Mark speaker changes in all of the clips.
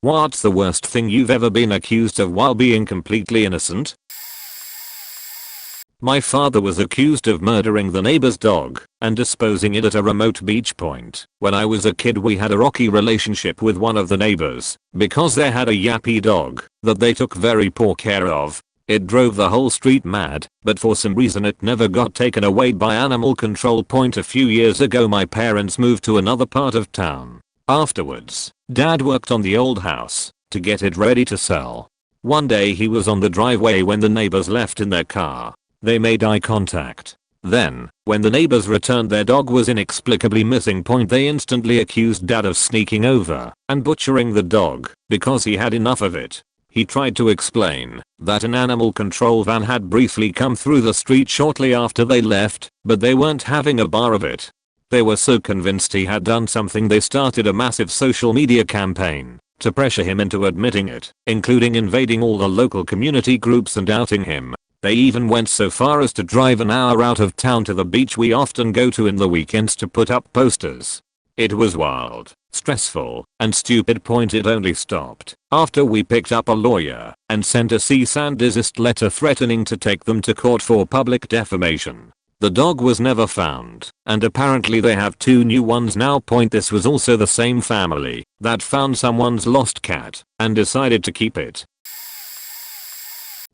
Speaker 1: What's the worst thing you've ever been accused of while being completely innocent? My father was accused of murdering the neighbor's dog and disposing it at a remote beach point. When I was a kid, we had a rocky relationship with one of the neighbors because they had a yappy dog that they took very poor care of. It drove the whole street mad, but for some reason it never got taken away by animal control. A few years ago my parents moved to another part of town. Afterwards, Dad worked on the old house to get it ready to sell. One day he was on the driveway when the neighbors left in their car. They made eye contact. Then, when the neighbors returned, their dog was inexplicably missing. They instantly accused Dad of sneaking over and butchering the dog because he had enough of it. He tried to explain that an animal control van had briefly come through the street shortly after they left, but they weren't having a bar of it. They were so convinced he had done something they started a massive social media campaign to pressure him into admitting it, including invading all the local community groups and outing him. They even went so far as to drive an hour out of town to the beach we often go to in the weekends to put up posters. It was wild, stressful, and stupid. It only stopped after we picked up a lawyer and sent a cease and desist letter threatening to take them to court for public defamation. The dog was never found, and apparently they have 2 new ones now. This was also the same family that found someone's lost cat and decided to keep it.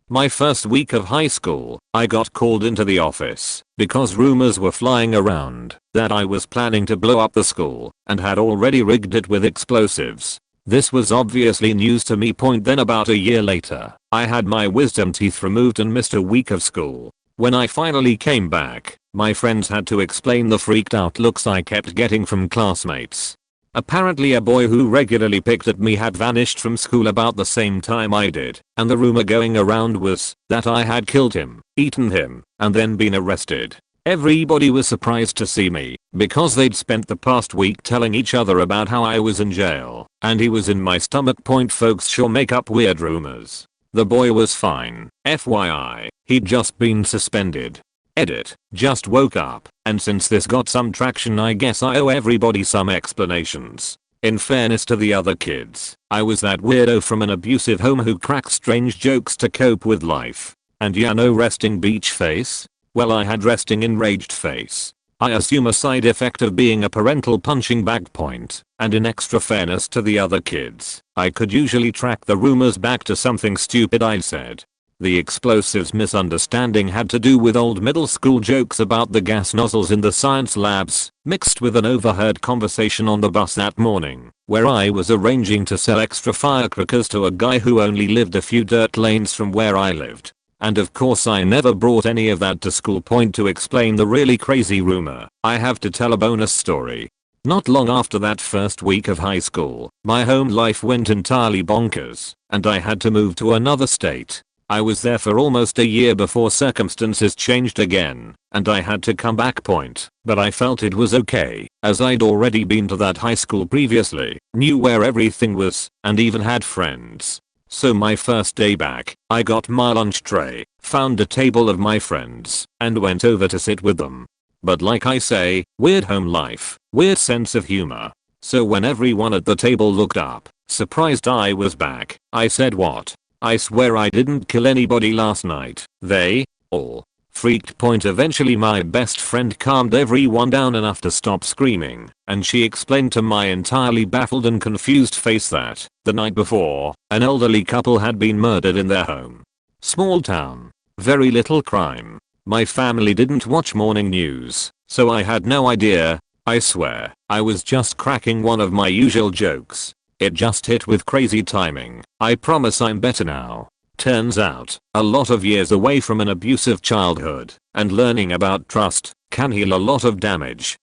Speaker 1: My first week of high school, I got called into the office because rumors were flying around that I was planning to blow up the school and had already rigged it with explosives. This was obviously news to me. Then about a year later, I had my wisdom teeth removed and missed a week of school. When I finally came back, my friends had to explain the freaked out looks I kept getting from classmates. Apparently a boy who regularly picked at me had vanished from school about the same time I did, and the rumor going around was that I had killed him, eaten him, and then been arrested. Everybody was surprised to see me because they'd spent the past week telling each other about how I was in jail and he was in my stomach. Folks sure make up weird rumors. The boy was fine. FYI, he'd just been suspended. Edit. Just woke up, and since this got some traction, I guess I owe everybody some explanations. In fairness to the other kids, I was that weirdo from an abusive home who cracks strange jokes to cope with life. And yeah, no resting beach face? Well, I had resting enraged face. I assume a side effect of being a parental punching bag. And in extra fairness to the other kids, I could usually track the rumors back to something stupid I'd said. The explosives misunderstanding had to do with old middle school jokes about the gas nozzles in the science labs, mixed with an overheard conversation on the bus that morning, where I was arranging to sell extra firecrackers to a guy who only lived a few dirt lanes from where I lived. And of course I never brought any of that to school. To explain the really crazy rumor, I have to tell a bonus story. Not long after that first week of high school, my home life went entirely bonkers, and I had to move to another state. I was there for almost a year before circumstances changed again, and I had to come back. But I felt it was okay, as I'd already been to that high school previously, knew where everything was, and even had friends. So my first day back, I got my lunch tray, found a table of my friends, and went over to sit with them. But like I say, weird home life, weird sense of humor. So when everyone at the table looked up, surprised I was back, I said, "What? I swear I didn't kill anybody last night." They all freaked. Eventually my best friend calmed everyone down enough to stop screaming, and she explained to my entirely baffled and confused face that the night before, an elderly couple had been murdered in their home. Small town. Very little crime. My family didn't watch morning news, so I had no idea. I swear, I was just cracking one of my usual jokes. It just hit with crazy timing. I promise I'm better now. Turns out, a lot of years away from an abusive childhood and learning about trust can heal a lot of damage.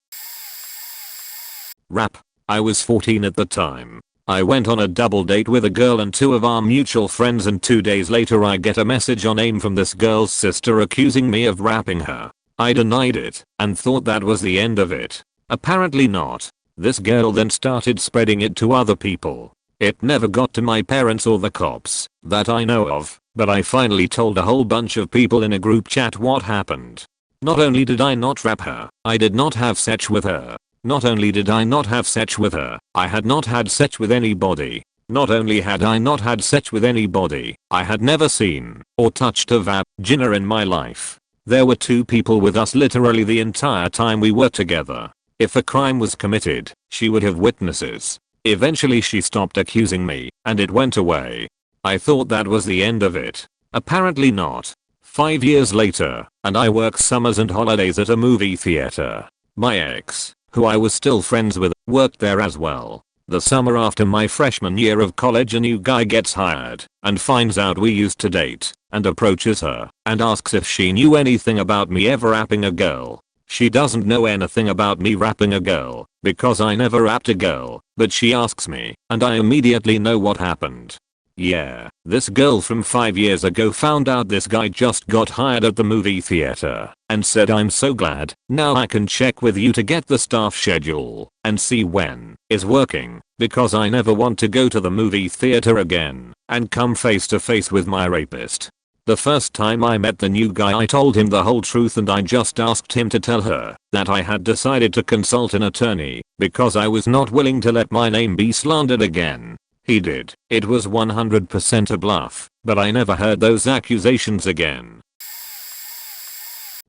Speaker 1: Rap. I was 14 at the time. I went on a double date with a girl and 2 of our mutual friends, and 2 days later I get a message on AIM from this girl's sister accusing me of rapping her. I denied it and thought that was the end of it. Apparently not. This girl then started spreading it to other people. It never got to my parents or the cops that I know of, but I finally told a whole bunch of people in a group chat what happened. Not only did I not rap her, I did not have sex with her. Not only did I not have sex with her, I had not had sex with anybody. Not only had I not had sex with anybody, I had never seen or touched a vagina in my life. There were 2 people with us literally the entire time we were together. If a crime was committed, she would have witnesses. Eventually she stopped accusing me, and it went away. I thought that was the end of it. Apparently not. 5 years later, and I work summers and holidays at a movie theater. My ex, who I was still friends with, worked there as well. The summer after my freshman year of college, a new guy gets hired and finds out we used to date and approaches her and asks if she knew anything about me ever rapping a girl. She doesn't know anything about me rapping a girl because I never rapped a girl, but she asks me and I immediately know what happened. Yeah, this girl from 5 years ago found out this guy just got hired at the movie theater and said, "I'm so glad, now I can check with you to get the staff schedule and see when is working, because I never want to go to the movie theater again and come face to face with my rapist." The first time I met the new guy, I told him the whole truth and I just asked him to tell her that I had decided to consult an attorney because I was not willing to let my name be slandered again. He did. It was 100% a bluff, but I never heard those accusations again.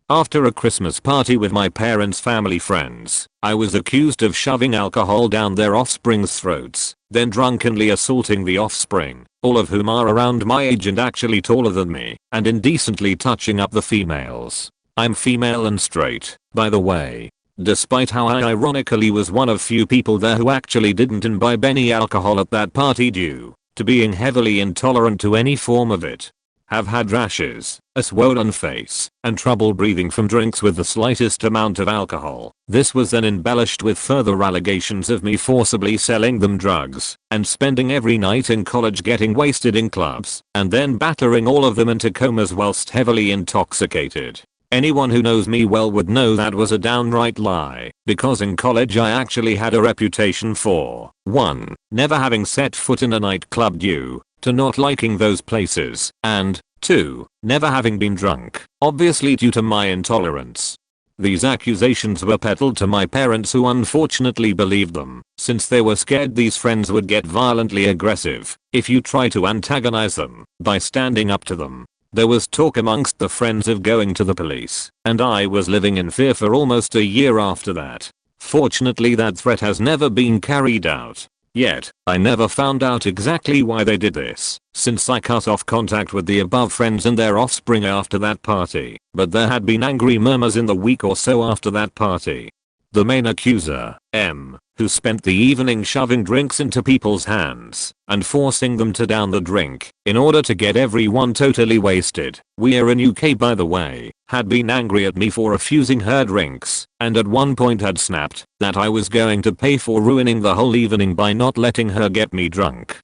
Speaker 1: After a Christmas party with my parents' family friends, I was accused of shoving alcohol down their offspring's throats, then drunkenly assaulting the offspring, all of whom are around my age and actually taller than me, and indecently touching up the females. I'm female and straight, by the way. Despite how I ironically was one of few people there who actually didn't imbibe any alcohol at that party due to being heavily intolerant to any form of it. Have had rashes, a swollen face, and trouble breathing from drinks with the slightest amount of alcohol. This was then embellished with further allegations of me forcibly selling them drugs and spending every night in college getting wasted in clubs and then battering all of them into comas whilst heavily intoxicated. Anyone who knows me well would know that was a downright lie, because in college I actually had a reputation for 1. Never having set foot in a nightclub due to not liking those places, and 2. Never having been drunk, obviously due to my intolerance. These accusations were peddled to my parents, who unfortunately believed them, since they were scared these friends would get violently aggressive if you try to antagonize them by standing up to them. There was talk amongst the friends of going to the police, and I was living in fear for almost a year after that. Fortunately, that threat has never been carried out. Yet, I never found out exactly why they did this, since I cut off contact with the above friends and their offspring after that party, but there had been angry murmurs in the week or so after that party. The main accuser, M, who spent the evening shoving drinks into people's hands and forcing them to down the drink in order to get everyone totally wasted. We're in UK, by the way, had been angry at me for refusing her drinks and at one point had snapped that I was going to pay for ruining the whole evening by not letting her get me drunk.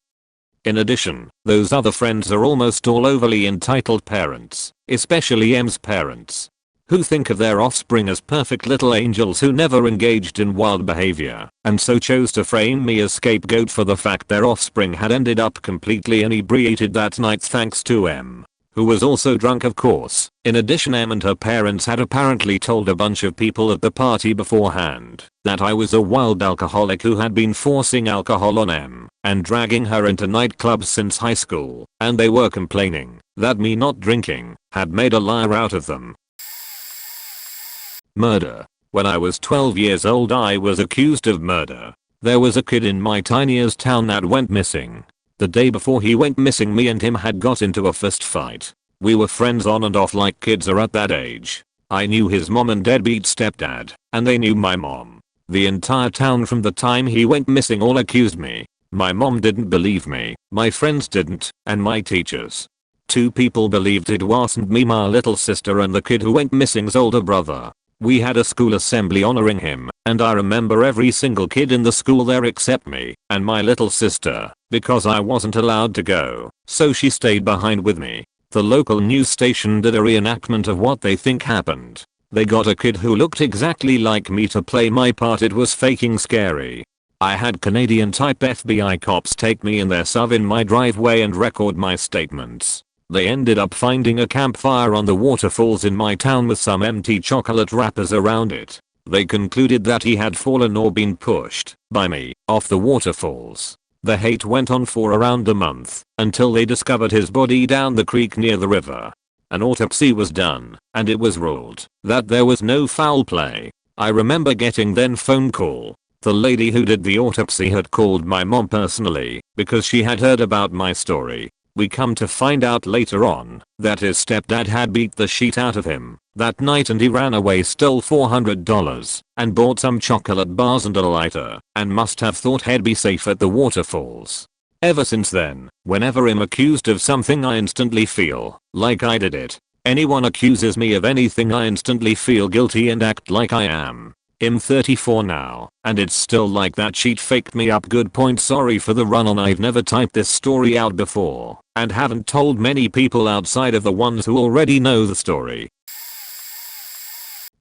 Speaker 1: In addition, those other friends are almost all overly entitled parents, especially M's parents, who think of their offspring as perfect little angels who never engaged in wild behavior, and so chose to frame me as scapegoat for the fact their offspring had ended up completely inebriated that night, thanks to M, who was also drunk, of course. In addition, M and her parents had apparently told a bunch of people at the party beforehand that I was a wild alcoholic who had been forcing alcohol on M and dragging her into nightclubs since high school, and they were complaining that me not drinking had made a liar out of them. Murder. When I was 12 years old, I was accused of murder. There was a kid in my tiniest town that went missing. The day before he went missing, me and him had got into a fist fight. We were friends on and off like kids are at that age. I knew his mom and deadbeat stepdad, and they knew my mom. The entire town from the time he went missing all accused me. My mom didn't believe me, my friends didn't, and my teachers. 2 people believed it wasn't me, my little sister and the kid who went missing's older brother. We had a school assembly honoring him, and I remember every single kid in the school there except me and my little sister, because I wasn't allowed to go, so she stayed behind with me. The local news station did a reenactment of what they think happened. They got a kid who looked exactly like me to play my part. It was fucking scary. I had Canadian type FBI cops take me in their SUV in my driveway and record my statements. They ended up finding a campfire on the waterfalls in my town with some empty chocolate wrappers around it. They concluded that he had fallen or been pushed by me off the waterfalls. The hate went on for around a month, until they discovered his body down the creek near the river. An autopsy was done, and it was ruled that there was no foul play. I remember getting then phone call. The lady who did the autopsy had called my mom personally, because she had heard about my story. We come to find out later on that his stepdad had beat the shit out of him that night, and he ran away, stole $400 and bought some chocolate bars and a lighter, and must have thought he'd be safe at the waterfalls. Ever since then, whenever I'm accused of something, I instantly feel like I did it. Anyone accuses me of anything, I instantly feel guilty and act like I am. I'm 34 now, and it's still like that. Sheet faked me up. Good point. Sorry for the run on. I've never typed this story out before, and haven't told many people outside of the ones who already know the story.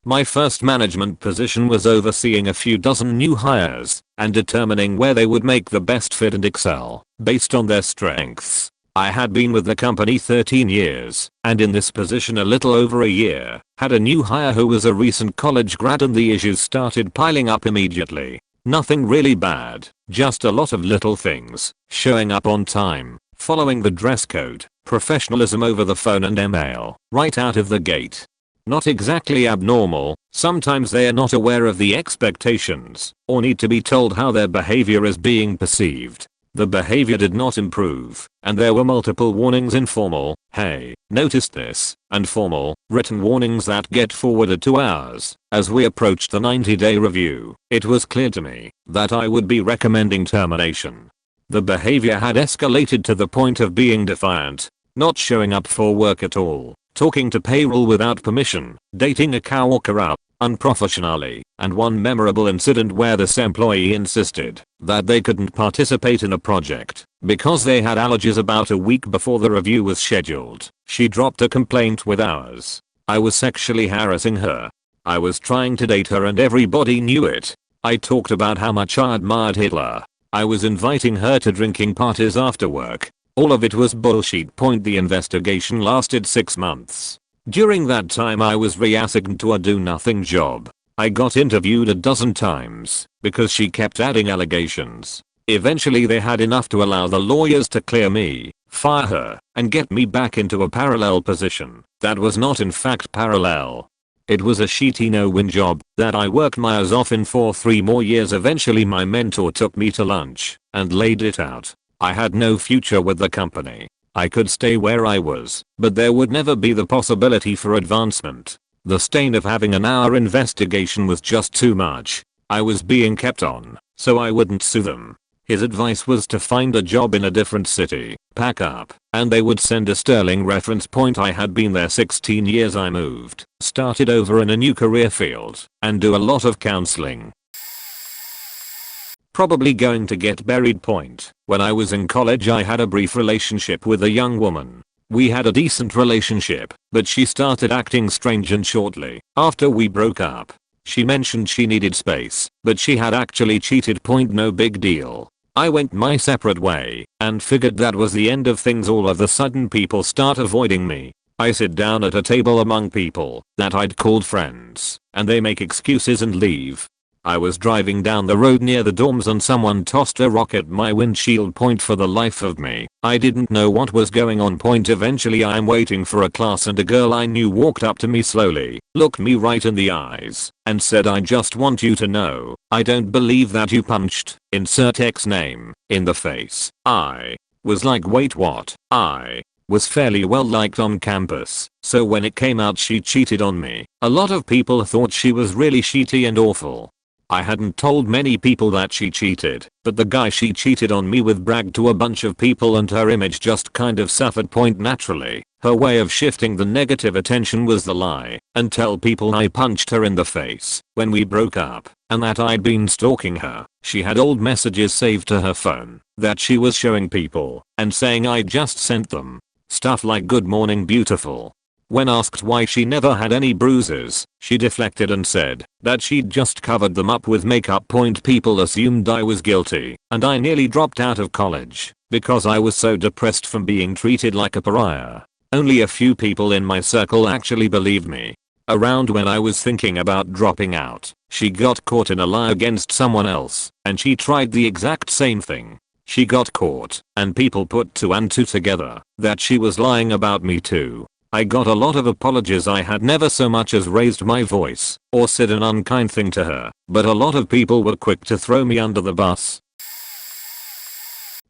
Speaker 1: My first management position was overseeing a few dozen new hires and determining where they would make the best fit and excel based on their strengths. I had been with the company 13 years, and in this position a little over a year, had a new hire who was a recent college grad, and the issues started piling up immediately. Nothing really bad, just a lot of little things: showing up on time, following the dress code, professionalism over the phone and email, right out of the gate. Not exactly abnormal. Sometimes they are not aware of the expectations, or need to be told how their behavior is being perceived. The behavior did not improve, and there were multiple warnings: informal, "Hey, noticed this," and formal, written warnings that get forwarded to ours. As we approached the 90-day review, it was clear to me that I would be recommending termination. The behavior had escalated to the point of being defiant, not showing up for work at all, talking to payroll without permission, dating a coworker out unprofessionally, and one memorable incident where this employee insisted that they couldn't participate in a project because they had allergies. About a week before the review was scheduled, she dropped a complaint with ours. I was sexually harassing her. I was trying to date her and everybody knew it. I talked about how much I admired Hitler. I was inviting her to drinking parties after work. All of it was bullshit. The investigation lasted 6 months. During that time I was reassigned to a do-nothing job. I got interviewed a dozen times because she kept adding allegations. Eventually they had enough to allow the lawyers to clear me, fire her, and get me back into a parallel position that was not in fact parallel. It was a shitty no-win job that I worked my ass off in for 3 more years. Eventually my mentor took me to lunch and laid it out. I had no future with the company. I could stay where I was, but there would never be the possibility for advancement. The stain of having an hour investigation was just too much. I was being kept on, so I wouldn't sue them. His advice was to find a job in a different city, pack up, and they would send a sterling reference. I had been there 16 years. I moved, started over in a new career field, and do a lot of counseling. Probably going to get buried. When I was in college I had a brief relationship with a young woman. We had a decent relationship, but she started acting strange, and shortly after we broke up, she mentioned she needed space, but she had actually cheated. No big deal. I went my separate way and figured that was the end of things. All of a sudden people start avoiding me. I sit down at a table among people that I'd called friends, and they make excuses and leave. I was driving down the road near the dorms and someone tossed a rock at my windshield. For the life of me, I didn't know what was going on. Eventually I'm waiting for a class and a girl I knew walked up to me slowly, looked me right in the eyes, and said, "I just want you to know, I don't believe that you punched insert X name in the face." I was like, wait, what? I was fairly well liked on campus, so when it came out she cheated on me, a lot of people thought she was really shitty and awful. I hadn't told many people that she cheated, but the guy she cheated on me with bragged to a bunch of people and her image just kind of suffered. Naturally, her way of shifting the negative attention was the lie and tell people I punched her in the face when we broke up and that I'd been stalking her. She had old messages saved to her phone that she was showing people and saying I just sent them. Stuff like "Good morning beautiful." When asked why she never had any bruises, she deflected and said that she'd just covered them up with makeup. People assumed I was guilty, and I nearly dropped out of college because I was so depressed from being treated like a pariah. Only a few people in my circle actually believed me. Around when I was thinking about dropping out, she got caught in a lie against someone else, and she tried the exact same thing. She got caught, and people put two and two together that she was lying about me too. I got a lot of apologies. I had never so much as raised my voice or said an unkind thing to her, but a lot of people were quick to throw me under the bus.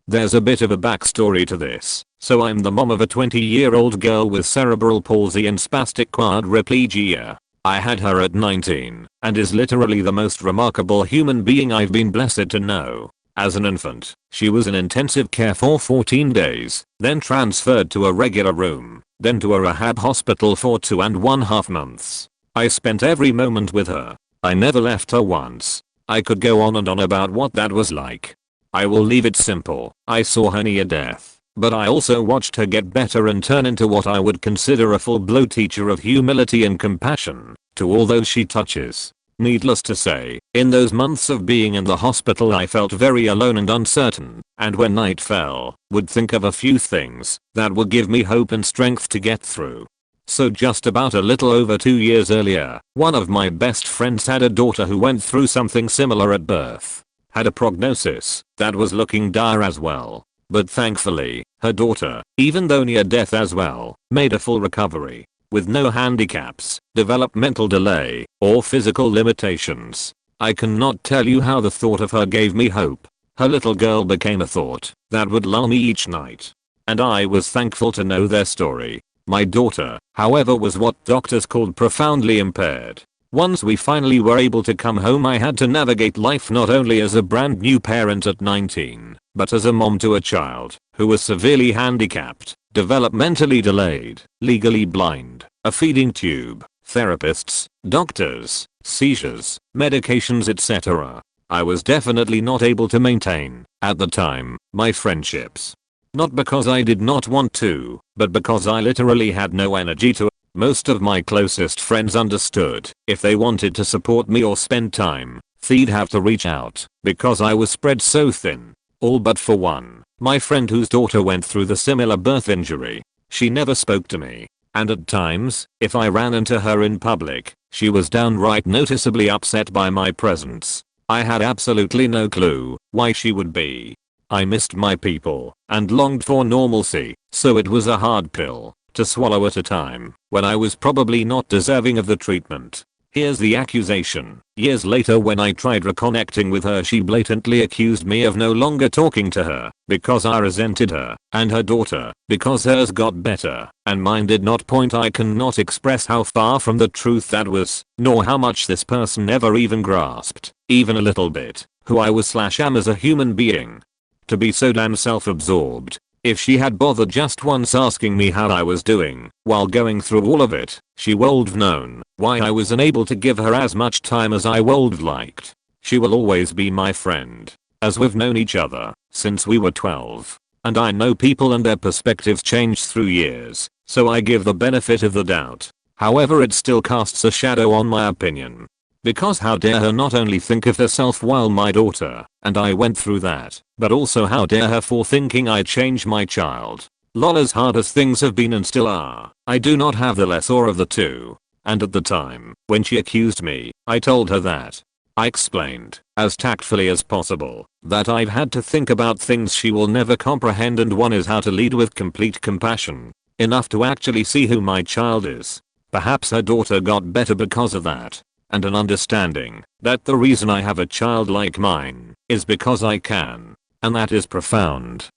Speaker 1: There's a bit of a backstory to this. So I'm the mom of a 20-year-old girl with cerebral palsy and spastic quadriplegia. I had her at 19 and is literally the most remarkable human being I've been blessed to know. As an infant, she was in intensive care for 14 days, then transferred to a regular room, then to a rehab hospital for 2.5 months. I spent every moment with her. I never left her once. I could go on and on about what that was like. I will leave it simple. I saw her near death, but I also watched her get better and turn into what I would consider a full-blown teacher of humility and compassion to all those she touches. Needless to say, in those months of being in the hospital I felt very alone and uncertain, and when night fell, would think of a few things that would give me hope and strength to get through. So just about a little over 2 years earlier, one of my best friends had a daughter who went through something similar at birth. Had a prognosis that was looking dire as well. But thankfully, her daughter, even though near death as well, made a full recovery. With no handicaps, developmental delay, or physical limitations. I cannot tell you how the thought of her gave me hope. Her little girl became a thought that would lull me each night. And I was thankful to know their story. My daughter, however, was what doctors called profoundly impaired. Once we finally were able to come home, I had to navigate life not only as a brand new parent at 19, but as a mom to a child who was severely handicapped, developmentally delayed, legally blind, a feeding tube, therapists, doctors, seizures, medications, etc. I was definitely not able to maintain, at the time, my friendships. Not because I did not want to, but because I literally had no energy to. Most of my closest friends understood if they wanted to support me or spend time, they'd have to reach out because I was spread so thin. All but for one, my friend whose daughter went through the similar birth injury. She never spoke to me, and at times, if I ran into her in public, she was downright noticeably upset by my presence. I had absolutely no clue why she would be. I missed my people and longed for normalcy, so it was a hard pill to swallow at a time when I was probably not deserving of the treatment. Here's the accusation. Years later, when I tried reconnecting with her, she blatantly accused me of no longer talking to her because I resented her and her daughter because hers got better and mine did not. I cannot express how far from the truth that was, nor how much this person ever even grasped, even a little bit, who I was/am as a human being. To be so damn self-absorbed. If she had bothered just once asking me how I was doing while going through all of it, she would've known why I was unable to give her as much time as I would've liked. She will always be my friend, as we've known each other since we were 12. And I know people and their perspectives change through years, so I give the benefit of the doubt. However, it still casts a shadow on my opinion. Because how dare her not only think of herself while my daughter and I went through that, but also how dare her for thinking I'd change my child. Lol, as hard as things have been and still are, I do not have the lesser of the two. And at the time, when she accused me, I told her that. I explained, as tactfully as possible, that I've had to think about things she will never comprehend, and one is how to lead with complete compassion. Enough to actually see who my child is. Perhaps her daughter got better because of that. And an understanding that the reason I have a child like mine is because I can. And that is profound.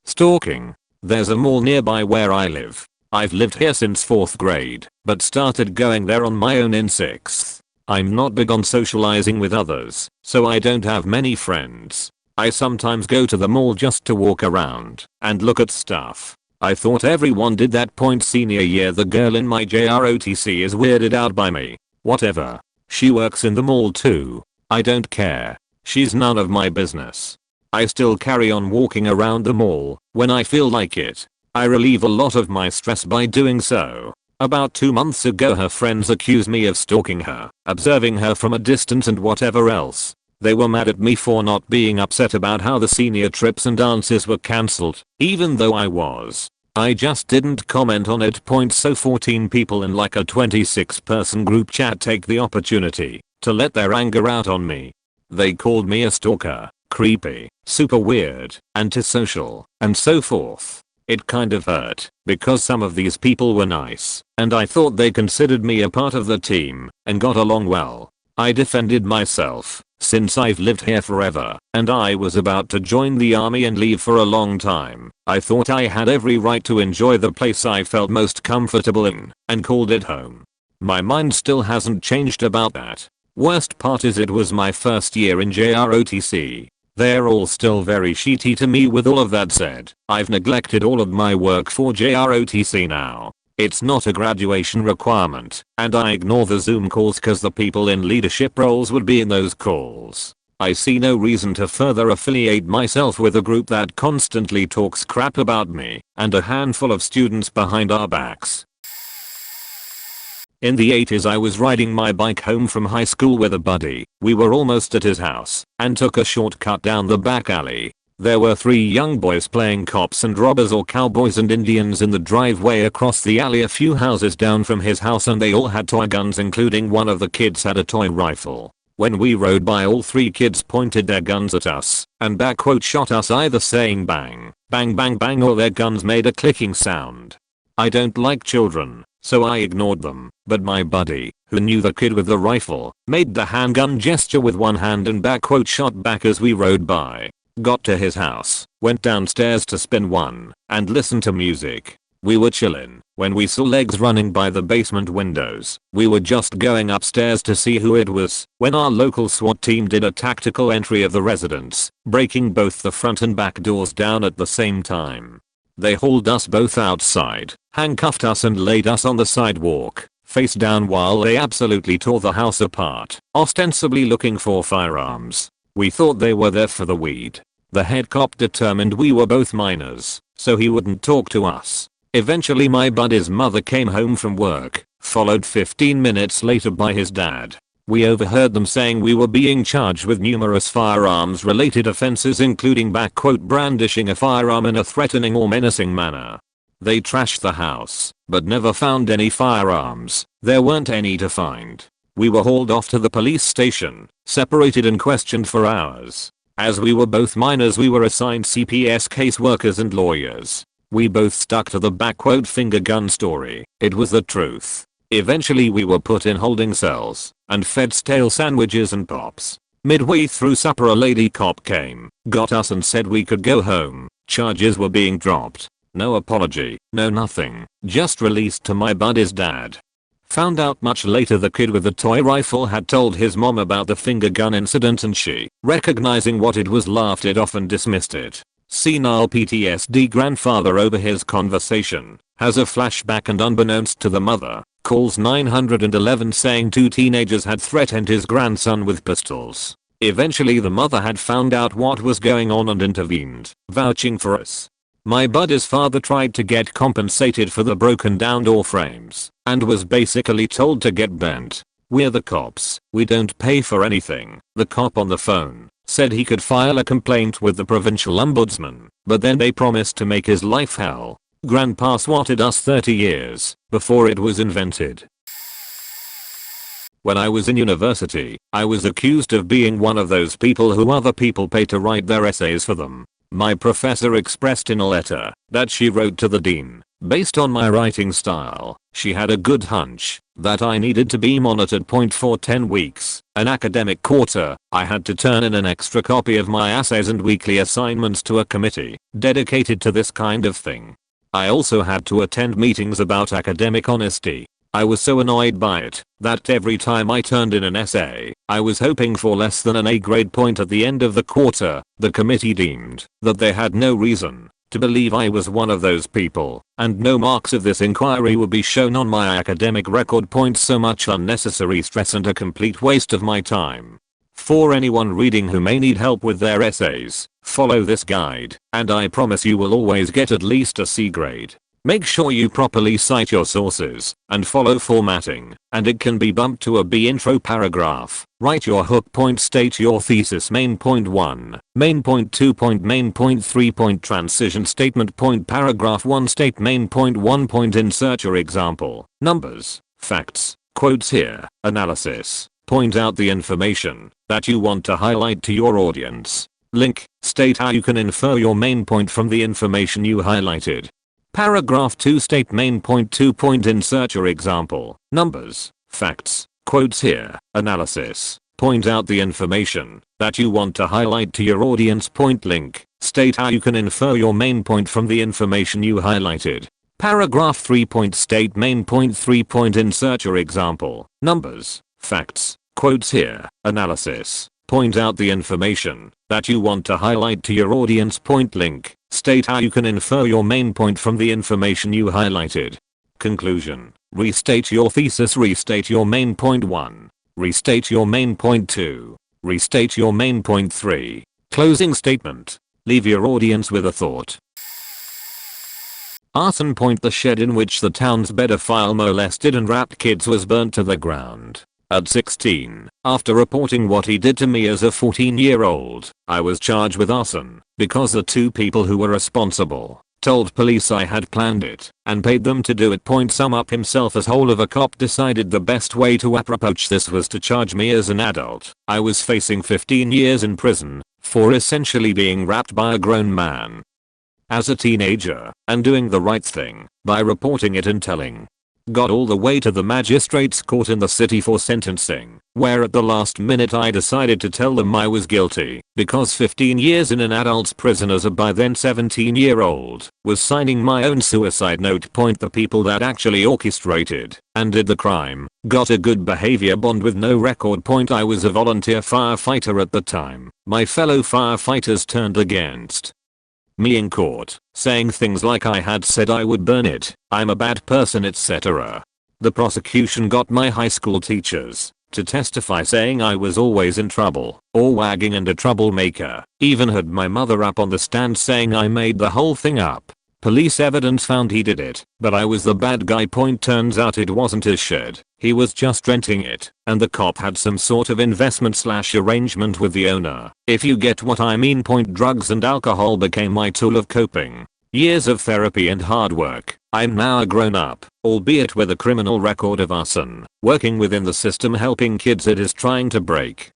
Speaker 1: Stalking. There's a mall nearby where I live. I've lived here since 4th grade, but started going there on my own in 6th. I'm not big on socializing with others, so I don't have many friends. I sometimes go to the mall just to walk around and look at stuff. I thought everyone did that. Senior year, the girl in my JROTC is weirded out by me. Whatever. She works in the mall too. I don't care. She's none of my business. I still carry on walking around the mall when I feel like it. I relieve a lot of my stress by doing so. About 2 months ago, her friends accused me of stalking her, observing her from a distance and whatever else. They were mad at me for not being upset about how the senior trips and dances were cancelled, even though I was. I just didn't comment on it. So 14 people in like a 26-person group chat take the opportunity to let their anger out on me. They called me a stalker, creepy, super weird, antisocial, and so forth. It kind of hurt, because some of these people were nice, and I thought they considered me a part of the team, and got along well. I defended myself, since I've lived here forever, and I was about to join the army and leave for a long time. I thought I had every right to enjoy the place I felt most comfortable in, and called it home. My mind still hasn't changed about that. Worst part is it was my first year in JROTC. They're all still very shitty to me. With all of that said, I've neglected all of my work for JROTC now. It's not a graduation requirement, and I ignore the Zoom calls cause the people in leadership roles would be in those calls. I see no reason to further affiliate myself with a group that constantly talks crap about me and a handful of students behind our backs. In the 80s I was riding my bike home from high school with a buddy. We were almost at his house and took a shortcut down the back alley. There were 3 young boys playing cops and robbers or cowboys and Indians in the driveway across the alley a few houses down from his house, and they all had toy guns, including one of the kids had a toy rifle. When we rode by, all 3 kids pointed their guns at us and shot us, either saying bang, bang bang bang, or their guns made a clicking sound. I don't like children, so I ignored them, but my buddy, who knew the kid with the rifle, made the handgun gesture with one hand and shot back as we rode by. Got to his house, went downstairs to spin one, and listen to music. We were chillin' when we saw legs running by the basement windows. We were just going upstairs to see who it was when our local SWAT team did a tactical entry of the residence, breaking both the front and back doors down at the same time. They hauled us both outside, handcuffed us and laid us on the sidewalk, face down, while they absolutely tore the house apart, ostensibly looking for firearms. We thought they were there for the weed. The head cop determined we were both minors, so he wouldn't talk to us. Eventually my buddy's mother came home from work, followed 15 minutes later by his dad. We overheard them saying we were being charged with numerous firearms related offenses, including brandishing a firearm in a threatening or menacing manner. They trashed the house, but never found any firearms. There weren't any to find. We were hauled off to the police station, separated and questioned for hours. As we were both minors, we were assigned CPS caseworkers and lawyers. We both stuck to the finger gun story. It was the truth. Eventually we were put in holding cells and fed stale sandwiches and pops. Midway through supper a lady cop came, got us and said we could go home. Charges were being dropped. No apology, no nothing, just released to my buddy's dad. Found out much later the kid with the toy rifle had told his mom about the finger gun incident, and she, recognizing what it was, laughed it off and dismissed it. Senile PTSD grandfather overhears conversation, has a flashback, and unbeknownst to the mother, calls 911 saying 2 teenagers had threatened his grandson with pistols. Eventually the mother had found out what was going on and intervened, vouching for us. My buddy's father tried to get compensated for the broken down door frames and was basically told to get bent. We're the cops, we don't pay for anything. The cop on the phone said he could file a complaint with the provincial ombudsman, but then they promised to make his life hell. Grandpa swatted us 30 years before it was invented. When I was in university, I was accused of being one of those people who other people pay to write their essays for them. My professor expressed in a letter that she wrote to the dean, based on my writing style, she had a good hunch that I needed to be monitored. For 10 weeks, an academic quarter, I had to turn in an extra copy of my essays and weekly assignments to a committee dedicated to this kind of thing. I also had to attend meetings about academic honesty. I was so annoyed by it that every time I turned in an essay, I was hoping for less than an A grade point at the end of the quarter. The committee deemed that they had no reason to believe I was one of those people, and no marks of this inquiry would be shown on my academic record points. So much unnecessary stress and a complete waste of my time. For anyone reading who may need help with their essays, follow this guide, and I promise you will always get at least a C grade. Make sure you properly cite your sources and follow formatting, and it can be bumped to a B intro paragraph. Write your hook point, state your thesis, main point 1, main point 2, main point 3, transition statement, paragraph 1, state main point 1, insert your example, numbers, facts, quotes here, analysis. Point out the information that you want to highlight to your audience. Link, state how you can infer your main point from the information you highlighted. Paragraph 2 state main point 2 point insert your example, numbers, facts, quotes here, analysis. Point out the information that you want to highlight to your audience. Point link, state how you can infer your main point from the information you highlighted. Paragraph 3 point state main point 3 point insert your example, numbers, facts, quotes here, analysis. Point out the information that you want to highlight to your audience. Point link, state how you can infer your main point from the information you highlighted. Conclusion. Restate your thesis. Restate your main point 1. Restate your main point 2. Restate your main point 3. Closing statement. Leave your audience with a thought. Arson point. The shed in which the town's pedophile molested and raped kids was burnt to the ground. At 16, after reporting what he did to me as a 14-year-old, I was charged with arson because the two people who were responsible told police I had planned it and paid them to do it. Point sum up. Himself as whole of a cop decided the best way to approach this was to charge me as an adult. I was facing 15 years in prison for essentially being raped by a grown man as a teenager and doing the right thing by reporting it and telling. Got all the way to the magistrate's court in the city for sentencing, where at the last minute I decided to tell them I was guilty because 15 years in an adult's prison as a by then 17-year-old was signing my own suicide note. Point the people that actually orchestrated and did the crime got a good behavior bond with no record. Point I was a volunteer firefighter at the time. My fellow firefighters turned against me in court, saying things like I had said I would burn it, I'm a bad person, etc. The prosecution got my high school teachers to testify saying I was always in trouble or wagging and a troublemaker. Even had my mother up on the stand saying I made the whole thing up. Police evidence found he did it, but I was the bad guy. Point turns out it wasn't his shed, he was just renting it, and the cop had some sort of investment / arrangement with the owner. If you get what I mean. Point drugs and alcohol became my tool of coping. Years of therapy and hard work. I'm now a grown up, albeit with a criminal record of arson, working within the system helping kids it is trying to break.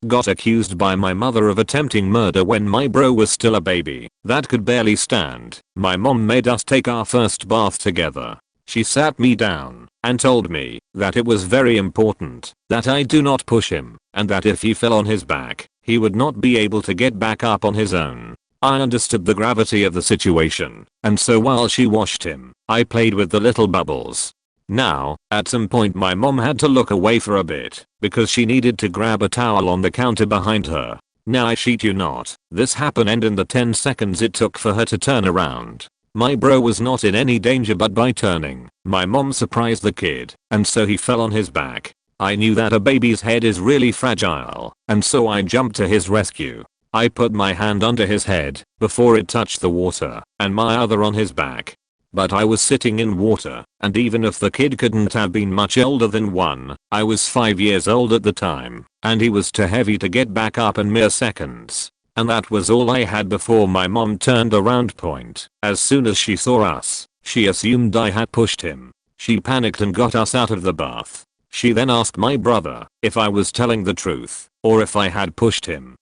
Speaker 1: Got accused by my mother of attempting murder when my bro was still a baby that could barely stand. My mom made us take our first bath together. She sat me down and told me that it was very important that I do not push him and that if he fell on his back, he would not be able to get back up on his own. I understood the gravity of the situation, and so while she washed him, I played with the little bubbles. Now, at some point my mom had to look away for a bit because she needed to grab a towel on the counter behind her. Now I shit you not, this happened in the 10 seconds it took for her to turn around. My bro was not in any danger, but by turning, my mom surprised the kid, and so he fell on his back. I knew that a baby's head is really fragile, and so I jumped to his rescue. I put my hand under his head before it touched the water and my other on his back. But I was sitting in water, and even if the kid couldn't have been much older than 1, I was 5 years old at the time, and he was too heavy to get back up in mere seconds. And that was all I had before my mom turned around. Point. As soon as she saw us, she assumed I had pushed him. She panicked and got us out of the bath. She then asked my brother if I was telling the truth or if I had pushed him.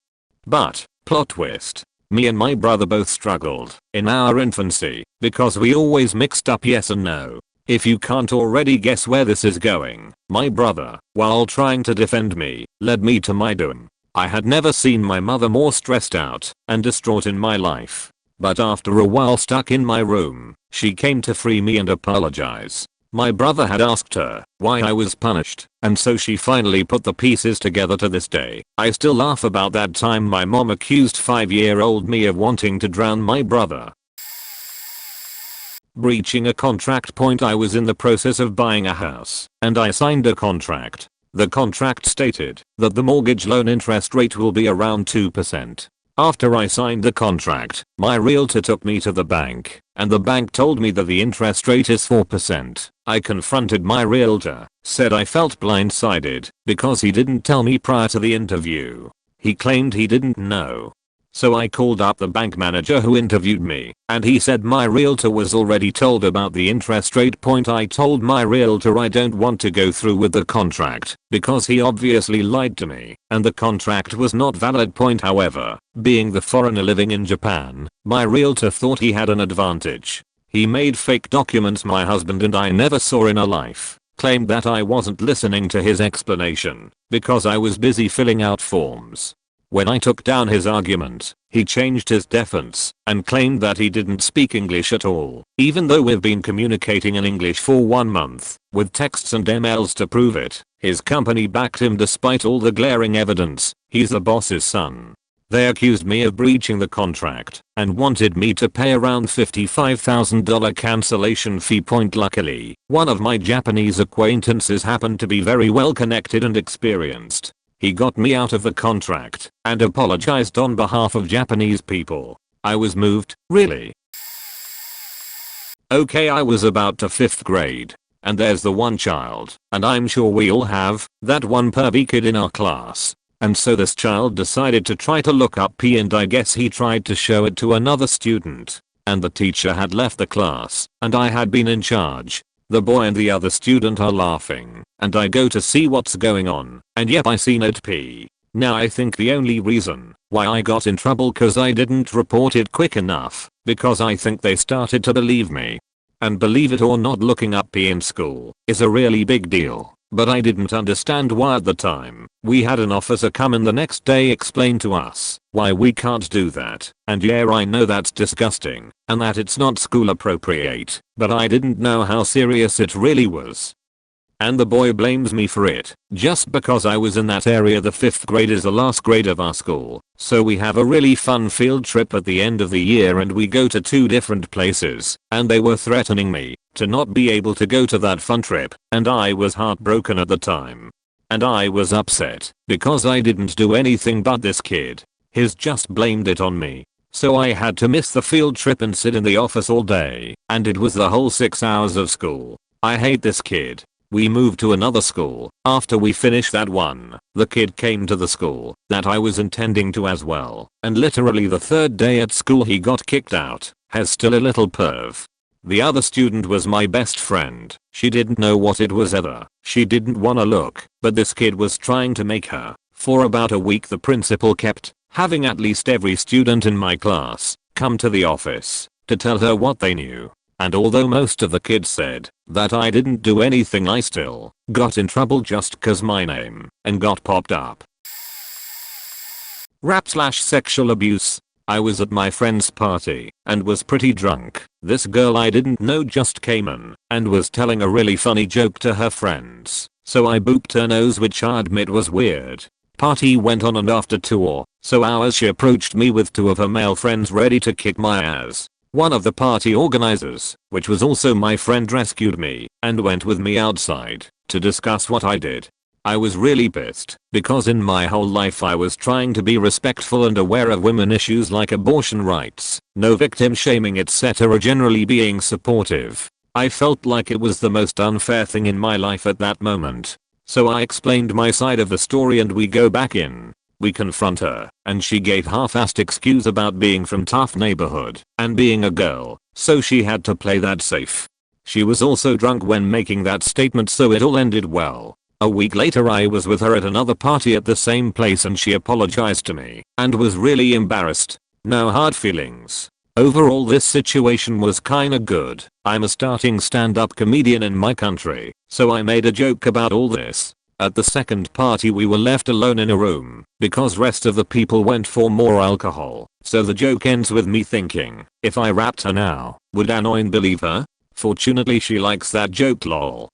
Speaker 1: But, plot twist, me and my brother both struggled in our infancy because we always mixed up yes and no. If you can't already guess where this is going, my brother, while trying to defend me, led me to my doom. I had never seen my mother more stressed out and distraught in my life. But after a while stuck in my room, she came to free me and apologize. My brother had asked her why I was punished, and so she finally put the pieces together. To this day, I still laugh about that time my mom accused 5-year-old me of wanting to drown my brother. Breaching a contract. Point. I was in the process of buying a house, and I signed a contract. The contract stated that the mortgage loan interest rate will be around 2%. After I signed the contract, my realtor took me to the bank, and the bank told me that the interest rate is 4%. I confronted my realtor, said I felt blindsided because he didn't tell me prior to the interview. He claimed he didn't know. So I called up the bank manager who interviewed me, and he said my realtor was already told about the interest rate point. I told my realtor I don't want to go through with the contract because he obviously lied to me and the contract was not valid. Point however, being the foreigner living in Japan, my realtor thought he had an advantage. He made fake documents my husband and I never saw in our life, claimed that I wasn't listening to his explanation because I was busy filling out forms. When I took down his argument, he changed his defense and claimed that he didn't speak English at all, even though we've been communicating in English for 1 month, with texts and emails to prove it. His company backed him despite all the glaring evidence. He's the boss's son. They accused me of breaching the contract and wanted me to pay around $55,000 cancellation fee. Luckily, one of my Japanese acquaintances happened to be very well connected and experienced. He got me out of the contract and apologized on behalf of Japanese people. I was moved, really. Okay, I was about to 5th grade. And there's the one child, and I'm sure we all have, that one pervy kid in our class. And so this child decided to try to look up P and I guess he tried to show it to another student. And the teacher had left the class, and I had been in charge. The boy and the other student are laughing, and I go to see what's going on, and yep, I seen it P. Now I think the only reason why I got in trouble cause I didn't report it quick enough, because I think they started to believe me. And believe it or not, looking up P in school is a really big deal, but I didn't understand why at the time. We had an officer come in the next day explain to us why we can't do that, and yeah, I know that's disgusting and that it's not school appropriate, but I didn't know how serious it really was. And the boy blames me for it, just because I was in that area. The 5th grade is the last grade of our school, so we have a really fun field trip at the end of the year and we go to 2 different places, and they were threatening me to not be able to go to that fun trip, and I was heartbroken at the time. And I was upset, because I didn't do anything but this kid. He's just blamed it on me. So I had to miss the field trip and sit in the office all day, and it was the whole 6 hours of school. I hate this kid. We moved to another school. After we finished that one, the kid came to the school that I was intending to as well, and literally the 3rd day at school he got kicked out. Has still a little perv. The other student was my best friend. She didn't know what it was either. She didn't wanna look, but this kid was trying to make her. For about a week the principal kept having at least every student in my class come to the office to tell her what they knew. And although most of the kids said that I didn't do anything, I still got in trouble just cause my name and got popped up. Rap/sexual abuse. I was at my friend's party and was pretty drunk. This girl I didn't know just came in and was telling a really funny joke to her friends. So I booped her nose, which I admit was weird. Party went on, and after 2 or so hours she approached me with 2 of her male friends ready to kick my ass. One of the party organizers, which was also my friend, rescued me and went with me outside to discuss what I did. I was really pissed because in my whole life I was trying to be respectful and aware of women issues like abortion rights, no victim shaming, etc., generally being supportive. I felt like it was the most unfair thing in my life at that moment. So I explained my side of the story and we go back in. We confront her, and she gave half-assed excuse about being from tough neighborhood and being a girl, so she had to play that safe. She was also drunk when making that statement, so it all ended well. A week later I was with her at another party at the same place and she apologized to me and was really embarrassed. No hard feelings. Overall this situation was kinda good. I'm a starting stand-up comedian in my country, so I made a joke about all this. At the second party we were left alone in a room because rest of the people went for more alcohol. So the joke ends with me thinking, if I rapped her now, would Anoin believe her? Fortunately she likes that joke, lol.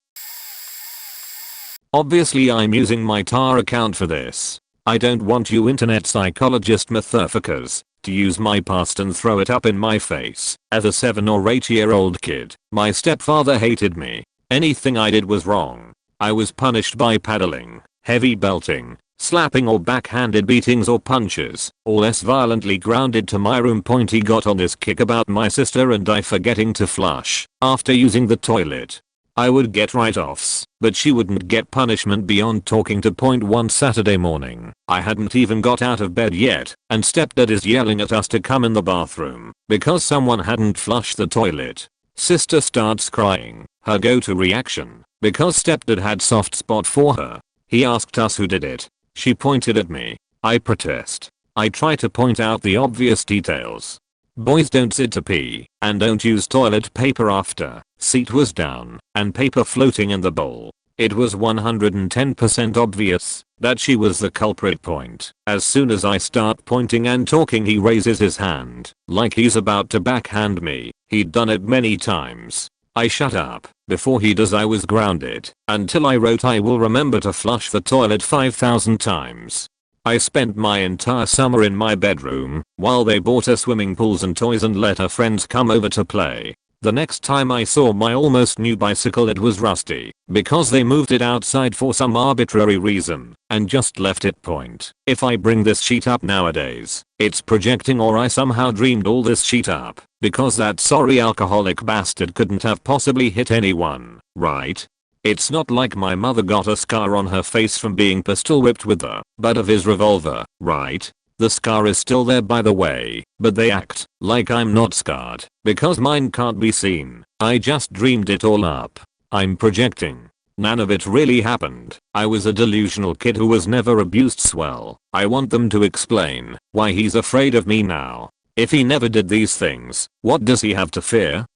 Speaker 1: Obviously I'm using my Tar account for this. I don't want you internet psychologist motherfuckers to use my past and throw it up in my face. As a 7 or 8-year-old kid, my stepfather hated me. Anything I did was wrong. I was punished by paddling, heavy belting, slapping or backhanded beatings or punches, or less violently grounded to my room. He got on this kick about my sister and I forgetting to flush after using the toilet. I would get write-offs, but she wouldn't get punishment beyond talking to point one Saturday morning. I hadn't even got out of bed yet, and stepdad is yelling at us to come in the bathroom because someone hadn't flushed the toilet. Sister starts crying, her go-to reaction, because stepdad had soft spot for her. He asked us who did it. She pointed at me. I protest. I try to point out the obvious details. Boys don't sit to pee, and don't use toilet paper after. Seat was down, and paper floating in the bowl. It was 110% obvious that she was the culprit point. As soon as I start pointing and talking, he raises his hand, like he's about to backhand me. He'd done it many times. I shut up. Before he does, I was grounded until I wrote I will remember to flush the toilet 5,000 times. I spent my entire summer in my bedroom while they bought us swimming pools and toys and let her friends come over to play. The next time I saw my almost new bicycle, it was rusty because they moved it outside for some arbitrary reason and just left it point. If I bring this sheet up nowadays, it's projecting, or I somehow dreamed all this sheet up because that sorry alcoholic bastard couldn't have possibly hit anyone, right? It's not like my mother got a scar on her face from being pistol whipped with the butt of his revolver, right? The scar is still there, by the way, but they act like I'm not scarred because mine can't be seen. I just dreamed it all up. I'm projecting. None of it really happened. I was a delusional kid who was never abused. Swell. I want them to explain why he's afraid of me now. If he never did these things, what does he have to fear?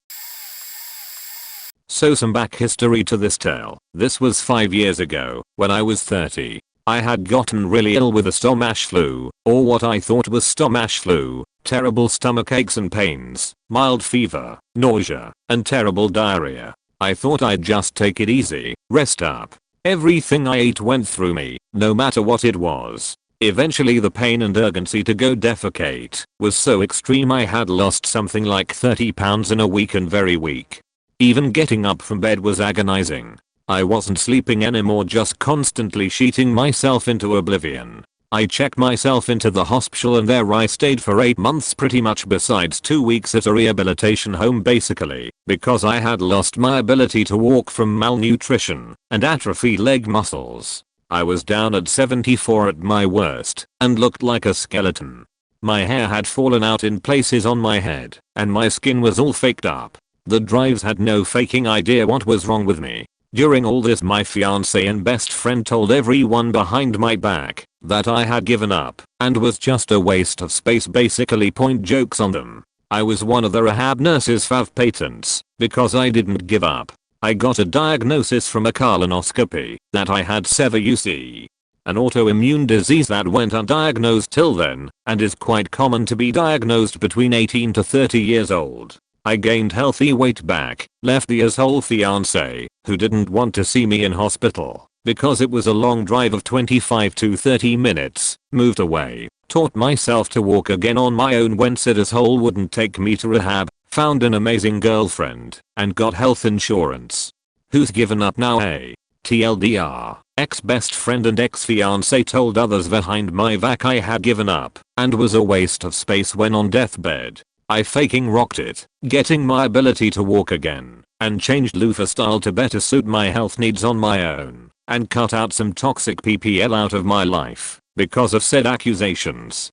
Speaker 1: So some back history to this tale. This was 5 years ago, when I was 30. I had gotten really ill with a stomach flu, or what I thought was stomach flu, terrible stomach aches and pains, mild fever, nausea, and terrible diarrhea. I thought I'd just take it easy, rest up. Everything I ate went through me, no matter what it was. Eventually the pain and urgency to go defecate was so extreme I had lost something like 30 pounds in a week and very weak. Even getting up from bed was agonizing. I wasn't sleeping anymore, just constantly sheeting myself into oblivion. I checked myself into the hospital and there I stayed for 8 months, pretty much, besides 2 weeks at a rehabilitation home, basically because I had lost my ability to walk from malnutrition and atrophied leg muscles. I was down at 74 at my worst and looked like a skeleton. My hair had fallen out in places on my head and my skin was all faked up. The drives had no faking idea what was wrong with me. During all this, my fiance and best friend told everyone behind my back that I had given up and was just a waste of space, basically point jokes on them. I was one of the rehab nurses' fav patents because I didn't give up. I got a diagnosis from a colonoscopy that I had CVUC, an autoimmune disease that went undiagnosed till then and is quite common to be diagnosed between 18 to 30 years old. I gained healthy weight back, left the asshole fiance, who didn't want to see me in hospital because it was a long drive of 25 to 30 minutes, moved away, taught myself to walk again on my own when said asshole wouldn't take me to rehab, found an amazing girlfriend, and got health insurance. Who's given up now, eh? TLDR, ex-best friend and ex-fiance told others behind my back I had given up and was a waste of space when on deathbed. I faking rocked it, getting my ability to walk again, and changed loofah style to better suit my health needs on my own, and cut out some toxic PPL out of my life because of said accusations.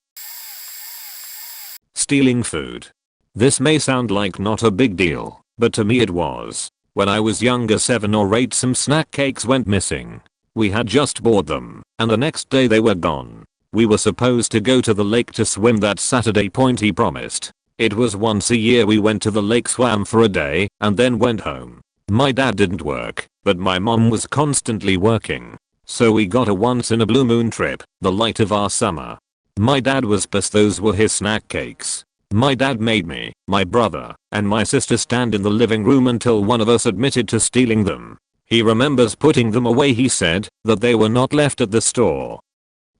Speaker 1: Stealing food. This may sound like not a big deal, but to me it was. When I was younger, 7 or 8, some snack cakes went missing. We had just bought them, and the next day they were gone. We were supposed to go to the lake to swim that Saturday, he promised. It was once a year we went to the lake, swam for a day, and then went home. My dad didn't work, but my mom was constantly working. So we got a once in a blue moon trip, the light of our summer. My dad was pissed those were his snack cakes. My dad made me, my brother, and my sister stand in the living room until one of us admitted to stealing them. He remembers putting them away. He said that they were not left at the store.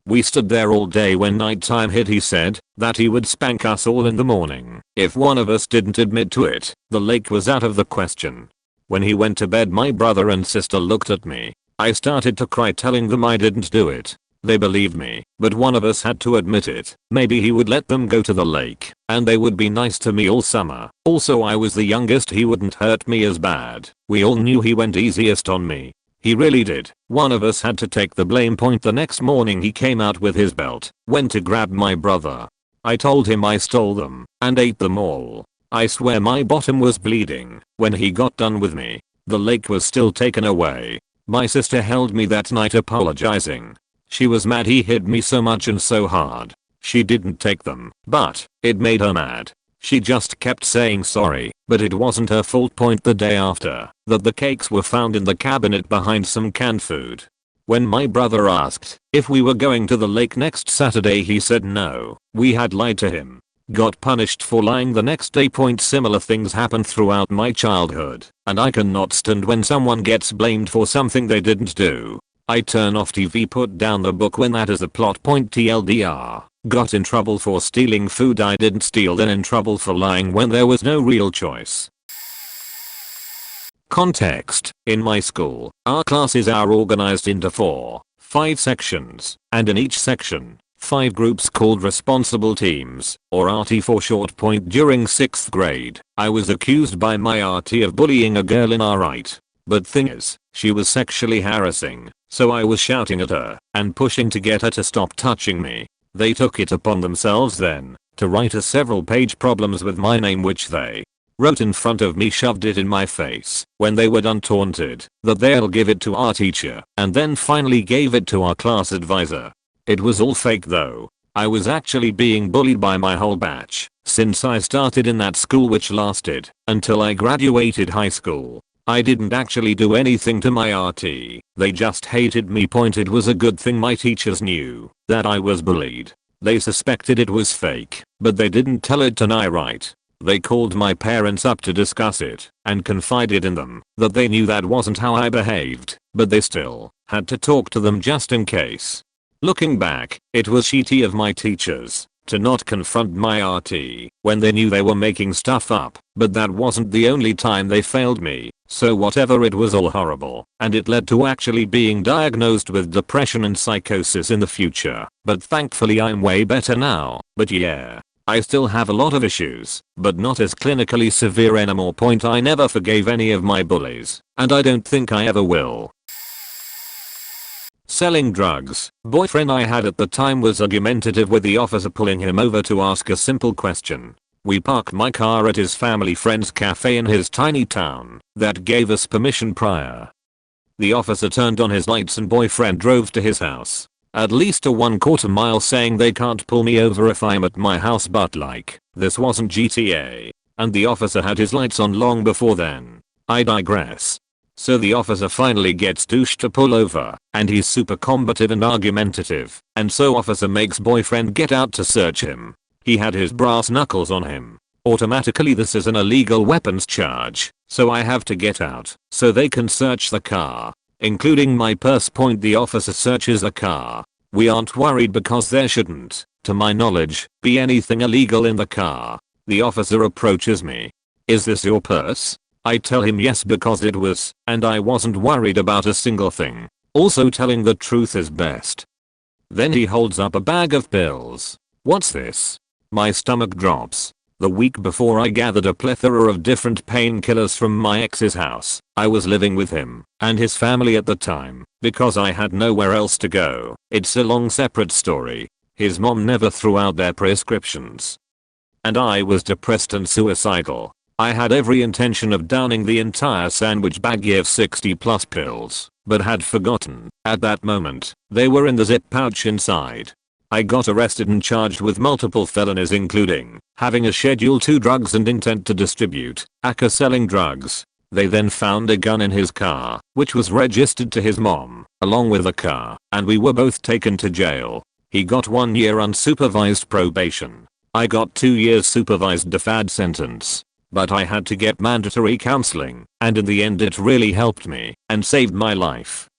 Speaker 1: We stood there all day. When nighttime hit, he said that he would spank us all in the morning if one of us didn't admit to it. The lake was out of the question. When he went to bed, my brother and sister looked at me. I started to cry, telling them I didn't do it. They believed me, but one of us had to admit it. Maybe he would let them go to the lake, and they would be nice to me all summer. Also, I was the youngest, he wouldn't hurt me as bad. We all knew he went easiest on me. He really did. One of us had to take the blame. The next morning he came out with his belt, went to grab my brother. I told him I stole them, and ate them all. I swear my bottom was bleeding when he got done with me. The lake was still taken away. My sister held me that night apologizing. She was mad he hit me so much and so hard. She didn't take them, but it made her mad. She just kept saying sorry, but it wasn't her fault. The day after that, the cakes were found in the cabinet behind some canned food. When my brother asked if we were going to the lake next Saturday, he said no. We had lied to him. Got punished for lying the next day. Similar things happened throughout my childhood, and I cannot stand when someone gets blamed for something they didn't do. I turn off TV, put down the book when that is the plot. TLDR. Got in trouble for stealing food I didn't steal, then in trouble for lying when there was no real choice. Context. In my school, our classes are organized into 5 sections, and in each section, 5 groups called responsible teams, or RT for short. During 6th grade, I was accused by my RT of bullying a girl in our right. But thing is, she was sexually harassing, so I was shouting at her and pushing to get her to stop touching me. They took it upon themselves then to write a several-page problems with my name, which they wrote in front of me, shoved it in my face. When they were done, taunted that they'll give it to our teacher, and then finally gave it to our class advisor. It was all fake though. I was actually being bullied by my whole batch since I started in that school, which lasted until I graduated high school. I didn't actually do anything to my RT. They just hated me. It was a good thing my teachers knew that I was bullied. They suspected it was fake, but they didn't tell it to me, right? They called my parents up to discuss it and confided in them that they knew that wasn't how I behaved, but they still had to talk to them just in case. Looking back, it was shitty of my teachers to not confront my RT when they knew they were making stuff up, but that wasn't the only time they failed me. So whatever, it was all horrible, and it led to actually being diagnosed with depression and psychosis in the future. But thankfully I'm way better now. But yeah, I still have a lot of issues, but not as clinically severe anymore. I never forgave any of my bullies, and I don't think I ever will. Selling drugs. Boyfriend I had at the time was argumentative with the officer pulling him over to ask a simple question. We parked my car at his family friend's cafe in his tiny town that gave us permission prior. The officer turned on his lights and boyfriend drove to his house. At least a 1/4 mile, saying they can't pull me over if I'm at my house, but like, this wasn't GTA. And the officer had his lights on long before then. I digress. So the officer finally gets douche to pull over, and he's super combative and argumentative, and so officer makes boyfriend get out to search him. He had his brass knuckles on him. Automatically this is an illegal weapons charge, so I have to get out so they can search the car, including my purse. The officer searches the car. We aren't worried because there shouldn't, to my knowledge, be anything illegal in the car. The officer approaches me. Is this your purse? I tell him yes, because it was, and I wasn't worried about a single thing. Also, telling the truth is best. Then he holds up a bag of pills. What's this? My stomach drops. The week before I gathered a plethora of different painkillers from my ex's house. I was living with him and his family at the time because I had nowhere else to go. It's a long separate story. His mom never threw out their prescriptions. And I was depressed and suicidal. I had every intention of downing the entire sandwich baggie of 60+ pills, but had forgotten, at that moment, they were in the zip pouch inside. I got arrested and charged with multiple felonies, including having a Schedule II drugs and intent to distribute, aka selling drugs. They then found a gun in his car, which was registered to his mom, along with the car, and we were both taken to jail. He got 1 year unsupervised probation. I got 2 years supervised deferred sentence. But I had to get mandatory counseling, and in the end it really helped me and saved my life.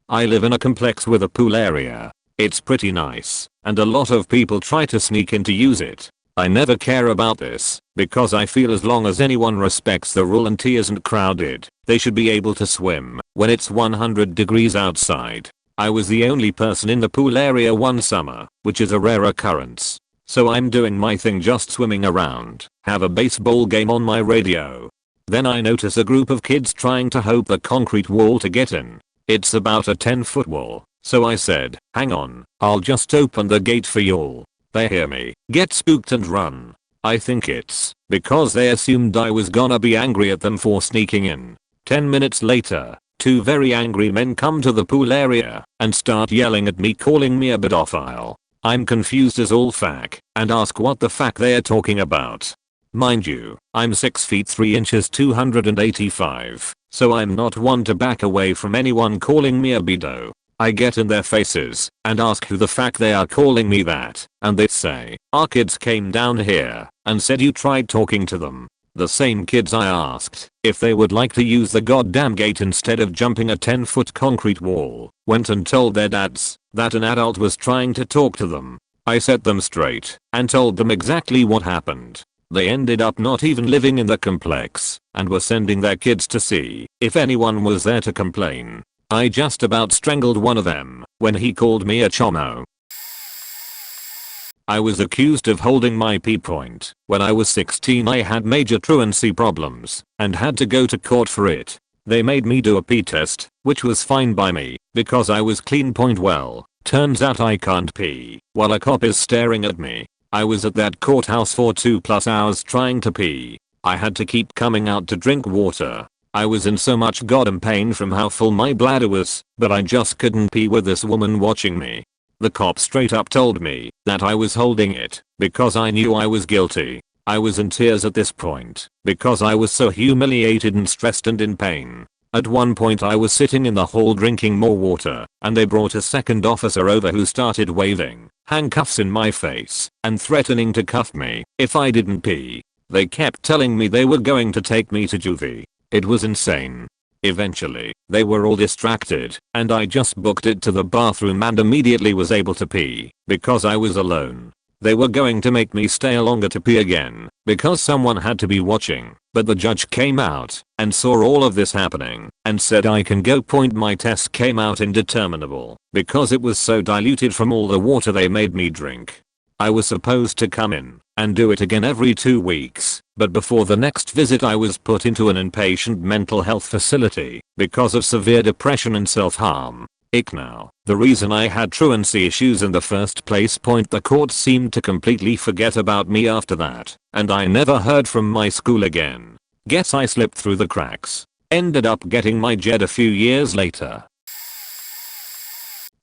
Speaker 1: I live in a complex with a pool area. It's pretty nice, and a lot of people try to sneak in to use it. I never care about this, because I feel as long as anyone respects the rule and tea isn't crowded, they should be able to swim when it's 100 degrees outside. I was the only person in the pool area one summer, which is a rare occurrence. So I'm doing my thing, just swimming around, have a baseball game on my radio. Then I notice a group of kids trying to hope the concrete wall to get in. It's about a 10-foot wall, so I said, hang on, I'll just open the gate for y'all. They hear me, get spooked and run. I think it's because they assumed I was gonna be angry at them for sneaking in. 10 minutes later, 2 very angry men come to the pool area and start yelling at me, calling me a pedophile. I'm confused as all fuck and ask what the fuck they're talking about. Mind you, I'm 6 feet 3 inches 285, so I'm not one to back away from anyone calling me a pedo. I get in their faces and ask who the fuck they are calling me that, and they say, our kids came down here and said you tried talking to them. The same kids I asked if they would like to use the goddamn gate instead of jumping a 10-foot concrete wall, went and told their dads that an adult was trying to talk to them. I set them straight and told them exactly what happened. They ended up not even living in the complex and were sending their kids to see if anyone was there to complain. I just about strangled one of them when he called me a chomo. I was accused of holding my P-point. When I was 16 I had major truancy problems and had to go to court for it. They made me do a P-test, which was fine by me because I was clean. Well, turns out I can't pee while a cop is staring at me. I was at that courthouse for 2+ hours trying to pee. I had to keep coming out to drink water. I was in so much goddamn pain from how full my bladder was, but I just couldn't pee with this woman watching me. The cop straight up told me that I was holding it because I knew I was guilty. I was in tears at this point because I was so humiliated and stressed and in pain. At one point I was sitting in the hall drinking more water and they brought a second officer over who started waving handcuffs in my face and threatening to cuff me if I didn't pee. They kept telling me they were going to take me to juvie. It was insane. Eventually, they were all distracted and I just booked it to the bathroom and immediately was able to pee because I was alone. They were going to make me stay longer to pee again because someone had to be watching, but the judge came out and saw all of this happening and said I can go. My test came out indeterminable because it was so diluted from all the water they made me drink. I was supposed to come in and do it again every 2 weeks, but before the next visit I was put into an inpatient mental health facility because of severe depression and self-harm. Ick now. The reason I had truancy issues in the first place. The court seemed to completely forget about me after that, and I never heard from my school again. Guess I slipped through the cracks. Ended up getting my JED a few years later.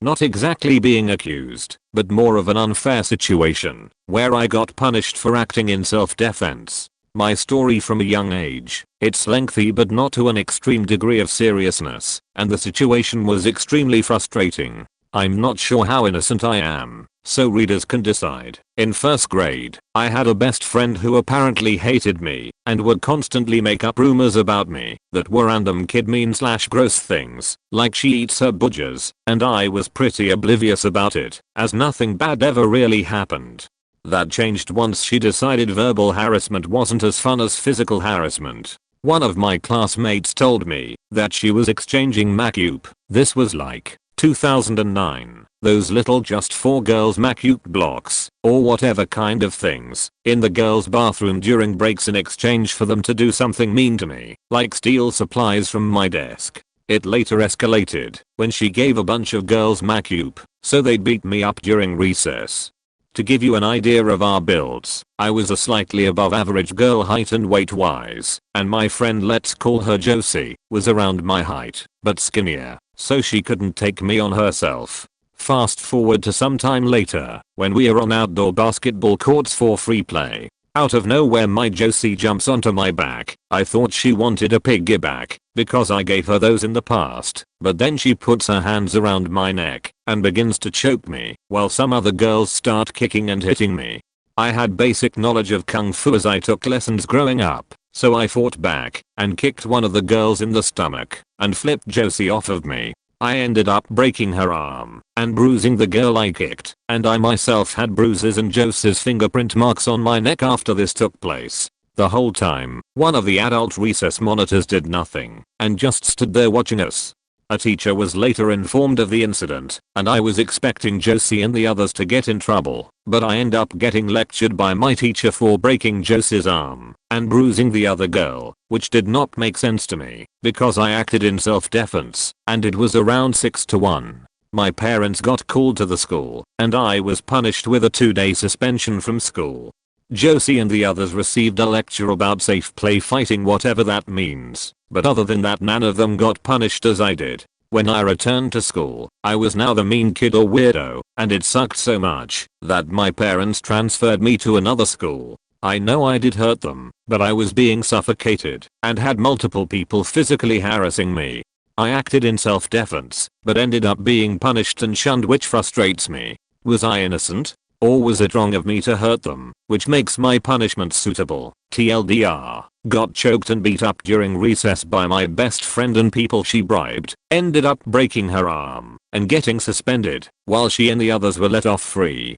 Speaker 1: Not exactly being accused, but more of an unfair situation, where I got punished for acting in self-defense. My story from a young age. It's lengthy but not to an extreme degree of seriousness, and the situation was extremely frustrating. I'm not sure how innocent I am, so readers can decide. In first grade, I had a best friend who apparently hated me and would constantly make up rumors about me that were random kid mean/gross things, like she eats her budgers, and I was pretty oblivious about it, as nothing bad ever really happened. That changed once she decided verbal harassment wasn't as fun as physical harassment. One of my classmates told me that she was exchanging MacUp. This was like 2009. Those little just for girls MacUp blocks, or whatever kind of things, in the girls' bathroom during breaks in exchange for them to do something mean to me, like steal supplies from my desk. It later escalated when she gave a bunch of girls MacUp so they'd beat me up during recess. To give you an idea of our builds, I was a slightly above average girl height and weight wise, and my friend, let's call her Josie, was around my height, but skinnier, so she couldn't take me on herself. Fast forward to some time later, when we are on outdoor basketball courts for free play. Out of nowhere my Josie jumps onto my back. I thought she wanted a piggyback, because I gave her those in the past, but then she puts her hands around my neck and begins to choke me, while some other girls start kicking and hitting me. I had basic knowledge of kung fu as I took lessons growing up, so I fought back and kicked one of the girls in the stomach and flipped Josie off of me. I ended up breaking her arm and bruising the girl I kicked, and I myself had bruises and Josie's fingerprint marks on my neck after this took place. The whole time, one of the adult recess monitors did nothing and just stood there watching us. A teacher was later informed of the incident, and I was expecting Josie and the others to get in trouble, but I end up getting lectured by my teacher for breaking Josie's arm and bruising the other girl, which did not make sense to me because I acted in self-defense and it was around 6-1. My parents got called to the school and I was punished with a 2-day suspension from school. Josie and the others received a lecture about safe play fighting, whatever that means, but other than that none of them got punished as I did. When I returned to school, I was now the mean kid or weirdo, and it sucked so much that my parents transferred me to another school. I know I did hurt them, but I was being suffocated and had multiple people physically harassing me. I acted in self-defense, but ended up being punished and shunned, which frustrates me. Was I innocent? Or was it wrong of me to hurt them, which makes my punishment suitable? TLDR, got choked and beat up during recess by my best friend and people she bribed, ended up breaking her arm and getting suspended, while she and the others were let off free.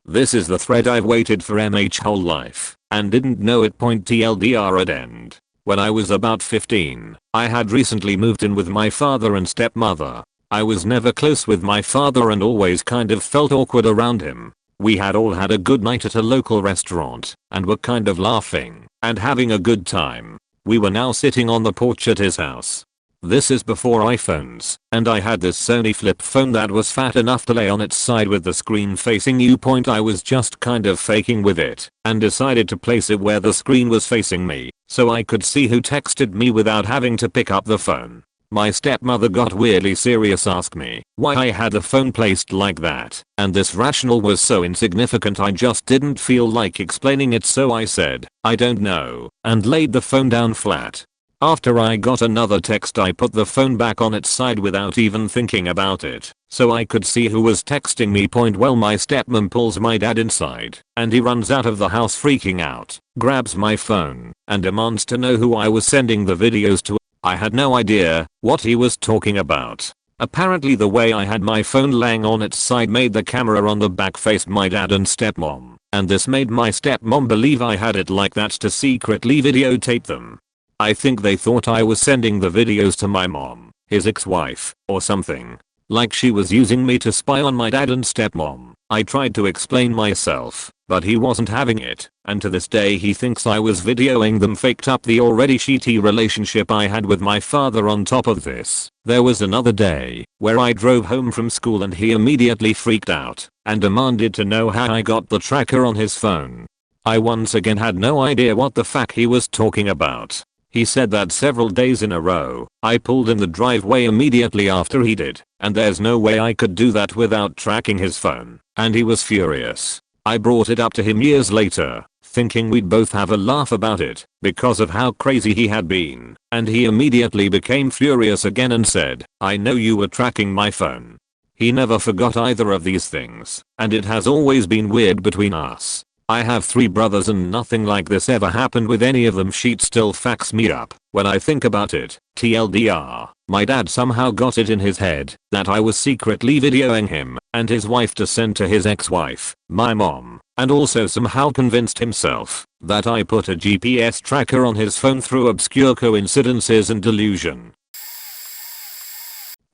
Speaker 1: This is the thread I've waited for MH whole life, and didn't know it. TLDR at end. When I was about 15, I had recently moved in with my father and stepmother. I was never close with my father and always kind of felt awkward around him. We had all had a good night at a local restaurant and were kind of laughing and having a good time. We were now sitting on the porch at his house. This is before iPhones, and I had this Sony flip phone that was fat enough to lay on its side with the screen facing you. I was just kind of faking with it and decided to place it where the screen was facing me so I could see who texted me without having to pick up the phone. My stepmother got weirdly serious, asked me why I had the phone placed like that, and this rationale was so insignificant I just didn't feel like explaining it, so I said, I don't know, and laid the phone down flat. After I got another text I put the phone back on its side without even thinking about it, so I could see who was texting me. Well, my stepmom pulls my dad inside, and he runs out of the house freaking out, grabs my phone, and demands to know who I was sending the videos to. I had no idea what he was talking about. Apparently the way I had my phone laying on its side made the camera on the back face my dad and stepmom, and this made my stepmom believe I had it like that to secretly videotape them. I think they thought I was sending the videos to my mom, his ex-wife, or something. Like she was using me to spy on my dad and stepmom. I tried to explain myself, but he wasn't having it, and to this day he thinks I was videoing them. Faked up the already shitty relationship I had with my father. On top of this, there was another day where I drove home from school and he immediately freaked out and demanded to know how I got the tracker on his phone. I once again had no idea what the fuck he was talking about. He said that several days in a row, I pulled in the driveway immediately after he did, and there's no way I could do that without tracking his phone, and he was furious. I brought it up to him years later, thinking we'd both have a laugh about it, because of how crazy he had been, and he immediately became furious again and said, I know you were tracking my phone. He never forgot either of these things, and it has always been weird between us. I have 3 brothers and nothing like this ever happened with any of them. Sheet still fucks me up when I think about it. TLDR, my dad somehow got it in his head that I was secretly videoing him and his wife to send to his ex-wife, my mom, and also somehow convinced himself that I put a GPS tracker on his phone through obscure coincidences and delusion.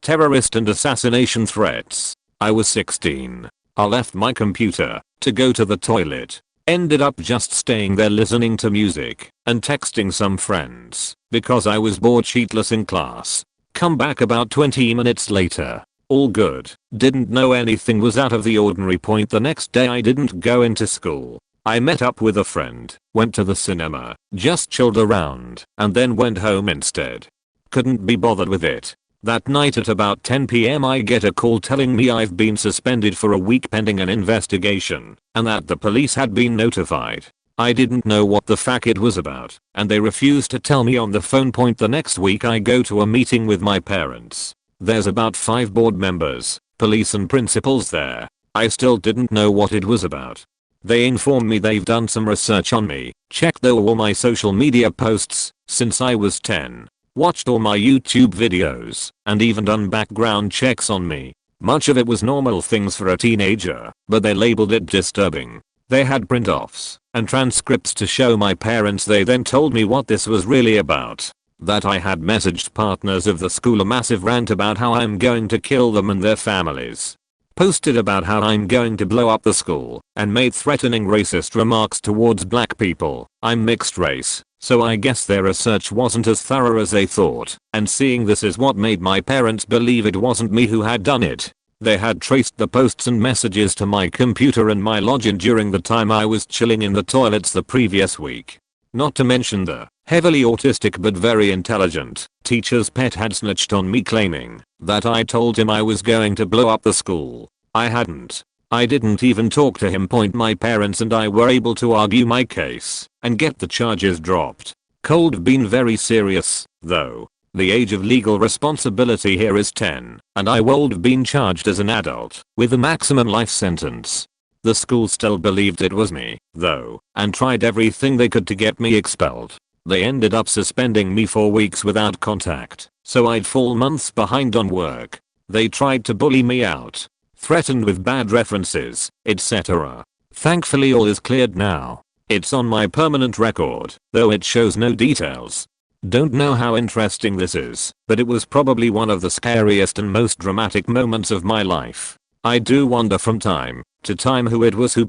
Speaker 1: Terrorist and assassination threats. I was 16. I left my computer to go to the toilet. Ended up just staying there listening to music and texting some friends because I was bored shitless in class. Come back about 20 minutes later. All good. Didn't know anything was out of the ordinary. The next day I didn't go into school. I met up with a friend, went to the cinema, just chilled around, and then went home instead. Couldn't be bothered with it. That night at about 10 PM I get a call telling me I've been suspended for a week pending an investigation, and that the police had been notified. I didn't know what the fuck it was about, and they refused to tell me on the phone. The next week I go to a meeting with my parents. There's about 5 board members, police and principals there. I still didn't know what it was about. They informed me they've done some research on me, checked all my social media posts since I was 10. Watched all my YouTube videos, and even done background checks on me. Much of it was normal things for a teenager, but they labeled it disturbing. They had print-offs and transcripts to show my parents. They then told me what this was really about. that I had messaged partners of the school a massive rant about how I'm going to kill them and their families. Posted about how I'm going to blow up the school, and made threatening racist remarks towards black people. I'm mixed race, so I guess their research wasn't as thorough as they thought, and seeing this is what made my parents believe it wasn't me who had done it. They had traced the posts and messages to my computer and my login during the time I was chilling in the toilets the previous week. Not to mention the heavily autistic but very intelligent teacher's pet had snitched on me claiming that I told him I was going to blow up the school. I hadn't. I didn't even talk to him. My parents and I were able to argue my case and get the charges dropped. Cold been very serious, though. The age of legal responsibility here is 10, and I would have been charged as an adult with a maximum life sentence. The school still believed it was me, though, and tried everything they could to get me expelled. They ended up suspending me for weeks without contact, so I'd fall months behind on work. They tried to bully me out, threatened with bad references, etc. Thankfully all is cleared now. It's on my permanent record, though it shows no details. Don't know how interesting this is, but it was probably one of the scariest and most dramatic moments of my life. I do wonder from time to time who it was who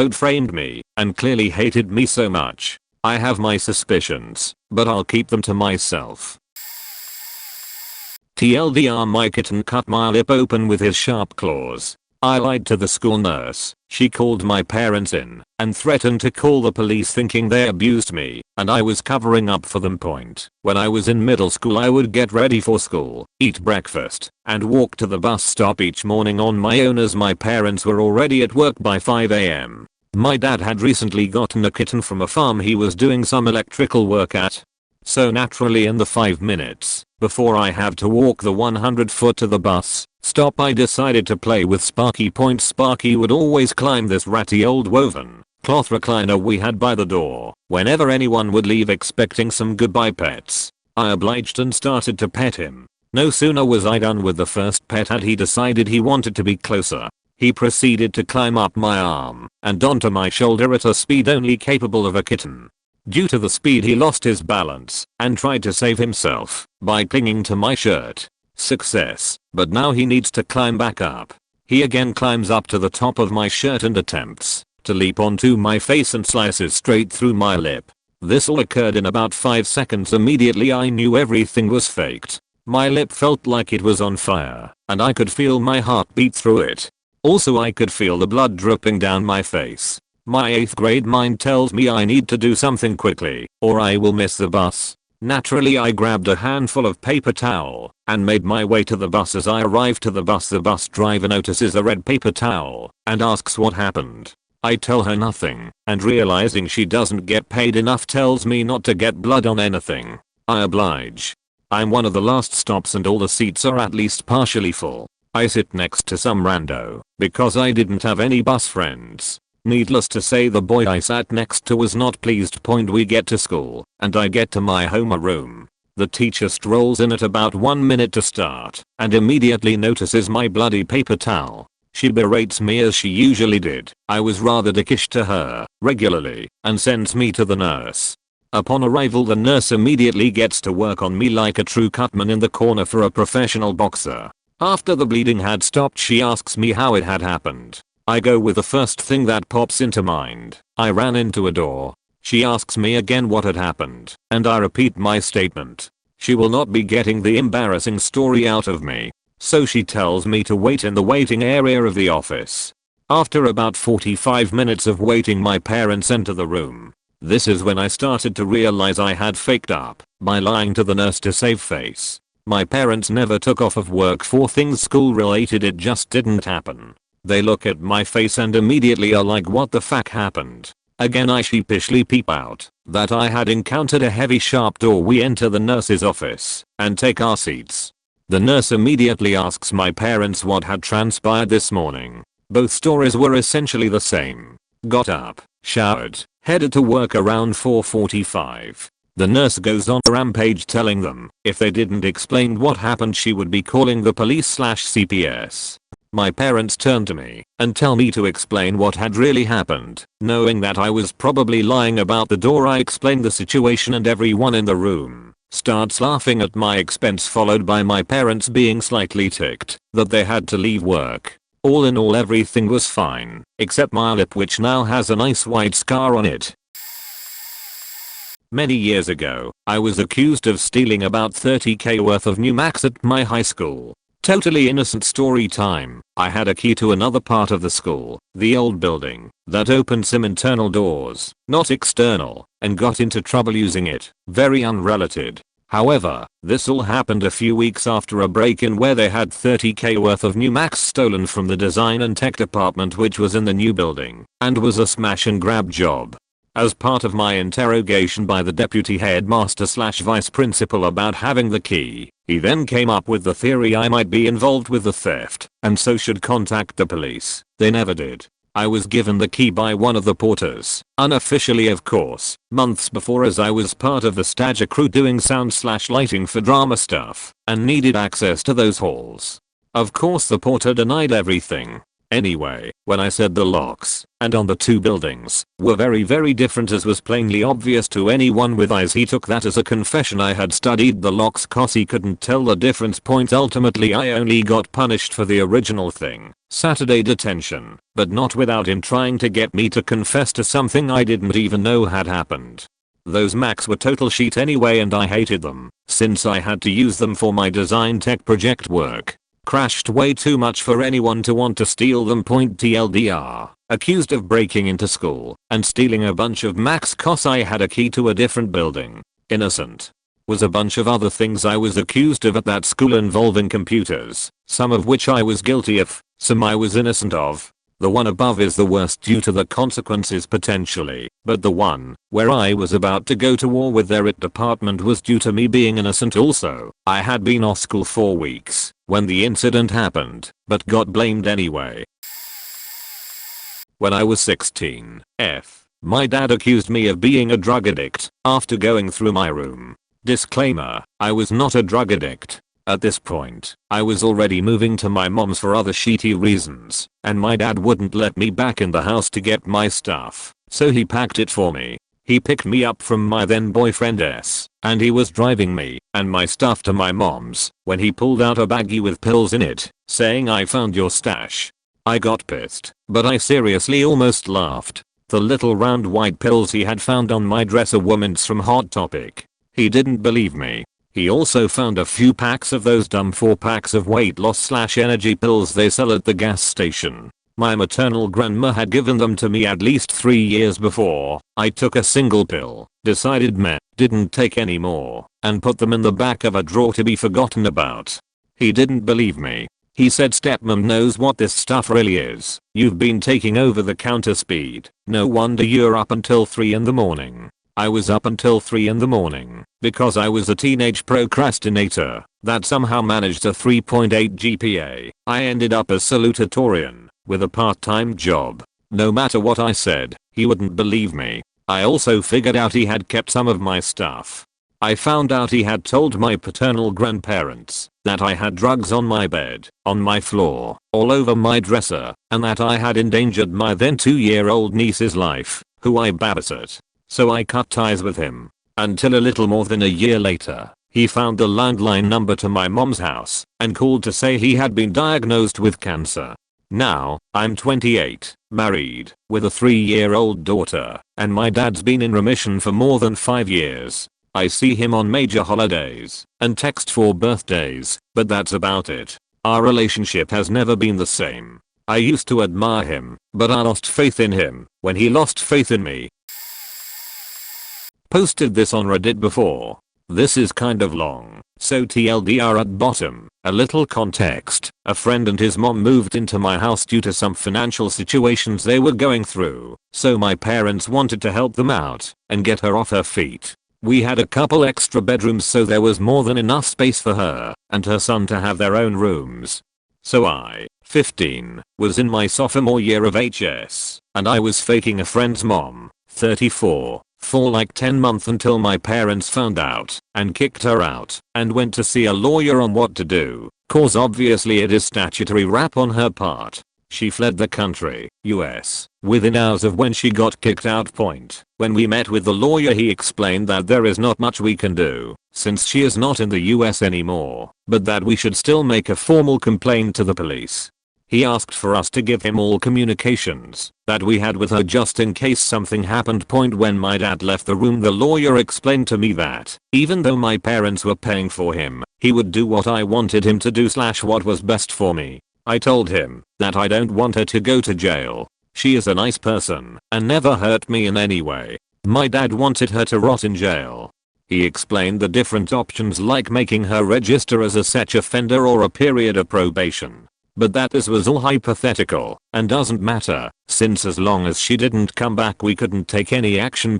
Speaker 1: framed me and clearly hated me so much. I have my suspicions, but I'll keep them to myself. TLDR, my kitten cut my lip open with his sharp claws. I lied to the school nurse. She called my parents in and threatened to call the police thinking they abused me and I was covering up for them. When I was in middle school I would get ready for school, eat breakfast, and walk to the bus stop each morning on my own as my parents were already at work by 5 AM. My dad had recently gotten a kitten from a farm he was doing some electrical work at. So naturally in the 5 minutes before I have to walk the 100 foot to the bus stop I decided to play with Sparky. Sparky would always climb this ratty old woven cloth recliner we had by the door whenever anyone would leave expecting some goodbye pets. I obliged and started to pet him. No sooner was I done with the first pet had he decided he wanted to be closer. He proceeded to climb up my arm and onto my shoulder at a speed only capable of a kitten. Due to the speed he lost his balance and tried to save himself by clinging to my shirt. Success, but now he needs to climb back up. He again climbs up to the top of my shirt and attempts to leap onto my face and slices straight through my lip. This all occurred in about 5 seconds. Immediately I knew everything was faked. My lip felt like it was on fire and I could feel my heart beat through it. Also I could feel the blood dripping down my face. My 8th grade mind tells me I need to do something quickly or I will miss the bus. Naturally I grabbed a handful of paper towel and made my way to the bus. As I arrived to the bus driver notices a red paper towel and asks what happened. I tell her nothing and realizing she doesn't get paid enough tells me not to get blood on anything. I oblige. I'm one of the last stops and all the seats are at least partially full. I sit next to some rando because I didn't have any bus friends. Needless to say the boy I sat next to was not pleased. We get to school and I get to my homeroom. The teacher strolls in at about 1 minute to start and immediately notices my bloody paper towel. She berates me as she usually did. I was rather dickish to her regularly and sends me to the nurse. Upon arrival the nurse immediately gets to work on me like a true cutman in the corner for a professional boxer. After the bleeding had stopped she asks me how it had happened. I go with the first thing that pops into mind. I ran into a door. She asks me again what had happened and I repeat my statement. She will not be getting the embarrassing story out of me. So she tells me to wait in the waiting area of the office. After about 45 minutes of waiting my parents enter the room. This is when I started to realize I had faked up by lying to the nurse to save face. My parents never took off of work for things school related. It just didn't happen. They look at my face and immediately are like, what the fuck happened? Again I sheepishly peep out that I had encountered a heavy sharp door. We enter the nurse's office and take our seats. The nurse immediately asks my parents what had transpired this morning. Both stories were essentially the same. Got up, showered, headed to work around 4:45. The nurse goes on a rampage telling them if they didn't explain what happened she would be calling the police/CPS. My parents turn to me and tell me to explain what had really happened. Knowing that I was probably lying about the door I explained the situation and everyone in the room starts laughing at my expense, followed by my parents being slightly ticked that they had to leave work. All in all, everything was fine, except my lip, which now has a nice white scar on it. Many years ago, I was accused of stealing about 30k worth of new Macs at my high school. Totally innocent story time. I had a key to another part of the school, the old building, that opened some internal doors, not external, and got into trouble using it. Very unrelated. However, this all happened a few weeks after a break-in where they had 30k worth of new Macs stolen from the design and tech department, which was in the new building, and was a smash and grab job. As part of my interrogation by the deputy headmaster/vice principal about having the key, he then came up with the theory I might be involved with the theft, and so should contact the police. They never did. I was given the key by one of the porters, unofficially of course, months before, as I was part of the stager crew doing sound/lighting for drama stuff, and needed access to those halls. Of course the porter denied everything. Anyway, when I said the locks, and on the two buildings, were very different, as was plainly obvious to anyone with eyes, he took that as a confession I had studied the locks cause he couldn't tell the difference. Ultimately I only got punished for the original thing, Saturday detention, but not without him trying to get me to confess to something I didn't even know had happened. Those Macs were total shit anyway, and I hated them, since I had to use them for my design tech project work. Crashed way too much for anyone to want to steal them. TLDR. Accused of breaking into school and stealing a bunch of Macs cause I had a key to a different building. Innocent. Was a bunch of other things I was accused of at that school involving computers, some of which I was guilty of, some I was innocent of. The one above is the worst due to the consequences potentially, but the one where I was about to go to war with their IT department was due to me being innocent also. I had been off school for weeks when the incident happened, but got blamed anyway. When I was 16, my dad accused me of being a drug addict after going through my room. Disclaimer, I was not a drug addict. At this point, I was already moving to my mom's for other shitty reasons, and my dad wouldn't let me back in the house to get my stuff, so he packed it for me. He picked me up from my then boyfriend and he was driving me and my stuff to my mom's when he pulled out a baggie with pills in it, saying, "I found your stash." I got pissed, but I seriously almost laughed. The little round white pills he had found on my dresser were mints from Hot Topic. He didn't believe me. He also found a few packs of those dumb 4-packs of weight loss/energy pills they sell at the gas station. My maternal grandma had given them to me at least 3 years before. I took a single pill, decided meh, didn't take any more, and put them in the back of a drawer to be forgotten about. He didn't believe me. He said, "Stepmom knows what this stuff really is. You've been taking over the counter speed. No wonder you're up until 3 in the morning." I was up until 3 in the morning because I was a teenage procrastinator that somehow managed a 3.8 GPA. I ended up as salutatorian with a part-time job. No matter what I said, he wouldn't believe me. I also figured out he had kept some of my stuff. I found out he had told my paternal grandparents that I had drugs on my bed, on my floor, all over my dresser, and that I had endangered my then 2-year-old niece's life, who I babysat. So I cut ties with him until a little more than a year later, he found the landline number to my mom's house and called to say he had been diagnosed with cancer. Now, I'm 28, married, with a 3-year-old daughter, and my dad's been in remission for more than 5 years. I see him on major holidays and text for birthdays, but that's about it. Our relationship has never been the same. I used to admire him, but I lost faith in him when he lost faith in me. Posted this on Reddit before. This is kind of long, so TLDR at bottom. A little context. A friend and his mom moved into my house due to some financial situations they were going through, so my parents wanted to help them out and get her off her feet. We had a couple extra bedrooms, so there was more than enough space for her and her son to have their own rooms. So I, 15, was in my sophomore year of HS, and I was faking a friend's mom, 34, for like 10 months until my parents found out and kicked her out and went to see a lawyer on what to do, cause obviously it is statutory rap on her part. She fled the country, US, within hours of when she got kicked out. When we met with the lawyer, he explained that there is not much we can do, since she is not in the US anymore, but that we should still make a formal complaint to the police. He asked for us to give him all communications that we had with her just in case something happened. When my dad left the room, the lawyer explained to me that even though my parents were paying for him, he would do what I wanted him to do / what was best for me. I told him that I don't want her to go to jail. She is a nice person and never hurt me in any way. My dad wanted her to rot in jail. He explained the different options, like making her register as a sex offender or a period of probation. But that this was all hypothetical and doesn't matter, since as long as she didn't come back we couldn't take any action.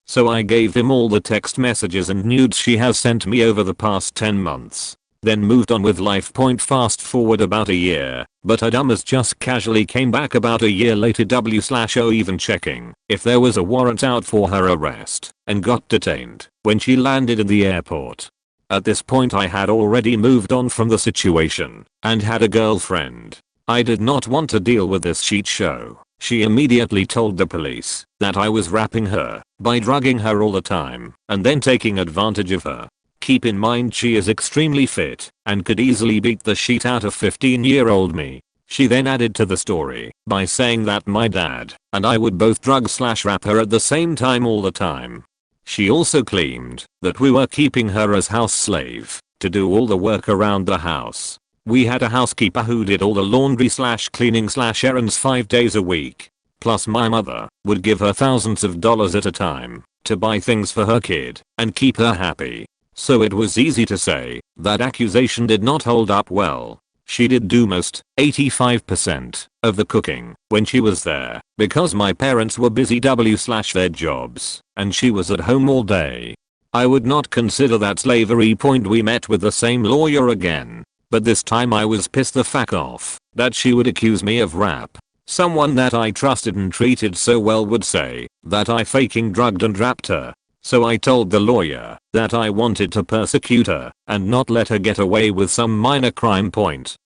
Speaker 1: So I gave him all the text messages and nudes she has sent me over the past 10 months. Then moved on with life. Fast forward about a year, but her dumbass just casually came back about a year later, w/o even checking if there was a warrant out for her arrest, and got detained when she landed in the airport. At this point I had already moved on from the situation and had a girlfriend. I did not want to deal with this shit show. She immediately told the police that I was rapping her by drugging her all the time and then taking advantage of her. Keep in mind she is extremely fit and could easily beat the shit out of 15-year-old me. She then added to the story by saying that my dad and I would both drug/rap her at the same time all the time. She also claimed that we were keeping her as house slave to do all the work around the house. We had a housekeeper who did all the laundry/cleaning/errands 5 days a week. Plus my mother would give her thousands of dollars at a time to buy things for her kid and keep her happy. So it was easy to say that accusation did not hold up well. She did do most, 85%, of the cooking when she was there because my parents were busy their jobs and she was at home all day. I would not consider that slavery. We met with the same lawyer again, but this time I was pissed the fuck off that she would accuse me of rap. Someone that I trusted and treated so well would say that I faking drugged and rapped her. So I told the lawyer that I wanted to persecute her and not let her get away with some minor crime.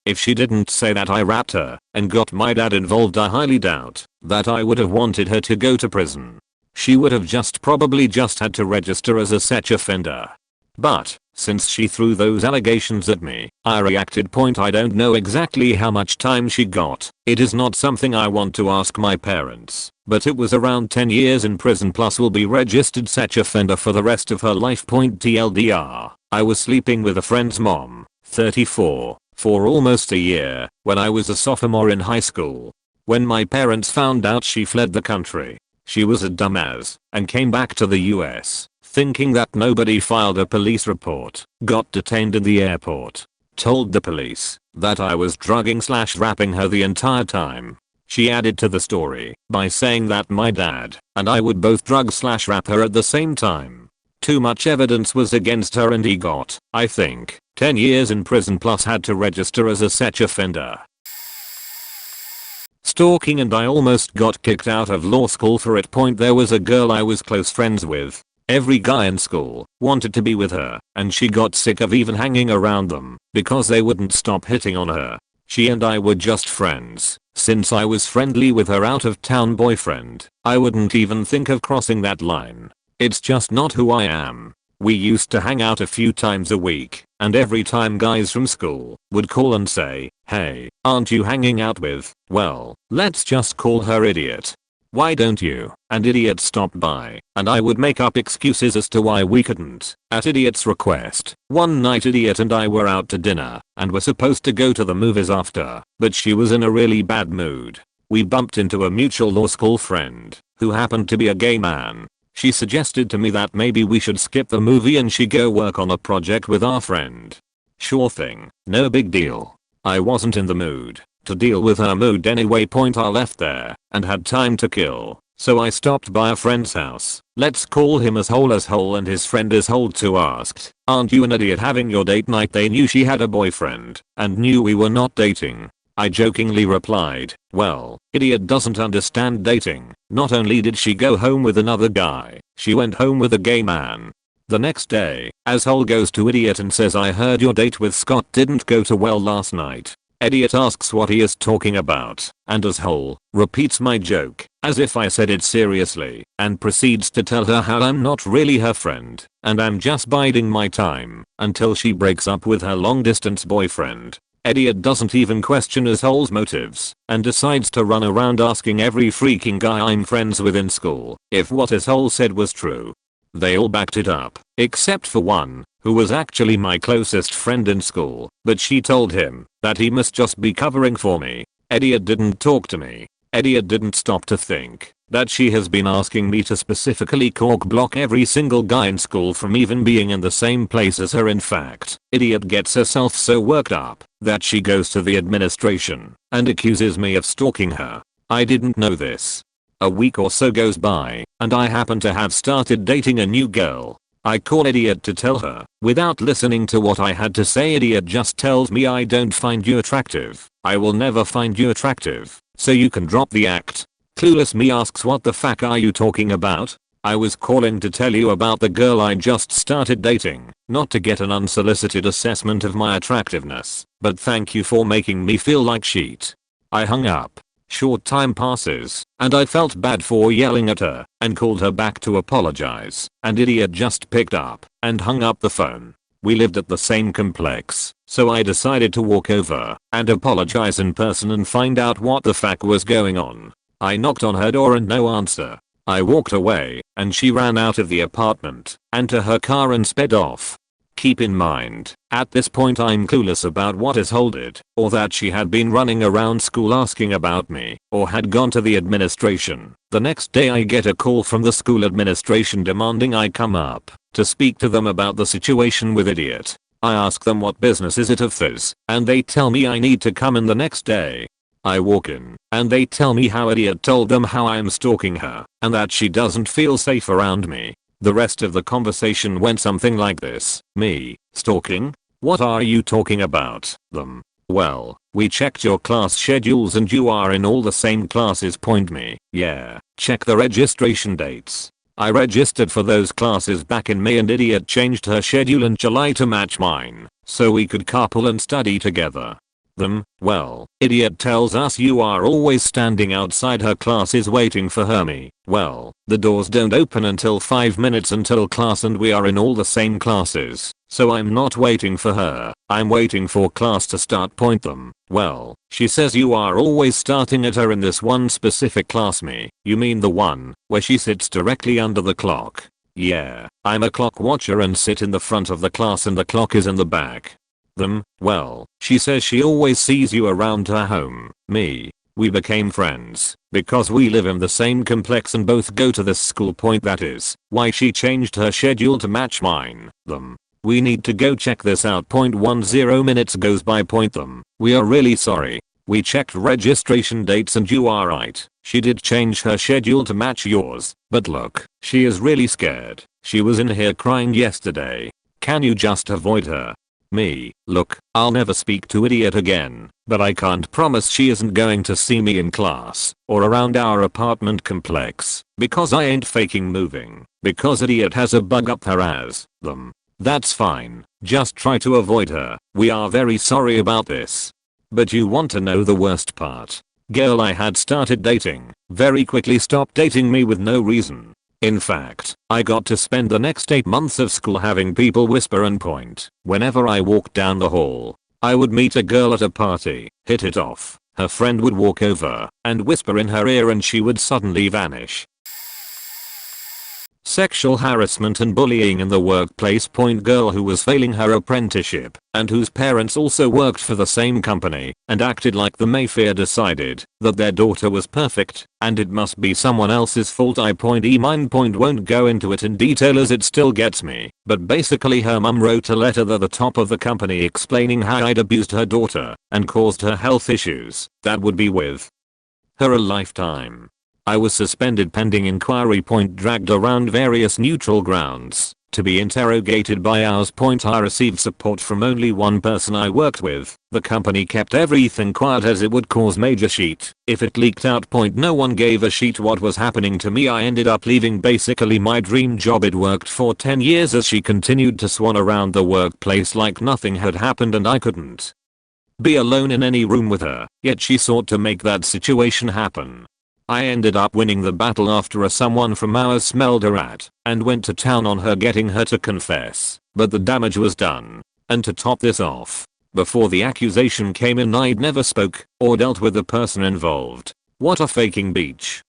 Speaker 1: If she didn't say that I rapped her and got my dad involved, I highly doubt that I would have wanted her to go to prison. She would have probably just had to register as a sex offender. But since she threw those allegations at me, I reacted. I don't know exactly how much time she got. It is not something I want to ask my parents, but it was around 10 years in prison plus will be registered sex offender for the rest of her life. TLDR, I was sleeping with a friend's mom, 34, for almost a year when I was a sophomore in high school. When my parents found out she fled the country, she was a dumbass and came back to the US. Thinking that nobody filed a police report, got detained in the airport. Told the police that I was drugging/rapping her the entire time. She added to the story by saying that my dad and I would both drug/rap her at the same time. Too much evidence was against her and he got, I think, 10 years in prison plus had to register as a sex offender. Stalking, and I almost got kicked out of law school for it. There was a girl I was close friends with. Every guy in school wanted to be with her, and she got sick of even hanging around them because they wouldn't stop hitting on her. She and I were just friends. Since I was friendly with her out of town boyfriend, I wouldn't even think of crossing that line. It's just not who I am. We used to hang out a few times a week, and every time guys from school would call and say, "Hey, aren't you hanging out with, well, let's just call her Idiot. Why don't you and Idiot stop by?" And I would make up excuses as to why we couldn't. At Idiot's request, one night Idiot and I were out to dinner and were supposed to go to the movies after, but she was in a really bad mood. We bumped into a mutual law school friend who happened to be a gay man. She suggested to me that maybe we should skip the movie and she go work on a project with our friend. Sure thing, no big deal. I wasn't in the mood to deal with her mood anyway. I left there and had time to kill, so I stopped by a friend's house. Let's call him Asshole and his friend Asshole too. Asked, "Aren't you an idiot having your date night?" They knew she had a boyfriend and knew we were not dating. I jokingly replied, "Well, Idiot doesn't understand dating. Not only did she go home with another guy, she went home with a gay man." The next day, Asshole goes to Idiot and says, "I heard your date with Scott didn't go too well last night. Idiot asks what he is talking about, and asshole repeats my joke as if I said it seriously, and proceeds to tell her how I'm not really her friend and I'm just biding my time until she breaks up with her long distance boyfriend. Idiot doesn't even question asshole's motives and decides to run around asking every freaking guy I'm friends with in school if what asshole said was true. They all backed it up, except for one, who was actually my closest friend in school, but she told him that he must just be covering for me. Idiot didn't talk to me. Idiot didn't stop to think that she has been asking me to specifically cock block every single guy in school from even being in the same place as her. In fact, Idiot gets herself so worked up that she goes to the administration and accuses me of stalking her. I didn't know this. A week or so goes by, and I happen to have started dating a new girl. I call Idiot to tell her. Without listening to what I had to say, Idiot just tells me I don't find you attractive. I will never find you attractive, so you can drop the act. Clueless me asks, what the fuck are you talking about? I was calling to tell you about the girl I just started dating, not to get an unsolicited assessment of my attractiveness, but thank you for making me feel like shit. I hung up. Short time passes, and I felt bad for yelling at her and called her back to apologize, and Idiot just picked up and hung up the phone. We lived at the same complex, so I decided to walk over and apologize in person and find out what the fuck was going on. I knocked on her door and no answer. I walked away, and she ran out of the apartment and to her car and sped off. Keep in mind, at this point I'm clueless about what asshole did, or that she had been running around school asking about me, or had gone to the administration. The next day I get a call from the school administration demanding I come up to speak to them about the situation with Idiot. I ask them what business is it of theirs, and they tell me I need to come in the next day. I walk in, and they tell me how Idiot told them how I am stalking her, and that she doesn't feel safe around me. The rest of the conversation went something like this. Me, stalking? What are you talking about? Them. Well, we checked your class schedules and you are in all the same classes. Point me. Yeah, check the registration dates. I registered for those classes back in May and Idiot changed her schedule in July to match mine, so we could carpool and study together. Them. Well, Idiot tells us you are always standing outside her classes waiting for her. Me. Well, the doors don't open until 5 minutes until class and we are in all the same classes, so I'm not waiting for her, I'm waiting for class to start. Point them. Well, she says you are always starting at her in this one specific class. Me. You mean the one where she sits directly under the clock? Yeah, I'm a clock watcher and sit in the front of the class and the clock is in the back. Them. Well, she says she always sees you around her home. Me. We became friends because we live in the same complex and both go to this school. Point that is why she changed her schedule to match mine. Them. We need to go check this out. 10 minutes goes by. Point them. We are really sorry. We checked registration dates and you are right. She did change her schedule to match yours, but look, she is really scared. She was in here crying yesterday. Can you just avoid her? Me. Look, I'll never speak to Idiot again, but I can't promise she isn't going to see me in class or around our apartment complex because I ain't faking moving because Idiot has a bug up her ass. Them. That's fine. Just try to avoid her. We are very sorry about this. But you want to know the worst part? Girl I had started dating very quickly stopped dating me with no reason. In fact, I got to spend the next 8 months of school having people whisper and point whenever I walked down the hall. I would meet a girl at a party, hit it off, her friend would walk over and whisper in her ear and she would suddenly vanish. Sexual harassment and bullying in the workplace. Point girl who was failing her apprenticeship and whose parents also worked for the same company and acted like the Mayfair decided that their daughter was perfect and it must be someone else's fault. I point mine. Won't go into it in detail as it still gets me, but basically her mum wrote a letter to the top of the company explaining how I'd abused her daughter and caused her health issues that would be with her a lifetime. I was suspended pending inquiry. Dragged around various neutral grounds to be interrogated by hours. I received support from only one person I worked with. The company kept everything quiet as it would cause major shit if it leaked out. No one gave a shit what was happening to me. I ended up leaving basically my dream job. It worked for 10 years as she continued to swan around the workplace like nothing had happened and I couldn't be alone in any room with her, yet she sought to make that situation happen. I ended up winning the battle after someone from ours smelled a rat and went to town on her, getting her to confess, but the damage was done. And to top this off, before the accusation came in, I'd never spoke or dealt with the person involved. What a faking beach.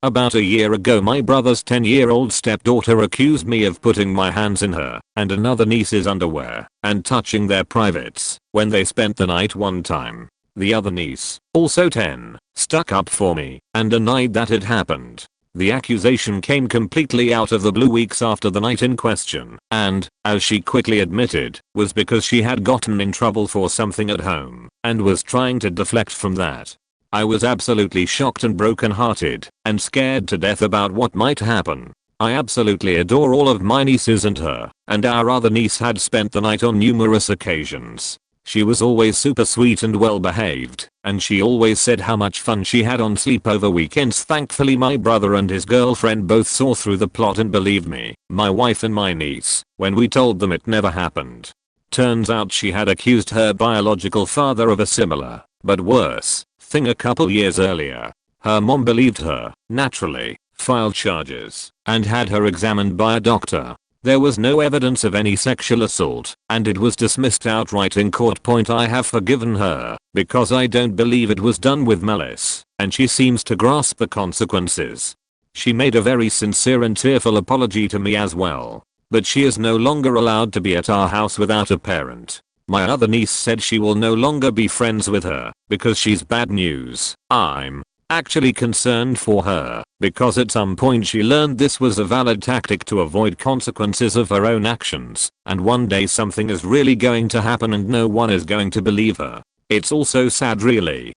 Speaker 1: About a year ago, my brother's 10-year-old stepdaughter accused me of putting my hands in her and another niece's underwear and touching their privates when they spent the night one time. The other niece, also 10, stuck up for me and denied that it happened. The accusation came completely out of the blue weeks after the night in question, and, as she quickly admitted, was because she had gotten in trouble for something at home and was trying to deflect from that. I was absolutely shocked and broken-hearted and scared to death about what might happen. I absolutely adore all of my nieces, and her and our other niece had spent the night on numerous occasions. She was always super sweet and well behaved, and she always said how much fun she had on sleepover weekends. Thankfully, my brother and his girlfriend both saw through the plot and believed me, my wife and my niece, when we told them it never happened. Turns out she had accused her biological father of a similar, but worse, thing a couple years earlier. Her mom believed her, naturally, filed charges, and had her examined by a doctor. There was no evidence of any sexual assault, and it was dismissed outright in court. I have forgiven her, because I don't believe it was done with malice, and she seems to grasp the consequences. She made a very sincere and tearful apology to me as well, but she is no longer allowed to be at our house without a parent. My other niece said she will no longer be friends with her, because she's bad news. I'm actually concerned for her, because at some point she learned this was a valid tactic to avoid consequences of her own actions, and one day something is really going to happen and no one is going to believe her. It's also sad, really.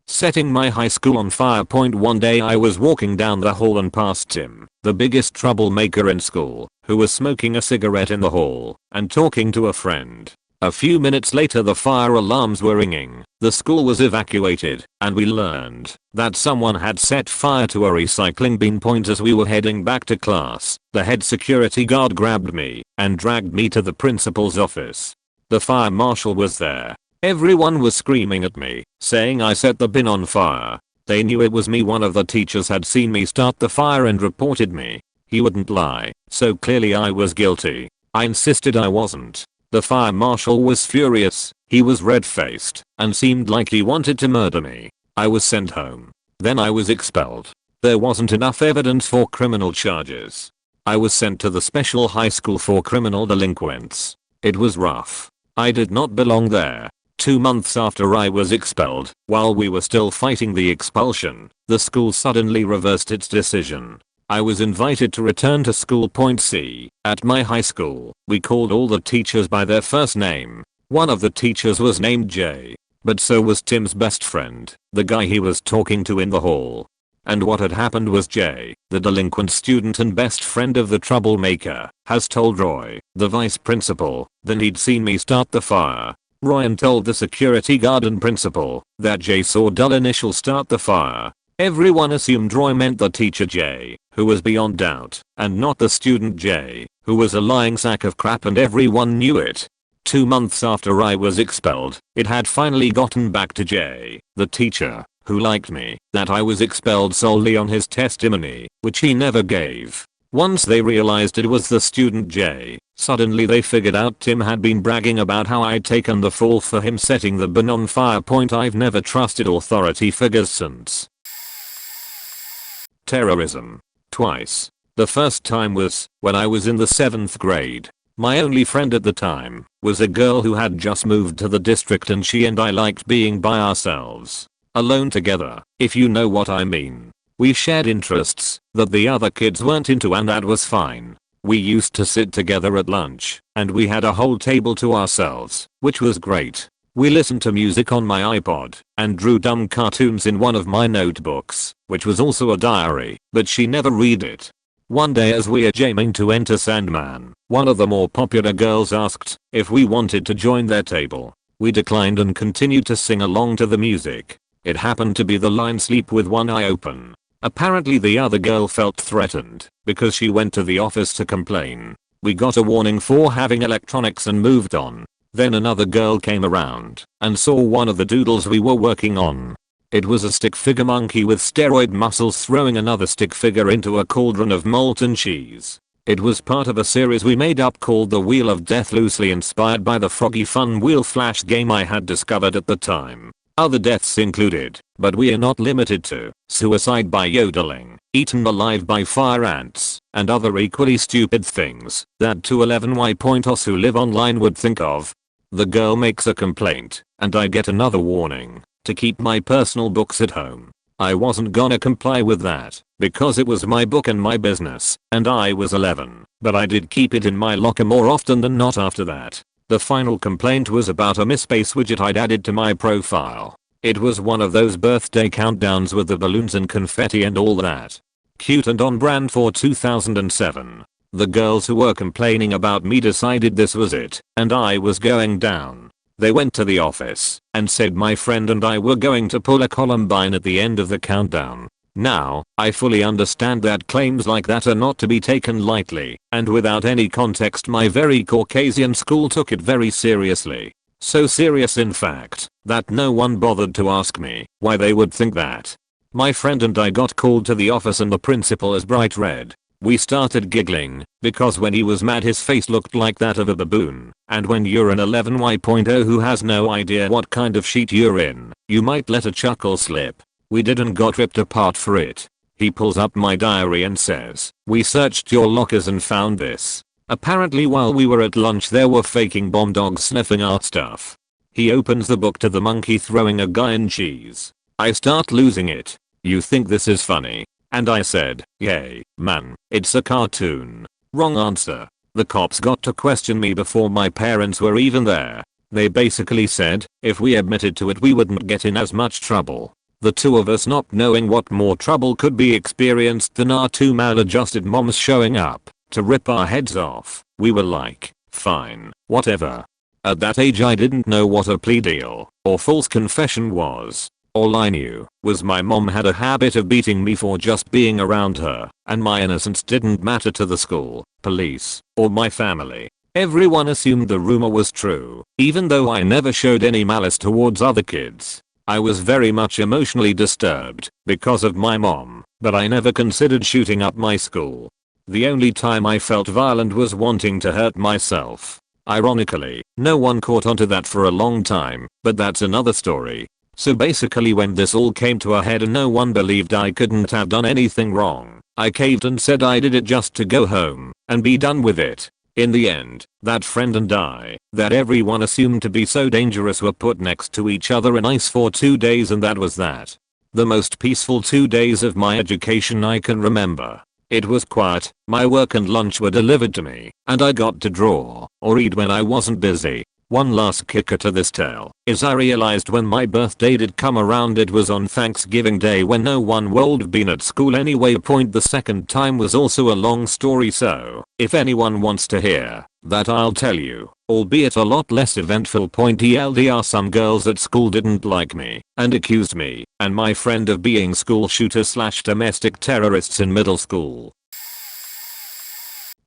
Speaker 1: Setting my high school on fire. One day I was walking down the hall and passed Tim, the biggest troublemaker in school, who was smoking a cigarette in the hall and talking to a friend. A few minutes later, the fire alarms were ringing, the school was evacuated, and we learned that someone had set fire to a recycling bin. As we were heading back to class, the head security guard grabbed me and dragged me to the principal's office. The fire marshal was there. Everyone was screaming at me, saying I set the bin on fire. They knew it was me. One of the teachers had seen me start the fire and reported me. He wouldn't lie, so clearly I was guilty. I insisted I wasn't. The fire marshal was furious. He was red-faced and seemed like he wanted to murder me. I was sent home. Then I was expelled. There wasn't enough evidence for criminal charges. I was sent to the special high school for criminal delinquents. It was rough. I did not belong there. 2 months after I was expelled, while we were still fighting the expulsion, the school suddenly reversed its decision. I was invited to return to school. C. At my high school, we called all the teachers by their first name. One of the teachers was named Jay, but so was Tim's best friend, the guy he was talking to in the hall. And what had happened was Jay, the delinquent student and best friend of the troublemaker, has told Roy, the vice principal, that he'd seen me start the fire. Ryan told the security guard and principal that Jay saw dull initial start the fire. Everyone assumed Roy meant the teacher Jay, who was beyond doubt, and not the student Jay, who was a lying sack of crap, and everyone knew it. 2 months after I was expelled, it had finally gotten back to Jay, the teacher, who liked me, that I was expelled solely on his testimony, which he never gave. Once they realized it was the student Jay, suddenly they figured out Tim had been bragging about how I'd taken the fall for him setting the bin on fire. I've never trusted authority figures since. Terrorism. Twice. The first time was when I was in the 7th grade. My only friend at the time was a girl who had just moved to the district, and she and I liked being by ourselves. Alone together, if you know what I mean. We shared interests that the other kids weren't into, and that was fine. We used to sit together at lunch, and we had a whole table to ourselves, which was great. We listened to music on my iPod and drew dumb cartoons in one of my notebooks, which was also a diary, but she never read it. One day as we are jamming to Enter Sandman, one of the more popular girls asked if we wanted to join their table. We declined and continued to sing along to the music. It happened to be the line "Sleep with one eye open." Apparently the other girl felt threatened because she went to the office to complain. We got a warning for having electronics and moved on. Then another girl came around and saw one of the doodles we were working on. It was a stick figure monkey with steroid muscles throwing another stick figure into a cauldron of molten cheese. It was part of a series we made up called The Wheel of Death, loosely inspired by the Froggy Fun Wheel Flash game I had discovered at the time. Other deaths included, but we are not limited to, suicide by yodeling, eaten alive by fire ants, and other equally stupid things that 211y.os who live online would think of. The girl makes a complaint, and I get another warning to keep my personal books at home. I wasn't gonna comply with that, because it was my book and my business, and I was 11, but I did keep it in my locker more often than not after that. The final complaint was about a MySpace widget I'd added to my profile. It was one of those birthday countdowns with the balloons and confetti and all that. Cute and on brand for 2007. The girls who were complaining about me decided this was it, and I was going down. They went to the office and said my friend and I were going to pull a Columbine at the end of the countdown. Now, I fully understand that claims like that are not to be taken lightly, and without any context my very Caucasian school took it very seriously. So serious in fact, that no one bothered to ask me why they would think that. My friend and I got called to the office and the principal is bright red. We started giggling, because when he was mad his face looked like that of a baboon, and when you're an 11y.0 who has no idea what kind of sheet you're in, you might let a chuckle slip. We didn't got ripped apart for it. He pulls up my diary and says, "We searched your lockers and found this." Apparently while we were at lunch there were faking bomb dogs sniffing our stuff. He opens the book to the monkey throwing a guy in cheese. I start losing it. "You think this is funny?" And I said, "Yay, man, it's a cartoon." Wrong answer. The cops got to question me before my parents were even there. They basically said, if we admitted to it we wouldn't get in as much trouble. The two of us not knowing what more trouble could be experienced than our two maladjusted moms showing up to rip our heads off. We were like, fine, whatever. At that age I didn't know what a plea deal or false confession was. All I knew was my mom had a habit of beating me for just being around her, and my innocence didn't matter to the school, police, or my family. Everyone assumed the rumor was true, even though I never showed any malice towards other kids. I was very much emotionally disturbed because of my mom, but I never considered shooting up my school. The only time I felt violent was wanting to hurt myself. Ironically, no one caught onto that for a long time, but that's another story. So basically when this all came to a head and no one believed I couldn't have done anything wrong, I caved and said I did it just to go home and be done with it. In the end, that friend and I, that everyone assumed to be so dangerous, were put next to each other in ice for 2 days, and that was that. The most peaceful 2 days of my education I can remember. It was quiet, my work and lunch were delivered to me, and I got to draw or read when I wasn't busy. One last kicker to this tale is I realized when my birthday did come around it was on Thanksgiving Day when no one would have been at school anyway. The second time was also a long story, so if anyone wants to hear that I'll tell you, albeit a lot less eventful. TLDR, some girls at school didn't like me and accused me and my friend of being school shooters / domestic terrorists in middle school.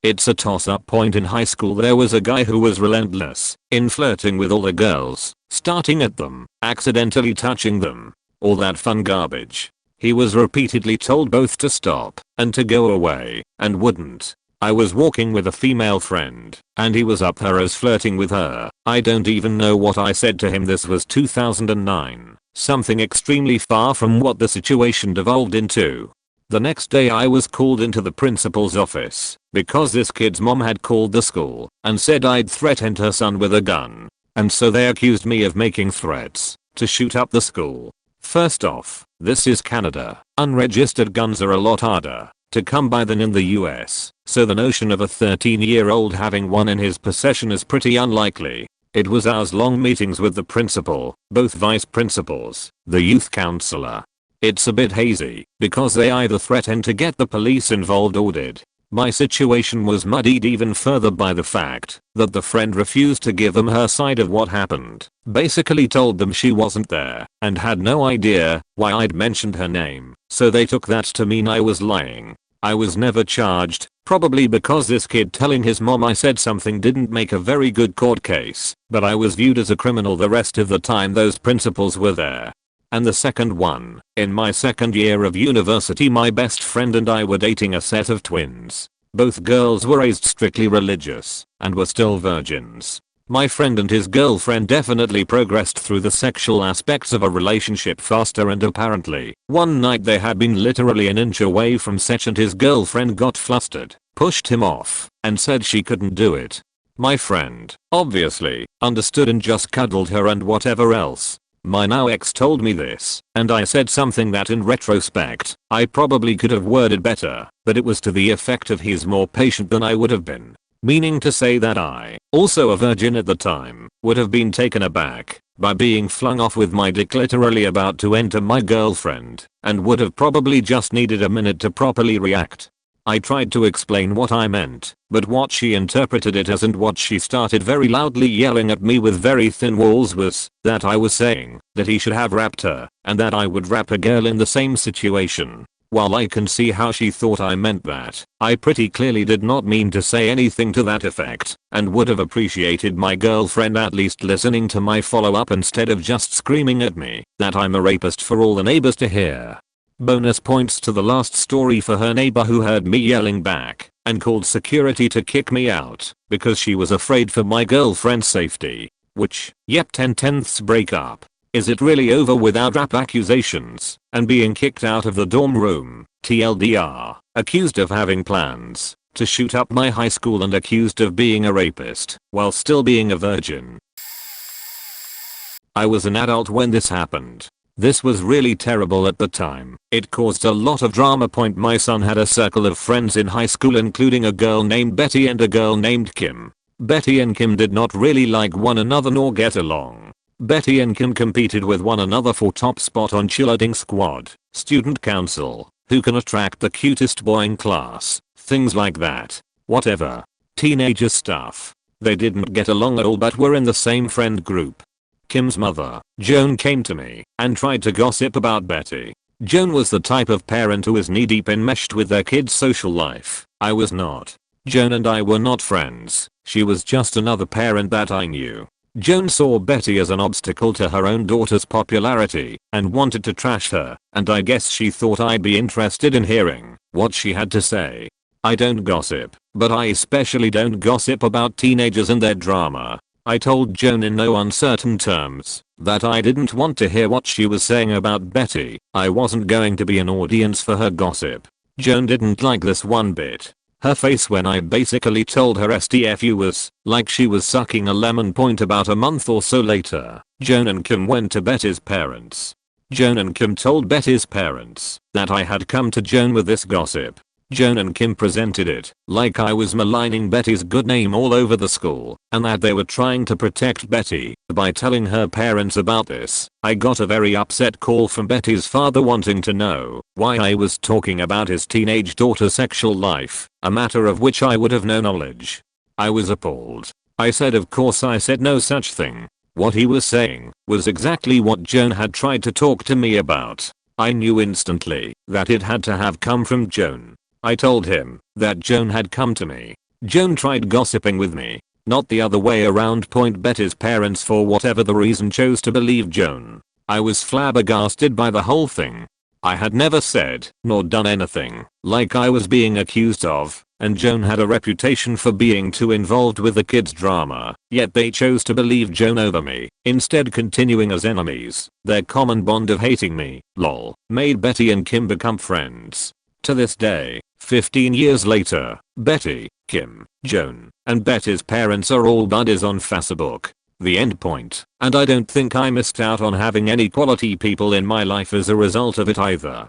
Speaker 1: It's a toss-up point. In high school there was a guy who was relentless in flirting with all the girls, starting at them, accidentally touching them, all that fun garbage. He was repeatedly told both to stop and to go away, and wouldn't. I was walking with a female friend, and he was up her ass flirting with her. I don't even know what I said to him. This was 2009, something extremely far from what the situation devolved into. The next day I was called into the principal's office because this kid's mom had called the school and said I'd threatened her son with a gun, and so they accused me of making threats to shoot up the school. First off, this is Canada. Unregistered guns are a lot harder to come by than in the US, so the notion of a 13-year-old having one in his possession is pretty unlikely. It was hours-long meetings with the principal, both vice principals, the youth counselor. It's a bit hazy because they either threatened to get the police involved or did. My situation was muddied even further by the fact that the friend refused to give them her side of what happened. Basically told them she wasn't there and had no idea why I'd mentioned her name, so they took that to mean I was lying. I was never charged, probably because this kid telling his mom I said something didn't make a very good court case, but I was viewed as a criminal the rest of the time those principals were there. And the second one, in my second year of university my best friend and I were dating a set of twins. Both girls were raised strictly religious and were still virgins. My friend and his girlfriend definitely progressed through the sexual aspects of a relationship faster, and apparently, one night they had been literally an inch away from sex and his girlfriend got flustered, pushed him off, and said she couldn't do it. My friend, obviously, understood and just cuddled her and whatever else. My now ex told me this, and I said something that in retrospect, I probably could have worded better, but it was to the effect of he's more patient than I would have been. Meaning to say that I, also a virgin at the time, would have been taken aback by being flung off with my dick literally about to enter my girlfriend, and would have probably just needed a minute to properly react. I tried to explain what I meant, but what she interpreted it as and what she started very loudly yelling at me with very thin walls was that I was saying that he should have rapped her and that I would rap a girl in the same situation. While I can see how she thought I meant that, I pretty clearly did not mean to say anything to that effect, and would have appreciated my girlfriend at least listening to my follow-up instead of just screaming at me that I'm a rapist for all the neighbors to hear. Bonus points to the last story for her neighbor who heard me yelling back and called security to kick me out because she was afraid for my girlfriend's safety. Which, yep, 10/10ths breakup. Is it really over without rap accusations and being kicked out of the dorm room? TLDR, accused of having plans to shoot up my high school and accused of being a rapist while still being a virgin. I was an adult when this happened. This was really terrible at the time. It caused a lot of drama. My son had a circle of friends in high school including a girl named Betty and a girl named Kim. Betty and Kim did not really like one another nor get along. Betty and Kim competed with one another for top spot on cheerleading squad, student council, who can attract the cutest boy in class, things like that. Whatever. Teenager stuff. They didn't get along at all but were in the same friend group. Kim's mother, Joan, came to me and tried to gossip about Betty. Joan was the type of parent who is knee-deep enmeshed with their kid's social life. I was not. Joan and I were not friends. She was just another parent that I knew. Joan saw Betty as an obstacle to her own daughter's popularity and wanted to trash her, and I guess she thought I'd be interested in hearing what she had to say. I don't gossip, but I especially don't gossip about teenagers and their drama. I told Joan in no uncertain terms that I didn't want to hear what she was saying about Betty. I wasn't going to be an audience for her gossip. Joan didn't like this one bit. Her face when I basically told her STFU was like she was sucking a lemon. About a month or so later, Joan and Kim went to Betty's parents. Joan and Kim told Betty's parents that I had come to Joan with this gossip. Joan and Kim presented it like I was maligning Betty's good name all over the school and that they were trying to protect Betty by telling her parents about this. I got a very upset call from Betty's father wanting to know why I was talking about his teenage daughter's sexual life, a matter of which I would have no knowledge. I was appalled. I said of course I said no such thing. What he was saying was exactly what Joan had tried to talk to me about. I knew instantly that it had to have come from Joan. I told him that Joan had come to me. Joan tried gossiping with me, not the other way around. Betty's parents for whatever the reason chose to believe Joan. I was flabbergasted by the whole thing. I had never said nor done anything like I was being accused of, and Joan had a reputation for being too involved with the kids' drama, yet they chose to believe Joan over me, instead continuing as enemies. Their common bond of hating me, lol, made Betty and Kim become friends. To this day, 15 years later, Betty, Kim, Joan, and Betty's parents are all buddies on Facebook. The end point, and I don't think I missed out on having any quality people in my life as a result of it either.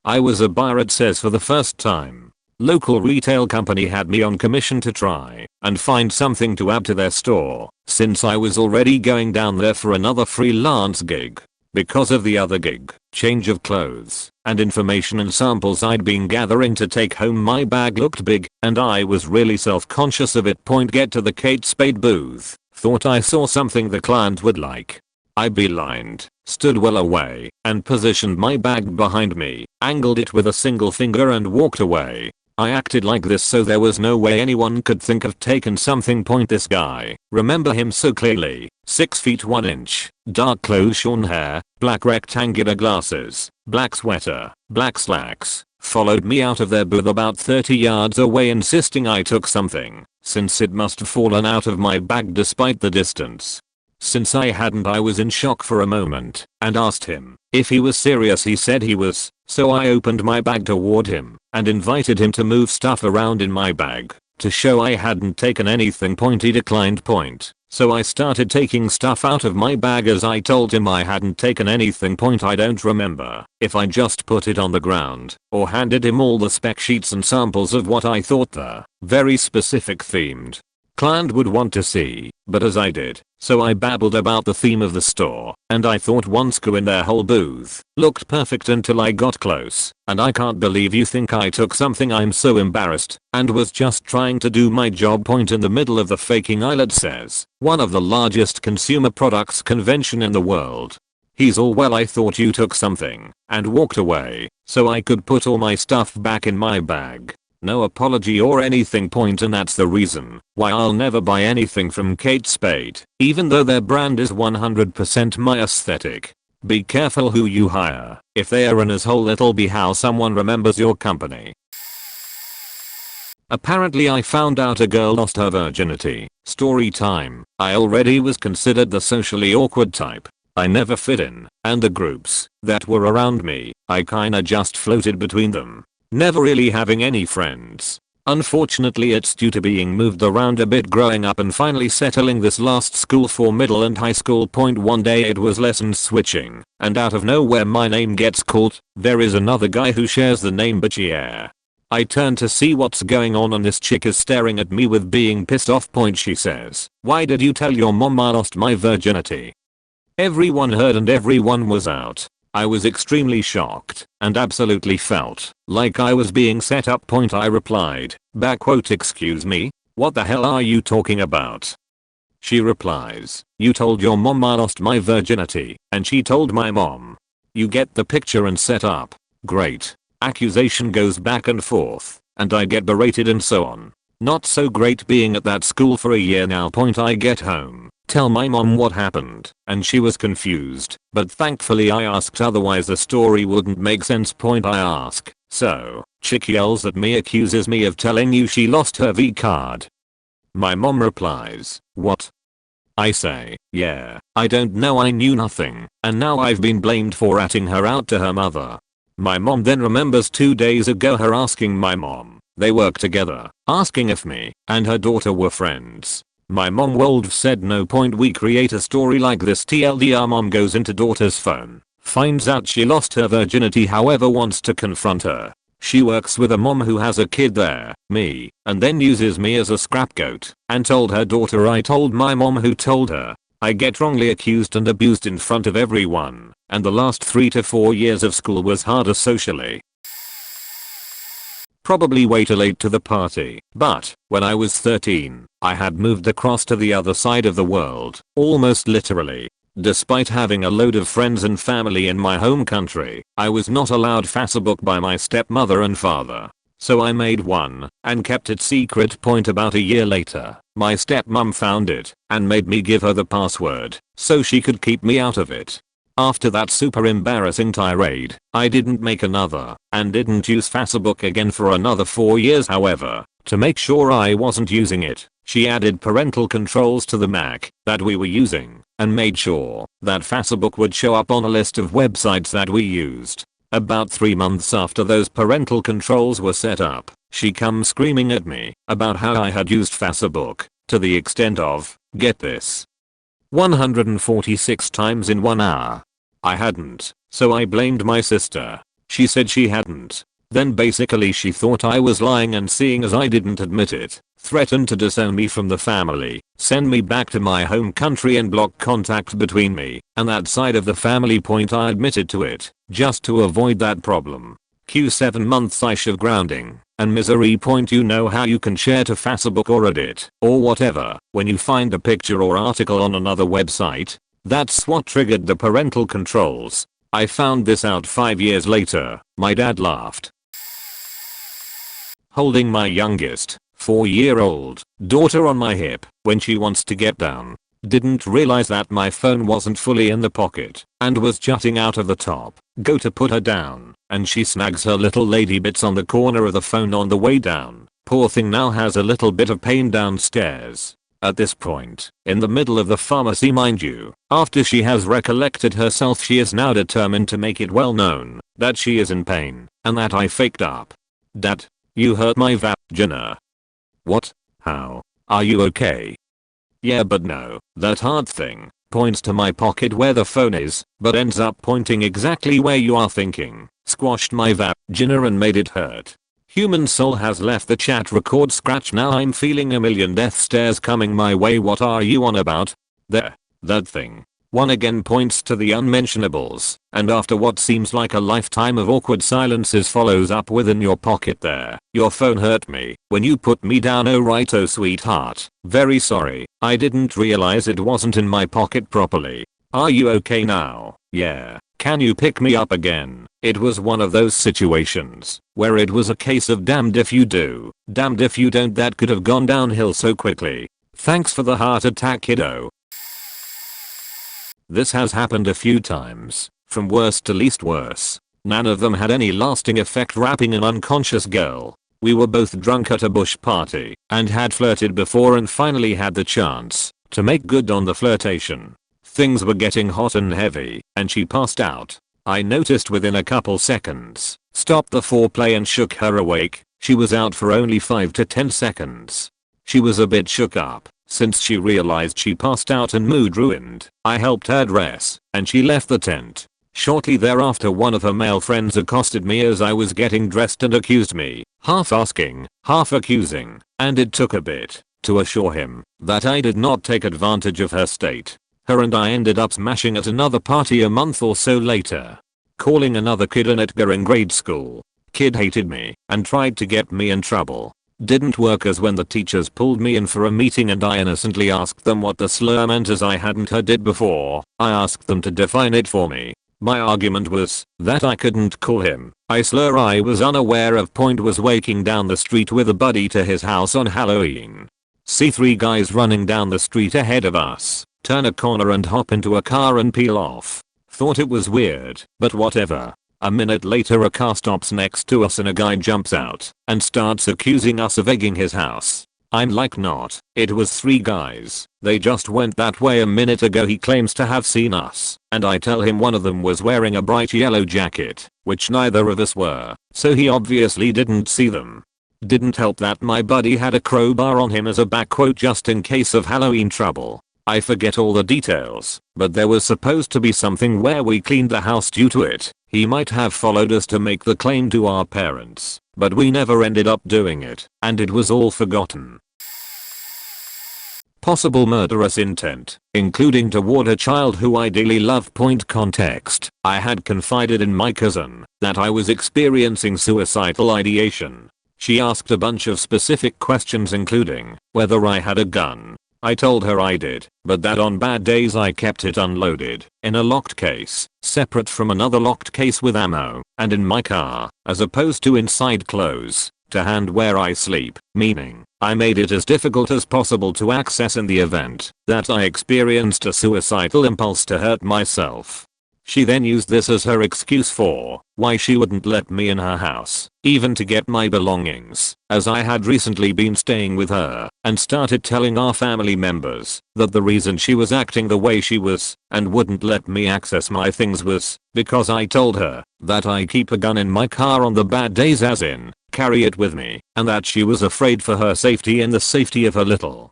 Speaker 1: I was a buyer, it says, for the first time. Local retail company had me on commission to try and find something to add to their store, since I was already going down there for another freelance gig. Because of the other gig, change of clothes, and information and samples I'd been gathering to take home, my bag looked big, and I was really self-conscious of it. Get to the Kate Spade booth, thought I saw something the client would like. I beelined, stood well away, and positioned my bag behind me, angled it with a single finger and walked away. I acted like this so there was no way anyone could think of taking something. This guy, remember him so clearly, 6 feet 1 inch, dark clothes, shorn hair, black rectangular glasses, black sweater, black slacks, followed me out of their booth about 30 yards away insisting I took something, since it must have fallen out of my bag despite the distance. Since I hadn't, I was in shock for a moment and asked him if he was serious. He said he was, so I opened my bag toward him and invited him to move stuff around in my bag to show I hadn't taken anything. He declined. So I started taking stuff out of my bag as I told him I hadn't taken anything. I don't remember if I just put it on the ground or handed him all the spec sheets and samples of what I thought the very specific themed client would want to see, but as I did, so I babbled about the theme of the store, and I thought one screw in their whole booth looked perfect until I got close, and I can't believe you think I took something. I'm so embarrassed, and was just trying to do my job. In the middle of the faking island says, one of the largest consumer products convention in the world. He's all, well, I thought you took something, and walked away, so I could put all my stuff back in my bag. No apology or anything. And that's the reason why I'll never buy anything from Kate Spade, even though their brand is 100% my aesthetic. Be careful who you hire. If they are an asshole, it'll be how someone remembers your company. Apparently I found out a girl lost her virginity. Story time. I already was considered the socially awkward type. I never fit in, and the groups that were around me, I kinda just floated between them. Never really having any friends. Unfortunately, it's due to being moved around a bit growing up and finally settling this last school for middle and high school. One day it was lesson switching, and out of nowhere my name gets called. There is another guy who shares the name, but yeah. I turn to see what's going on and this chick is staring at me with being pissed off. She says, "Why did you tell your mom I lost my virginity?" Everyone heard and everyone was out. I was extremely shocked and absolutely felt like I was being set up. I replied back, "Excuse me, what the hell are you talking about?" She replies, "You told your mom I lost my virginity, and she told my mom." You get the picture and set up. Great. Accusation goes back and forth, and I get berated and so on. Not so great being at that school for a year now. I get home, tell my mom what happened, and she was confused, but thankfully I asked, otherwise the story wouldn't make sense. I ask, "So, chick yells at me, accuses me of telling you she lost her V card." My mom replies, "What?" I say, "Yeah, I don't know, I knew nothing, and now I've been blamed for ratting her out to her mother." My mom then remembers 2 days ago her asking my mom, they work together, asking if me and her daughter were friends. My mom Wolf said no. We create a story like this. TLDR, mom goes into daughter's phone, finds out she lost her virginity, however wants to confront her. She works with a mom who has a kid there, me, and then uses me as a scapegoat, and told her daughter I told my mom, who told her. I get wrongly accused and abused in front of everyone, and the last 3 to 4 years of school was harder socially. Probably way too late to the party, but when I was 13, I had moved across to the other side of the world, almost literally. Despite having a load of friends and family in my home country, I was not allowed Facebook by my stepmother and father. So I made one and kept it secret. About a year later, my stepmom found it and made me give her the password so she could keep me out of it. After that super embarrassing tirade, I didn't make another and didn't use Facebook again for another 4 years. However, to make sure I wasn't using it, she added parental controls to the Mac that we were using and made sure that Facebook would show up on a list of websites that we used. About 3 months after those parental controls were set up, she comes screaming at me about how I had used Facebook to the extent of, get this, 146 times in 1 hour. I hadn't, so I blamed my sister. She said she hadn't. Then basically she thought I was lying, and seeing as I didn't admit it, threatened to disown me from the family, send me back to my home country and block contact between me and that side of the family. I admitted to it, just to avoid that problem. Q7 months ish of grounding and misery. You know how you can share to Facebook or Reddit or whatever when you find a picture or article on another website? That's what triggered the parental controls. I found this out 5 years later. My dad laughed. Holding my youngest, 4-year-old, daughter on my hip when she wants to get down. Didn't realize that my phone wasn't fully in the pocket and was jutting out of the top. Go to put her down and she snags her little lady bits on the corner of the phone on the way down. Poor thing now has a little bit of pain downstairs. At this point, in the middle of the pharmacy mind you, after she has recollected herself, she is now determined to make it well known that she is in pain and that I faked up. Dad, you hurt my vagina. What? How? Are you okay? Yeah, but no, that hard thing points to my pocket where the phone is, but ends up pointing exactly where you are thinking. Squashed my vagina and made it hurt. Human soul has left the chat record scratch. Now I'm feeling a million death stares coming my way. What are you on about? There. That thing. One again points to the unmentionables, and after what seems like a lifetime of awkward silences follows up with in your pocket there. Your phone hurt me when you put me down. Oh right, oh sweetheart. Very sorry. I didn't realize it wasn't in my pocket properly. Are you okay now? Yeah. Can you pick me up again? It was one of those situations where it was a case of damned if you do, damned if you don't. That could have gone downhill so quickly. Thanks for the heart attack, kiddo. This has happened a few times, from worst to least worse. None of them had any lasting effect. Rapping an unconscious girl. We were both drunk at a bush party and had flirted before and finally had the chance to make good on the flirtation. Things were getting hot and heavy and she passed out. I noticed within a couple seconds, stopped the foreplay and shook her awake. She was out for only 5 to 10 seconds. She was a bit shook up since she realized she passed out and mood ruined. I helped her dress and she left the tent. Shortly thereafter, one of her male friends accosted me as I was getting dressed and accused me, half asking, half accusing, and it took a bit to assure him that I did not take advantage of her state. Her and I ended up smashing at another party a month or so later. Calling another kid an Edgar in grade school. Kid hated me and tried to get me in trouble. Didn't work, as when the teachers pulled me in for a meeting and I innocently asked them what the slur meant, as I hadn't heard it before. I asked them to define it for me. My argument was that I couldn't call him a slur. I was unaware of. Point was waking down the street with a buddy to his house on Halloween. See 3 guys running down the street ahead of us, turn a corner and hop into a car and peel off. Thought it was weird, but whatever. A minute later a car stops next to us and a guy jumps out and starts accusing us of egging his house. I'm like, not. It was 3 guys. They just went that way a minute ago. He claims to have seen us, and I tell him one of them was wearing a bright yellow jacket, which neither of us were, so he obviously didn't see them. Didn't help that my buddy had a crowbar on him as a backquote just in case of Halloween trouble. I forget all the details, but there was supposed to be something where we cleaned the house due to it. He might have followed us to make the claim to our parents, but we never ended up doing it, and it was all forgotten. Possible murderous intent, including toward a child who I dearly love. Point context. I had confided in my cousin that I was experiencing suicidal ideation. She asked a bunch of specific questions, including whether I had a gun. I told her I did, but that on bad days I kept it unloaded, in a locked case, separate from another locked case with ammo, and in my car, as opposed to inside close to hand where I sleep, meaning I made it as difficult as possible to access in the event that I experienced a suicidal impulse to hurt myself. She then used this as her excuse for why she wouldn't let me in her house, even to get my belongings, as I had recently been staying with her, and started telling our family members that the reason she was acting the way she was and wouldn't let me access my things was because I told her that I keep a gun in my car on the bad days, as in carry it with me, and that she was afraid for her safety and the safety of her little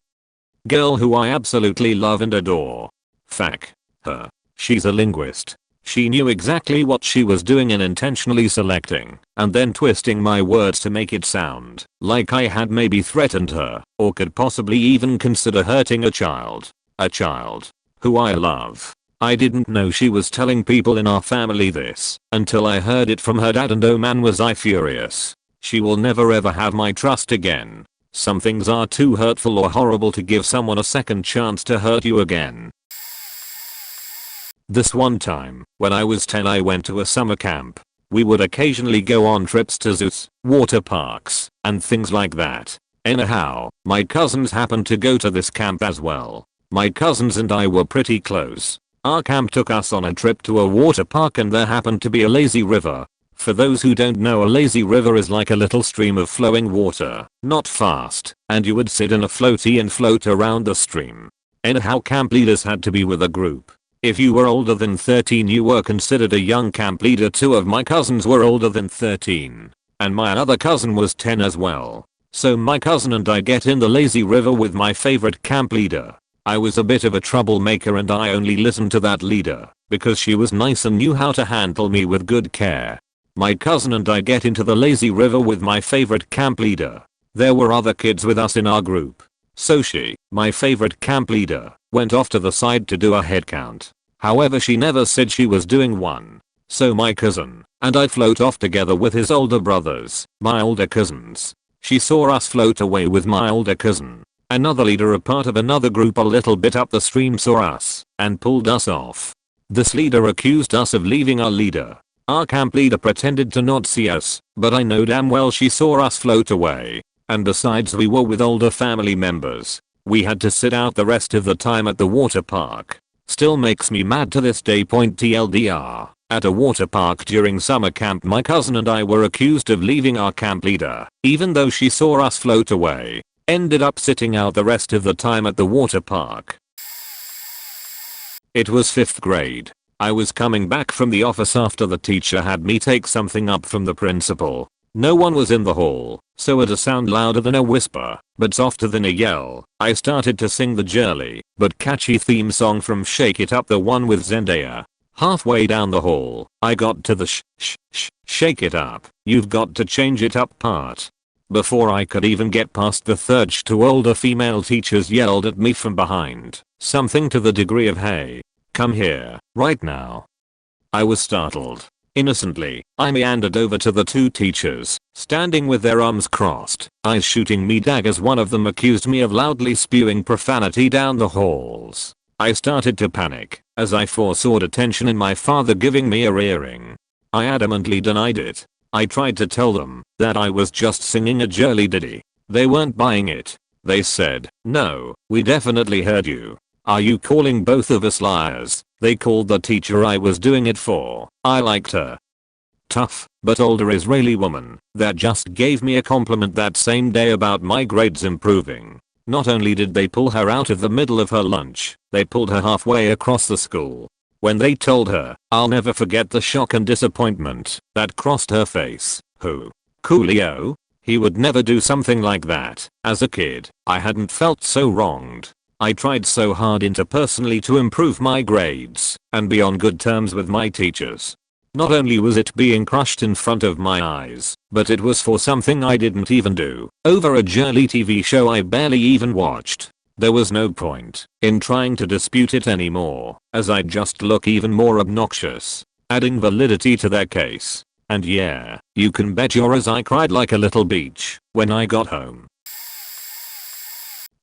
Speaker 1: girl who I absolutely love and adore. Fuck her. She's a linguist. She knew exactly what she was doing in intentionally selecting and then twisting my words to make it sound like I had maybe threatened her or could possibly even consider hurting a child. A child who I love. I didn't know she was telling people in our family this until I heard it from her dad, and oh man was I furious. She will never ever have my trust again. Some things are too hurtful or horrible to give someone a second chance to hurt you again. This one time, when I was 10, I went to a summer camp. We would occasionally go on trips to zoos, water parks, and things like that. Anyhow, my cousins happened to go to this camp as well. My cousins and I were pretty close. Our camp took us on a trip to a water park and there happened to be a lazy river. For those who don't know, a lazy river is like a little stream of flowing water, not fast, and you would sit in a floaty and float around the stream. Anyhow, camp leaders had to be with a group. If you were older than 13, you were considered a young camp leader. 2 of my cousins were older than 13, and my other cousin was 10 as well. So my cousin and I get in the lazy river with my favorite camp leader. I was a bit of a troublemaker and I only listened to that leader because she was nice and knew how to handle me with good care. My cousin and I get into the lazy river with my favorite camp leader. There were other kids with us in our group. So she, my favorite camp leader, went off to the side to do a head count. However, she never said she was doing one. So my cousin and I float off together with his older brothers, my older cousins. She saw us float away with my older cousin. Another leader, a part of another group a little bit up the stream, saw us and pulled us off. This leader accused us of leaving our leader. Our camp leader pretended to not see us, but I know damn well she saw us float away. And besides, we were with older family members. We had to sit out the rest of the time at the water park. Still makes me mad to this day. TLDR. At a water park during summer camp, my cousin and I were accused of leaving our camp leader, even though she saw us float away. Ended up sitting out the rest of the time at the water park. It was 5th grade. I was coming back from the office after the teacher had me take something up from the principal. No one was in the hall, so at a sound louder than a whisper, but softer than a yell, I started to sing the jolly but catchy theme song from Shake It Up, the one with Zendaya. Halfway down the hall, I got to the shake it up, you've got to change it up part. Before I could even get past the third 2 older female teachers yelled at me from behind, something to the degree of, "Hey, come here, right now." I was startled. Innocently, I meandered over to the 2 teachers, standing with their arms crossed, eyes shooting me daggers. One of them accused me of loudly spewing profanity down the halls. I started to panic as I foresaw detention and my father giving me a rearing. I adamantly denied it. I tried to tell them that I was just singing a jolly ditty. They weren't buying it. They said, "No, we definitely heard you. Are you calling both of us liars?" They called the teacher I was doing it for. I liked her. Tough, but older Israeli woman that just gave me a compliment that same day about my grades improving. Not only did they pull her out of the middle of her lunch, they pulled her halfway across the school. When they told her, I'll never forget the shock and disappointment that crossed her face. Who? Coolio? He would never do something like that. As a kid, I hadn't felt so wronged. I tried so hard interpersonally to improve my grades and be on good terms with my teachers. Not only was it being crushed in front of my eyes, but it was for something I didn't even do, over a jolly TV show I barely even watched. There was no point in trying to dispute it anymore, as I'd just look even more obnoxious, adding validity to their case. And yeah, you can bet yours I cried like a little beach when I got home.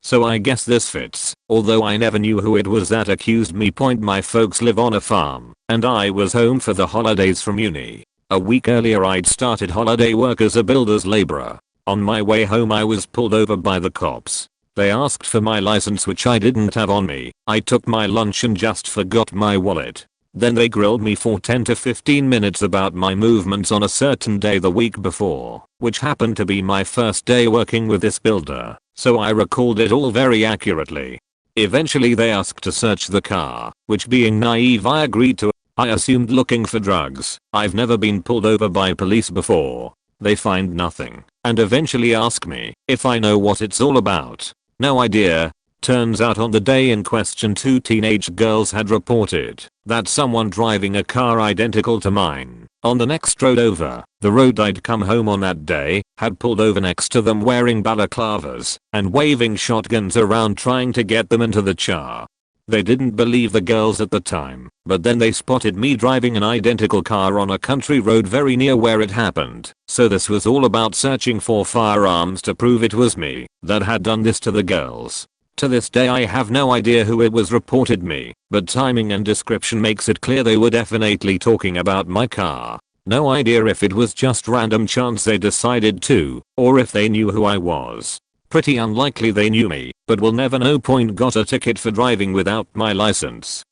Speaker 1: So I guess this fits, although I never knew who it was that accused me. My folks live on a farm, and I was home for the holidays from uni. A week earlier I'd started holiday work as a builder's laborer. On my way home I was pulled over by the cops. They asked for my license, which I didn't have on me. I took my lunch and just forgot my wallet. Then they grilled me for 10 to 15 minutes about my movements on a certain day the week before, which happened to be my first day working with this builder, so I recalled it all very accurately. Eventually they asked to search the car, which being naive I agreed to. I assumed looking for drugs. I've never been pulled over by police before. They find nothing, and eventually ask me if I know what it's all about. No idea. Turns out on the day in question 2 teenage girls had reported that someone driving a car identical to mine on the next road over, the road I'd come home on that day, had pulled over next to them wearing balaclavas and waving shotguns around trying to get them into the car. They didn't believe the girls at the time, but then they spotted me driving an identical car on a country road very near where it happened. So this was all about searching for firearms to prove it was me that had done this to the girls. To this day I have no idea who it was reported me, but timing and description makes it clear they were definitely talking about my car. No idea if it was just random chance they decided to, or if they knew who I was. Pretty unlikely they knew me, but we'll never know. Got a ticket for driving without my license.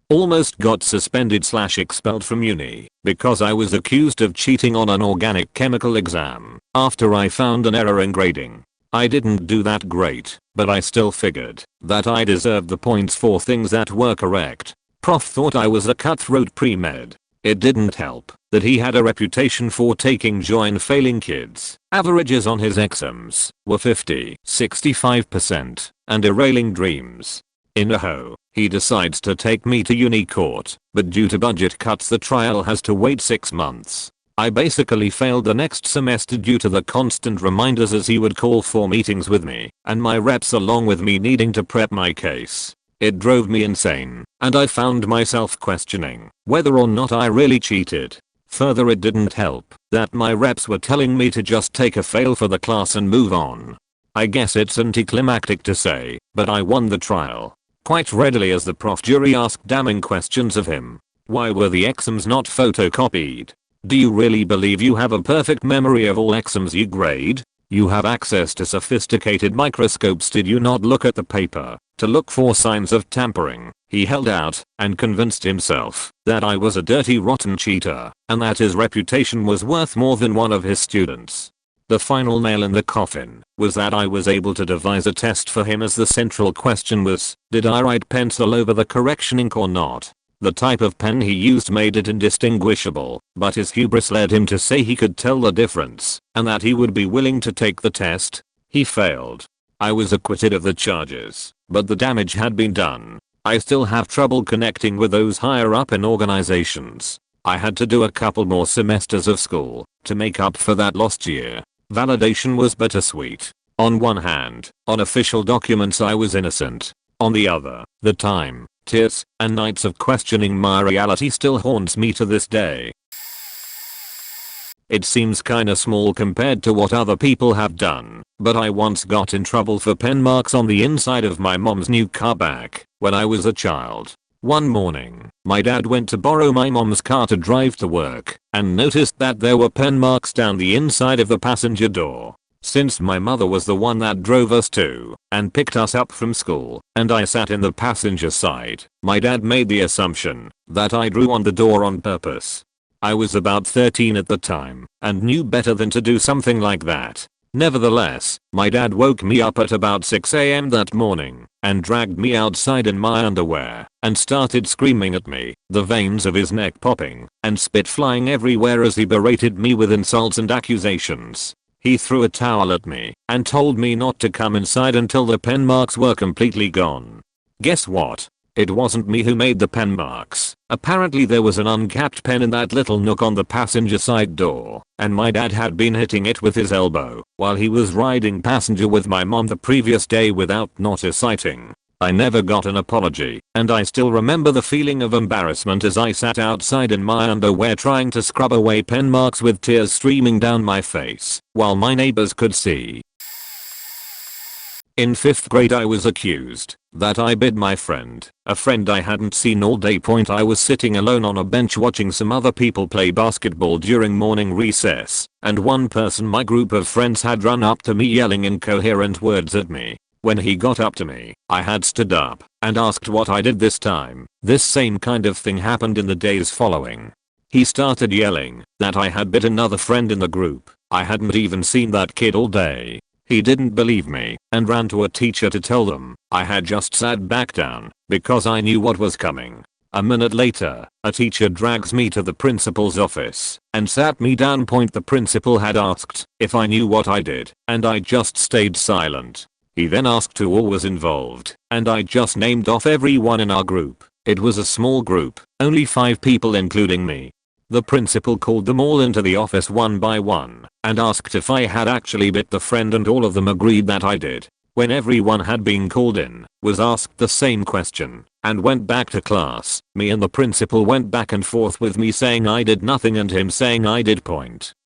Speaker 1: Almost got suspended/expelled from uni because I was accused of cheating on an organic chemical exam after I found an error in grading. I didn't do that great, but I still figured that I deserved the points for things that were correct. Prof thought I was a cutthroat pre-med. It didn't help that he had a reputation for taking joy in failing kids. Averages on his exams were 50, 65% and derailing dreams. In a ho, he decides to take me to uni court, but due to budget cuts the trial has to wait 6 months. I basically failed the next semester due to the constant reminders as he would call for meetings with me and my reps along with me needing to prep my case. It drove me insane, and I found myself questioning whether or not I really cheated. Further, it didn't help that my reps were telling me to just take a fail for the class and move on. I guess it's anticlimactic to say, but I won the trial quite readily as the prof jury asked damning questions of him. Why were the exams not photocopied? Do you really believe you have a perfect memory of all exams you grade? You have access to sophisticated microscopes. Did you not look at the paper to look for signs of tampering? He held out and convinced himself that I was a dirty rotten cheater and that his reputation was worth more than one of his students. The final nail in the coffin was that I was able to devise a test for him as the central question was, did I write pencil over the correction ink or not? The type of pen he used made it indistinguishable, but his hubris led him to say he could tell the difference and that he would be willing to take the test. He failed. I was acquitted of the charges, but the damage had been done. I still have trouble connecting with those higher up in organizations. I had to do a couple more semesters of school to make up for that lost year. Validation was bittersweet. On one hand, on official documents I was innocent. On the other, the time, tears, and nights of questioning my reality still haunts me to this day. It seems kinda small compared to what other people have done, but I once got in trouble for pen marks on the inside of my mom's new car back when I was a child. One morning, my dad went to borrow my mom's car to drive to work and noticed that there were pen marks down the inside of the passenger door. Since my mother was the one that drove us to and picked us up from school and I sat in the passenger side, my dad made the assumption that I drew on the door on purpose. I was about 13 at the time and knew better than to do something like that. Nevertheless, my dad woke me up at about 6 AM that morning and dragged me outside in my underwear and started screaming at me, the veins of his neck popping and spit flying everywhere as he berated me with insults and accusations. He threw a towel at me and told me not to come inside until the pen marks were completely gone. Guess what? It wasn't me who made the pen marks. Apparently there was an uncapped pen in that little nook on the passenger side door, and my dad had been hitting it with his elbow while he was riding passenger with my mom the previous day without notice citing. I never got an apology, and I still remember the feeling of embarrassment as I sat outside in my underwear trying to scrub away pen marks with tears streaming down my face while my neighbors could see. In 5th grade I was accused that I bid my friend, a friend I hadn't seen all day. I was sitting alone on a bench watching some other people play basketball during morning recess, and one person my group of friends had run up to me yelling incoherent words at me. When he got up to me, I had stood up and asked what I did this time. This same kind of thing happened in the days following. He started yelling that I had bit another friend in the group. I hadn't even seen that kid all day. He didn't believe me and ran to a teacher to tell them. I had just sat back down because I knew what was coming. A minute later, a teacher drags me to the principal's office and sat me down. The principal had asked if I knew what I did, and I just stayed silent. He then asked who all was involved, and I just named off everyone in our group. It was a small group, only 5 people including me. The principal called them all into the office one by one and asked if I had actually bit the friend, and all of them agreed that I did. When everyone had been called in, was asked the same question, and went back to class, me and the principal went back and forth with me saying I did nothing and him saying I did.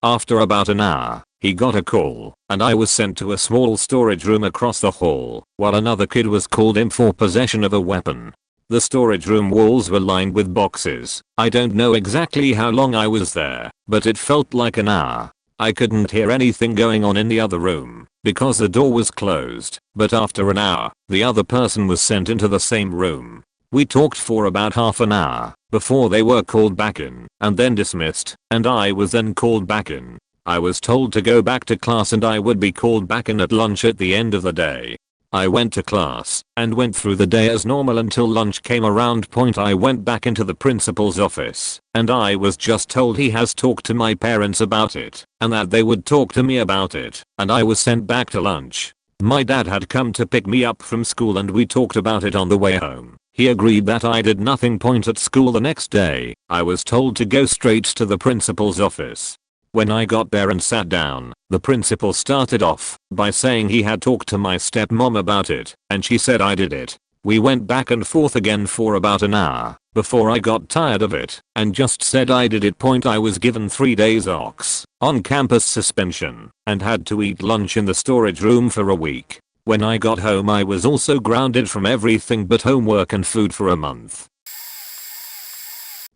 Speaker 1: After about an hour, He got a call, and I was sent to a small storage room across the hall, while another kid was called in for possession of a weapon. The storage room walls were lined with boxes. I don't know exactly how long I was there, but it felt like an hour. I couldn't hear anything going on in the other room, because the door was closed, but after an hour, the other person was sent into the same room. We talked for about half an hour, before they were called back in, and then dismissed, and I was then called back in. I was told to go back to class and I would be called back in at lunch at the end of the day. I went to class, and went through the day as normal until lunch came around. I went back into the principal's office, and I was just told he has talked to my parents about it, and that they would talk to me about it, and I was sent back to lunch. My dad had come to pick me up from school and we talked about it on the way home. He agreed that I did nothing at school the next day. I was told to go straight to the principal's office. When I got there and sat down, the principal started off by saying he had talked to my stepmom about it, and she said I did it. We went back and forth again for about an hour, before I got tired of it, and just said I did it. I was given 3 days on-campus suspension, and had to eat lunch in the storage room for a week. When I got home I was also grounded from everything but homework and food for a month.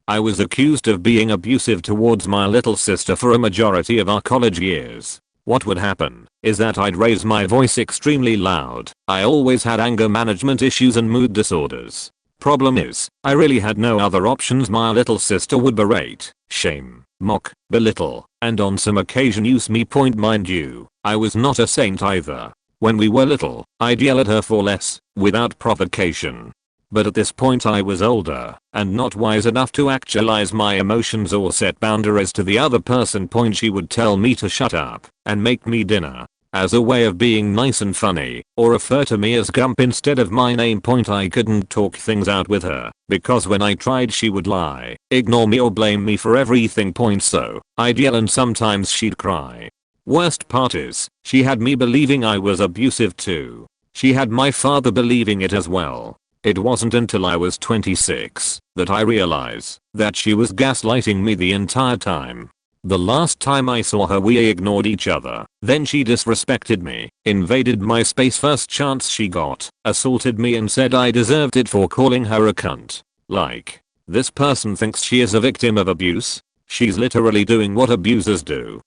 Speaker 1: I was accused of being abusive towards my little sister for a majority of our college years. What would happen is that I'd raise my voice extremely loud. I always had anger management issues and mood disorders. Problem is, I really had no other options. My little sister would berate, shame, mock, belittle, and on some occasion use me. Mind you, I was not a saint either. When we were little, I'd yell at her for less, without provocation. But at this point I was older, and not wise enough to actualize my emotions or set boundaries to the other person. She would tell me to shut up, and make me dinner, as a way of being nice and funny, or refer to me as Gump instead of my name. I couldn't talk things out with her, because when I tried she would lie, ignore me or blame me for everything. So, I'd yell and sometimes she'd cry. Worst part is, she had me believing I was abusive too. She had my father believing it as well. It wasn't until I was 26 that I realized that she was gaslighting me the entire time. The last time I saw her we ignored each other, then she disrespected me, invaded my space first chance she got, assaulted me and said I deserved it for calling her a cunt. Like, this person thinks she is a victim of abuse? She's literally doing what abusers do.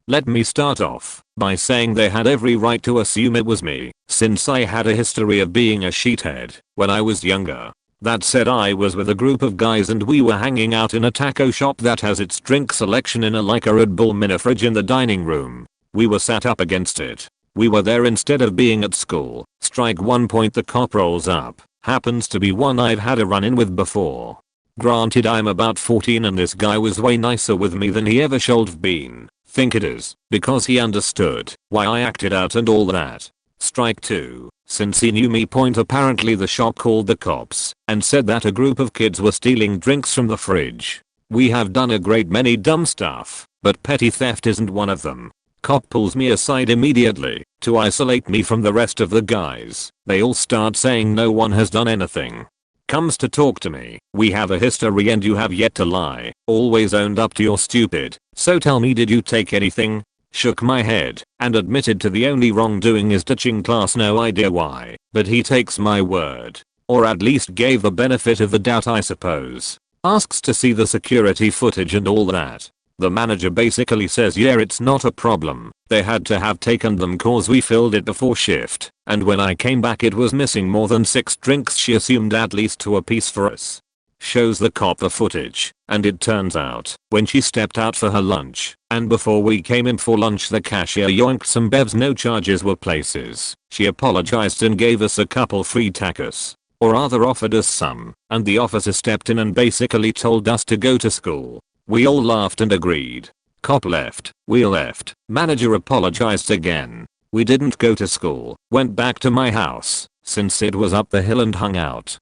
Speaker 1: Let me start off by saying they had every right to assume it was me, since I had a history of being a sheethead when I was younger. That said, I was with a group of guys and we were hanging out in a taco shop that has its drink selection in a Red Bull mini fridge in the dining room. We were sat up against it. We were there instead of being at school. Strike 1. The cop rolls up. Happens to be one I've had a run-in with before. Granted, I'm about 14 and this guy was way nicer with me than he ever should have been. Think it is because he understood why I acted out and all that. Strike 2. Since he knew me. Apparently the shop called the cops and said that a group of kids were stealing drinks from the fridge. We have done a great many dumb stuff, but petty theft isn't one of them. Cop pulls me aside immediately to isolate me from the rest of the guys. They all start saying no one has done anything. Comes to talk to me. We have a history and you have yet to lie. Always owned up to your stupid. So tell me, did you take anything? Shook my head and admitted to the only wrongdoing is ditching class. No idea why, but he takes my word. Or at least gave the benefit of the doubt, I suppose. Asks to see the security footage and all that. The manager basically says yeah, it's not a problem. They had to have taken them cause we filled it before shift, and when I came back it was missing more than 6 drinks. She assumed at least 2 apiece for us. Shows the cop the footage, and it turns out, when she stepped out for her lunch, and before we came in for lunch, the cashier yoinked some bevs. No charges were places. She apologized and gave us a couple free tacos. Or rather offered us some, and the officer stepped in and basically told us to go to school. We all laughed and agreed. Cop left, we left, manager apologized again. We didn't go to school, went back to my house, since it was up the hill, and hung out.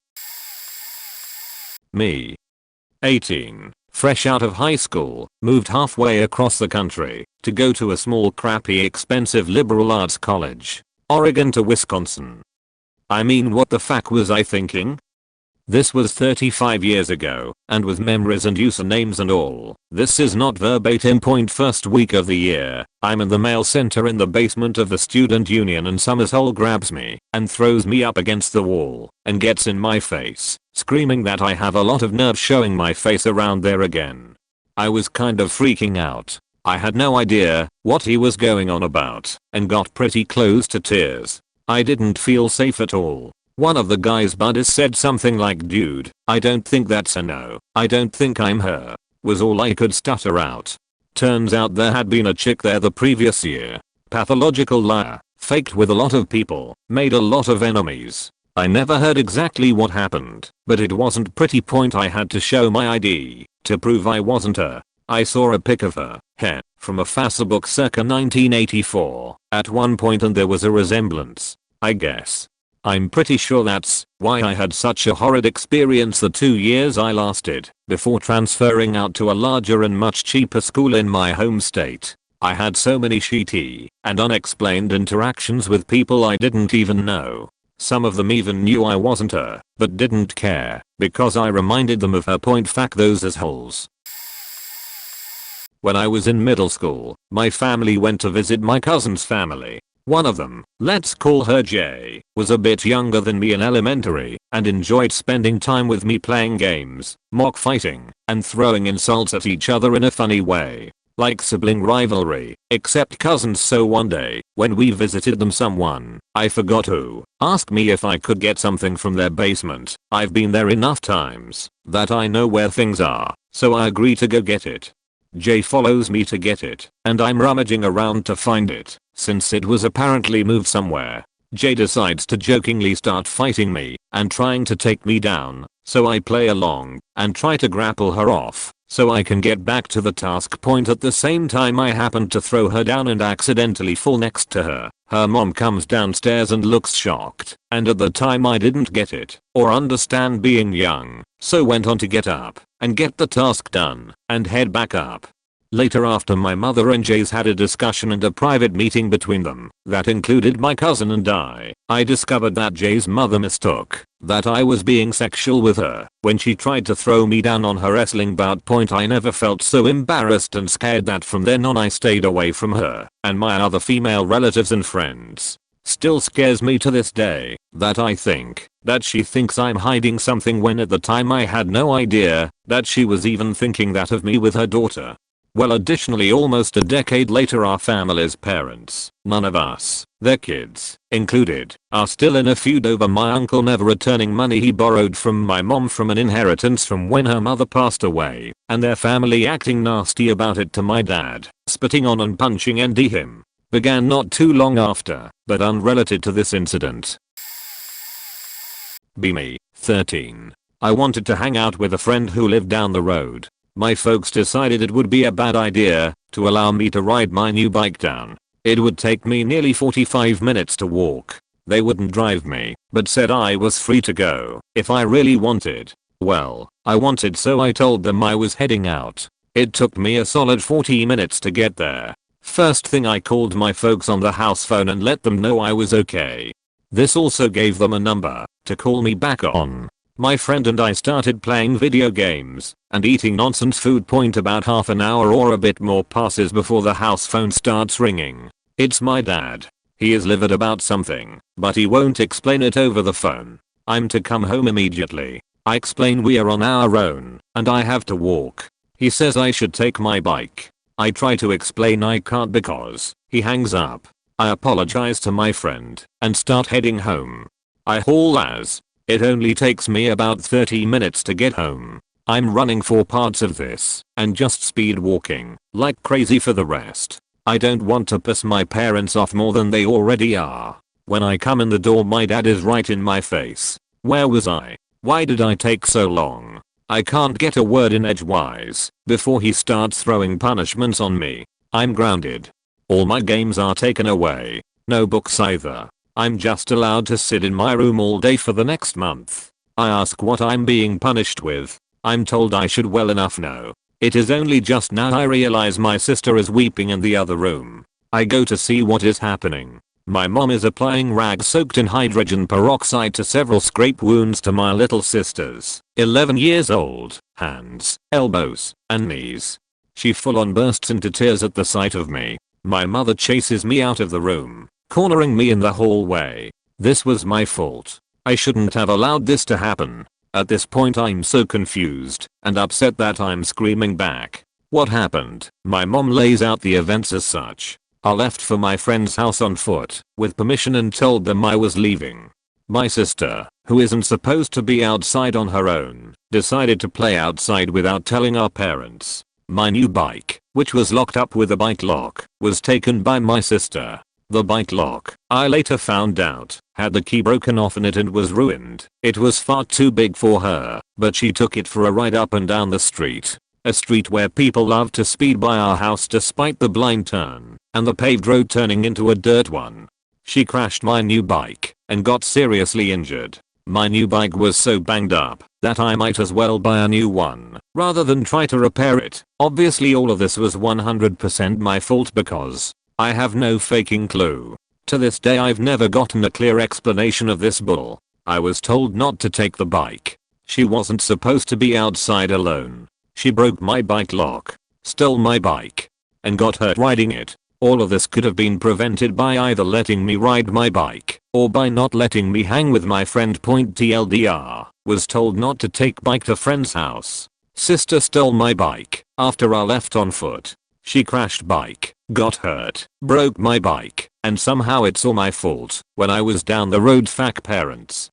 Speaker 1: Me. 18, fresh out of high school, moved halfway across the country to go to a small crappy expensive liberal arts college. Oregon to Wisconsin. I mean, what the fuck was I thinking? This was 35 years ago, and with memories and usernames and all. This is not verbatim. First week of the year, I'm in the mail center in the basement of the student union and some asshole grabs me and throws me up against the wall and gets in my face, screaming that I have a lot of nerve showing my face around there again. I was kind of freaking out. I had no idea what he was going on about and got pretty close to tears. I didn't feel safe at all. One of the guy's buddies said something like, "Dude, I don't think that's a no. I don't think I'm her," was all I could stutter out. Turns out there had been a chick there the previous year. Pathological liar, faked with a lot of people, made a lot of enemies. I never heard exactly what happened, but it wasn't pretty. I had to show my ID to prove I wasn't her. I saw a pic of her hair from a Facebook circa 1984 at one point and there was a resemblance, I guess. I'm pretty sure that's why I had such a horrid experience the 2 years I lasted before transferring out to a larger and much cheaper school in my home state. I had so many shitty and unexplained interactions with people I didn't even know. Some of them even knew I wasn't her, but didn't care because I reminded them of her. Fuck those assholes. When I was in middle school, my family went to visit my cousin's family. One of them, let's call her Jay, was a bit younger than me in elementary and enjoyed spending time with me playing games, mock fighting, and throwing insults at each other in a funny way. Like sibling rivalry, except cousins. So one day, when we visited them, someone, I forgot who, asked me if I could get something from their basement. I've been there enough times that I know where things are, so I agree to go get it. Jay follows me to get it, and I'm rummaging around to find it. Since it was apparently moved somewhere, Jay decides to jokingly start fighting me and trying to take me down, so I play along and try to grapple her off so I can get back to the task. At the same time I happen to throw her down and accidentally fall next to her. Her mom comes downstairs and looks shocked, and at the time I didn't get it or understand being young, so went on to get up and get the task done and head back up. Later, after my mother and Jay's had a discussion and a private meeting between them that included my cousin and I discovered that Jay's mother mistook that I was being sexual with her when she tried to throw me down on her wrestling bout. I never felt so embarrassed and scared that from then on I stayed away from her and my other female relatives and friends. Still scares me to this day that I think that she thinks I'm hiding something when at the time I had no idea that she was even thinking that of me with her daughter. Well, additionally, almost a decade later, our family's parents, none of us, their kids included, are still in a feud over my uncle never returning money he borrowed from my mom from an inheritance from when her mother passed away, and their family acting nasty about it to my dad, spitting on and punching him. Began not too long after, but unrelated to this incident. Me, 13. I wanted to hang out with a friend who lived down the road. My folks decided it would be a bad idea to allow me to ride my new bike down. It would take me nearly 45 minutes to walk. They wouldn't drive me, but said I was free to go if I really wanted. Well, I wanted, so I told them I was heading out. It took me a solid 40 minutes to get there. First thing, I called my folks on the house phone and let them know I was okay. This also gave them a number to call me back on. My friend and I started playing video games and eating nonsense food. About half an hour or a bit more passes before the house phone starts ringing. It's my dad. He is livid about something, but he won't explain it over the phone. I'm to come home immediately. I explain we are on our own and I have to walk. He says I should take my bike. I try to explain I can't because he hangs up. I apologize to my friend and start heading home. I haul ass. It only takes me about 30 minutes to get home. I'm running for parts of this and just speed walking like crazy for the rest. I don't want to piss my parents off more than they already are. When I come in the door, my dad is right in my face. Where was I? Why did I take so long? I can't get a word in edgewise before he starts throwing punishments on me. I'm grounded. All my games are taken away. No books either. I'm just allowed to sit in my room all day for the next month. I ask what I'm being punished with. I'm told I should well enough know. It is only just now I realize my sister is weeping in the other room. I go to see what is happening. My mom is applying rags soaked in hydrogen peroxide to several scrape wounds to my little sisters, 11 years old, hands, elbows, and knees. She full on bursts into tears at the sight of me. My mother chases me out of the room, cornering me in the hallway. This was my fault. I shouldn't have allowed this to happen. At this point I'm so confused and upset that I'm screaming back. What happened? My mom lays out the events as such. I left for my friend's house on foot, with permission, and told them I was leaving. My sister, who isn't supposed to be outside on her own, decided to play outside without telling our parents. My new bike, which was locked up with a bike lock, was taken by my sister. The bike lock, I later found out, had the key broken off in it and was ruined. It was far too big for her, but she took it for a ride up and down the street. A street where people love to speed by our house despite the blind turn, and the paved road turning into a dirt one. She crashed my new bike, and got seriously injured. My new bike was so banged up, that I might as well buy a new one, rather than try to repair it. Obviously all of this was 100% my fault because I have no faking clue. To this day I've never gotten a clear explanation of this bull. I was told not to take the bike. She wasn't supposed to be outside alone. She broke my bike lock, stole my bike, and got hurt riding it. All of this could have been prevented by either letting me ride my bike, or by not letting me hang with my friend. TLDR, was told not to take bike to friend's house. Sister stole my bike after I left on foot. She crashed bike, got hurt, broke my bike, and somehow it's all my fault when I was down the road. Fuck parents.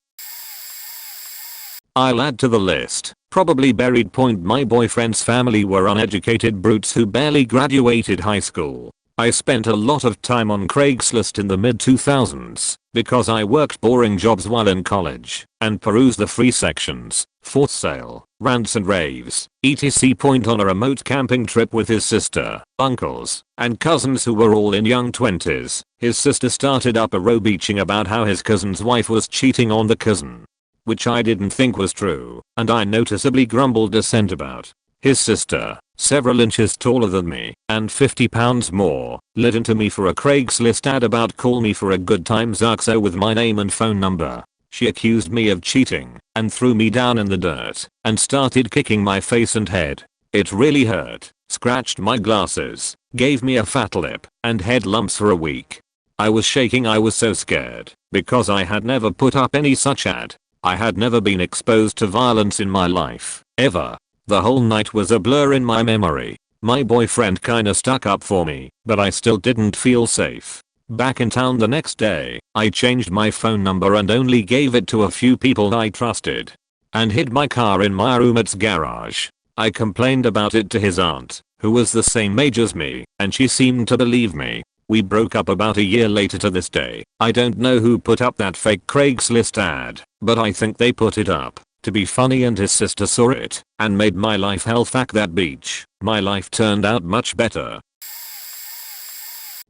Speaker 1: I'll add to the list, probably buried. My boyfriend's family were uneducated brutes who barely graduated high school. I spent a lot of time on Craigslist in the mid 2000s because I worked boring jobs while in college and perused the free sections, for sale, rants and raves, etc. On a remote camping trip with his sister, uncles, and cousins who were all in young 20s, his sister started up a row bitching about how his cousin's wife was cheating on the cousin. Which I didn't think was true, and I noticeably grumbled dissent about. His sister, several inches taller than me and 50 pounds more, lit into me for a Craigslist ad about call me for a good time Zuxo with my name and phone number. She accused me of cheating and threw me down in the dirt and started kicking my face and head. It really hurt, scratched my glasses, gave me a fat lip, and head lumps for a week. I was shaking. I was so scared because I had never put up any such ad. I had never been exposed to violence in my life, ever. The whole night was a blur in my memory. My boyfriend kinda stuck up for me, but I still didn't feel safe. Back in town the next day, I changed my phone number and only gave it to a few people I trusted. And hid my car in my roommate's garage. I complained about it to his aunt, who was the same age as me, and she seemed to believe me. We broke up about a year later. To this day, I don't know who put up that fake Craigslist ad, but I think they put it up to be funny and his sister saw it and made my life hell. Fuck that beach. My life turned out much better.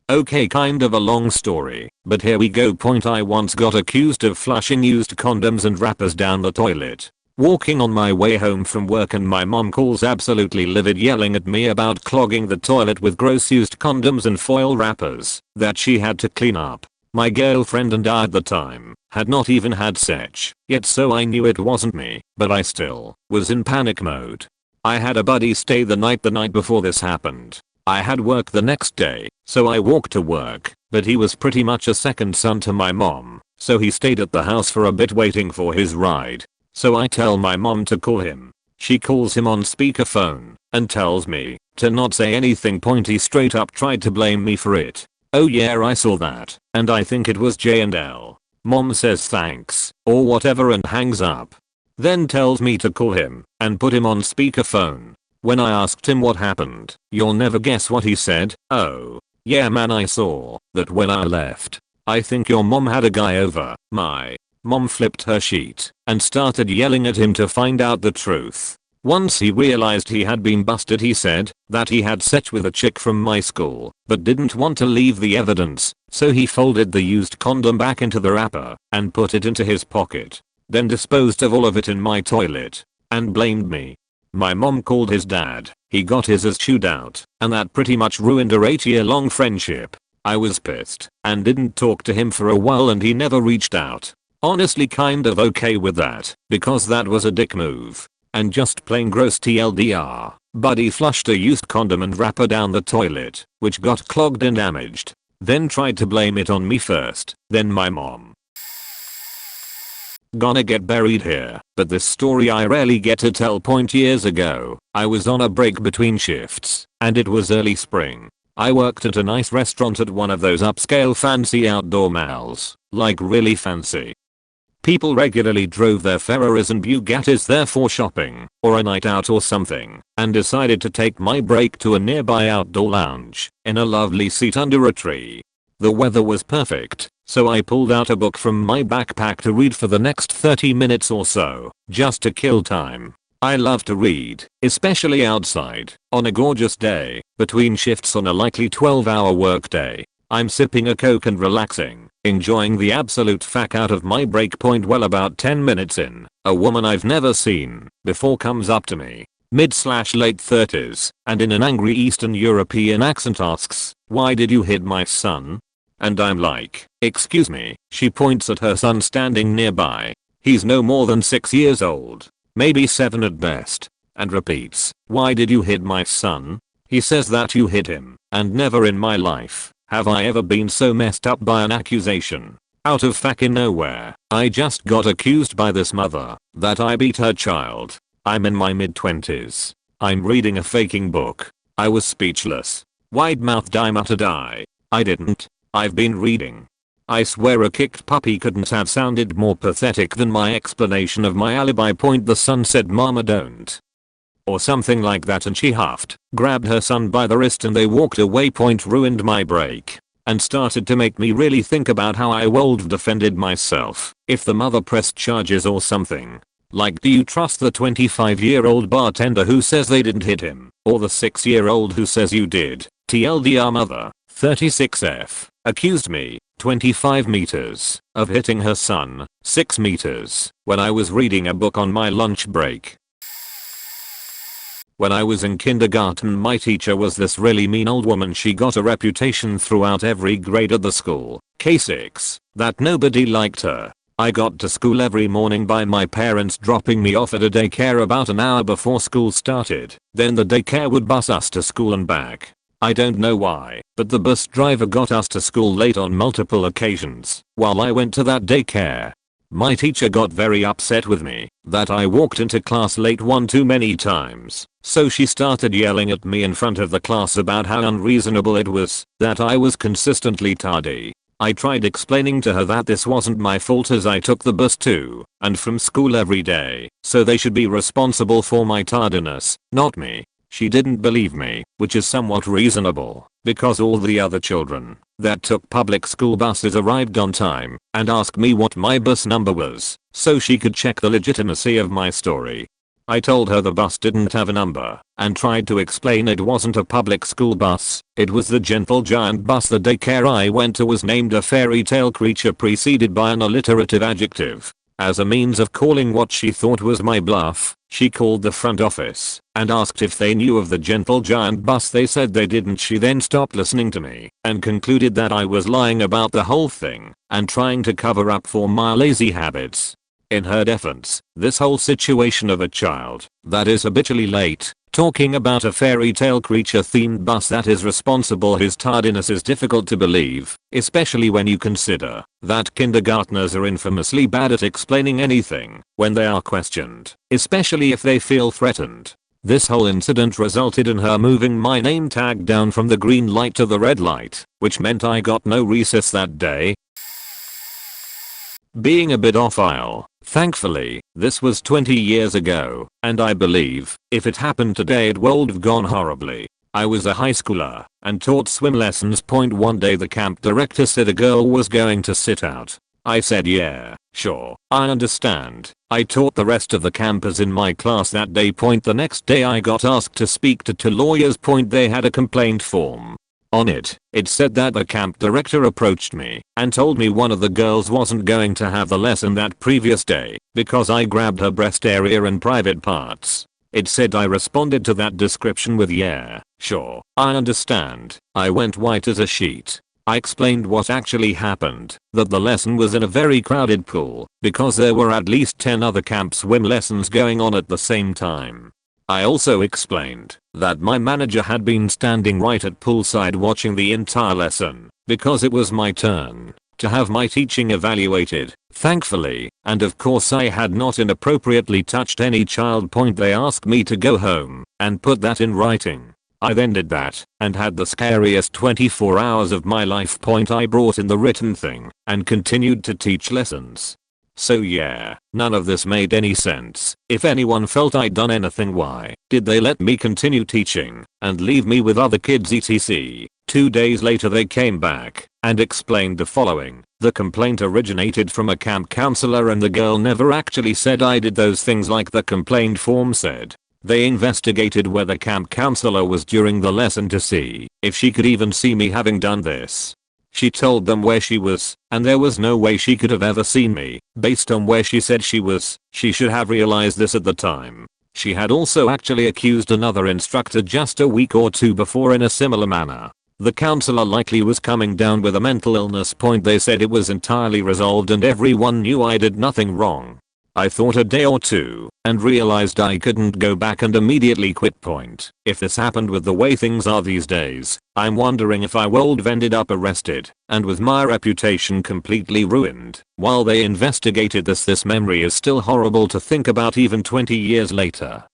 Speaker 1: Okay, kind of a long story, but here we go. I once got accused of flushing used condoms and wrappers down the toilet. Walking on my way home from work and my mom calls absolutely livid, yelling at me about clogging the toilet with gross used condoms and foil wrappers that she had to clean up. My girlfriend and I at the time had not even had sex yet, so I knew it wasn't me, but I still was in panic mode. I had a buddy stay the night before this happened. I had work the next day, so I walked to work, but he was pretty much a second son to my mom, so he stayed at the house for a bit waiting for his ride. So I tell my mom to call him. She calls him on speakerphone and tells me to not say anything. He straight up tried to blame me for it. Oh yeah, I saw that, and I think it was J&L. Mom says thanks or whatever and hangs up. Then tells me to call him and put him on speakerphone. When I asked him what happened, you'll never guess what he said. Oh, yeah man, I saw that when I left. I think your mom had a guy over. My mom flipped her sheet and started yelling at him to find out the truth. Once he realized he had been busted, he said that he had sex with a chick from my school but didn't want to leave the evidence, so he folded the used condom back into the wrapper and put it into his pocket, then disposed of all of it in my toilet and blamed me. My mom called his dad, he got his ass chewed out, and that pretty much ruined our 8-year-long friendship. I was pissed and didn't talk to him for a while and he never reached out. Honestly kind of okay with that because that was a dick move. And just plain gross TLDR, buddy flushed a used condom and wrapper down the toilet, which got clogged and damaged. Then tried to blame it on me first, then my mom. Gonna get buried here, but this story I rarely get to tell. Years ago, I was on a break between shifts, and it was early spring. I worked at a nice restaurant at one of those upscale fancy outdoor malls, like really fancy. People regularly drove their Ferraris and Bugattis there for shopping, or a night out or something, and decided to take my break to a nearby outdoor lounge, in a lovely seat under a tree. The weather was perfect, so I pulled out a book from my backpack to read for the next 30 minutes or so, just to kill time. I love to read, especially outside, on a gorgeous day, between shifts on a likely 12-hour workday. I'm sipping a Coke and relaxing, enjoying the absolute fuck out of my break point. Well, about 10 minutes in, a woman I've never seen before comes up to me, mid/late 30s, and in an angry Eastern European accent asks, "Why did you hit my son?" And I'm like, "Excuse me." She points at her son standing nearby. He's no more than 6 years old, maybe 7 at best, and repeats, "Why did you hit my son?" He says that you hit him, and never in my life have I ever been so messed up by an accusation. Out of fucking nowhere, I just got accused by this mother that I beat her child. I'm in my mid-20s. I'm reading a faking book. I was speechless. Wide-mouthed I muttered I didn't. I've been reading. I swear a kicked puppy couldn't have sounded more pathetic than my explanation of my alibi. The son said, "Mama don't." Or something like that, and she huffed, grabbed her son by the wrist and they walked away. Ruined my break. And started to make me really think about how I would've defended myself if the mother pressed charges or something. Like, do you trust the 25-year-old bartender who says they didn't hit him, or the 6-year-old who says you did? TLDR mother, 36F, accused me, 25 meters, of hitting her son, 6 meters, when I was reading a book on my lunch break. When I was in kindergarten, my teacher was this really mean old woman. She got a reputation throughout every grade at the school, K6, that nobody liked her. I got to school every morning by my parents dropping me off at a daycare about an hour before school started. Then the daycare would bus us to school and back. I don't know why, but the bus driver got us to school late on multiple occasions while I went to that daycare. My teacher got very upset with me that I walked into class late one too many times, so she started yelling at me in front of the class about how unreasonable it was that I was consistently tardy. I tried explaining to her that this wasn't my fault as I took the bus to and from school every day, so they should be responsible for my tardiness, not me. She didn't believe me, which is somewhat reasonable, because all the other children that took public school buses arrived on time and asked me what my bus number was, so she could check the legitimacy of my story. I told her the bus didn't have a number and tried to explain it wasn't a public school bus, it was the Gentle Giant bus. The daycare I went to was named a fairy tale creature preceded by an alliterative adjective. As a means of calling what she thought was my bluff, she called the front office and asked if they knew of the Gentle Giant bus. They said they didn't. She then stopped listening to me and concluded that I was lying about the whole thing and trying to cover up for my lazy habits. In her defense, this whole situation of a child that is habitually late, talking about a fairy tale creature themed bus that is responsible his tardiness is difficult to believe, especially when you consider that kindergartners are infamously bad at explaining anything when they are questioned, especially if they feel threatened. This whole incident resulted in her moving my name tag down from the green light to the red light, which meant I got no recess that day. Being a bit off aisle, thankfully, this was 20 years ago, and I believe, if it happened today it would have gone horribly. I was a high schooler, and taught swim lessons. One day the camp director said a girl was going to sit out. I said yeah, sure, I understand. I taught the rest of the campers in my class that day. The next day I got asked to speak to 2 lawyers. They had a complaint form. On it said that the camp director approached me and told me one of the girls wasn't going to have the lesson that previous day because I grabbed her breast area and private parts. It said I responded to that description with yeah, sure, I understand. I went white as a sheet. I explained what actually happened, that the lesson was in a very crowded pool, because there were at least 10 other camp swim lessons going on at the same time. I also explained that my manager had been standing right at poolside watching the entire lesson, because it was my turn to have my teaching evaluated, thankfully, and of course I had not inappropriately touched any child. They asked me to go home and put that in writing. I then did that and had the scariest 24 hours of my life. I brought in the written thing and continued to teach lessons. So yeah, none of this made any sense. If anyone felt I'd done anything, why did they let me continue teaching and leave me with other kids etc. 2 days later they came back and explained the following. The complaint originated from a camp counselor and the girl never actually said I did those things like the complaint form said. They investigated where the camp counselor was during the lesson to see if she could even see me having done this. She told them where she was, and there was no way she could have ever seen me. Based on where she said she was, she should have realized this at the time. She had also actually accused another instructor just a week or two before in a similar manner. The counselor likely was coming down with a mental illness. They said it was entirely resolved and everyone knew I did nothing wrong. I thought a day or two and realized I couldn't go back and immediately quit. If this happened with the way things are these days, I'm wondering if I would have ended up arrested and with my reputation completely ruined. While they investigated this memory is still horrible to think about even 20 years later.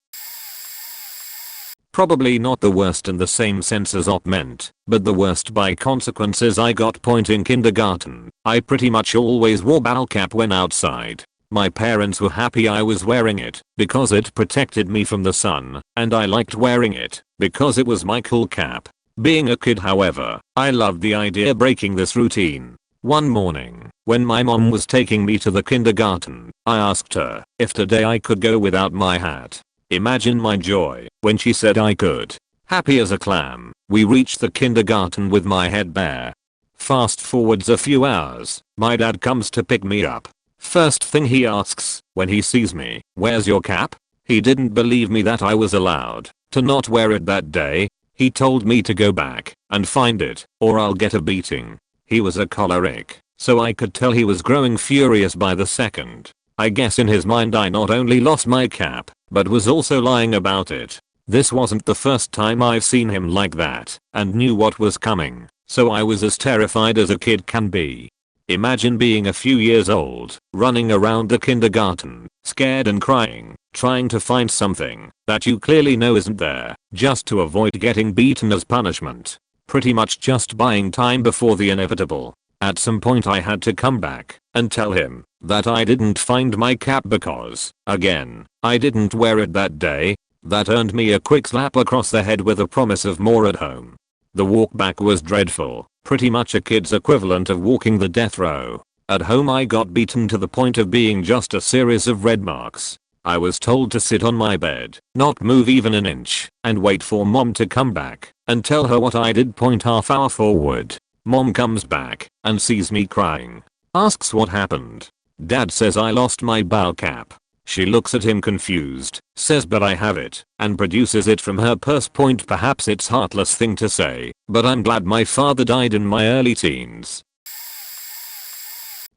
Speaker 1: Probably not the worst in the same sense as op meant, but the worst by consequences. I got in kindergarten. I pretty much always wore ball cap when outside. My parents were happy I was wearing it because it protected me from the sun, and I liked wearing it because it was my cool cap. Being a kid, however, I loved the idea of breaking this routine. One morning, when my mom was taking me to the kindergarten, I asked her if today I could go without my hat. Imagine my joy when she said I could. Happy as a clam, we reached the kindergarten with my head bare. Fast forwards a few hours, my dad comes to pick me up. First thing he asks when he sees me, "Where's your cap?" He didn't believe me that I was allowed to not wear it that day. He told me to go back and find it or I'll get a beating. He was a choleric, so I could tell he was growing furious by the second. I guess in his mind I not only lost my cap, but was also lying about it. This wasn't the first time I've seen him like that and knew what was coming, so I was as terrified as a kid can be. Imagine being a few years old, running around the kindergarten, scared and crying, trying to find something that you clearly know isn't there, just to avoid getting beaten as punishment. Pretty much just buying time before the inevitable. At some point I had to come back and tell him that I didn't find my cap because, again, I didn't wear it that day. That earned me a quick slap across the head with a promise of more at home. The walk back was dreadful. Pretty much a kid's equivalent of walking the death row. At home I got beaten to the point of being just a series of red marks. I was told to sit on my bed, not move even an inch, and wait for mom to come back and tell her what I did. Half hour forward, mom comes back and sees me crying. Asks what happened. Dad says I lost my ball cap. She looks at him confused, says but I have it, and produces it from her purse. Perhaps it's heartless thing to say, but I'm glad my father died in my early teens.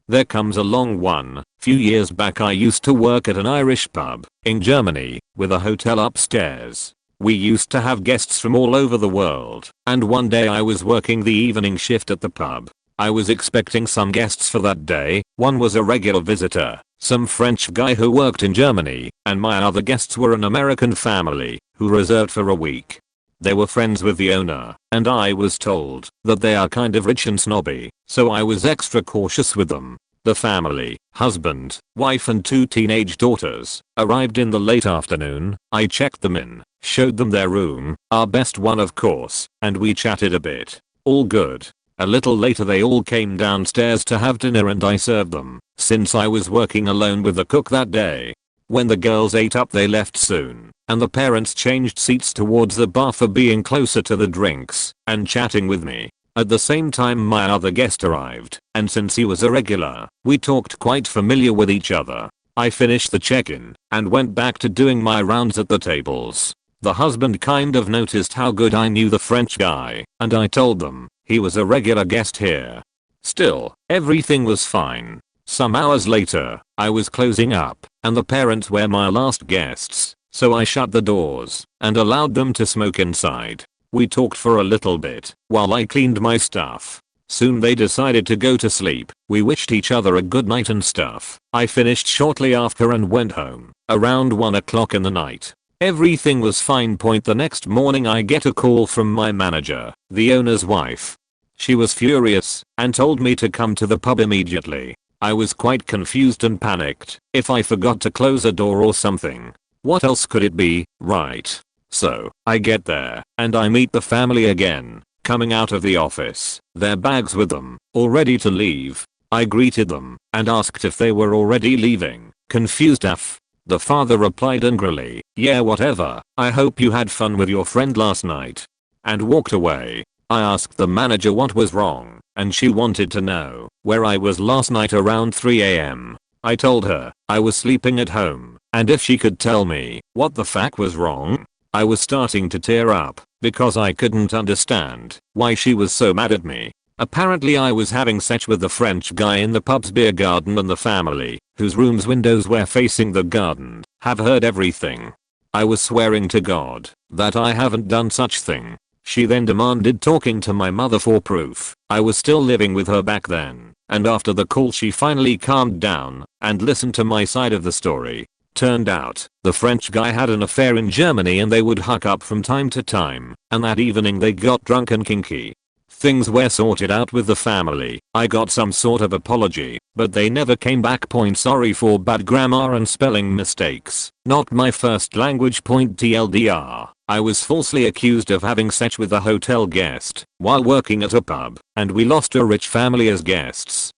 Speaker 1: There comes a long one. Few years back I used to work at an Irish pub in Germany with a hotel upstairs. We used to have guests from all over the world, and one day I was working the evening shift at the pub. I was expecting some guests for that day. One was a regular visitor, some French guy who worked in Germany, and my other guests were an American family who reserved for a week. They were friends with the owner, and I was told that they are kind of rich and snobby, so I was extra cautious with them. The family, husband, wife and 2 teenage daughters, arrived in the late afternoon. I checked them in, showed them their room, our best one of course, and we chatted a bit. All good. A little later they all came downstairs to have dinner and I served them, since I was working alone with the cook that day. When the girls ate up they left soon, and the parents changed seats towards the bar for being closer to the drinks and chatting with me. At the same time my other guest arrived, and since he was a regular, we talked quite familiar with each other. I finished the check-in and went back to doing my rounds at the tables. The husband kind of noticed how good I knew the French guy, and I told them He was a regular guest here. Still, everything was fine. Some hours later, I was closing up, and the parents were my last guests, so I shut the doors and allowed them to smoke inside. We talked for a little bit while I cleaned my stuff. Soon they decided to go to sleep. We wished each other a good night and stuff. I finished shortly after and went home around 1 o'clock in the night. Everything was fine. The next morning I get a call from my manager, the owner's wife. She was furious and told me to come to the pub immediately. I was quite confused and panicked if I forgot to close a door or something. What else could it be, right? So, I get there, and I meet the family again, coming out of the office, their bags with them, all ready to leave. I greeted them and asked if they were already leaving. Confused AF. The father replied angrily, "Yeah, whatever, I hope you had fun with your friend last night," and walked away. I asked the manager what was wrong, and she wanted to know where I was last night around 3 AM. I told her I was sleeping at home, and if she could tell me what the fuck was wrong. I was starting to tear up because I couldn't understand why she was so mad at me. Apparently I was having sex with the French guy in the pub's beer garden, and the family, whose room's windows were facing the garden, have heard everything. I was swearing to God that I haven't done such thing. She then demanded talking to my mother for proof. I was still living with her back then, and after the call she finally calmed down and listened to my side of the story. Turned out, the French guy had an affair in Germany and they would hook up from time to time, and that evening they got drunk and kinky. Things were sorted out with the family. I got some sort of apology, but they never came back. Sorry for bad grammar and spelling mistakes. Not my first language. TLDR. I was falsely accused of having sex with a hotel guest while working at a pub, and we lost a rich family as guests.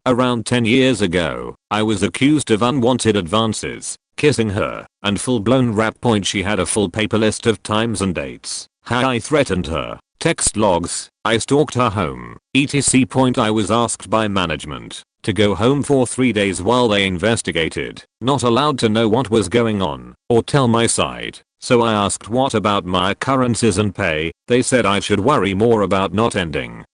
Speaker 1: Around 10 years ago, I was accused of unwanted advances, kissing her, and full-blown rap. She had a full paper list of times and dates. How I threatened her, text logs, I stalked her home, etc. I was asked by management to go home for 3 days while they investigated, not allowed to know what was going on or tell my side. So I asked what about my occurrences and pay. They said I should worry more about not ending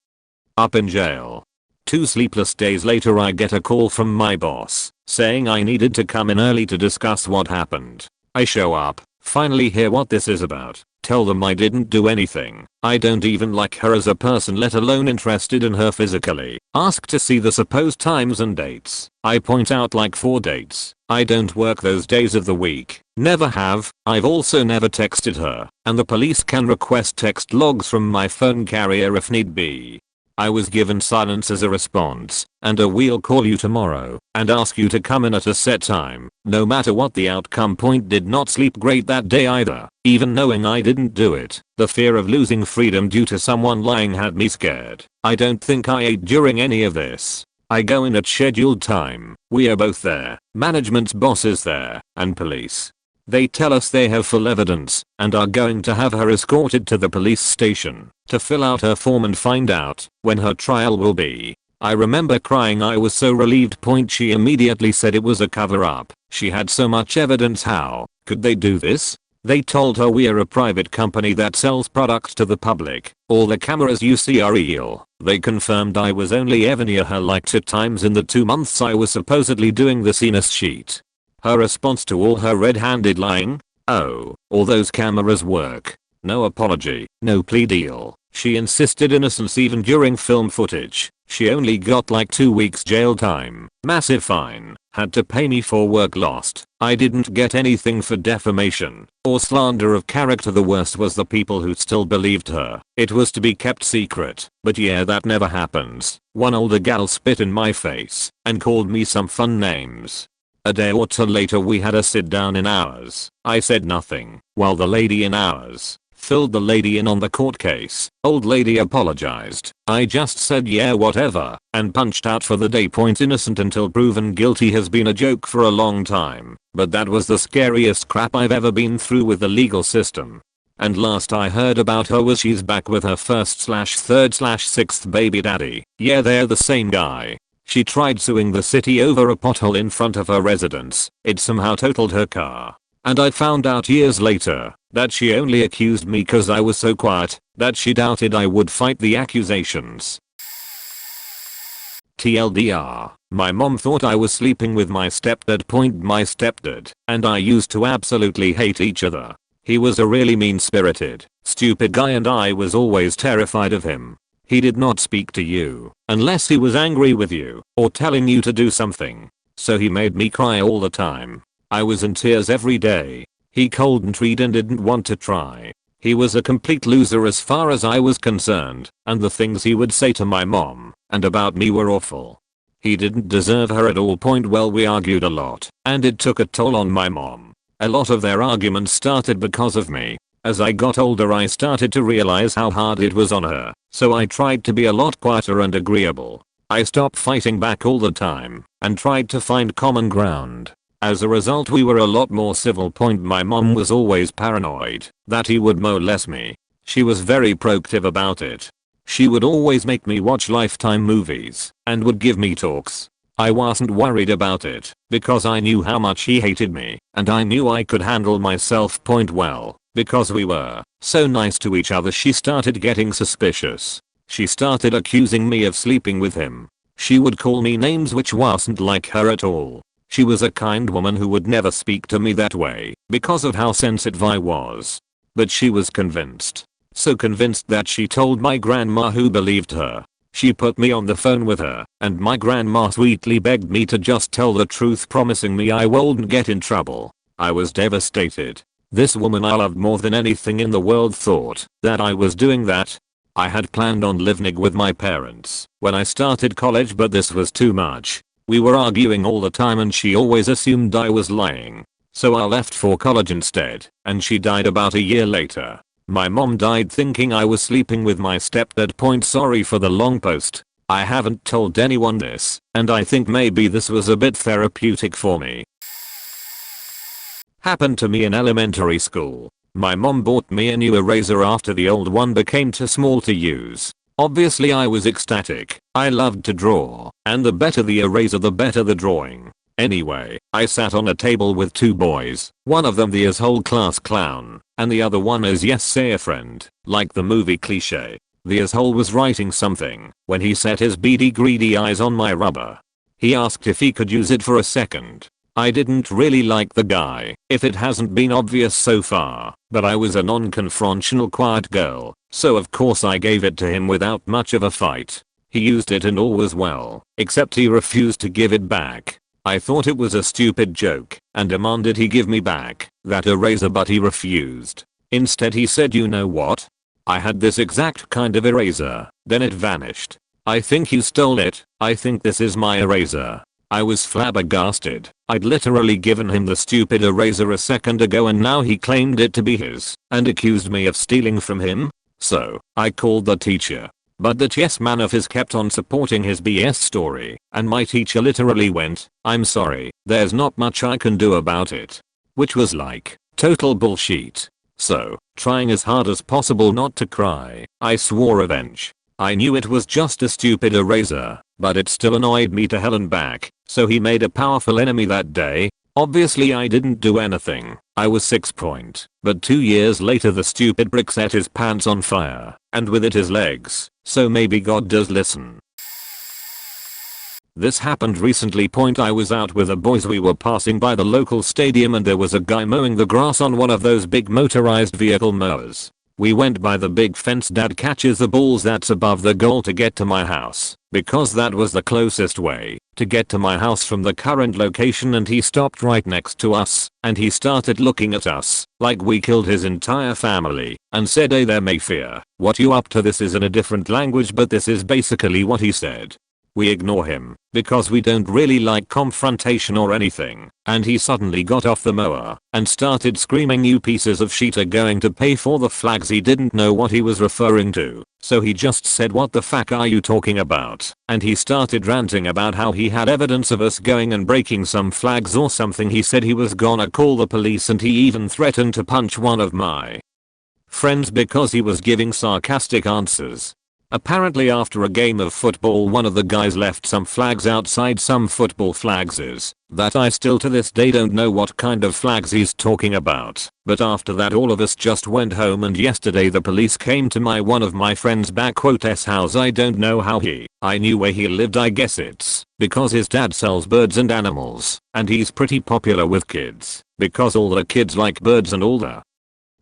Speaker 1: up in jail. 2 sleepless days later I get a call from my boss saying I needed to come in early to discuss what happened. I show up, finally hear what this is about, tell them I didn't do anything. I don't even like her as a person, let alone interested in her physically. Ask to see the supposed times and dates. I point out like 4 dates. I don't work those days of the week. Never have. I've also never texted her, and the police can request text logs from my phone carrier if need be. I was given silence as a response, and a "we'll call you tomorrow and ask you to come in at a set time." No matter what the outcome. Did not sleep great that day either, even knowing I didn't do it. The fear of losing freedom due to someone lying had me scared. I don't think I ate during any of this. I go in at scheduled time. We are both there, management's boss is there, and police. They tell us they have full evidence and are going to have her escorted to the police station to fill out her form and find out when her trial will be. I remember crying, I was so relieved. She immediately said it was a cover-up. She had so much evidence. How could they do this? They told her we are a private company that sells products to the public. All the cameras you see are real. They confirmed I was only ever near her like 2 times in the 2 months I was supposedly doing the scene sheet. Her response to all her red-handed lying? Oh, all those cameras work. No apology, no plea deal. She insisted innocence even during film footage. She only got like 2 weeks jail time, massive fine, had to pay me for work lost. I didn't get anything for defamation or slander of character. The worst was the people who still believed her. It was to be kept secret, but yeah, that never happens. One older gal spit in my face and called me some fun names. A day or 2 later we had a sit down in ours. I said nothing, while the lady in ours filled the lady in on the court case. Old lady apologized. I just said yeah whatever and punched out for the day. Innocent until proven guilty has been a joke for a long time, but that was the scariest crap I've ever been through with the legal system. And last I heard about her was she's back with her 1st/3rd/6th baby daddy. Yeah, they're the same guy. She tried suing the city over a pothole in front of her residence. It somehow totaled her car. and I found out years later that she only accused me cause I was so quiet that she doubted I would fight the accusations. TLDR, my mom thought I was sleeping with my stepdad. My stepdad and I used to absolutely hate each other. He was a really mean-spirited, stupid guy and I was always terrified of him. He did not speak to you unless he was angry with you or telling you to do something. So he made me cry all the time. I was in tears every day. He cold and treated and didn't want to try. He was a complete loser as far as I was concerned, and the things he would say to my mom and about me were awful. He didn't deserve her at all. Well, we argued a lot, and it took a toll on my mom. A lot of their arguments started because of me. As I got older I started to realize how hard it was on her, so I tried to be a lot quieter and agreeable. I stopped fighting back all the time and tried to find common ground. As a result we were a lot more civil. My mom was always paranoid that he would molest me. She was very proactive about it. She would always make me watch Lifetime movies and would give me talks. I wasn't worried about it because I knew how much he hated me and I knew I could handle myself. Well, because we were so nice to each other she started getting suspicious. She started accusing me of sleeping with him. She would call me names which wasn't like her at all. She was a kind woman who would never speak to me that way because of how sensitive I was. But she was convinced. So convinced that she told my grandma, who believed her. She put me on the phone with her and my grandma sweetly begged me to just tell the truth, promising me I wouldn't get in trouble. I was devastated. This woman I loved more than anything in the world thought that I was doing that. I had planned on living with my parents when I started college, but this was too much. We were arguing all the time and she always assumed I was lying. So I left for college instead, and she died about a year later. My mom died thinking I was sleeping with my stepdad. Sorry for the long post. I haven't told anyone this, and I think maybe this was a bit therapeutic for me. Happened to me in elementary school. My mom bought me a new eraser after the old one became too small to use. Obviously I was ecstatic. I loved to draw, and the better the eraser the better the drawing. Anyway, I sat on a table with two boys, one of them the whole class clown, and the other one as yes say a friend, like the movie cliche. The asshole was writing something when he set his beady greedy eyes on my rubber. He asked if he could use it for a second. I didn't really like the guy, if it hasn't been obvious so far, but I was a non-confrontational quiet girl, so of course I gave it to him without much of a fight. He used it and all was well, except he refused to give it back. I thought it was a stupid joke and demanded he give me back that eraser, but he refused. Instead he said, "You know what? I had this exact kind of eraser, then it vanished. I think you stole it. I think this is my eraser." I was flabbergasted. I'd literally given him the stupid eraser a second ago and now he claimed it to be his and accused me of stealing from him. So, I called the teacher. But that yes man of his kept on supporting his BS story, and my teacher literally went, "I'm sorry, there's not much I can do about it." Which was like, total bullshit. So, trying as hard as possible not to cry, I swore revenge. I knew it was just a stupid eraser, but it still annoyed me to hell and back, so he made a powerful enemy that day. Obviously I didn't do anything. I was 6. But 2 years later the stupid brick set his pants on fire, and with it his legs, so maybe God does listen. This happened recently. I was out with the boys. We were passing by the local stadium and there was a guy mowing the grass on one of those big motorized vehicle mowers. We went by the big fence. Dad catches the balls that's above the goal to get to my house, because that was the closest way to get to my house from the current location, and he stopped right next to us and he started looking at us like we killed his entire family and said, "Hey there Mayfair, what you up to?" This is in a different language, but this is basically what he said. We ignore him because we don't really like confrontation or anything, and he suddenly got off the mower and started screaming, "You pieces of shit are going to pay for the flags." He didn't know what he was referring to, so he just said, "What the fuck are you talking about?" And he started ranting about how he had evidence of us going and breaking some flags or something. He said he was gonna call the police, and he even threatened to punch one of my friends because he was giving sarcastic answers. Apparently after a game of football one of the guys left some flags outside, some football flags that I still to this day don't know what kind of flags he's talking about. But after that all of us just went home, and yesterday the police came to one of my friend's backquotes house. I don't know how I knew where he lived. I guess it's because his dad sells birds and animals and he's pretty popular with kids because all the kids like birds, and all the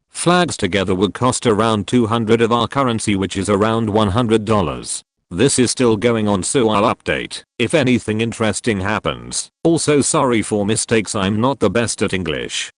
Speaker 1: flags together would cost around 200 of our currency, which is around $100. This is still going on, so I'll update if anything interesting happens. Also sorry for mistakes, I'm not the best at English.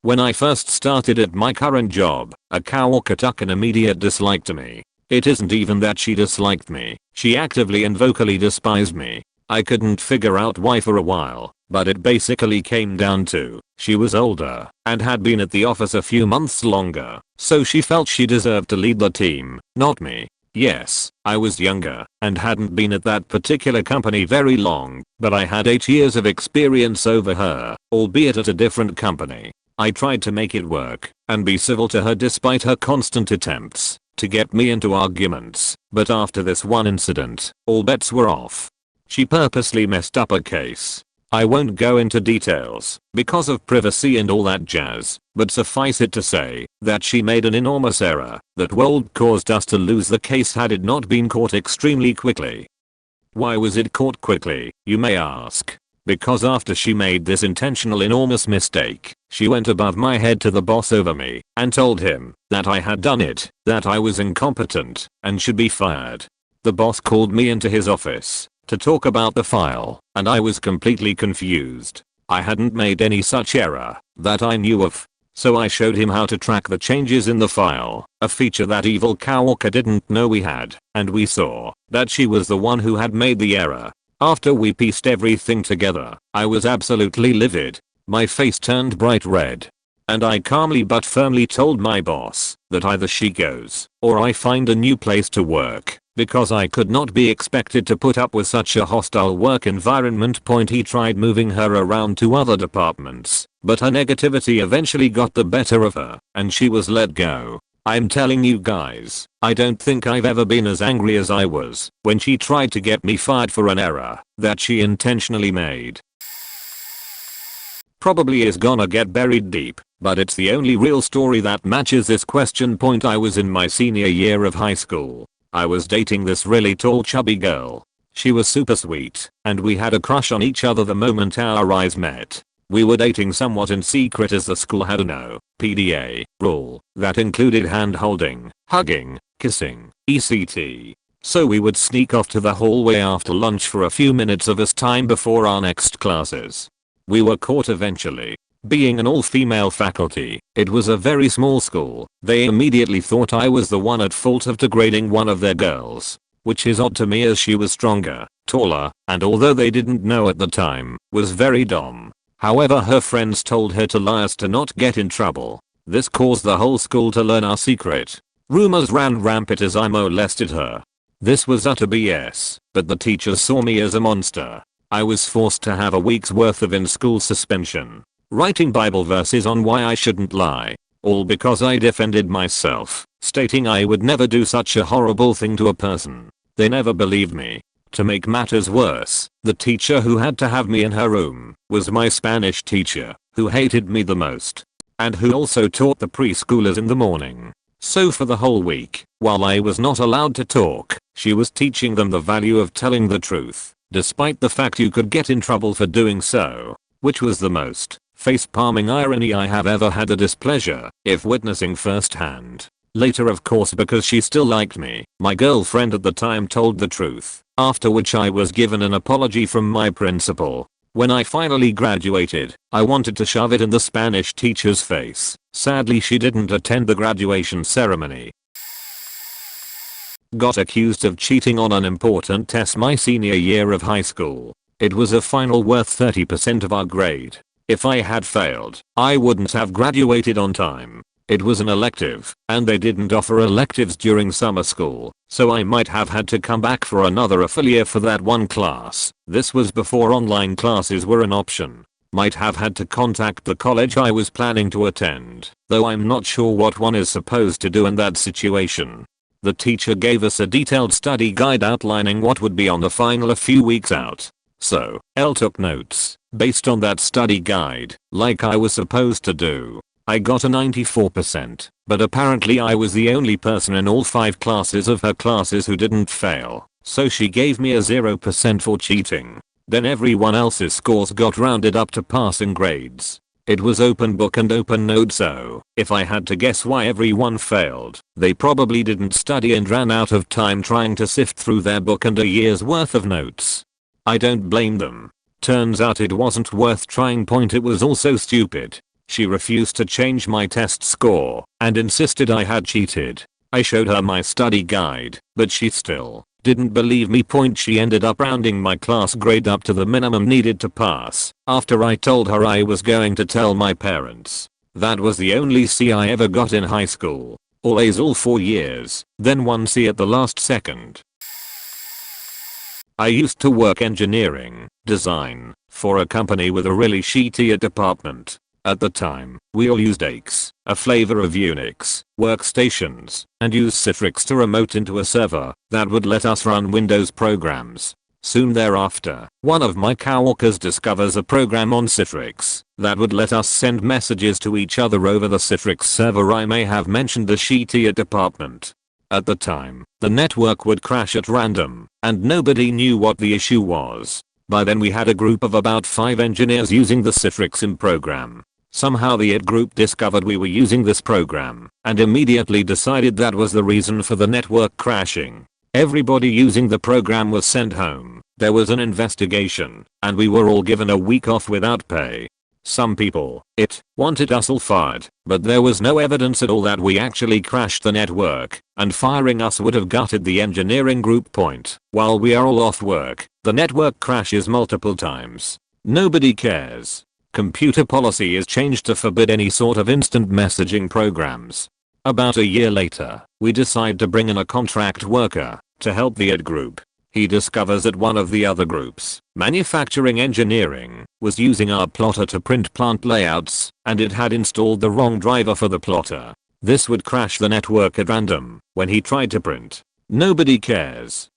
Speaker 1: When I first started at my current job, a coworker took an immediate dislike to me. It isn't even that she disliked me, she actively and vocally despised me. I couldn't figure out why for a while, but it basically came down to she was older and had been at the office a few months longer, so she felt she deserved to lead the team, not me. Yes, I was younger and hadn't been at that particular company very long, but I had 8 years of experience over her, albeit at a different company. I tried to make it work and be civil to her despite her constant attempts to get me into arguments, but after this one incident, all bets were off. She purposely messed up a case. I won't go into details because of privacy and all that jazz, but suffice it to say that she made an enormous error that would caused us to lose the case had it not been caught extremely quickly. Why was it caught quickly, you may ask? Because after she made this intentional enormous mistake, she went above my head to the boss over me and told him that I had done it, that I was incompetent and should be fired. The boss called me into his office to talk about the file, and I was completely confused. I hadn't made any such error that I knew of. So I showed him how to track the changes in the file, a feature that evil coworker didn't know we had, and we saw that she was the one who had made the error. After we pieced everything together, I was absolutely livid. My face turned bright red. And I calmly but firmly told my boss that either she goes or I find a new place to work, because I could not be expected to put up with such a hostile work environment. He tried moving her around to other departments, but her negativity eventually got the better of her and she was let go. I'm telling you guys, I don't think I've ever been as angry as I was when she tried to get me fired for an error that she intentionally made. Probably is gonna get buried deep, but it's the only real story that matches this question. I was in my senior year of high school. I was dating this really tall chubby girl. She was super sweet, and we had a crush on each other the moment our eyes met. We were dating somewhat in secret as the school had a no PDA rule that included hand holding, hugging, kissing, etc. So we would sneak off to the hallway after lunch for a few minutes of us time before our next classes. We were caught eventually. Being an all-female faculty, it was a very small school. They immediately thought I was the one at fault of degrading one of their girls, which is odd to me as she was stronger, taller, and although they didn't know at the time, was very dumb. However, her friends told her to lie to not get in trouble. This caused the whole school to learn our secret. Rumors ran rampant as I molested her. This was utter BS, but the teachers saw me as a monster. I was forced to have a week's worth of in-school suspension, writing Bible verses on why I shouldn't lie, all because I defended myself, stating I would never do such a horrible thing to a person. They never believed me. To make matters worse, the teacher who had to have me in her room was my Spanish teacher, who hated me the most, and who also taught the preschoolers in the morning. So for the whole week, while I was not allowed to talk, she was teaching them the value of telling the truth, despite the fact you could get in trouble for doing so, which was the most face-palming irony I have ever had. A displeasure if witnessing firsthand. Later, of course, because she still liked me, my girlfriend at the time told the truth, after which I was given an apology from my principal. When I finally graduated, I wanted to shove it in the Spanish teacher's face. Sadly, she didn't attend the graduation ceremony. Got accused of cheating on an important test my senior year of high school. It was a final worth 30% of our grade. If I had failed, I wouldn't have graduated on time. It was an elective, and they didn't offer electives during summer school, so I might have had to come back for another affiliate for that one class. This was before online classes were an option. Might have had to contact the college I was planning to attend, though I'm not sure what one is supposed to do in that situation. The teacher gave us a detailed study guide outlining what would be on the final a few weeks out. So, L took notes based on that study guide, like I was supposed to do. I got a 94%, but apparently I was the only person in all 5 classes of her classes who didn't fail, so she gave me a 0% for cheating. Then everyone else's scores got rounded up to passing grades. It was open book and open note, so if I had to guess why everyone failed, they probably didn't study and ran out of time trying to sift through their book and a year's worth of notes. I don't blame them. Turns out it wasn't worth trying. It was also stupid. She refused to change my test score and insisted I had cheated. I showed her my study guide, but she still didn't believe me. She ended up rounding my class grade up to the minimum needed to pass after I told her I was going to tell my parents. That was the only C I ever got in high school. All A's all 4 years, then 1 C at the last second. I used to work engineering, design, for a company with a really shitty department. At the time, we all used X, a flavor of Unix, workstations, and used Citrix to remote into a server that would let us run Windows programs. Soon thereafter, one of my coworkers discovers a program on Citrix that would let us send messages to each other over the Citrix server. I may have mentioned the shitty department. At the time, the network would crash at random, and nobody knew what the issue was. By then we had a group of about 5 engineers using the Citrix program. Somehow the IT group discovered we were using this program and immediately decided that was the reason for the network crashing. Everybody using the program was sent home. There was an investigation, and we were all given a week off without pay. Some people, wanted us all fired, but there was no evidence at all that we actually crashed the network, and firing us would have gutted the engineering group. While we are all off work, the network crashes multiple times. Nobody cares. Computer policy is changed to forbid any sort of instant messaging programs. About a year later, we decide to bring in a contract worker to help the IT group. He discovers that one of the other groups, manufacturing engineering, was using our plotter to print plant layouts, and it had installed the wrong driver for the plotter. This would crash the network at random when he tried to print. Nobody cares.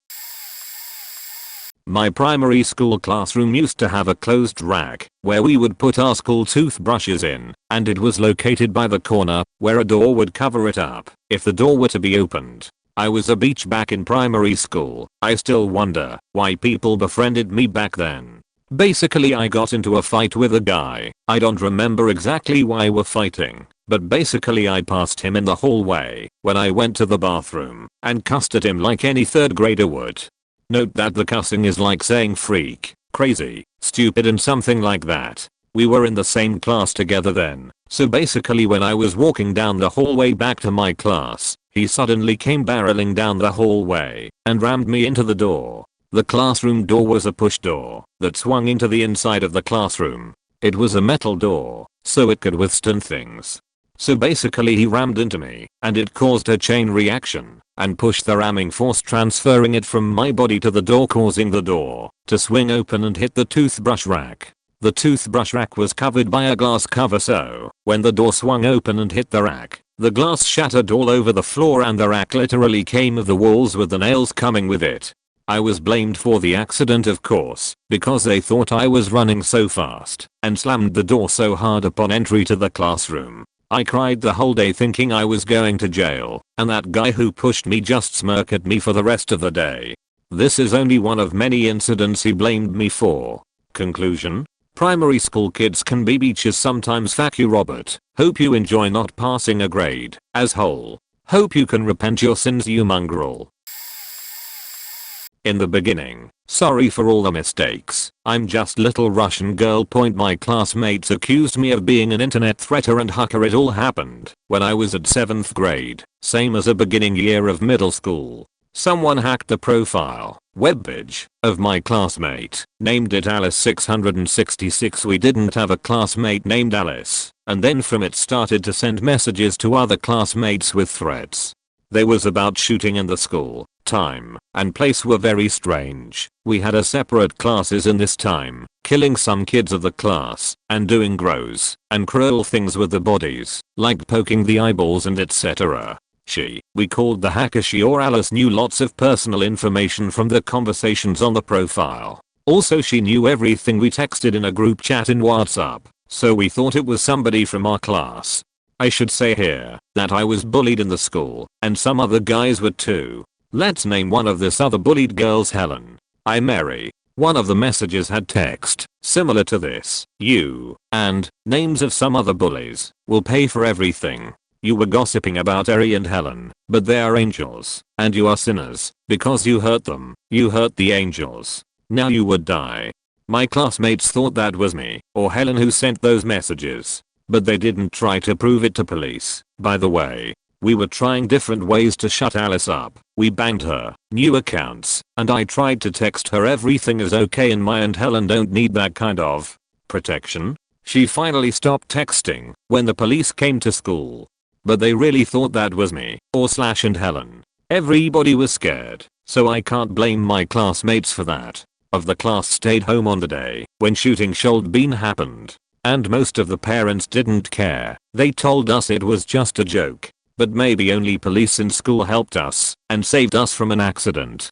Speaker 1: My primary school classroom used to have a closed rack where we would put our school toothbrushes in, and it was located by the corner where a door would cover it up if the door were to be opened. I was a beach back in primary school. I still wonder why people befriended me back then. Basically I got into a fight with a guy. I don't remember exactly why we're fighting, but basically I passed him in the hallway when I went to the bathroom and cussed at him like any 3rd grader would. Note that the cussing is like saying freak, crazy, stupid and something like that. We were in the same class together then, so basically when I was walking down the hallway back to my class, he suddenly came barreling down the hallway and rammed me into the door. The classroom door was a push door that swung into the inside of the classroom. It was a metal door, so it could withstand things. So basically he rammed into me, and it caused a chain reaction, and pushed the ramming force transferring it from my body to the door, causing the door to swing open and hit the toothbrush rack. The toothbrush rack was covered by a glass cover, so when the door swung open and hit the rack, the glass shattered all over the floor and the rack literally came off the walls with the nails coming with it. I was blamed for the accident, of course, because they thought I was running so fast and slammed the door so hard upon entry to the classroom. I cried the whole day thinking I was going to jail, and that guy who pushed me just smirked at me for the rest of the day. This is only one of many incidents he blamed me for. Conclusion? Primary school kids can be beaches sometimes. Fuck you, Robert. Hope you enjoy not passing a grade, as whole. Hope you can repent your sins, you mongrel. In the beginning, sorry for all the mistakes. I'm just little Russian girl. My classmates accused me of being an internet threater and hacker. It all happened when I was at 7th grade, same as a beginning year of middle school. Someone hacked the profile webpage of my classmate, named it Alice 666. We didn't have a classmate named Alice, and then from it started to send messages to other classmates with threats. There was about shooting in the school. Time and place were very strange. We had a separate classes in this time, killing some kids of the class and doing gross and cruel things with the bodies, like poking the eyeballs and etc. We called the hacker she or Alice knew lots of personal information from the conversations on the profile. Also she knew everything we texted in a group chat in WhatsApp, so we thought it was somebody from our class. I should say here that I was bullied in the school and some other guys were too. Let's name one of this other bullied girls Helen. I'm Mary. One of the messages had text similar to this. You and names of some other bullies will pay for everything. You were gossiping about Eri and Helen, but they are angels, and you are sinners because you hurt them. You hurt the angels. Now you would die. My classmates thought that was me or Helen who sent those messages, but they didn't try to prove it to police. By the way, we were trying different ways to shut Alice up. We banned her new accounts, and I tried to text her everything is okay and my and Helen don't need that kind of protection. She finally stopped texting when the police came to school. But they really thought that was me or Slash and Helen. Everybody was scared, so I can't blame my classmates for that. Of the class stayed home on the day when shooting should been happened. And most of the parents didn't care. They told us it was just a joke. But maybe only police in school helped us and saved us from an accident.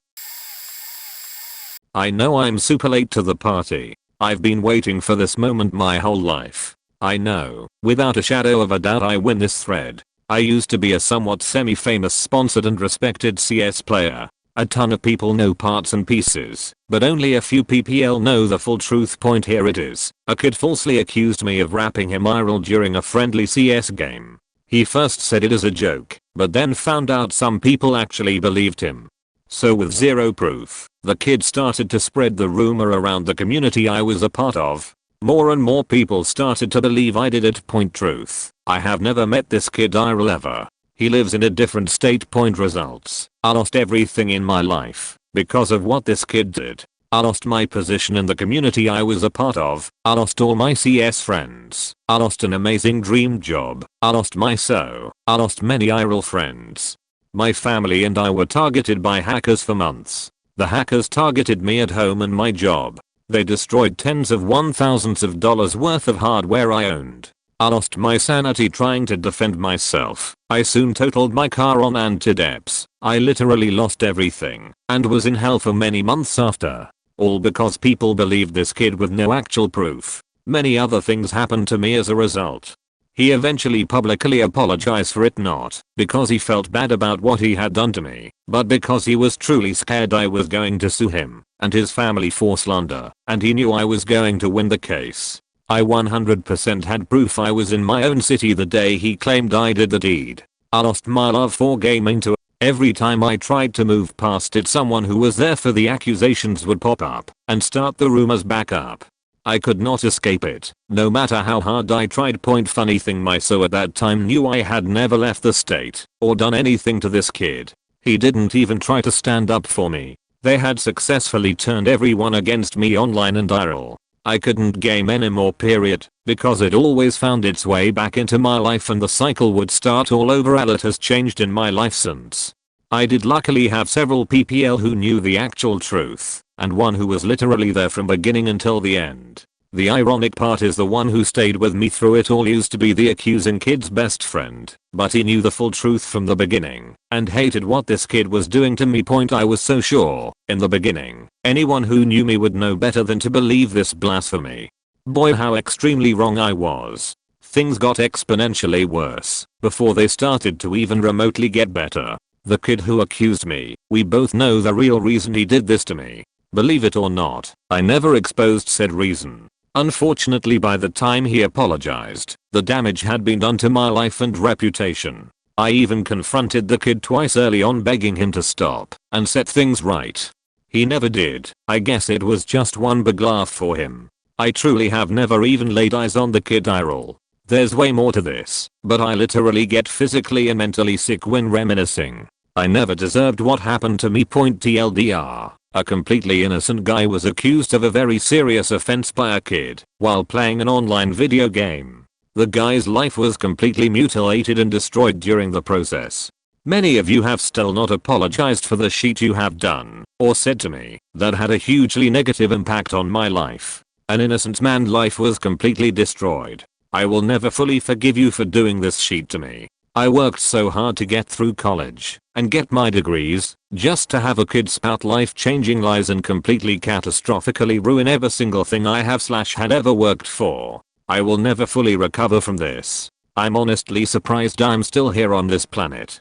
Speaker 1: I know I'm super late to the party. I've been waiting for this moment my whole life. I know, without a shadow of a doubt I win this thread. I used to be a somewhat semi-famous sponsored and respected CS player. A ton of people know parts and pieces, but only a few PPL know the full truth. Point here it is. A kid falsely accused me of rapping him IRL during a friendly CS game. He first said it as a joke, but then found out some people actually believed him. So with zero proof, the kid started to spread the rumor around the community I was a part of. More and more people started to believe I did it. Point truth. I have never met this kid IRL ever. He lives in a different state. Point results. I lost everything in my life because of what this kid did. I lost my position in the community I was a part of. I lost all my CS friends. I lost an amazing dream job. I lost my SO. I lost many IRL friends. My family and I were targeted by hackers for months. The hackers targeted me at home and my job. They destroyed tens of thousands of dollars worth of hardware I owned. I lost my sanity trying to defend myself. I soon totaled my car on anti-deps. I literally lost everything and was in hell for many months after. All because people believed this kid with no actual proof. Many other things happened to me as a result. He eventually publicly apologized for it, not because he felt bad about what he had done to me, but because he was truly scared I was going to sue him and his family for slander, and he knew I was going to win the case. I 100% had proof I was in my own city the day he claimed I did the deed. I lost my love for gaming to every time I tried to move past it, someone who was there for the accusations would pop up and start the rumors back up. I could not escape it, no matter how hard I tried. Point funny thing, my SO at that time knew I had never left the state or done anything to this kid. He didn't even try to stand up for me. They had successfully turned everyone against me online and IRL. I couldn't game anymore, period, because it always found its way back into my life and the cycle would start all over. A lot has changed in my life since. I did luckily have several PPL who knew the actual truth, and one who was literally there from beginning until the end. The ironic part is the one who stayed with me through it all used to be the accusing kid's best friend, but he knew the full truth from the beginning and hated what this kid was doing to me. Point I was so sure, in the beginning, anyone who knew me would know better than to believe this blasphemy. Boy, how extremely wrong I was. Things got exponentially worse before they started to even remotely get better. The kid who accused me, we both know the real reason he did this to me. Believe it or not, I never exposed said reason. Unfortunately, by the time he apologized, the damage had been done to my life and reputation. I even confronted the kid twice early on, begging him to stop and set things right. He never did. I guess it was just one big laugh for him. I truly have never even laid eyes on the kid IRL. There's way more to this, but I literally get physically and mentally sick when reminiscing. I never deserved what happened to me. TLDR. A completely innocent guy was accused of a very serious offense by a kid while playing an online video game. The guy's life was completely mutilated and destroyed during the process. Many of you have still not apologized for the shit you have done or said to me that had a hugely negative impact on my life. An innocent man's life was completely destroyed. I will never fully forgive you for doing this shit to me. I worked so hard to get through college and get my degrees just to have a kid spout life-changing lies and completely catastrophically ruin every single thing I have/had ever worked for. I will never fully recover from this. I'm honestly surprised I'm still here on this planet.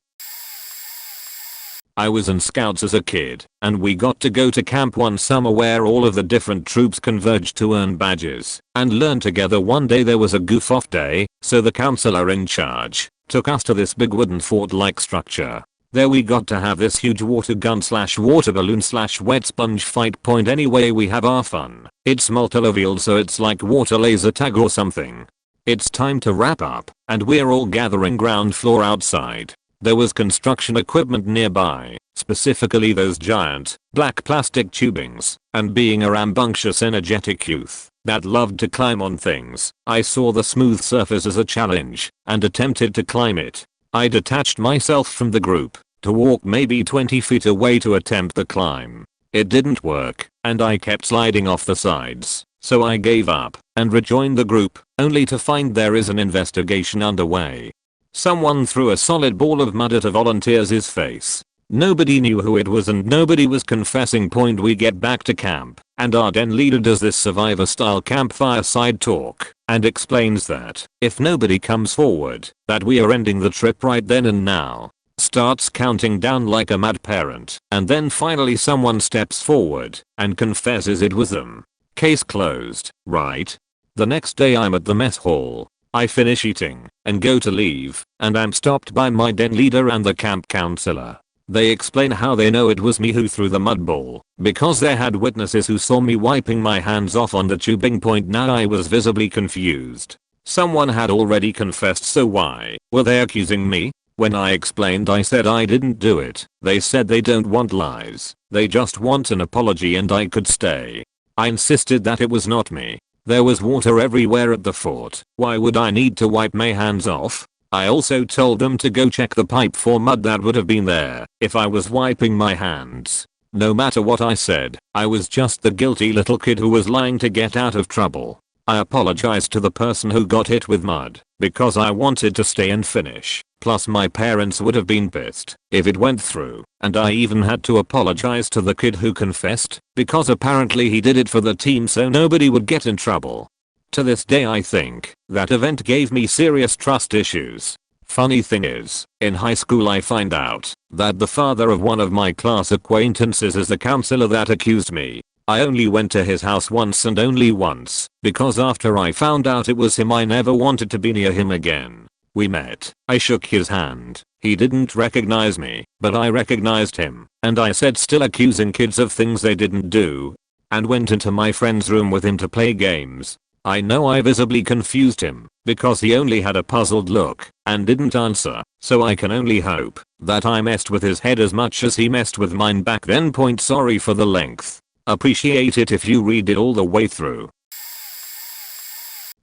Speaker 1: I was in scouts as a kid, and we got to go to camp one summer where all of the different troops converged to earn badges and learn together. One day there was a goof-off day, so the counselor in charge took us to this big wooden fort-like structure. There we got to have this huge water gun/water balloon/wet sponge fight. Point anyway, we have our fun. It's multilevel, so it's like water laser tag or something. It's time to wrap up, and we're all gathering ground floor outside. There was construction equipment nearby, specifically those giant, black plastic tubings, and being a rambunctious energetic youth that loved to climb on things, I saw the smooth surface as a challenge, and attempted to climb it. I detached myself from the group, to walk maybe 20 feet away to attempt the climb. It didn't work, and I kept sliding off the sides, so I gave up, and rejoined the group, only to find there is an investigation underway. Someone threw a solid ball of mud at a volunteer's face. Nobody knew who it was and nobody was confessing. Point we get back to camp, and our den leader does this survivor style campfire side talk, and explains that, if nobody comes forward, that we are ending the trip right then and now. Starts counting down like a mad parent, and then finally someone steps forward, and confesses it was them. Case closed, right? The next day I'm at the mess hall. I finish eating, and go to leave, and I'm stopped by my den leader and the camp counselor. They explain how they know it was me who threw the mud ball, because they had witnesses who saw me wiping my hands off on the tubing. Point now I was visibly confused. Someone had already confessed, so why were they accusing me? When I explained I said I didn't do it, they said they don't want lies, they just want an apology and I could stay. I insisted that it was not me. There was water everywhere at the fort. Why would I need to wipe my hands off? I also told them to go check the pipe for mud that would have been there if I was wiping my hands. No matter what I said, I was just the guilty little kid who was lying to get out of trouble. I apologized to the person who got hit with mud because I wanted to stay and finish. Plus my parents would have been pissed if it went through, and I even had to apologize to the kid who confessed because apparently he did it for the team so nobody would get in trouble. To this day I think that event gave me serious trust issues. Funny thing is, in high school I find out that the father of one of my class acquaintances is the counselor that accused me. I only went to his house once and only once, because after I found out it was him I never wanted to be near him again. We met, I shook his hand, he didn't recognize me, but I recognized him, and I said still accusing kids of things they didn't do, and went into my friend's room with him to play games. I know I visibly confused him, because he only had a puzzled look, and didn't answer, so I can only hope that I messed with his head as much as he messed with mine back then. Sorry for the length. Appreciate it if you read it all the way through.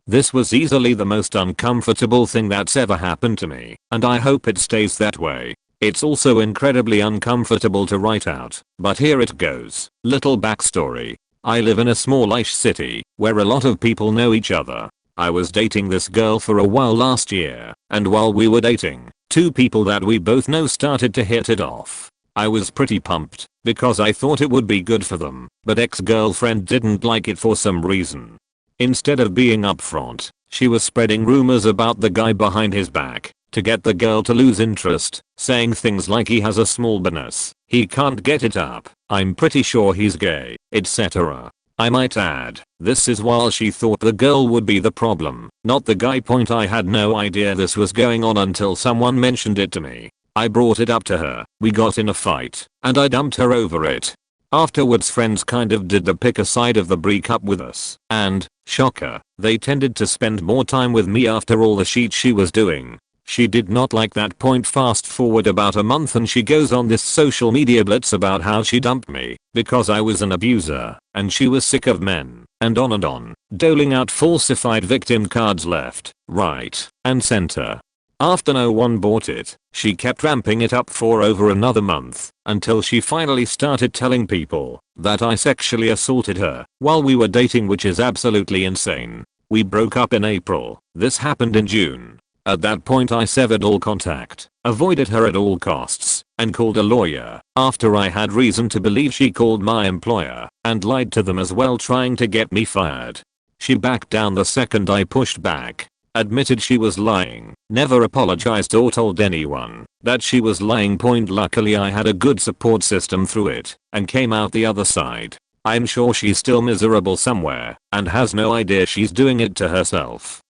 Speaker 1: This was easily the most uncomfortable thing that's ever happened to me, and I hope it stays that way. It's also incredibly uncomfortable to write out, but here it goes. Little backstory. I live in a smallish city, where a lot of people know each other. I was dating this girl for a while last year, and while we were dating, two people that we both know started to hit it off. I was pretty pumped, because I thought it would be good for them, but ex-girlfriend didn't like it for some reason. Instead of being upfront, she was spreading rumors about the guy behind his back, to get the girl to lose interest, saying things like he has a small penis, he can't get it up, I'm pretty sure he's gay, etc. I might add, this is while she thought the girl would be the problem, not the guy. I had no idea this was going on until someone mentioned it to me. I brought it up to her, we got in a fight, and I dumped her over it. Afterwards friends kind of did the pick a side of the breakup with us, and, shocker, they tended to spend more time with me after all the shit she was doing. She did not like that. Fast forward about a month and she goes on this social media blitz about how she dumped me because I was an abuser and she was sick of men, and on, doling out falsified victim cards left, right, and center. After no one bought it, she kept ramping it up for over another month, until she finally started telling people that I sexually assaulted her while we were dating, which is absolutely insane. We broke up in April. This happened in June. At that point I severed all contact, avoided her at all costs, and called a lawyer after I had reason to believe she called my employer and lied to them as well, trying to get me fired. She backed down the second I pushed back, admitted she was lying, never apologized or told anyone that she was lying. Luckily I had a good support system through it and came out the other side. I'm sure she's still miserable somewhere and has no idea she's doing it to herself.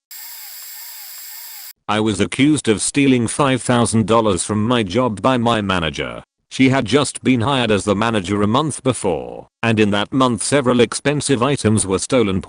Speaker 1: I was accused of stealing $5,000 from my job by my manager. She had just been hired as the manager a month before, and in that month several expensive items were stolen.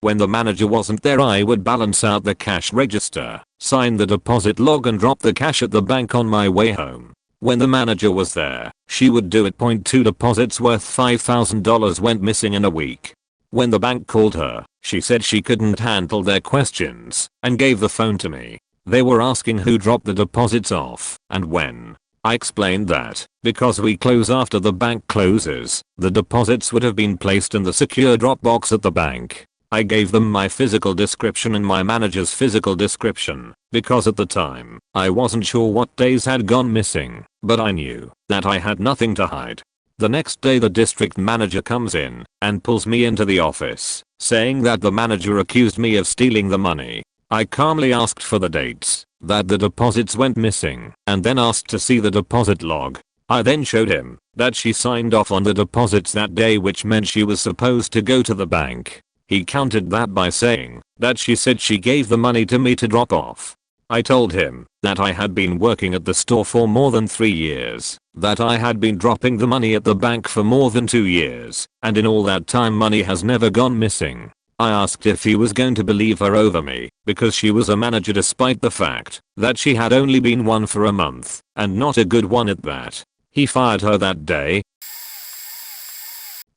Speaker 1: When the manager wasn't there, I would balance out the cash register, sign the deposit log and drop the cash at the bank on my way home. When the manager was there, she would do it. 2 deposits worth $5,000 went missing in a week. When the bank called her, she said she couldn't handle their questions and gave the phone to me. They were asking who dropped the deposits off and when. I explained that, because we close after the bank closes, the deposits would have been placed in the secure drop box at the bank. I gave them my physical description and my manager's physical description, because at the time, I wasn't sure what days had gone missing, but I knew that I had nothing to hide. The next day the district manager comes in and pulls me into the office, saying that the manager accused me of stealing the money. I calmly asked for the dates that the deposits went missing and then asked to see the deposit log. I then showed him that she signed off on the deposits that day, which meant she was supposed to go to the bank. He countered that by saying that she said she gave the money to me to drop off. I told him that I had been working at the store for more than 3 years, that I had been dropping the money at the bank for more than 2 years, and in all that time money has never gone missing. I asked if he was going to believe her over me, because she was a manager despite the fact that she had only been one for a month, and not a good one at that. He fired her that day.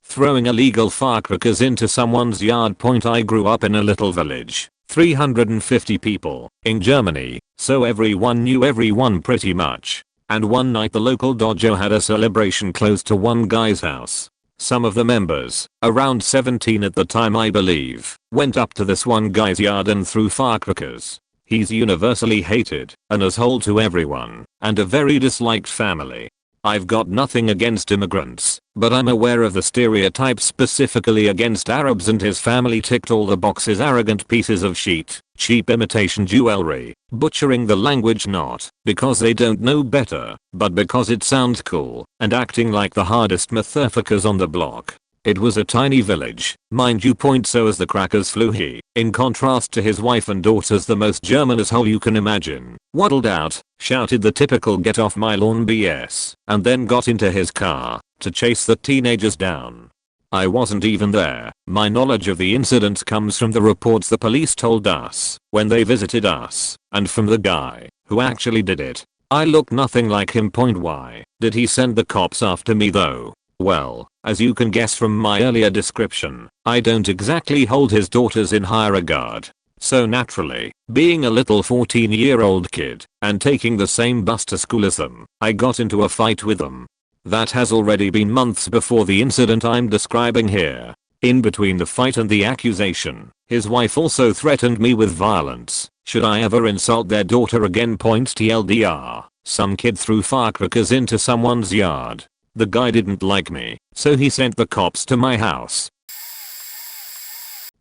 Speaker 1: Throwing illegal firecrackers into someone's yard. I grew up in a little village, 350 people, in Germany, so everyone knew everyone pretty much. And one night the local dojo had a celebration close to one guy's house. Some of the members, around 17 at the time I believe, went up to this one guy's yard and threw firecrackers. He's universally hated, an asshole to everyone, and a very disliked family. I've got nothing against immigrants, but I'm aware of the stereotypes specifically against Arabs, and his family ticked all the boxes: arrogant pieces of shit, cheap imitation jewelry, butchering the language not because they don't know better, but because it sounds cool, and acting like the hardest motherfuckers on the block. It was a tiny village, mind you. So as the crackers flew, he, in contrast to his wife and daughters, the most German asshole you can imagine, waddled out, shouted the typical "get off my lawn" BS, and then got into his car to chase the teenagers down. I wasn't even there. My knowledge of the incident comes from the reports the police told us when they visited us, and from the guy who actually did it. I look nothing like him. Why did he send the cops after me though? Well, as you can guess from my earlier description, I don't exactly hold his daughters in high regard. So naturally, being a little 14-year-old kid and taking the same bus to school as them, I got into a fight with them. That has already been months before the incident I'm describing here. In between the fight and the accusation, his wife also threatened me with violence should I ever insult their daughter again. TLDR, some kid threw firecrackers into someone's yard. The guy didn't like me, so he sent the cops to my house.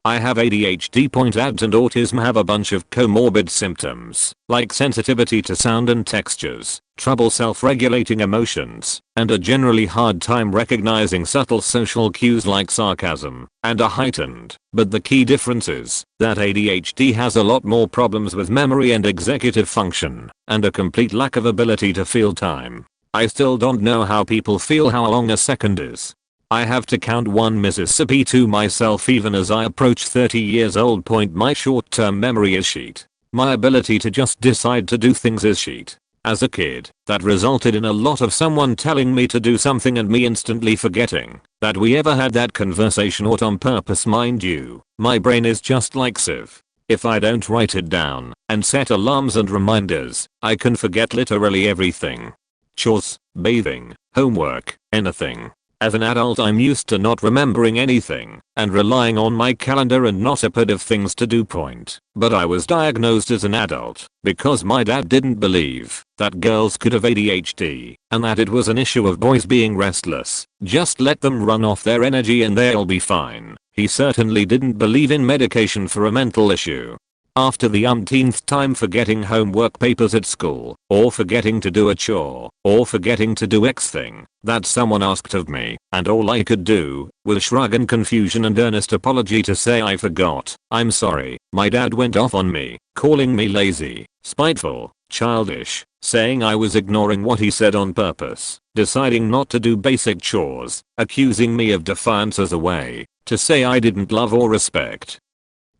Speaker 1: I have ADHD. ADS and autism have a bunch of comorbid symptoms, like sensitivity to sound and textures, trouble self-regulating emotions, and a generally hard time recognizing subtle social cues like sarcasm, and a heightened, but the key difference is that ADHD has a lot more problems with memory and executive function, and a complete lack of ability to feel time. I still don't know how people feel how long a second is. I have to count 1 Mississippi to myself even as I approach 30 years old. My short-term memory is shit. My ability to just decide to do things is shit. As a kid, that resulted in a lot of someone telling me to do something and me instantly forgetting that we ever had that conversation, or on purpose mind you. My brain is just like sieve. If I don't write it down and set alarms and reminders, I can forget literally everything. Chores, bathing, homework, anything. As an adult I'm used to not remembering anything and relying on my calendar and not a bit of things to do point. But I was diagnosed as an adult because my dad didn't believe that girls could have ADHD and that it was an issue of boys being restless. Just let them run off their energy and they'll be fine. He certainly didn't believe in medication for a mental issue. After the umpteenth time forgetting homework papers at school, or forgetting to do a chore, or forgetting to do X thing that someone asked of me, and all I could do was shrug in confusion and earnest apology to say I forgot, I'm sorry, my dad went off on me, calling me lazy, spiteful, childish, saying I was ignoring what he said on purpose, deciding not to do basic chores, accusing me of defiance as a way to say I didn't love or respect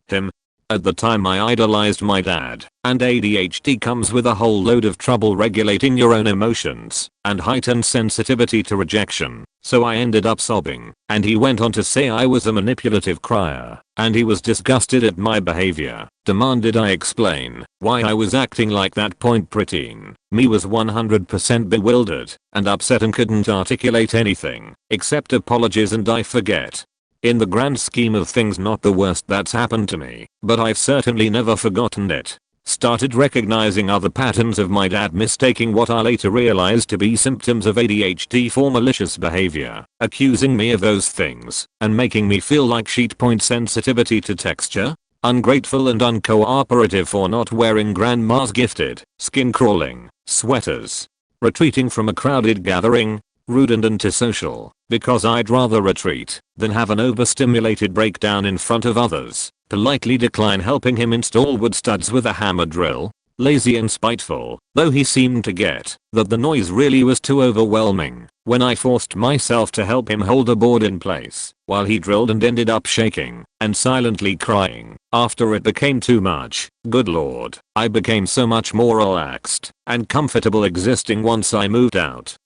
Speaker 1: him. At the time I idolized my dad, and ADHD comes with a whole load of trouble regulating your own emotions and heightened sensitivity to rejection, so I ended up sobbing, and he went on to say I was a manipulative crier, and he was disgusted at my behavior, demanded I explain why I was acting like that. Point preteen me was 100% bewildered and upset and couldn't articulate anything except apologies and I forget. In the grand scheme of things not the worst that's happened to me, but I've certainly never forgotten it. Started recognizing other patterns of my dad mistaking what I later realized to be symptoms of ADHD for malicious behavior, accusing me of those things, and making me feel like shit. Point sensitivity to texture, ungrateful and uncooperative for not wearing grandma's gifted, skin crawling, sweaters. Retreating from a crowded gathering, rude and antisocial, because I'd rather retreat than have an overstimulated breakdown in front of others. Politely decline helping him install wood studs with a hammer drill. Lazy and spiteful, though he seemed to get that the noise really was too overwhelming when I forced myself to help him hold a board in place while he drilled and ended up shaking and silently crying after it became too much. Good lord, I became so much more relaxed and comfortable existing once I moved out.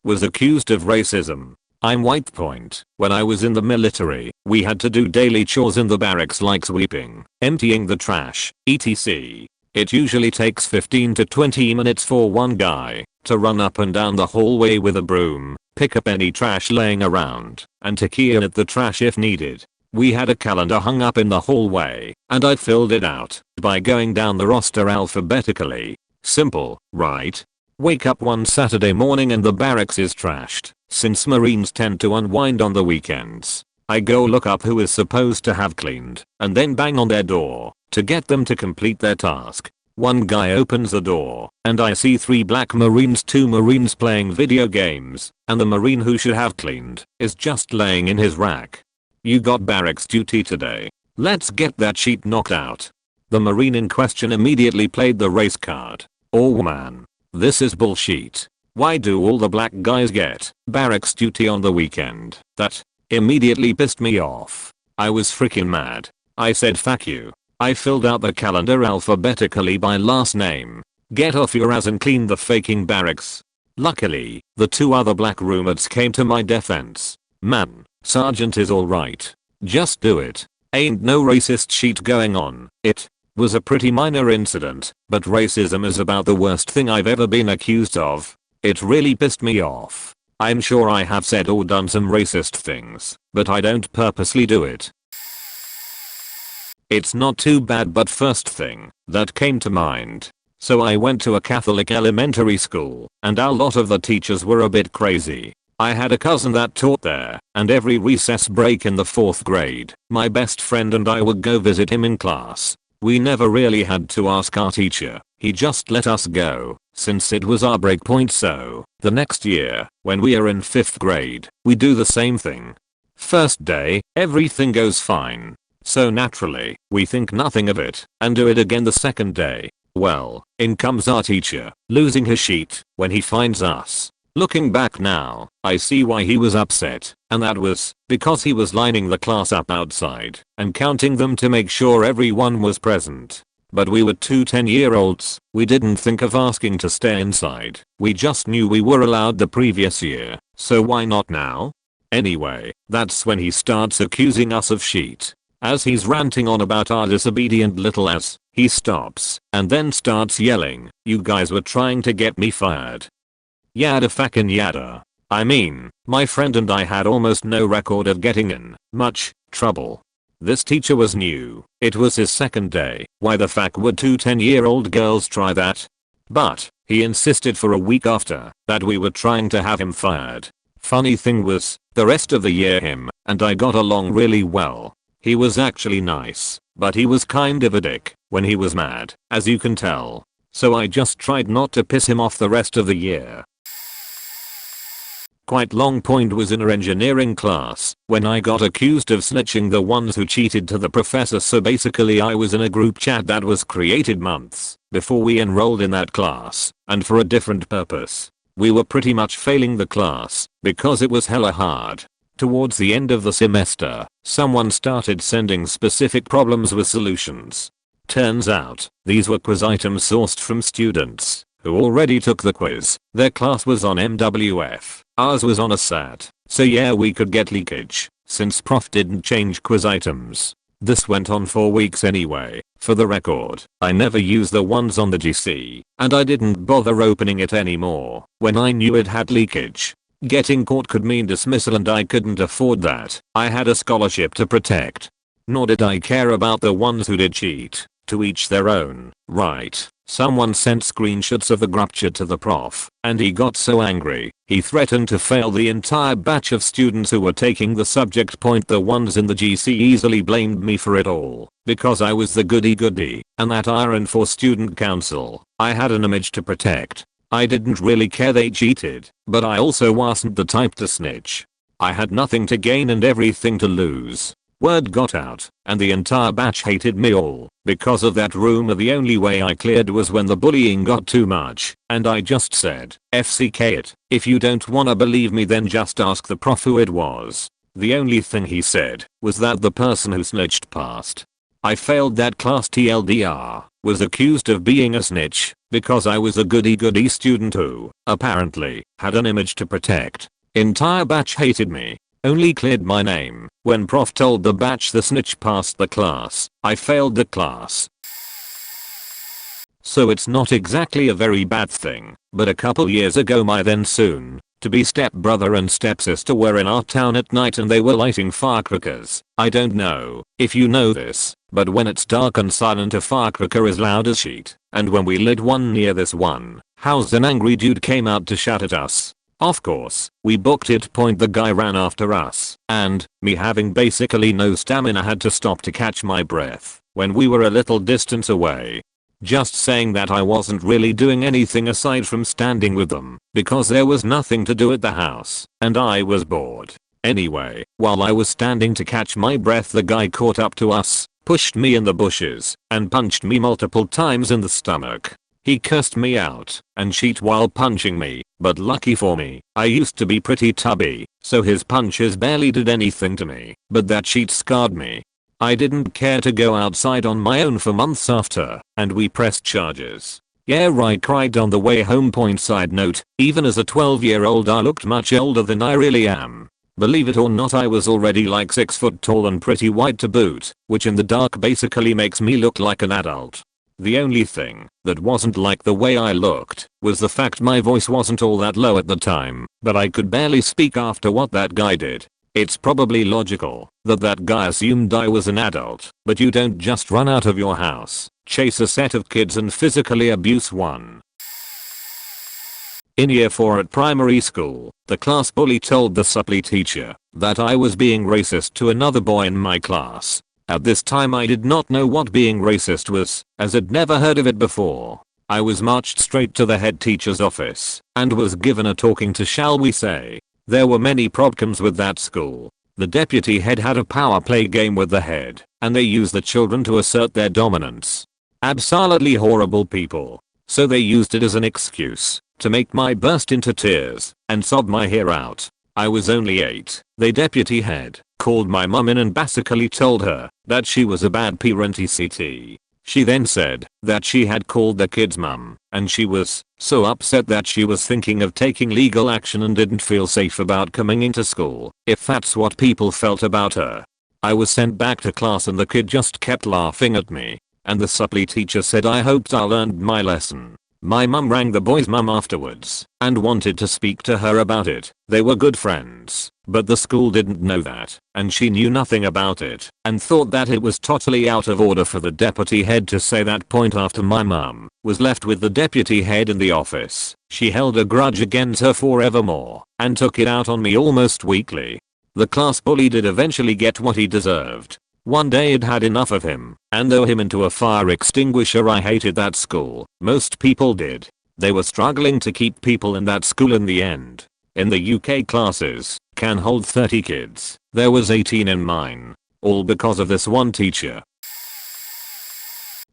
Speaker 1: Was accused of racism. I'm white. Point. When I was in the military, we had to do daily chores in the barracks like sweeping, emptying the trash, etc. It usually takes 15 to 20 minutes for one guy to run up and down the hallway with a broom, pick up any trash laying around, and to key in at the trash if needed. We had a calendar hung up in the hallway, and I filled it out by going down the roster alphabetically. Simple, right? Wake up one Saturday morning and the barracks is trashed, since Marines tend to unwind on the weekends. I go look up who is supposed to have cleaned, and then bang on their door to get them to complete their task. One guy opens the door, and I see 3 black Marines, 2 Marines playing video games, and the Marine who should have cleaned is just laying in his rack. You got barracks duty today. Let's get that sheet knocked out. The Marine in question immediately played the race card. Oh man. This is bullshit. Why do all the black guys get barracks duty on the weekend? That immediately pissed me off. I was freaking mad. I said fuck you. I filled out the calendar alphabetically by last name. Get off your ass and clean the faking barracks. Luckily, the 2 other black roommates came to my defense. Man, Sergeant is alright. Just do it. Ain't no racist shit going on. It was a pretty minor incident, but racism is about the worst thing I've ever been accused of. It really pissed me off. I'm sure I have said or done some racist things, but I don't purposely do it. It's not too bad, but first thing that came to mind. So I went to a Catholic elementary school, and a lot of the teachers were a bit crazy. I had a cousin that taught there, and every recess break in the 4th grade, my best friend and I would go visit him in class. We never really had to ask our teacher, he just let us go, since it was our break point. So, the next year, when we are in 5th grade, we do the same thing. First day, everything goes fine. So naturally, we think nothing of it, and do it again the second day. Well, in comes our teacher, losing his sheet, when he finds us. Looking back now, I see why he was upset, and that was because he was lining the class up outside and counting them to make sure everyone was present. But we were 2 10-year-olds, we didn't think of asking to stay inside, we just knew we were allowed the previous year, so why not now? Anyway, that's when he starts accusing us of shit. As he's ranting on about our disobedient little ass, he stops and then starts yelling, "You guys were trying to get me fired. Yada fucking yada." I mean, my friend and I had almost no record of getting in much trouble. This teacher was new. It was his second day. Why the fuck would two 10-year-old girls try that? But he insisted for a week after that we were trying to have him fired. Funny thing was, the rest of the year him and I got along really well. He was actually nice, but he was kind of a dick when he was mad, as you can tell. So I just tried not to piss him off the rest of the year. Quite long point was in our engineering class when I got accused of snitching the ones who cheated to the professor. So basically I was in a group chat that was created months before we enrolled in that class and for a different purpose. We were pretty much failing the class because it was hella hard. Towards the end of the semester, someone started sending specific problems with solutions. Turns out, these were quiz items sourced from students who already took the quiz. Their class was on MWF, ours was on a SAT, so yeah, we could get leakage since prof didn't change quiz items. This went on for weeks anyway. For the record, I never used the ones on the GC, and I didn't bother opening it anymore when I knew it had leakage. Getting caught could mean dismissal and I couldn't afford that. I had a scholarship to protect. Nor did I care about the ones who did cheat. To each their own, right? Someone sent screenshots of the group chat to the prof, and he got so angry, he threatened to fail the entire batch of students who were taking the subject. The ones in the GC easily blamed me for it all, because I was the goody-goody, and that iron for student council. I had an image to protect. I didn't really care they cheated, but I also wasn't the type to snitch. I had nothing to gain and everything to lose. Word got out, and the entire batch hated me all. Because of that rumor, the only way I cleared was when the bullying got too much, and I just said, FCK it. If you don't wanna believe me, then just ask the prof who it was. The only thing he said was that the person who snitched passed. I failed that class. TLDR, was accused of being a snitch because I was a goody-goody student who, apparently, had an image to protect. Entire batch hated me. Only cleared my name when prof told the batch the snitch passed the class. I failed the class. So it's not exactly a very bad thing, but a couple years ago my then soon to be stepbrother and stepsister were in our town at night and they were lighting firecrackers. I don't know if you know this, but when it's dark and silent a firecracker is loud as shit, and when we lit one near this one house an angry dude came out to shout at us. Of course, we booked it. The guy ran after us, and me having basically no stamina had to stop to catch my breath when we were a little distance away. Just saying that I wasn't really doing anything aside from standing with them because there was nothing to do at the house and I was bored. Anyway, while I was standing to catch my breath, the guy caught up to us, pushed me in the bushes, and punched me multiple times in the stomach. He cursed me out and shit while punching me, but lucky for me, I used to be pretty tubby, so his punches barely did anything to me, but that shit scarred me. I didn't care to go outside on my own for months after, and we pressed charges. Yeah, right, cried on the way home. Side note, even as a 12-year-old I looked much older than I really am. Believe it or not, I was already like 6 foot tall and pretty white to boot, which in the dark basically makes me look like an adult. The only thing that wasn't like the way I looked was the fact my voice wasn't all that low at the time, but I could barely speak after what that guy did. It's probably logical that that guy assumed I was an adult, but you don't just run out of your house, chase a set of kids and physically abuse one. In year 4 at primary school, the class bully told the supply teacher that I was being racist to another boy in my class. At this time I did not know what being racist was, as I'd never heard of it before. I was marched straight to the head teacher's office and was given a talking to, shall we say. There were many problems with that school. The deputy head had a power play game with the head, and they used the children to assert their dominance. Absolutely horrible people. So they used it as an excuse to make me burst into tears and sob my hair out. I was only 8. The deputy head called my mum in and basically told her that she was a bad parent etc. She then said that she had called the kid's mum and she was so upset that she was thinking of taking legal action and didn't feel safe about coming into school, if that's what people felt about her. I was sent back to class and the kid just kept laughing at me, and the supply teacher said I hoped I learned my lesson. My mum rang the boy's mum afterwards and wanted to speak to her about it. They were good friends, but the school didn't know that, and she knew nothing about it and thought that it was totally out of order for the deputy head to say that point after my mum was left with the deputy head in the office. She held a grudge against her forevermore and took it out on me almost weekly. The class bully did eventually get what he deserved. One day it had enough of him and threw him into a fire extinguisher. I hated that school. Most people did. They were struggling to keep people in that school in the end. In the UK, classes can hold 30 kids. There was 18 in mine. All because of this one teacher.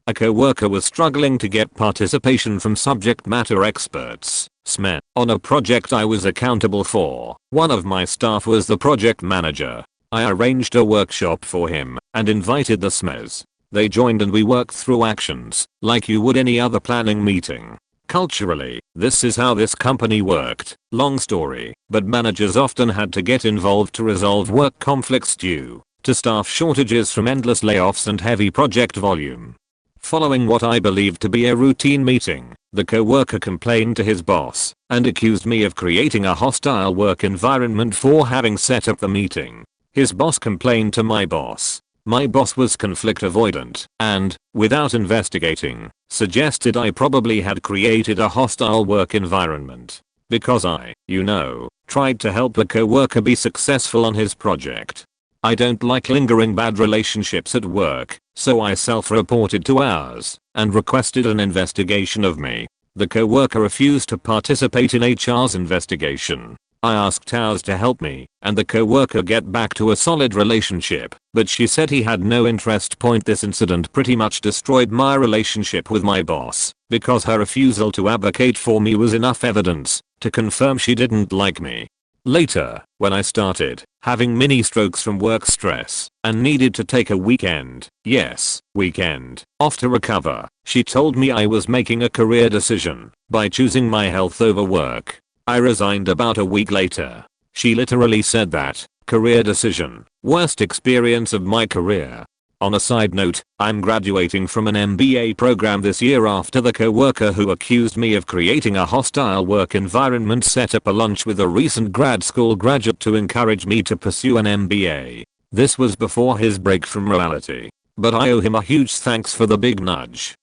Speaker 1: A co-worker was struggling to get participation from subject matter experts (SME) on a project I was accountable for. One of my staff was the project manager. I arranged a workshop for him and invited the SMEs. They joined and we worked through actions like you would any other planning meeting. Culturally, this is how this company worked. Long story, but managers often had to get involved to resolve work conflicts due to staff shortages from endless layoffs and heavy project volume. Following what I believed to be a routine meeting, the co-worker complained to his boss and accused me of creating a hostile work environment for having set up the meeting. His boss complained to my boss. My boss was conflict avoidant and, without investigating, suggested I probably had created a hostile work environment because I, tried to help the co-worker be successful on his project. I don't like lingering bad relationships at work, so I self-reported to ours and requested an investigation of me. The co-worker refused to participate in HR's investigation. I asked ours to help me and the co-worker get back to a solid relationship, but she said he had no interest. This incident pretty much destroyed my relationship with my boss because her refusal to advocate for me was enough evidence to confirm she didn't like me. Later, when I started having mini strokes from work stress and needed to take a weekend off to recover, she told me I was making a career decision by choosing my health over work. I resigned about a week later. She literally said that, career decision, worst experience of my career. On a side note, I'm graduating from an MBA program this year after the co-worker who accused me of creating a hostile work environment set up a lunch with a recent grad school graduate to encourage me to pursue an MBA. This was before his break from reality, but I owe him a huge thanks for the big nudge.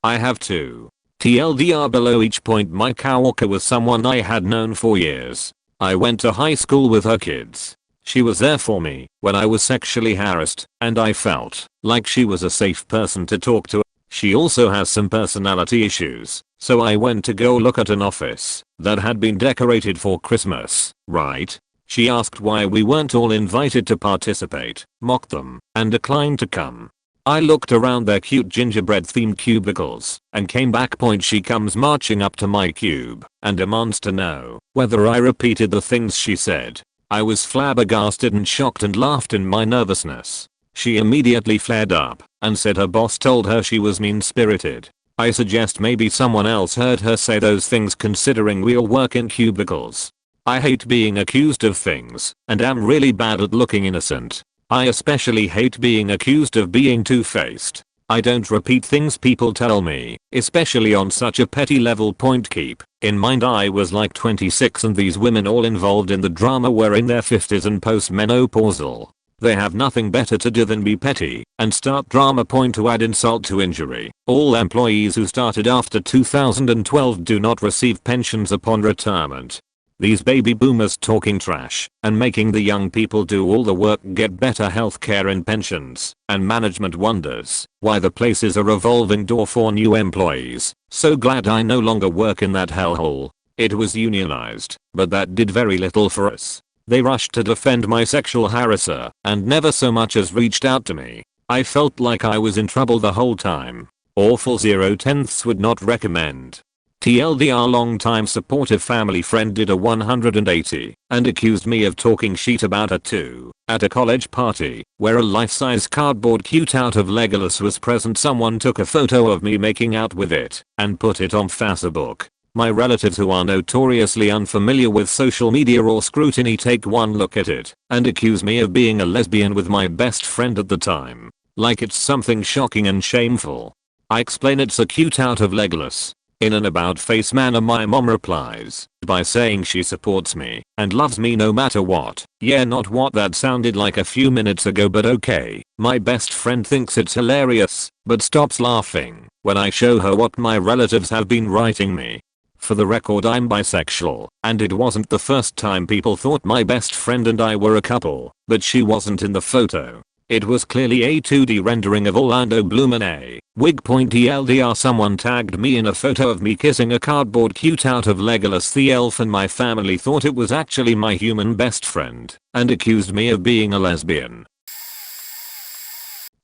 Speaker 1: I have two. TLDR below each point. My coworker was someone I had known for years. I went to high school with her kids. She was there for me when I was sexually harassed, and I felt like she was a safe person to talk to. She also has some personality issues, so I went to go look at an office that had been decorated for Christmas, right? She asked why we weren't all invited to participate, mocked them, and declined to come. I looked around their cute gingerbread themed cubicles and came back. She comes marching up to my cube and demands to know whether I repeated the things she said. I was flabbergasted and shocked and laughed in my nervousness. She immediately flared up and said her boss told her she was mean-spirited. I suggest maybe someone else heard her say those things considering we all work in cubicles. I hate being accused of things and am really bad at looking innocent. I especially hate being accused of being two-faced. I don't repeat things people tell me, especially on such a petty level. Keep in mind I was like 26 and these women all involved in the drama were in their 50s and post-menopausal. They have nothing better to do than be petty and start drama. To add insult to injury, all employees who started after 2012 do not receive pensions upon retirement. These baby boomers talking trash and making the young people do all the work get better healthcare and pensions, and management wonders why the place is a revolving door for new employees. So glad I no longer work in that hellhole. It was unionized, but that did very little for us. They rushed to defend my sexual harasser and never so much as reached out to me. I felt like I was in trouble the whole time. Awful 0/10 would not recommend. TLDR longtime supportive family friend did a 180 and accused me of talking shit about her too. At a college party where a life-size cardboard cutout of Legolas was present, someone took a photo of me making out with it and put it on Facebook. My relatives who are notoriously unfamiliar with social media or scrutiny take one look at it and accuse me of being a lesbian with my best friend at the time. Like it's something shocking and shameful. I explain it's a cute out of Legolas. In an about-face manner my mom replies by saying she supports me and loves me no matter what. Yeah, not what that sounded like a few minutes ago, but okay. My best friend thinks it's hilarious, but stops laughing when I show her what my relatives have been writing me. For the record, I'm bisexual, and it wasn't the first time people thought my best friend and I were a couple, but she wasn't in the photo. It was clearly a 2D rendering of Orlando Bloom and a wig. TLDR, someone tagged me in a photo of me kissing a cardboard cute out of Legolas the elf, and my family thought it was actually my human best friend and accused me of being a lesbian.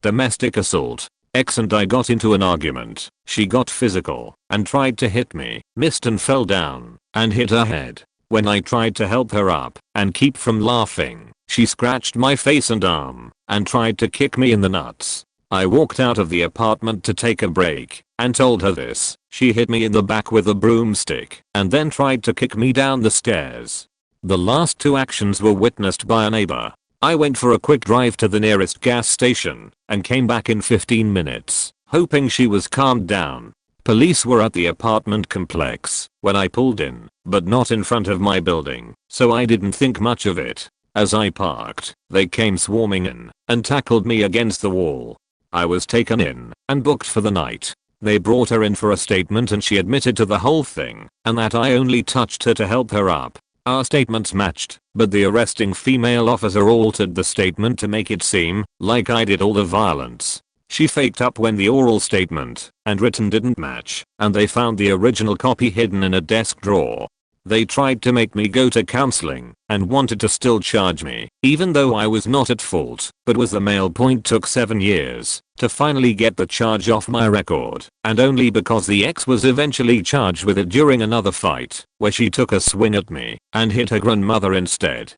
Speaker 1: Domestic assault. Ex and I got into an argument. She got physical and tried to hit me, missed and fell down and hit her head. When I tried to help her up and keep from laughing, she scratched my face and arm and tried to kick me in the nuts. I walked out of the apartment to take a break and told her this. She hit me in the back with a broomstick and then tried to kick me down the stairs. The last two actions were witnessed by a neighbor. I went for a quick drive to the nearest gas station and came back in 15 minutes, hoping she was calmed down. Police were at the apartment complex when I pulled in, but not in front of my building, so I didn't think much of it. As I parked, they came swarming in and tackled me against the wall. I was taken in and booked for the night. They brought her in for a statement and she admitted to the whole thing and that I only touched her to help her up. Our statements matched, but the arresting female officer altered the statement to make it seem like I did all the violence. She faked up when the oral statement and written didn't match, and they found the original copy hidden in a desk drawer. They tried to make me go to counseling and wanted to still charge me, even though I was not at fault, but was the male. Took 7 years to finally get the charge off my record, and only because the ex was eventually charged with it during another fight, where she took a swing at me and hit her grandmother instead.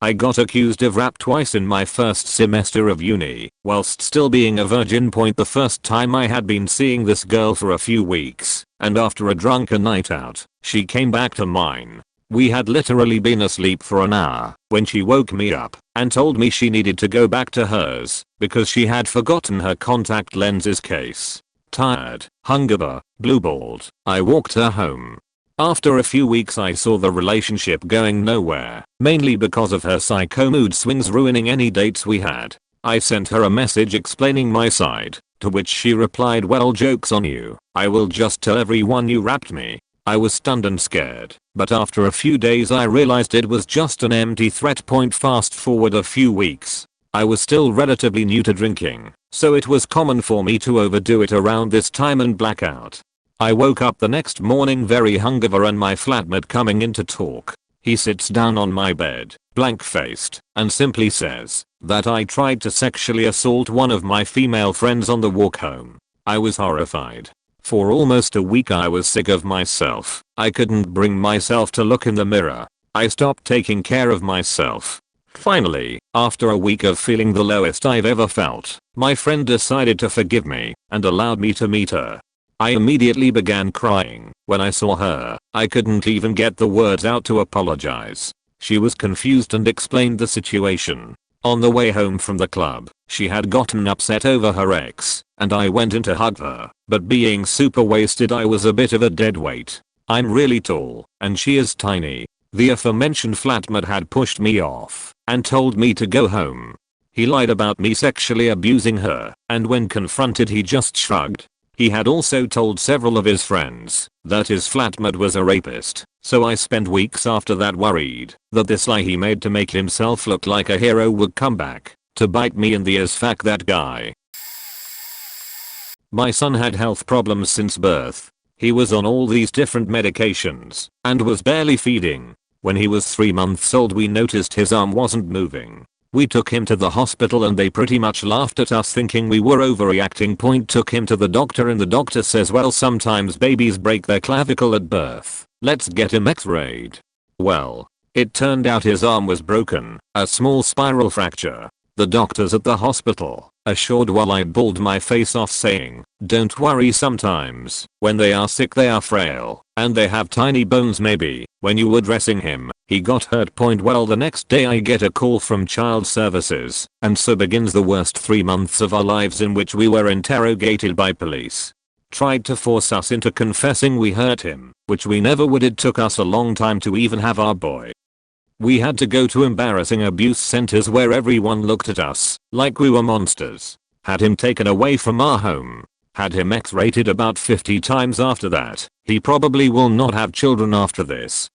Speaker 1: I got accused of rap twice in my first semester of uni, whilst still being a virgin. The first time I had been seeing this girl for a few weeks, and after a drunken night out, she came back to mine. We had literally been asleep for an hour when she woke me up and told me she needed to go back to hers because she had forgotten her contact lenses case. Tired, hungover, blue-balled, I walked her home. After a few weeks I saw the relationship going nowhere, mainly because of her psycho mood swings ruining any dates we had. I sent her a message explaining my side, to which she replied, "Well, joke's on you, I will just tell everyone you rapped me." I was stunned and scared, but after a few days I realized it was just an empty threat. Fast forward a few weeks. I was still relatively new to drinking, so it was common for me to overdo it around this time and black out. I woke up the next morning very hungover and my flatmate coming in to talk. He sits down on my bed, blank-faced, and simply says that I tried to sexually assault one of my female friends on the walk home. I was horrified. For almost a week I was sick of myself. I couldn't bring myself to look in the mirror. I stopped taking care of myself. Finally, after a week of feeling the lowest I've ever felt, my friend decided to forgive me and allowed me to meet her. I immediately began crying when I saw her. I couldn't even get the words out to apologize. She was confused and explained the situation. On the way home from the club, she had gotten upset over her ex, and I went in to hug her, but being super wasted I was a bit of a dead weight. I'm really tall, and she is tiny. The aforementioned flatmate had pushed me off and told me to go home. He lied about me sexually abusing her, and when confronted he just shrugged. He had also told several of his friends that his flatmate was a rapist, so I spent weeks after that worried that this lie he made to make himself look like a hero would come back to bite me in the ass. Fuck that guy. My son had health problems since birth. He was on all these different medications and was barely feeding. When he was 3 months old we noticed his arm wasn't moving. We took him to the hospital and they pretty much laughed at us thinking we were overreacting. Took him to the doctor and the doctor says, "Well, sometimes babies break their clavicle at birth. Let's get him x-rayed." Well, it turned out his arm was broken, a small spiral fracture. The doctors at the hospital assured while I bawled my face off saying, "Don't worry, sometimes when they are sick they are frail and they have tiny bones maybe, When you were dressing him, he got hurt. Well, the next day I get a call from child services, and so begins the worst 3 months of our lives in which we were interrogated by police. Tried to force us into confessing we hurt him, which we never would. It took us a long time to even have our boy. We had to go to embarrassing abuse centers where everyone looked at us like we were monsters. Had him taken away from our home. Had him X-rated about 50 times after that. He probably will not have children after this.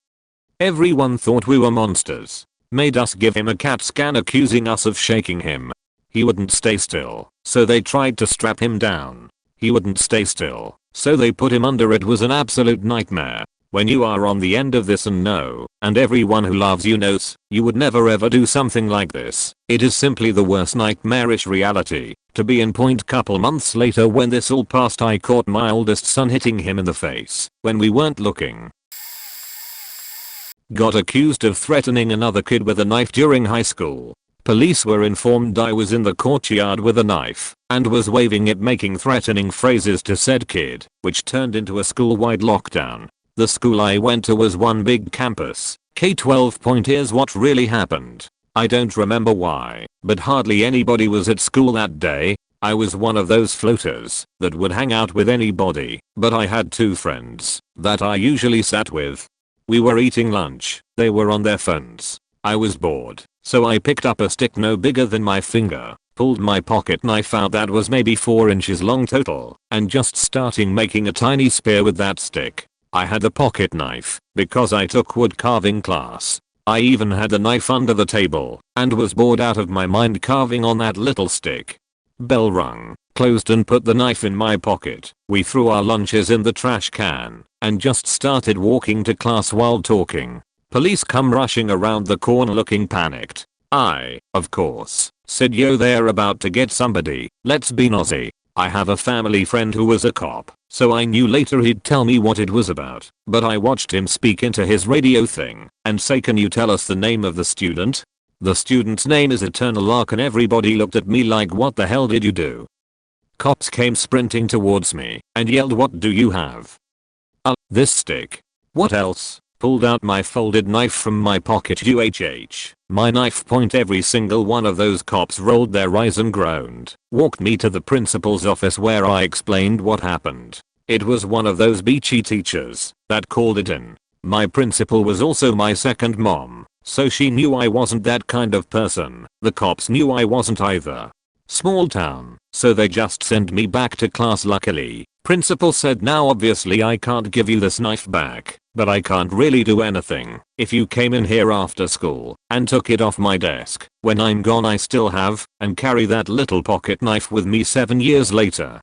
Speaker 1: Everyone thought we were monsters. Made us give him a CAT scan accusing us of shaking him. He wouldn't stay still, so they tried to strap him down. He wouldn't stay still, so they put him under. It was an absolute nightmare. When you are on the end of this and everyone who loves you knows, you would never ever do something like this. It is simply the worst nightmarish reality to be in. Couple months later, when this all passed, I caught my oldest son hitting him in the face when we weren't looking. Got accused of threatening another kid with a knife during high school. Police were informed I was in the courtyard with a knife and was waving it, making threatening phrases to said kid, which turned into a school-wide lockdown. The school I went to was one big campus, K-12. Here's what really happened. I don't remember why, but hardly anybody was at school that day. I was one of those floaters that would hang out with anybody, but I had 2 friends that I usually sat with. We were eating lunch, they were on their phones. I was bored, so I picked up a stick no bigger than my finger, pulled my pocket knife out that was maybe 4 inches long total, and just starting making a tiny spear with that stick. I had a pocket knife because I took wood carving class. I even had the knife under the table and was bored out of my mind carving on that little stick. Bell rung, closed and put the knife in my pocket. We threw our lunches in the trash can and just started walking to class while talking. Police come rushing around the corner looking panicked. I, of course, said, yo, they're about to get somebody, let's be nosy. I have a family friend who was a cop, so I knew later he'd tell me what it was about, but I watched him speak into his radio thing and say, can you tell us the name of the student? The student's name is Eternal Arc, and everybody looked at me like, what the hell did you do? Cops came sprinting towards me and yelled, what do you have? This stick. What else? Pulled out my folded knife from my pocket. My knife point. Every single one of those cops rolled their eyes and groaned. Walked me to the principal's office where I explained what happened. It was one of those beachy teachers that called it in. My principal was also my second mom, so she knew I wasn't that kind of person. The cops knew I wasn't either. Small town, so they just sent me back to class. Luckily, principal said, now obviously I can't give you this knife back, but I can't really do anything if you came in here after school and took it off my desk. When I'm gone I still have and carry that little pocket knife with me 7 years later.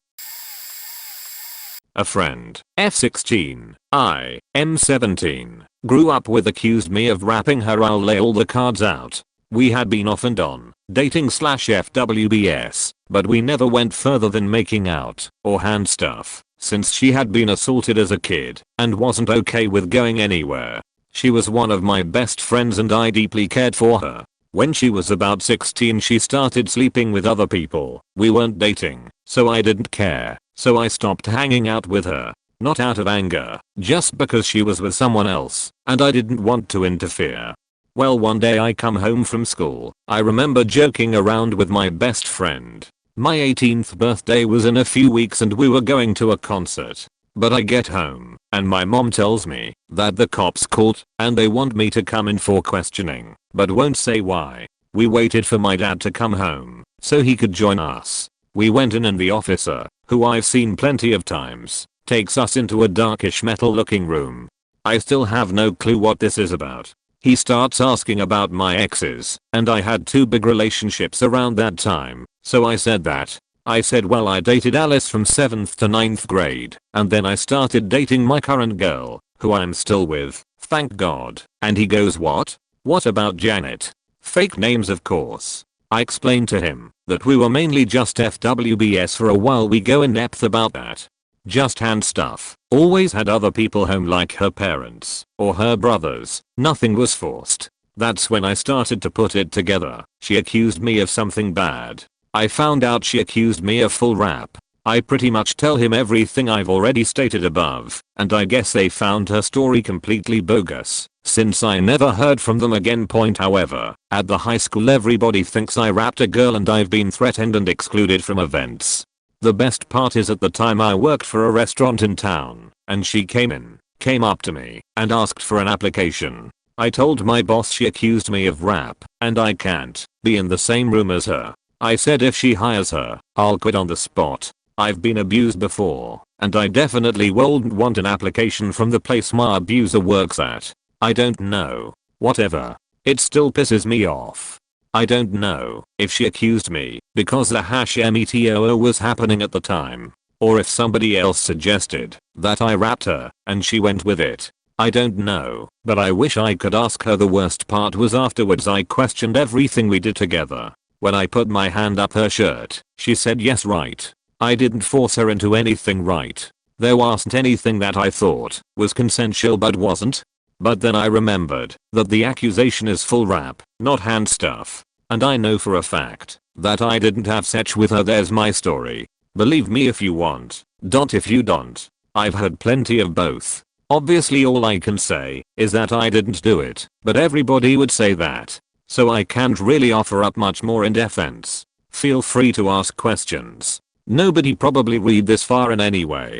Speaker 1: A friend, F16, I, M17, grew up with, accused me of rapping her. I'll lay all the cards out. We had been off and on, dating / FWBS, but we never went further than making out or hand stuff, since she had been assaulted as a kid and wasn't okay with going anywhere. She was one of my best friends and I deeply cared for her. When she was about 16 she started sleeping with other people. We weren't dating, so I didn't care, so I stopped hanging out with her. Not out of anger, just because she was with someone else and I didn't want to interfere. Well, one day I come home from school. I remember joking around with my best friend. My 18th birthday was in a few weeks and we were going to a concert. But I get home and my mom tells me that the cops called and they want me to come in for questioning, but won't say why. We waited for my dad to come home so he could join us. We went in and the officer, who I've seen plenty of times, takes us into a darkish metal looking room. I still have no clue what this is about. He starts asking about my exes, and I had 2 big relationships around that time, so I said that. I said, well, I dated Alice from 7th to 9th grade, and then I started dating my current girl, who I'm still with, thank God. And he goes, what? What about Janet? Fake names, of course. I explained to him that we were mainly just FWBS for a while. We go in depth about that. Just hand stuff. Always had other people home like her parents or her brothers. Nothing was forced. That's when I started to put it together. She accused me of something bad. I found out she accused me of full rap. I pretty much tell him everything I've already stated above, and I guess they found her story completely bogus. Since I never heard from them again. However, at the high school everybody thinks I rapped a girl and I've been threatened and excluded from events. The best part is at the time I worked for a restaurant in town, and she came up to me and asked for an application. I told my boss she accused me of rap, and I can't be in the same room as her. I said if she hires her, I'll quit on the spot. I've been abused before, and I definitely wouldn't want an application from the place my abuser works at. I don't know. Whatever. It still pisses me off. I don't know if she accused me because the #metoo was happening at the time, or if somebody else suggested that I rapped her and she went with it. I don't know, but I wish I could ask her. The worst part was afterwards I questioned everything we did together. When I put my hand up her shirt, she said yes, right. I didn't force her into anything, right. There wasn't anything that I thought was consensual but wasn't. But then I remembered that the accusation is full rap, not hand stuff. And I know for a fact that I didn't have sex with her. There's my story. Believe me if you want. If you don't. I've heard plenty of both. Obviously all I can say is that I didn't do it, but everybody would say that. So I can't really offer up much more in defense. Feel free to ask questions. Nobody probably read this far in anyway.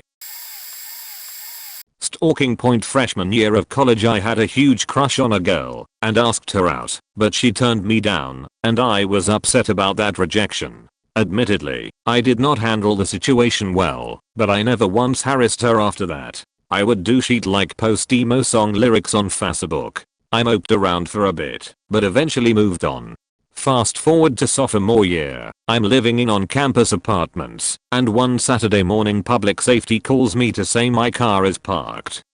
Speaker 1: Stalking point. Freshman year of college I had a huge crush on a girl and asked her out, but she turned me down, and I was upset about that rejection. Admittedly, I did not handle the situation well, but I never once harassed her after that. I would do shit like post emo song lyrics on Facebook. I moped around for a bit, but eventually moved on. Fast forward to sophomore year, I'm living in on-campus apartments, and one Saturday morning public safety calls me to say my car is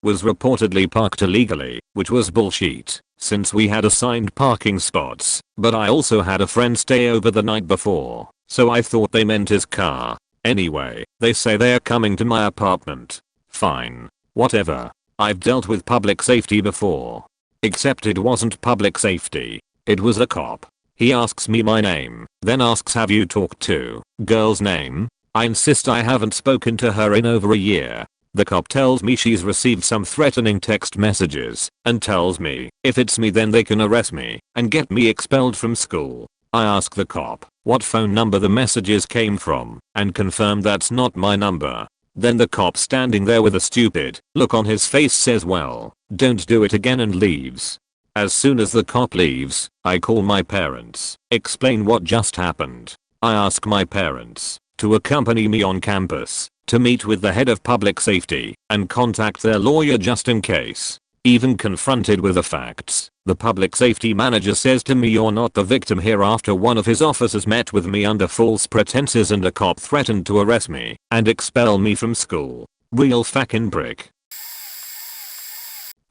Speaker 1: was reportedly parked illegally, which was bullshit, since we had assigned parking spots, but I also had a friend stay over the night before, so I thought they meant his car. Anyway, they say they're coming to my apartment. Fine. Whatever. I've dealt with public safety before. Except it wasn't public safety. It was a cop. He asks me my name, then asks have you talked to girl's name? I insist I haven't spoken to her in over a year. The cop tells me she's received some threatening text messages and tells me if it's me then they can arrest me and get me expelled from school. I ask the cop what phone number the messages came from and confirm that's not my number. Then the cop standing there with a stupid look on his face says well, don't do it again and leaves. As soon as the cop leaves, I call my parents, explain what just happened. I ask my parents to accompany me on campus to meet with the head of public safety and contact their lawyer just in case. Even confronted with the facts, the public safety manager says to me you're not the victim here after one of his officers met with me under false pretenses and a cop threatened to arrest me and expel me from school. Real fucking prick.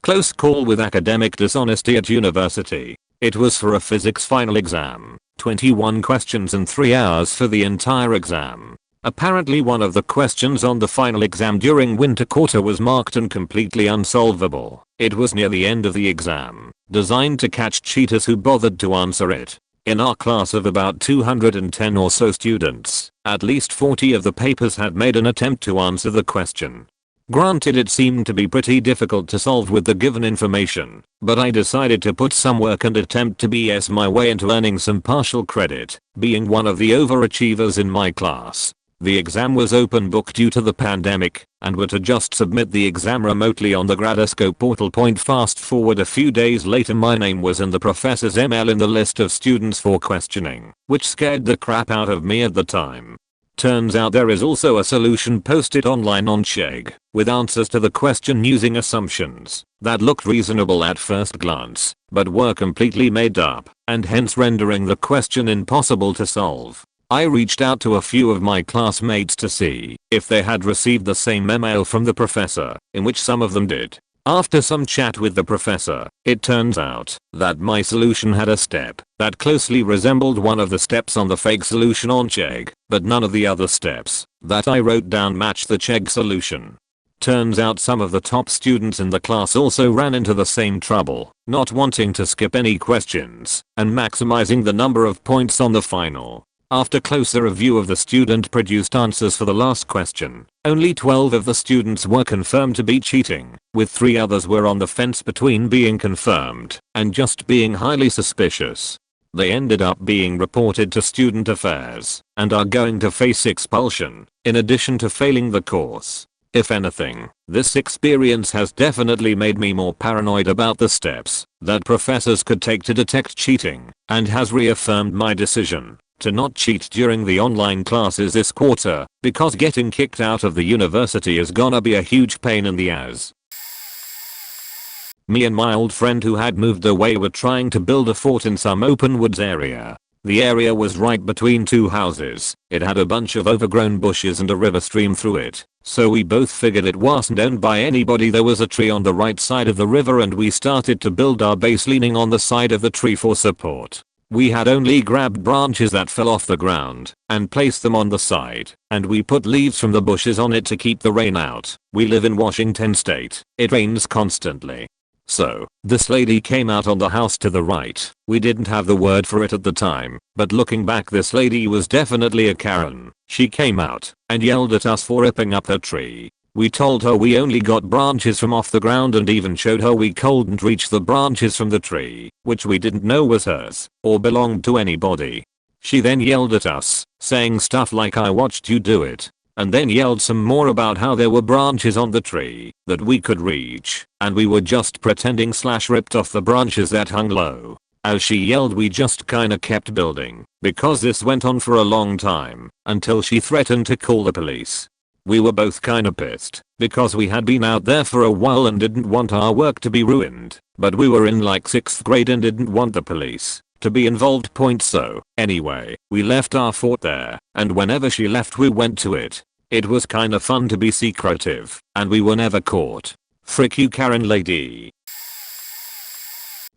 Speaker 1: Close call with academic dishonesty at university. It was for a physics final exam. 21 questions and 3 hours for the entire exam. Apparently one of the questions on the final exam during winter quarter was marked and completely unsolvable. It was near the end of the exam, designed to catch cheaters who bothered to answer it. In our class of about 210 or so students, at least 40 of the papers had made an attempt to answer the question. Granted it seemed to be pretty difficult to solve with the given information, but I decided to put some work and attempt to BS my way into earning some partial credit, being one of the overachievers in my class. The exam was open book due to the pandemic, and were to just submit the exam remotely on the Gradiscope portal. Fast forward a few days later my name was in the professor's email in the list of students for questioning, which scared the crap out of me at the time. Turns out there is also a solution posted online on Chegg, with answers to the question using assumptions that looked reasonable at first glance, but were completely made up, and hence rendering the question impossible to solve. I reached out to a few of my classmates to see if they had received the same email from the professor, in which some of them did. After some chat with the professor, it turns out that my solution had a step that closely resembled one of the steps on the fake solution on Chegg, but none of the other steps that I wrote down matched the Chegg solution. Turns out some of the top students in the class also ran into the same trouble, not wanting to skip any questions and maximizing the number of points on the final. After closer review of the student produced answers for the last question, only 12 of the students were confirmed to be cheating, with 3 others were on the fence between being confirmed and just being highly suspicious. They ended up being reported to student affairs and are going to face expulsion, in addition to failing the course. If anything, this experience has definitely made me more paranoid about the steps that professors could take to detect cheating, and has reaffirmed my decision to not cheat during the online classes this quarter, because getting kicked out of the university is gonna be a huge pain in the ass. Me and my old friend who had moved away were trying to build a fort in some open woods area. The area was right between 2 houses. It had a bunch of overgrown bushes and a river stream through it. So we both figured it wasn't owned by anybody. There was a tree on the right side of the river and we started to build our base leaning on the side of the tree for support. We had only grabbed branches that fell off the ground and placed them on the side, and we put leaves from the bushes on it to keep the rain out. We live in Washington state. It rains constantly. So, this lady came out on the house to the right. We didn't have the word for it at the time, but looking back, this lady was definitely a Karen. She came out and yelled at us for ripping up her tree. We told her we only got branches from off the ground and even showed her we couldn't reach the branches from the tree, which we didn't know was hers or belonged to anybody. She then yelled at us, saying stuff like "I watched you do it," and then yelled some more about how there were branches on the tree that we could reach, and we were just pretending / ripped off the branches that hung low. As she yelled, we just kinda kept building, because this went on for a long time, until she threatened to call the police. We were both kinda pissed, because we had been out there for a while and didn't want our work to be ruined, but we were in like 6th grade and didn't want the police to be involved. So, anyway, we left our fort there, and whenever she left we went to it. It was kinda fun to be secretive, and we were never caught. Frick you, Karen lady.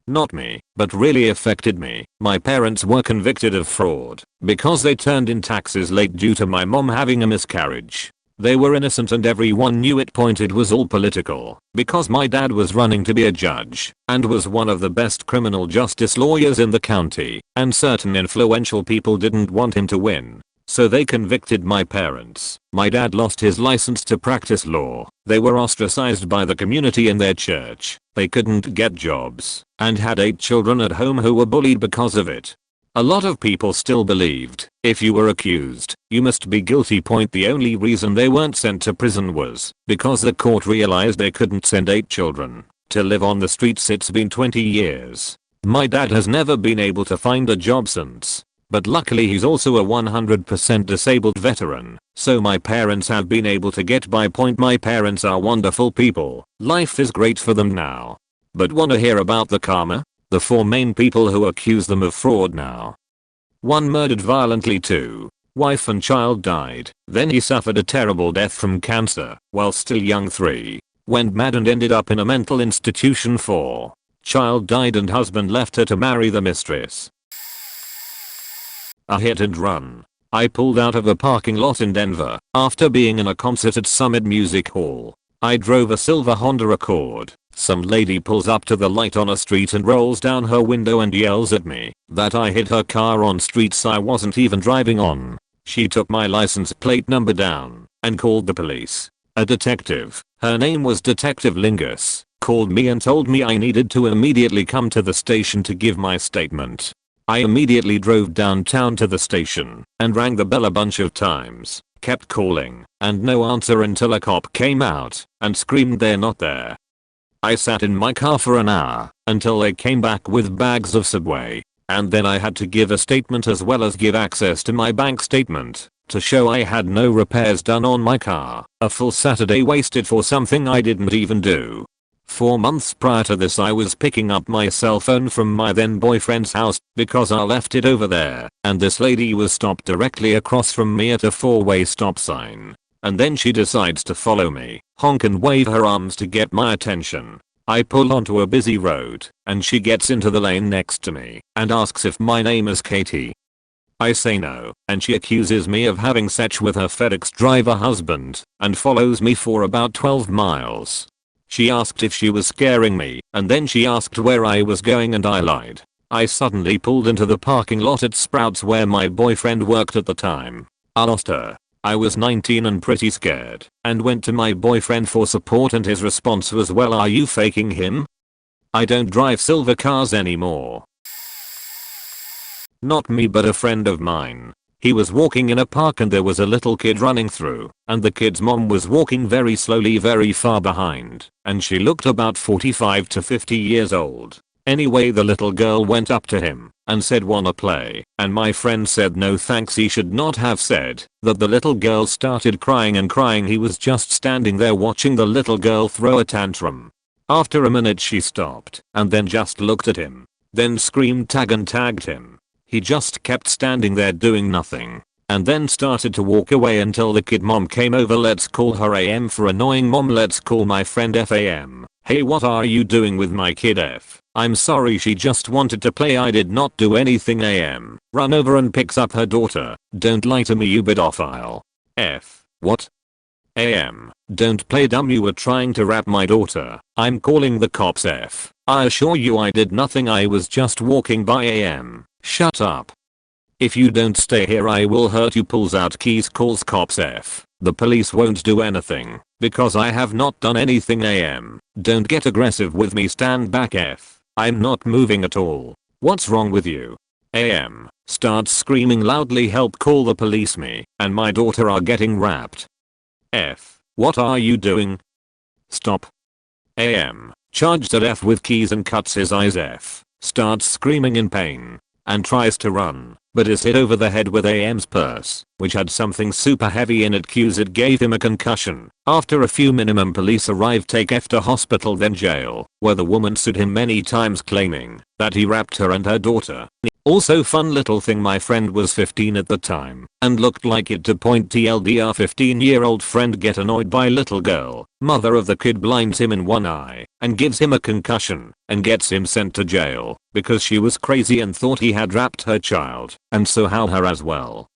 Speaker 1: Not me, but really affected me. My parents were convicted of fraud because they turned in taxes late due to my mom having a miscarriage. They were innocent and everyone knew it. It was all political, because my dad was running to be a judge and was one of the best criminal justice lawyers in the county, and certain influential people didn't want him to win. So they convicted my parents. My dad lost his license to practice law. They were ostracized by the community in their church. They couldn't get jobs and had 8 children at home who were bullied because of it. A lot of people still believed if you were accused, you must be guilty. The only reason they weren't sent to prison was because the court realized they couldn't send 8 children to live on the streets. It's been 20 years. My dad has never been able to find a job since. But luckily he's also a 100% disabled veteran, so my parents have been able to get by. My parents are wonderful people. Life is great for them now. But wanna hear about the karma? The 4 main people who accuse them of fraud now. 1 murdered violently. 2. Wife and child died. Then he suffered a terrible death from cancer while still young. 3. Went mad and ended up in a mental institution. 4. Child died and husband left her to marry the mistress. A hit and run. I pulled out of a parking lot in Denver after being in a concert at Summit Music Hall. I drove a silver Honda Accord. Some lady pulls up to the light on a street and rolls down her window and yells at me that I hit her car on streets I wasn't even driving on. She took my license plate number down and called the police. A detective, her name was Detective Lingus, called me and told me I needed to immediately come to the station to give my statement. I immediately drove downtown to the station and rang the bell a bunch of times, kept calling, and no answer until a cop came out and screamed they're not there. I sat in my car for an hour until they came back with bags of Subway, and then I had to give a statement as well as give access to my bank statement to show I had no repairs done on my car. A full Saturday wasted for something I didn't even do. 4 months prior to this I was picking up my cell phone from my then boyfriend's house because I left it over there, and this lady was stopped directly across from me at a 4-way stop sign. And then she decides to follow me, honk and wave her arms to get my attention. I pull onto a busy road and she gets into the lane next to me and asks if my name is Katie. I say no, and she accuses me of having sex with her FedEx driver husband and follows me for about 12 miles. She asked if she was scaring me, and then she asked where I was going and I lied. I suddenly pulled into the parking lot at Sprouts where my boyfriend worked at the time. I lost her. I was 19 and pretty scared and went to my boyfriend for support and his response was, well, are you faking him? I don't drive silver cars anymore. Not me, but a friend of mine. He was walking in a park and there was a little kid running through, and the kid's mom was walking very slowly very far behind, and she looked about 45 to 50 years old. Anyway, the little girl went up to him and said, wanna play? And my friend said no thanks. He should not have said that. The little girl started crying and crying. He was just standing there watching the little girl throw a tantrum. After a minute she stopped and then just looked at him, then screamed tag and tagged him. He just kept standing there doing nothing and then started to walk away until the kid mom came over. Let's call her AM for annoying mom. Let's call my friend FAM. Hey, what are you doing with my kid? F. I'm sorry, she just wanted to play. I did not do anything. AM. Run over and picks up her daughter. Don't lie to me, you pedophile. F. What? AM. Don't play dumb, you were trying to rap my daughter. I'm calling the cops. F. I assure you I did nothing, I was just walking by. AM. Shut up. If you don't stay here I will hurt you. Pulls out keys, calls cops. F. The police won't do anything because I have not done anything. AM. Don't get aggressive with me, stand back. F. I'm not moving at all. What's wrong with you? AM. Starts screaming loudly, help, call the police, me and my daughter are getting rapped. F. What are you doing? Stop. AM. Charged at F with keys and cuts his eyes. F. Starts screaming in pain and tries to run, but is hit over the head with AM's purse, which had something super heavy in it. Q's it gave him a concussion. After a few minimum police arrived, take F to hospital, then jail, where the woman sued him many times claiming that he rapped her and her daughter. Also, fun little thing, my friend was 15 at the time and looked like it to point. TLDR 15-year-old friend get annoyed by little girl. Mother of the kid blinds him in one eye and gives him a concussion and gets him sent to jail because she was crazy and thought he had rapped her child and so how her as well.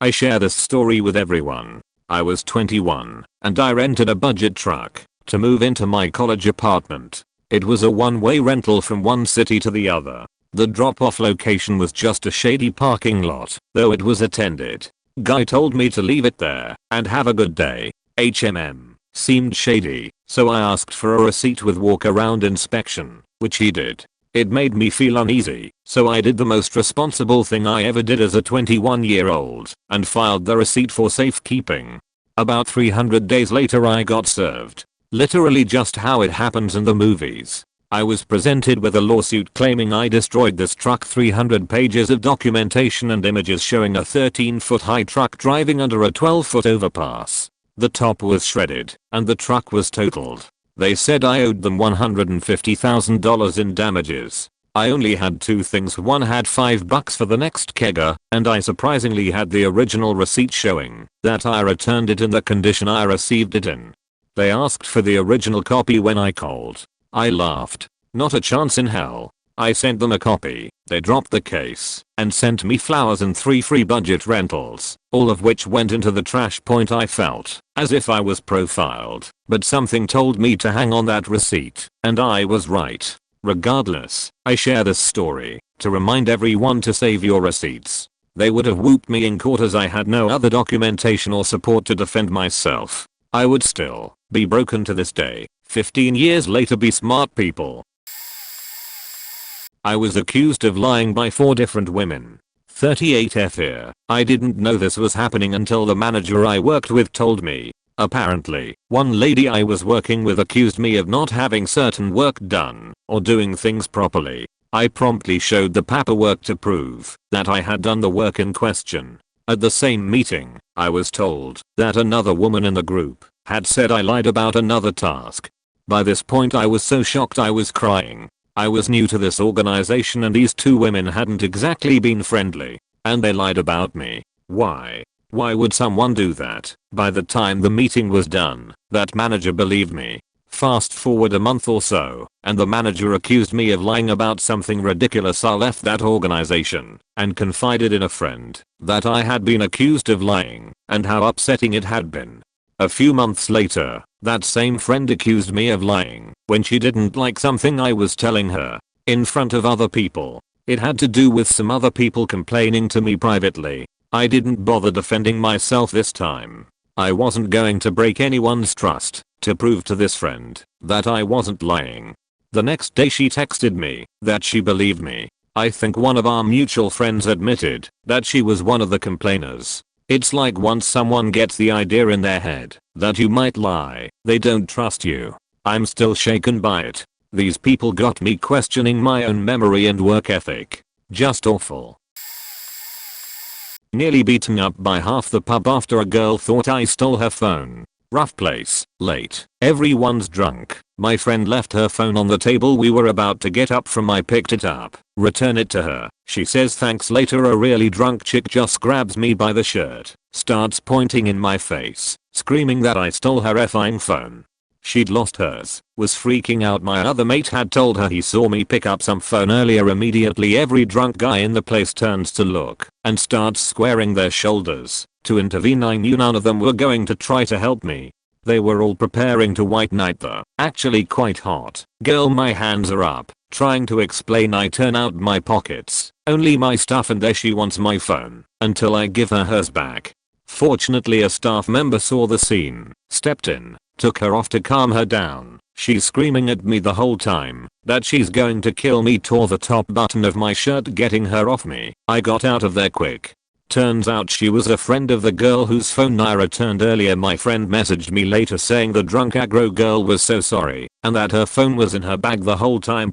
Speaker 1: I share this story with everyone. I was 21 and I rented a budget truck to move into my college apartment. It was a one-way rental from one city to the other. The drop-off location was just a shady parking lot, though it was attended. Guy told me to leave it there and have a good day. Seemed shady, so I asked for a receipt with walk-around inspection, which he did. It made me feel uneasy, so I did the most responsible thing I ever did as a 21-year-old and filed the receipt for safekeeping. About 300 days later I got served. Literally just how it happens in the movies. I was presented with a lawsuit claiming I destroyed this truck. 300 pages of documentation and images showing a 13-foot high truck driving under a 12-foot overpass. The top was shredded and the truck was totaled. They said I owed them $150,000 in damages. I only had two things. One had $5 for the next kegger, and I surprisingly had the original receipt showing that I returned it in the condition I received it in. They asked for the original copy when I called. I laughed. Not a chance in hell. I sent them a copy. They dropped the case and sent me flowers and 3 free budget rentals, all of which went into the trash. Point, I felt as if I was profiled, but something told me to hang on that receipt, and I was right. Regardless, I share this story to remind everyone to save your receipts. They would have whooped me in court as I had no other documentation or support to defend myself. I would still be broken to this day. 15 years later, be smart, people. I was accused of lying by 4 different women. 38F here. I didn't know this was happening until the manager I worked with told me. Apparently, one lady I was working with accused me of not having certain work done or doing things properly. I promptly showed the paperwork to prove that I had done the work in question. At the same meeting, I was told that another woman in the group had said I lied about another task. By this point I was so shocked I was crying. I was new to this organization and these 2 women hadn't exactly been friendly, and they lied about me. Why? Why would someone do that? By the time the meeting was done, that manager believed me. Fast forward a month or so, and the manager accused me of lying about something ridiculous. I left that organization and confided in a friend that I had been accused of lying and how upsetting it had been. A few months later, that same friend accused me of lying when she didn't like something I was telling her. in front of other people. It had to do with some other people complaining to me privately. I didn't bother defending myself this time. I wasn't going to break anyone's trust to prove to this friend that I wasn't lying. The next day she texted me that she believed me. I think one of our mutual friends admitted that she was one of the complainers. It's like once someone gets the idea in their head that you might lie, they don't trust you. I'm still shaken by it. These people got me questioning my own memory and work ethic. Just awful. Nearly beaten up by half the pub after a girl thought I stole her phone. Rough place, late, everyone's drunk. My friend left her phone on the table. We were about to get up from. I picked it up, return it to her. She says thanks. Later a really drunk chick just grabs me by the shirt, starts pointing in my face, screaming that I stole her effing phone. She'd lost hers, was freaking out. My other mate had told her he saw me pick up some phone earlier. Immediately every drunk guy in the place turns to look and starts squaring their shoulders to intervene. I knew none of them were going to try to help me. They were all preparing to white knight the actually quite hot girl. My hands are up, trying to explain. I turn out my pockets, only my stuff, and there she wants my phone until I give her hers back. Fortunately a staff member saw the scene, stepped in, took her off to calm her down. She's screaming at me the whole time that she's going to kill me. Tore the top button of my shirt getting her off me. I got out of there quick. Turns out she was a friend of the girl whose phone I returned earlier. My friend messaged me later saying the drunk aggro girl was so sorry and that her phone was in her bag the whole time.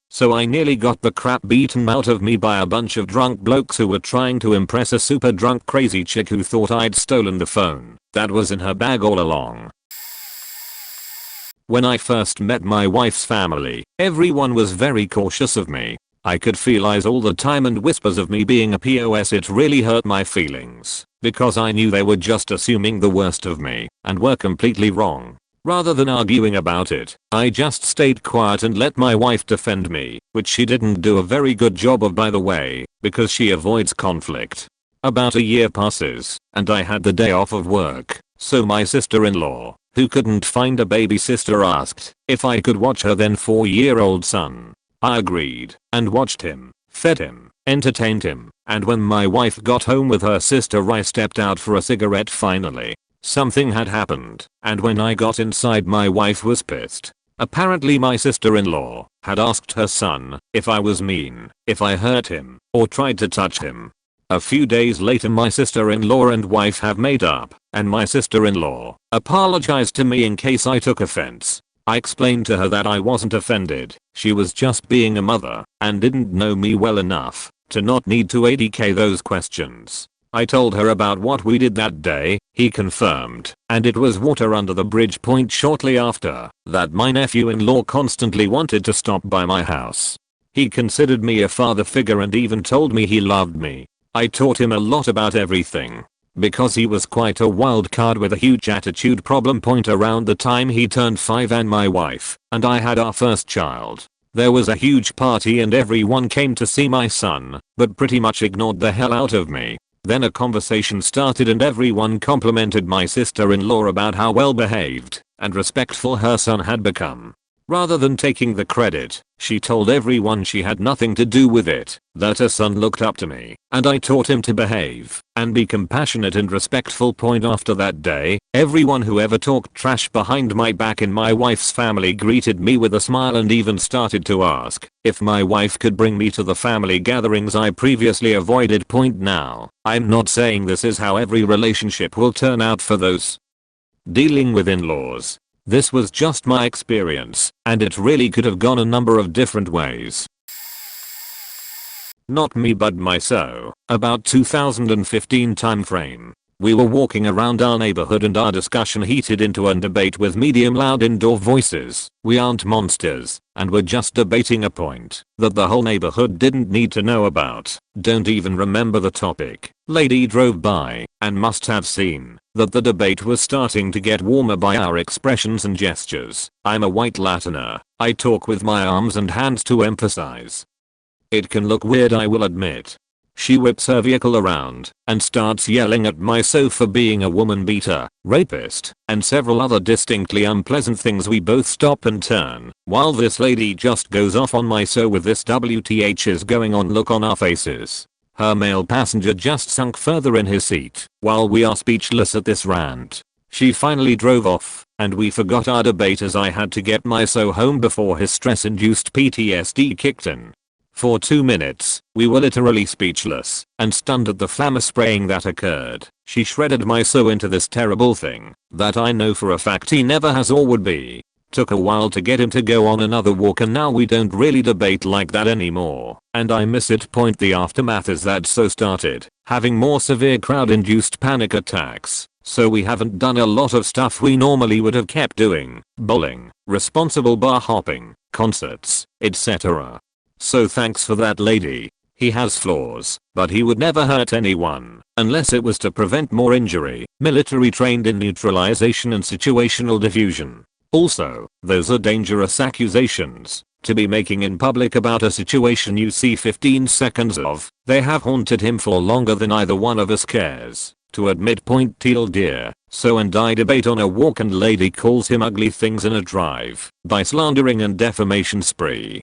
Speaker 1: So I nearly got the crap beaten out of me by a bunch of drunk blokes who were trying to impress a super drunk crazy chick who thought I'd stolen the phone that was in her bag all along. When I first met my wife's family, everyone was very cautious of me. I could feel eyes all the time and whispers of me being a POS. It really hurt my feelings because I knew they were just assuming the worst of me and were completely wrong. Rather than arguing about it, I just stayed quiet and let my wife defend me, which she didn't do a very good job of, by the way, because she avoids conflict. About a year passes and I had the day off of work, so my sister-in-law, who couldn't find a baby sister, asked if I could watch her then 4-year-old son. I agreed and watched him, fed him, entertained him, and when my wife got home with her sister I stepped out for a cigarette. Finally, something had happened, and when I got inside my wife was pissed. Apparently my sister-in-law had asked her son if I was mean, if I hurt him, or tried to touch him. A few days later my sister-in-law and wife have made up, and my sister-in-law apologized to me in case I took offense. I explained to her that I wasn't offended, she was just being a mother and didn't know me well enough to not need to ADK those questions. I told her about what we did that day, he confirmed, and it was water under the bridge. Shortly after that my nephew-in-law constantly wanted to stop by my house. He considered me a father figure and even told me he loved me. I taught him a lot about everything, because he was quite a wild card with a huge attitude problem. Around the time he turned 5 and my wife and I had our first child, there was a huge party and everyone came to see my son, but pretty much ignored the hell out of me. Then a conversation started and everyone complimented my sister-in-law about how well behaved and respectful her son had become. Rather than taking the credit, she told everyone she had nothing to do with it, that her son looked up to me, and I taught him to behave and be compassionate and respectful. After that day, everyone who ever talked trash behind my back in my wife's family greeted me with a smile and even started to ask if my wife could bring me to the family gatherings I previously avoided. Now, I'm not saying this is how every relationship will turn out for those dealing with in-laws. This was just my experience, and it really could have gone a number of different ways. Not me but my so, about 2015 time frame. We were walking around our neighborhood and our discussion heated into a debate with medium loud indoor voices. We aren't monsters, and we're just debating a point that the whole neighborhood didn't need to know about. Don't even remember the topic. Lady drove by and must have seen that the debate was starting to get warmer by our expressions and gestures. I'm a white Latiner. I talk with my arms and hands to emphasize. It can look weird, I will admit. She whips her vehicle around and starts yelling at my so for being a woman beater, rapist, and several other distinctly unpleasant things. We both stop and turn while this lady just goes off on my so with this WTH is going on look on our faces. Her male passenger just sunk further in his seat while we are speechless at this rant. She finally drove off and we forgot our debate as I had to get my so home before his stress-induced PTSD kicked in. For 2 minutes, we were literally speechless and stunned at the flammer spraying that occurred. She shredded my so into this terrible thing that I know for a fact he never has or would be. Took a while to get him to go on another walk and now we don't really debate like that anymore. And I miss it. The aftermath is that so started having more severe crowd-induced panic attacks. So we haven't done a lot of stuff we normally would have kept doing. Bowling, responsible bar hopping, concerts, etc. So thanks for that lady. He has flaws, but he would never hurt anyone unless it was to prevent more injury. Military trained in neutralization and situational diffusion. Also, those are dangerous accusations to be making in public about a situation you see 15 seconds of. They have haunted him for longer than either one of us cares to admit. Teal dear. So and I debate on a walk and lady calls him ugly things in a drive by slandering and defamation spree.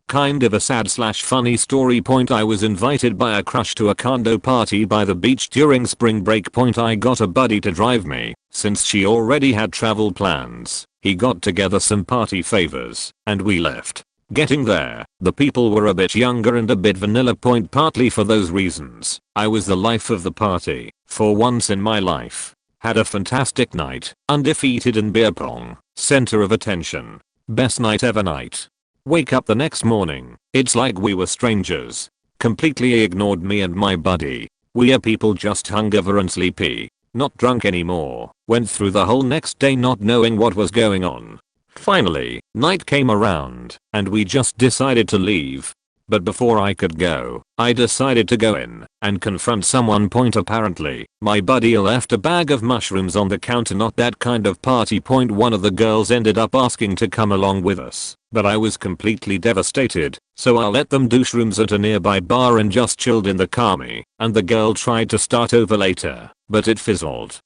Speaker 1: Kind of a sad / funny story. I was invited by a crush to a condo party by the beach during spring break. I got a buddy to drive me since she already had travel plans. He got together some party favors and we left. Getting there, the people were a bit younger and a bit vanilla. Partly for those reasons, I was the life of the party for once in my life. Had a fantastic night, undefeated in beer pong, center of attention. Best night ever night. Wake up the next morning, it's like we were strangers. Completely ignored me and my buddy. We are people just hungover and sleepy. Not drunk anymore. Went through the whole next day not knowing what was going on. Finally, night came around and we just decided to leave. But before I could go, I decided to go in and confront someone. Apparently, my buddy left a bag of mushrooms on the counter. Not that kind of party. One of the girls ended up asking to come along with us, but I was completely devastated, so I let them do shrooms at a nearby bar and just chilled in the car. Me and the girl tried to start over later, but it fizzled.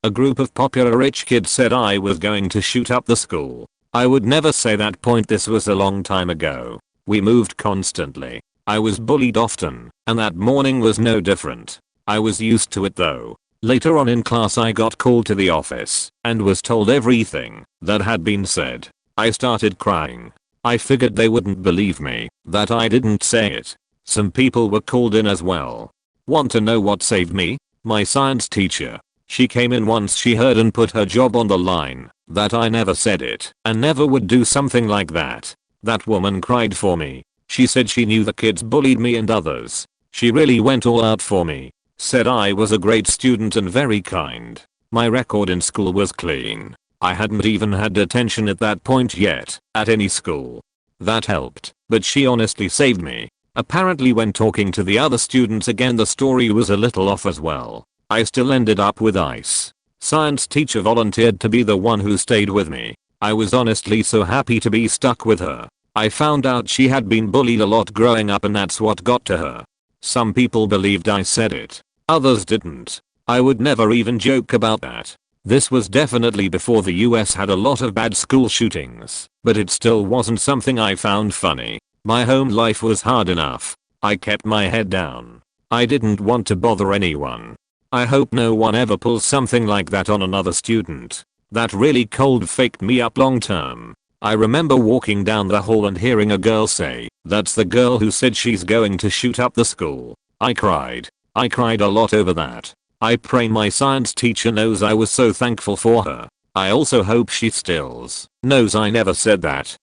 Speaker 1: A group of popular rich kids said I was going to shoot up the school. I would never say that. This was a long time ago. We moved constantly. I was bullied often, and that morning was no different. I was used to it though. Later on in class I got called to the office and was told everything that had been said. I started crying. I figured they wouldn't believe me, that I didn't say it. Some people were called in as well. Want to know what saved me? My science teacher. She came in once she heard and put her job on the line that I never said it and never would do something like that. That woman cried for me. She said she knew the kids bullied me and others. She really went all out for me. Said I was a great student and very kind. My record in school was clean. I hadn't even had detention at that point yet at any school. That helped, but she honestly saved me. Apparently when talking to the other students again the story was a little off as well. I still ended up with ICE. Science teacher volunteered to be the one who stayed with me. I was honestly so happy to be stuck with her. I found out she had been bullied a lot growing up and that's what got to her. Some people believed I said it. Others didn't. I would never even joke about that. This was definitely before the US had a lot of bad school shootings, but it still wasn't something I found funny. My home life was hard enough. I kept my head down. I didn't want to bother anyone. I hope no one ever pulls something like that on another student. That really cold faked me up long term. I remember walking down the hall and hearing a girl say, "That's the girl who said she's going to shoot up the school." I cried. I cried a lot over that. I pray my science teacher knows I was so thankful for her. I also hope she still knows I never said that.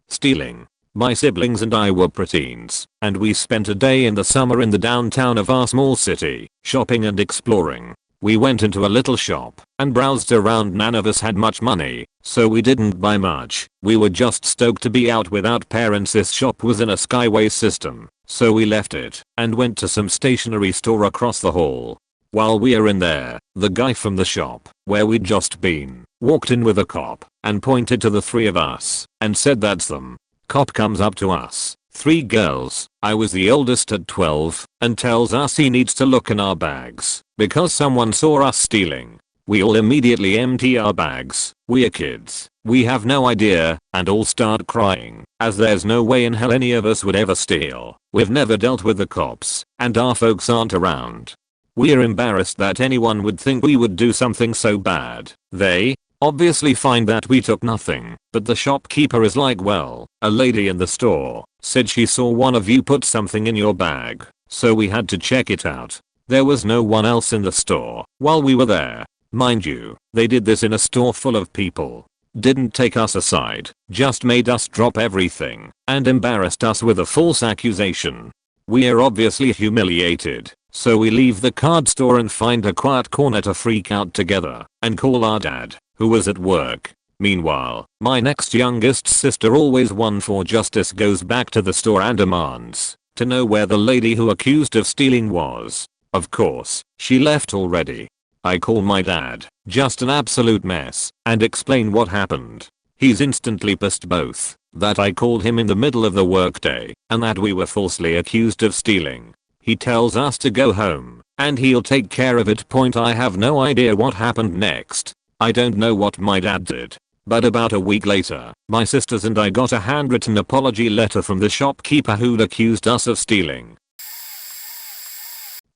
Speaker 1: Stealing. My siblings and I were preteens, and we spent a day in the summer in the downtown of our small city, shopping and exploring. We went into a little shop and browsed around. None of us had much money, so we didn't buy much. We were just stoked to be out without parents. This shop was in a skyway system, so we left it and went to some stationery store across the hall. While we were in there, the guy from the shop, where we'd just been, walked in with a cop and pointed to the three of us and said, "That's them." Cop comes up to us, 3 girls, I was the oldest at 12, and tells us he needs to look in our bags because someone saw us stealing. We all immediately empty our bags. We're kids. We have no idea, and all start crying, as there's no way in hell any of us would ever steal. We've never dealt with the cops, and our folks aren't around. We're embarrassed that anyone would think we would do something so bad. They obviously find that we took nothing, but the shopkeeper is like, well, a lady in the store said she saw one of you put something in your bag, so we had to check it out. There was no one else in the store while we were there. Mind you, they did this in a store full of people. Didn't take us aside, just made us drop everything, and embarrassed us with a false accusation. We're obviously humiliated, so we leave the card store and find a quiet corner to freak out together, and call our dad, who was at work. Meanwhile, my next youngest sister, always one for justice, goes back to the store and demands to know where the lady who accused of stealing was. Of course, she left already. I call my dad, just an absolute mess, and explain what happened. He's instantly pissed, both that I called him in the middle of the workday and that we were falsely accused of stealing. He tells us to go home and he'll take care of it. I have no idea what happened next. I don't know what my dad did. But about a week later, my sisters and I got a handwritten apology letter from the shopkeeper who'd accused us of stealing.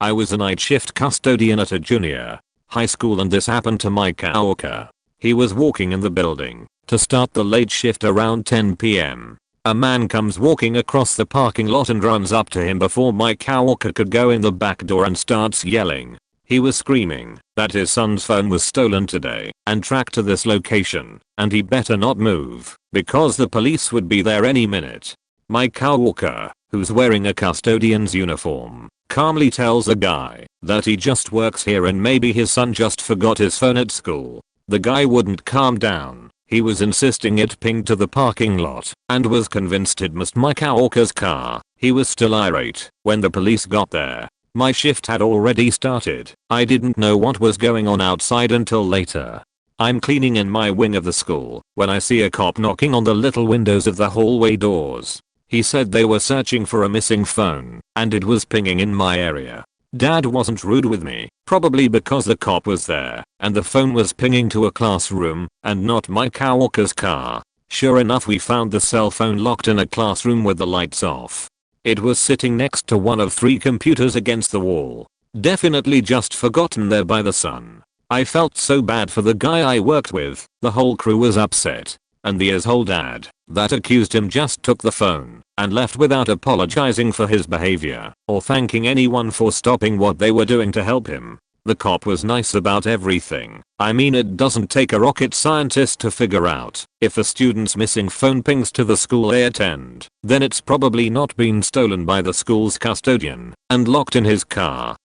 Speaker 1: I was a night shift custodian at a junior high school, and this happened to my coworker. He was walking in the building to start the late shift around 10 p.m. A man comes walking across the parking lot and runs up to him before my coworker could go in the back door and starts yelling. He was screaming that his son's phone was stolen today and tracked to this location, and he better not move because the police would be there any minute. My coworker, who's wearing a custodian's uniform, calmly tells the guy that he just works here and maybe his son just forgot his phone at school. The guy wouldn't calm down. He was insisting it pinged to the parking lot and was convinced it must my coworker's car. He was still irate when the police got there. My shift had already started. I didn't know what was going on outside until later. I'm cleaning in my wing of the school when I see a cop knocking on the little windows of the hallway doors. He said they were searching for a missing phone and it was pinging in my area. Dad wasn't rude with me, probably because the cop was there and the phone was pinging to a classroom and not my coworker's car. Sure enough, we found the cell phone locked in a classroom with the lights off. It was sitting next to one of 3 computers against the wall. Definitely just forgotten there by the sun. I felt so bad for the guy I worked with. The whole crew was upset. And the asshole dad that accused him just took the phone and left without apologizing for his behavior or thanking anyone for stopping what they were doing to help him. The cop was nice about everything. I mean, it doesn't take a rocket scientist to figure out if a student's missing phone pings to the school they attend, then it's probably not been stolen by the school's custodian and locked in his car.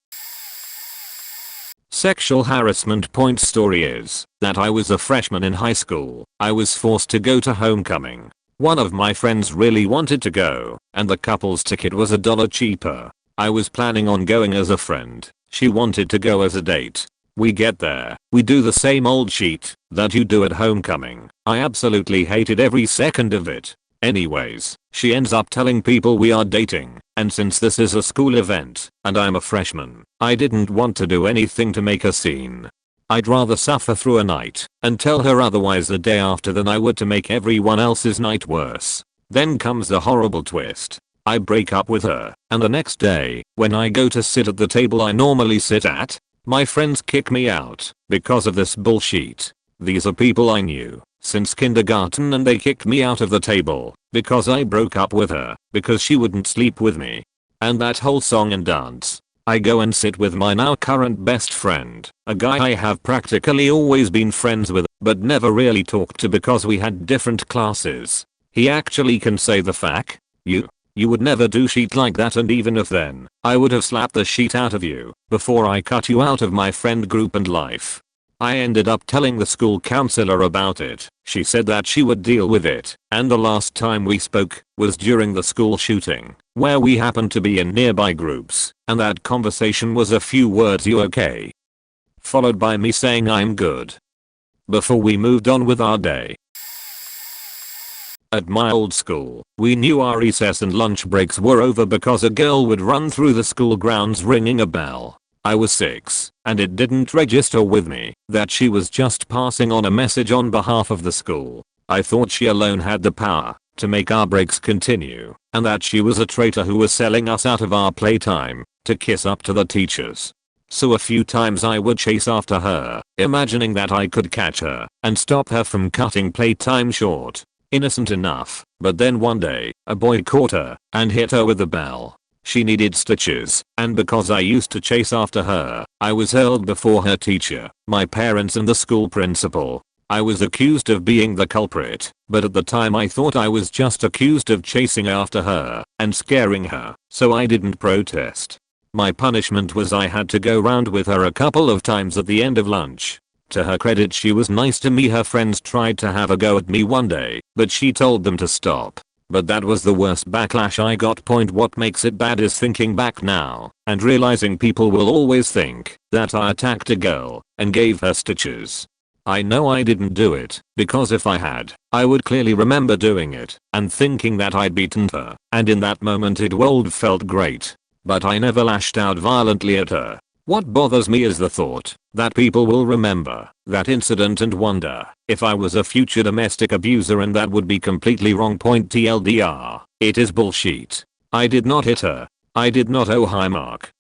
Speaker 1: Sexual harassment. Story is that I was a freshman in high school. I was forced to go to homecoming. One of my friends really wanted to go, and the couple's ticket was $1 cheaper. I was planning on going as a friend. She wanted to go as a date. We get there. We do the same old sheet that you do at homecoming. I absolutely hated every second of it. Anyways, she ends up telling people we are dating, and since this is a school event and I'm a freshman, I didn't want to do anything to make a scene. I'd rather suffer through a night and tell her otherwise the day after than I would to make everyone else's night worse. Then comes the horrible twist. I break up with her, and the next day, when I go to sit at the table I normally sit at, my friends kick me out because of this bullshit. These are people I knew since kindergarten, and they kicked me out of the table because I broke up with her because she wouldn't sleep with me. And that whole song and dance. I go and sit with my now current best friend, a guy I have practically always been friends with but never really talked to because we had different classes. He actually can say the fuck? You would never do shit like that, and even if then, I would have slapped the shit out of you before I cut you out of my friend group and life. I ended up telling the school counselor about it. She said that she would deal with it, and the last time we spoke was during the school shooting, where we happened to be in nearby groups, and that conversation was a few words, "You okay?" followed by me saying I'm good, before we moved on with our day. At my old school, we knew our recess and lunch breaks were over because a girl would run through the school grounds ringing a bell. I was 6, and it didn't register with me that she was just passing on a message on behalf of the school. I thought she alone had the power to make our breaks continue, and that she was a traitor who was selling us out of our playtime to kiss up to the teachers. So a few times I would chase after her, imagining that I could catch her and stop her from cutting playtime short. Innocent enough, but then one day, a boy caught her and hit her with the bell. She needed stitches, and because I used to chase after her, I was held before her teacher, my parents and the school principal. I was accused of being the culprit, but at the time I thought I was just accused of chasing after her and scaring her, so I didn't protest. My punishment was I had to go round with her a couple of times at the end of lunch. To her credit, she was nice to me. Her friends tried to have a go at me one day, but she told them to stop. But that was the worst backlash I got. What makes it bad is thinking back now and realizing people will always think that I attacked a girl and gave her stitches. I know I didn't do it, because if I had, I would clearly remember doing it and thinking that I'd beaten her, and in that moment it would felt great. But I never lashed out violently at her. What bothers me is the thought that people will remember that incident and wonder if I was a future domestic abuser, and that would be completely wrong. TLDR, it is bullshit. I did not hit her. I did not. Oh hi Mark.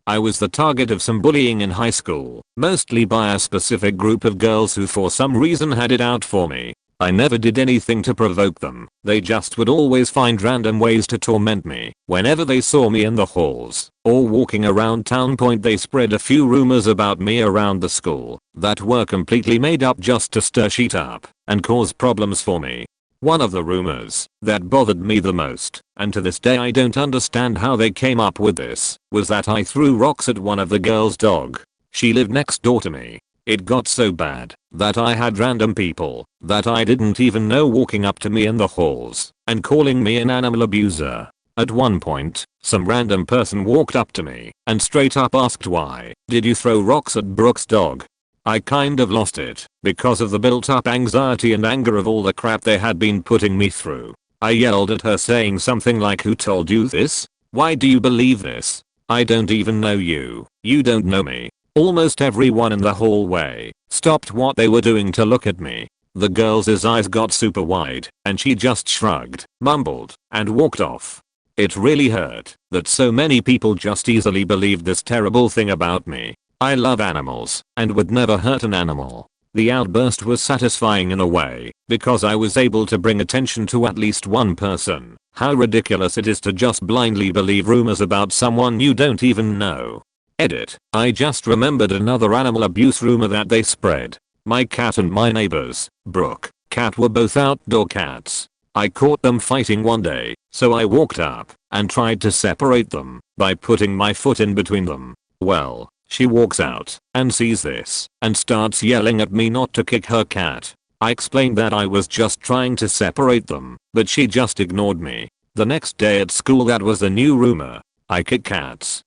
Speaker 1: I was the target of some bullying in high school, mostly by a specific group of girls who for some reason had it out for me. I never did anything to provoke them. They just would always find random ways to torment me whenever they saw me in the halls or walking around town. They spread a few rumors about me around the school that were completely made up just to stir shit up and cause problems for me. One of the rumors that bothered me the most, and to this day I don't understand how they came up with this, was that I threw rocks at one of the girls' dog. She lived next door to me. It got so bad that I had random people that I didn't even know walking up to me in the halls and calling me an animal abuser. At one point, some random person walked up to me and straight up asked, "Why did you throw rocks at Brooke's dog?" I kind of lost it because of the built up anxiety and anger of all the crap they had been putting me through. I yelled at her saying something like, "Who told you this? Why do you believe this? I don't even know you. You don't know me." Almost everyone in the hallway stopped what they were doing to look at me. The girl's eyes got super wide and she just shrugged, mumbled, and walked off. It really hurt that so many people just easily believed this terrible thing about me. I love animals and would never hurt an animal. The outburst was satisfying in a way because I was able to bring attention to at least one person. How ridiculous it is to just blindly believe rumors about someone you don't even know. Edit. I just remembered another animal abuse rumor that they spread. My cat and my neighbor's, Brooke, cat were both outdoor cats. I caught them fighting one day, so I walked up and tried to separate them by putting my foot in between them. Well, she walks out and sees this and starts yelling at me not to kick her cat. I explained that I was just trying to separate them, but she just ignored me. The next day at school, that was a new rumor. I kick cats.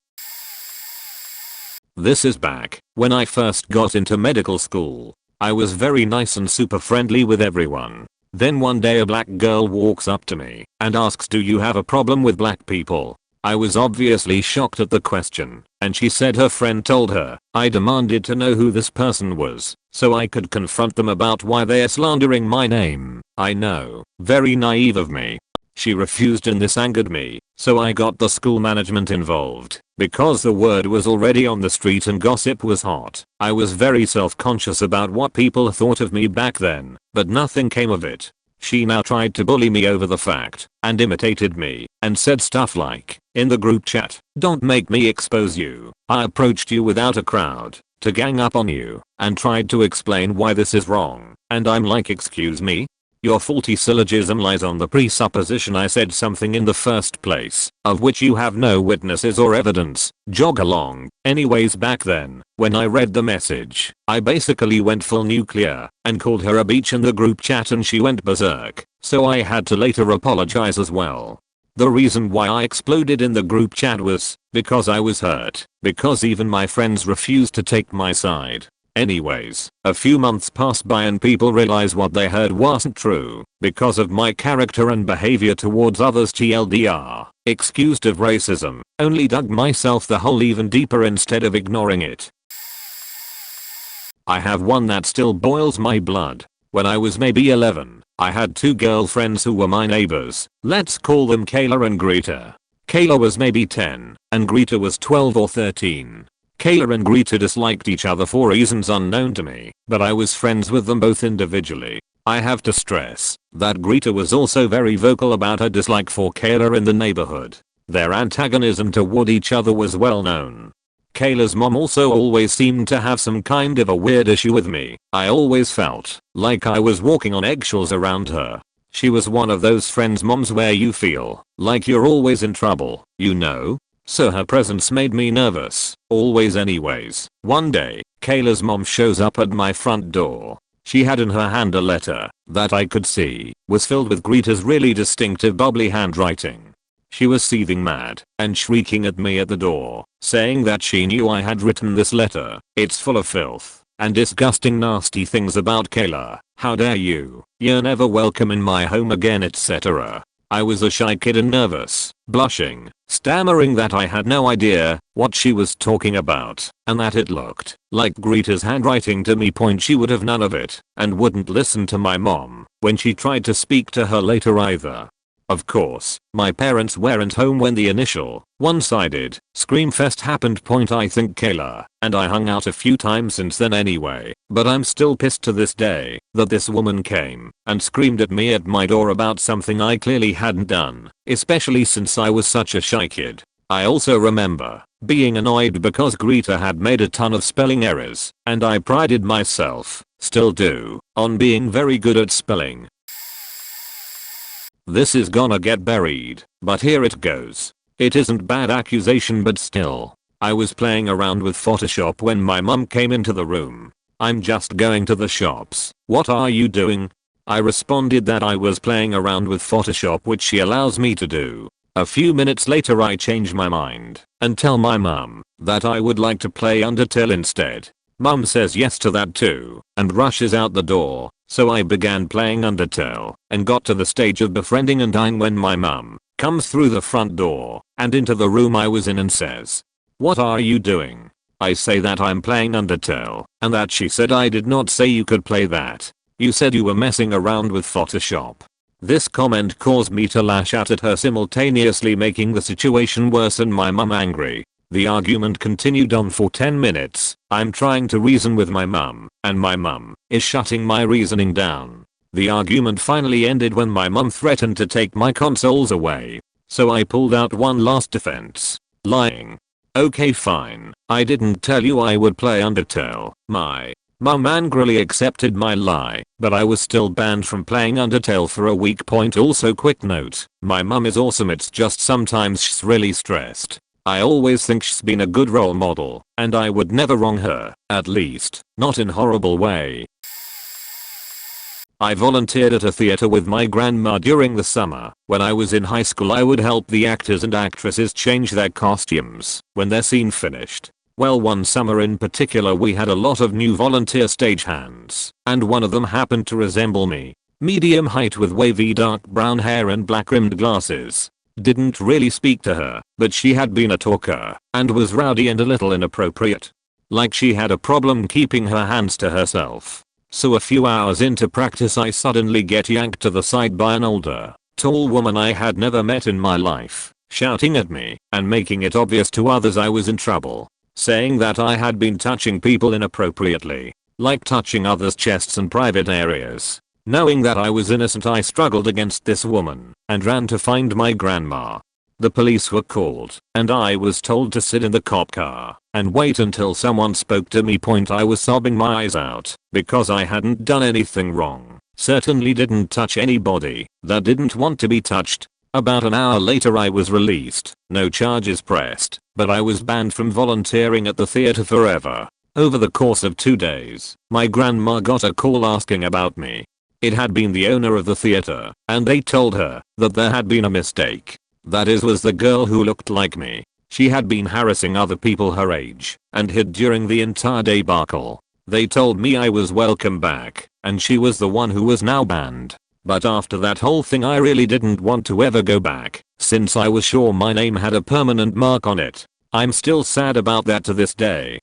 Speaker 1: This is back when I first got into medical school. I was very nice and super friendly with everyone. Then one day a black girl walks up to me and asks, "Do you have a problem with black people?" I was obviously shocked at the question, and she said her friend told her. I demanded to know who this person was so I could confront them about why they are slandering my name. I know, very naive of me. She refused and this angered me, so I got the school management involved. Because the word was already on the street and gossip was hot, I was very self-conscious about what people thought of me back then, but nothing came of it. She now tried to bully me over the fact and imitated me and said stuff like, in the group chat, "Don't make me expose you. I approached you without a crowd to gang up on you and tried to explain why this is wrong." And I'm like, excuse me? Your faulty syllogism lies on the presupposition I said something in the first place, of which you have no witnesses or evidence. Jog along. Anyways, back then, when I read the message, I basically went full nuclear and called her a bitch in the group chat and she went berserk, so I had to later apologize as well. The reason why I exploded in the group chat was because I was hurt, because even my friends refused to take my side. Anyways, a few months passed by and people realized what they heard wasn't true because of my character and behavior towards others. TLDR, excused of racism, only dug myself the hole even deeper instead of ignoring it. I have one that still boils my blood. When I was maybe 11, I had two girlfriends who were my neighbors. Let's call them Kayla and Greta. Kayla was maybe 10, and Greta was 12 or 13. Kayla and Greta disliked each other for reasons unknown to me, but I was friends with them both individually. I have to stress that Greta was also very vocal about her dislike for Kayla in the neighborhood. Their antagonism toward each other was well known. Kayla's mom also always seemed to have some kind of a weird issue with me. I always felt like I was walking on eggshells around her. She was one of those friends' moms where you feel like you're always in trouble, you know? So her presence made me nervous, always. Anyways, one day, Kayla's mom shows up at my front door. She had in her hand a letter that I could see was filled with Greta's really distinctive bubbly handwriting. She was seething mad and shrieking at me at the door, saying that she knew I had written this letter. It's full of filth and disgusting nasty things about Kayla. How dare you? You're never welcome in my home again, etc. I was a shy kid and nervous, blushing, stammering that I had no idea what she was talking about and that it looked like Greta's handwriting to me. She would have none of it and wouldn't listen to my mom when she tried to speak to her later either. Of course, my parents weren't home when the initial, one-sided, scream fest happened. I think Kayla and I hung out a few times since then anyway, but I'm still pissed to this day that this woman came and screamed at me at my door about something I clearly hadn't done, especially since I was such a shy kid. I also remember being annoyed because Greta had made a ton of spelling errors, and I prided myself, still do, on being very good at spelling. This is gonna get buried, but here it goes. It isn't bad accusation, but still. I was playing around with Photoshop when my mum came into the room. I'm just going to the shops. What are you doing? I responded that I was playing around with Photoshop, which she allows me to do. A few minutes later I change my mind and tell my mum that I would like to play Undertale instead. Mum says yes to that too and rushes out the door. So I began playing Undertale and got to the stage of befriending and dying when my mum comes through the front door and into the room I was in and says, "What are you doing?" I say that I'm playing Undertale and that she said I did not say you could play that. You said you were messing around with Photoshop. This comment caused me to lash out at her, simultaneously making the situation worse and my mum angry. The argument continued on for 10 minutes. I'm trying to reason with my mum, and my mum is shutting my reasoning down. The argument finally ended when my mum threatened to take my consoles away. So I pulled out one last defense. Lying. Okay, fine. I didn't tell you I would play Undertale. My mum angrily accepted my lie, but I was still banned from playing Undertale for a week. Also, quick note, my mum is awesome, it's just sometimes she's really stressed. I always think she's been a good role model, and I would never wrong her, at least, not in a horrible way. I volunteered at a theater with my grandma during the summer. When I was in high school, I would help the actors and actresses change their costumes when their scene finished. Well, one summer in particular we had a lot of new volunteer stagehands, and one of them happened to resemble me. Medium height with wavy dark brown hair and black rimmed glasses. Didn't really speak to her, but she had been a talker and was rowdy and a little inappropriate. Like she had a problem keeping her hands to herself. So a few hours into practice I suddenly get yanked to the side by an older, tall woman I had never met in my life, shouting at me and making it obvious to others I was in trouble, saying that I had been touching people inappropriately, like touching others' chests and private areas. Knowing that I was innocent, I struggled against this woman and ran to find my grandma. The police were called and I was told to sit in the cop car and wait until someone spoke to me. I was sobbing my eyes out because I hadn't done anything wrong. Certainly didn't touch anybody that didn't want to be touched. About an hour later I was released, no charges pressed, but I was banned from volunteering at the theater forever. Over the course of 2 days, my grandma got a call asking about me. It had been the owner of the theater, and they told her that there had been a mistake. That was the girl who looked like me. She had been harassing other people her age and hid during the entire debacle. They told me I was welcome back, and she was the one who was now banned. But after that whole thing I really didn't want to ever go back, since I was sure my name had a permanent mark on it. I'm still sad about that to this day.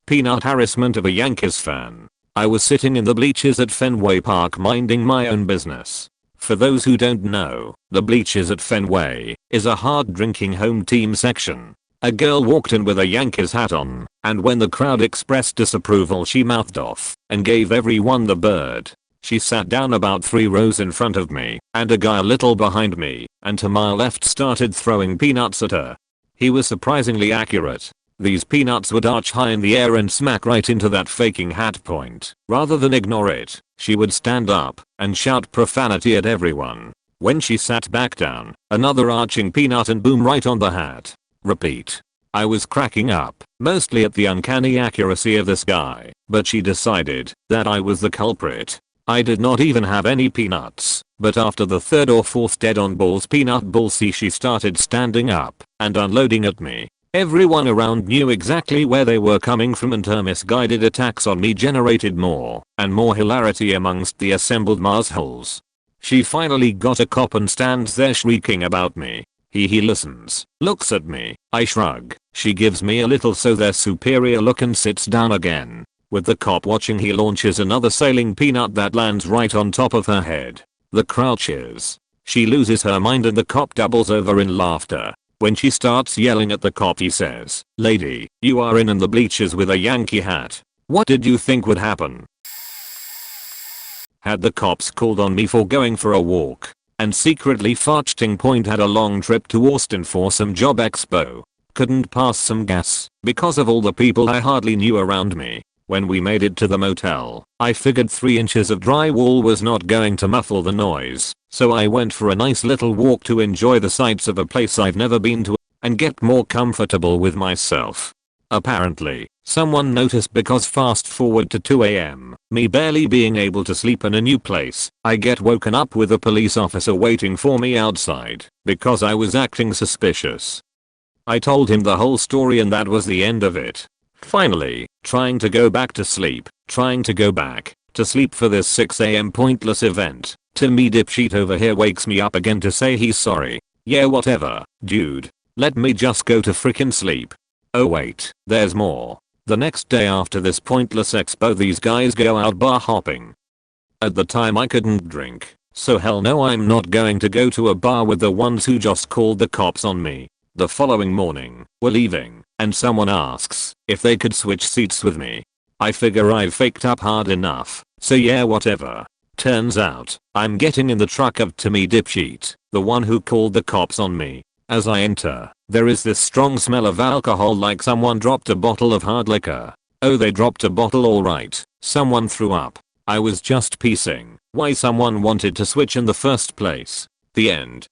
Speaker 1: Peanut harassment of a Yankees fan. I was sitting in the bleachers at Fenway Park minding my own business. For those who don't know, the bleachers at Fenway is a hard drinking home team section. A girl walked in with a Yankees hat on, and when the crowd expressed disapproval she mouthed off and gave everyone the bird. She sat down about 3 rows in front of me, and a guy a little behind me and to my left started throwing peanuts at her. He was surprisingly accurate. These peanuts would arch high in the air and smack right into that faking hat point. Rather than ignore it, she would stand up and shout profanity at everyone. When she sat back down, another arching peanut and boom right on the hat. Repeat. I was cracking up, mostly at the uncanny accuracy of this guy, but she decided that I was the culprit. I did not even have any peanuts, but after the 3rd or 4th dead on balls peanut ballsy she started standing up and unloading at me. Everyone around knew exactly where they were coming from and her misguided attacks on me generated more and more hilarity amongst the assembled marsholes. She finally got a cop and stands there shrieking about me. He listens, looks at me, I shrug, she gives me a little so their superior look and sits down again. With the cop watching he launches another sailing peanut that lands right on top of her head. The crowd cheers. She loses her mind and the cop doubles over in laughter. When she starts yelling at the cop he says, "Lady, you are in the bleachers with a Yankee hat. What did you think would happen?" Had the cops called on me for going for a walk and secretly farting point had a long trip to Austin for some job expo. Couldn't pass some gas because of all the people I hardly knew around me. When we made it to the motel, I figured 3 inches of drywall was not going to muffle the noise, so I went for a nice little walk to enjoy the sights of a place I've never been to and get more comfortable with myself. Apparently, someone noticed because fast forward to 2 AM, me barely being able to sleep in a new place, I get woken up with a police officer waiting for me outside because I was acting suspicious. I told him the whole story and that was the end of it. Finally, trying to go back to sleep for this 6 AM pointless event, Timmy dipshit over here wakes me up again to say he's sorry. Yeah, whatever, dude. Let me just go to frickin' sleep. Oh wait, there's more. The next day after this pointless expo these guys go out bar hopping. At the time I couldn't drink, so hell no I'm not going to go to a bar with the ones who just called the cops on me. The following morning, we're leaving, and someone asks if they could switch seats with me. I figure I've faked up hard enough, so yeah whatever. Turns out, I'm getting in the truck of Timmy dipshit, the one who called the cops on me. As I enter, there is this strong smell of alcohol like someone dropped a bottle of hard liquor. Oh, they dropped a bottle alright. Someone threw up. I was just piecing why someone wanted to switch in the first place. The end.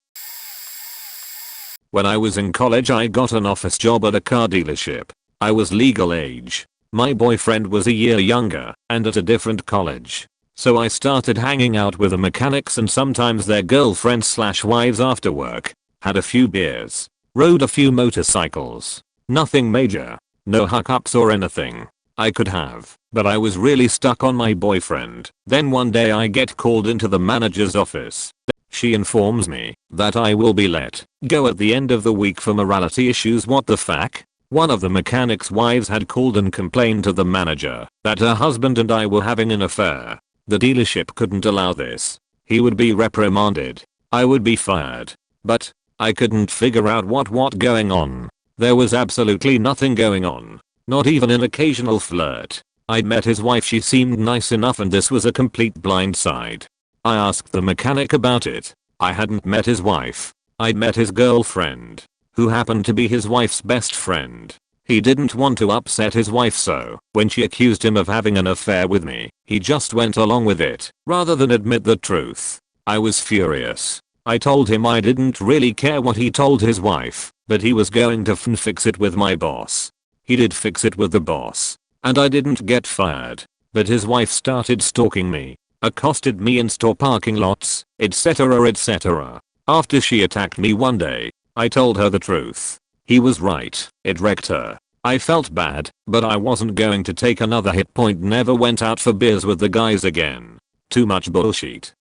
Speaker 1: When I was in college I got an office job at a car dealership. I was legal age. My boyfriend was a year younger and at a different college. So I started hanging out with the mechanics and sometimes their girlfriends/wives after work. Had a few beers. Rode a few motorcycles. Nothing major. No hookups or anything. I could have, but I was really stuck on my boyfriend. Then one day I get called into the manager's office. She informs me that I will be let go at the end of the week for morality issues. What the fuck? One of the mechanic's wives had called and complained to the manager that her husband and I were having an affair. The dealership couldn't allow this. He would be reprimanded. I would be fired. But I couldn't figure out what going on. There was absolutely nothing going on. Not even an occasional flirt. I'd met his wife, she seemed nice enough, and this was a complete blindside. I asked the mechanic about it. I hadn't met his wife. I'd met his girlfriend, who happened to be his wife's best friend. He didn't want to upset his wife, so when she accused him of having an affair with me, he just went along with it rather than admit the truth. I was furious. I told him I didn't really care what he told his wife, but he was going to fix it with my boss. He did fix it with the boss, and I didn't get fired. But his wife started stalking me, accosted me in store parking lots, etc. etc. After she attacked me one day, I told her the truth. He was right, it wrecked her. I felt bad, but I wasn't going to take another hit point. Never went out for beers with the guys again. Too much bullshit.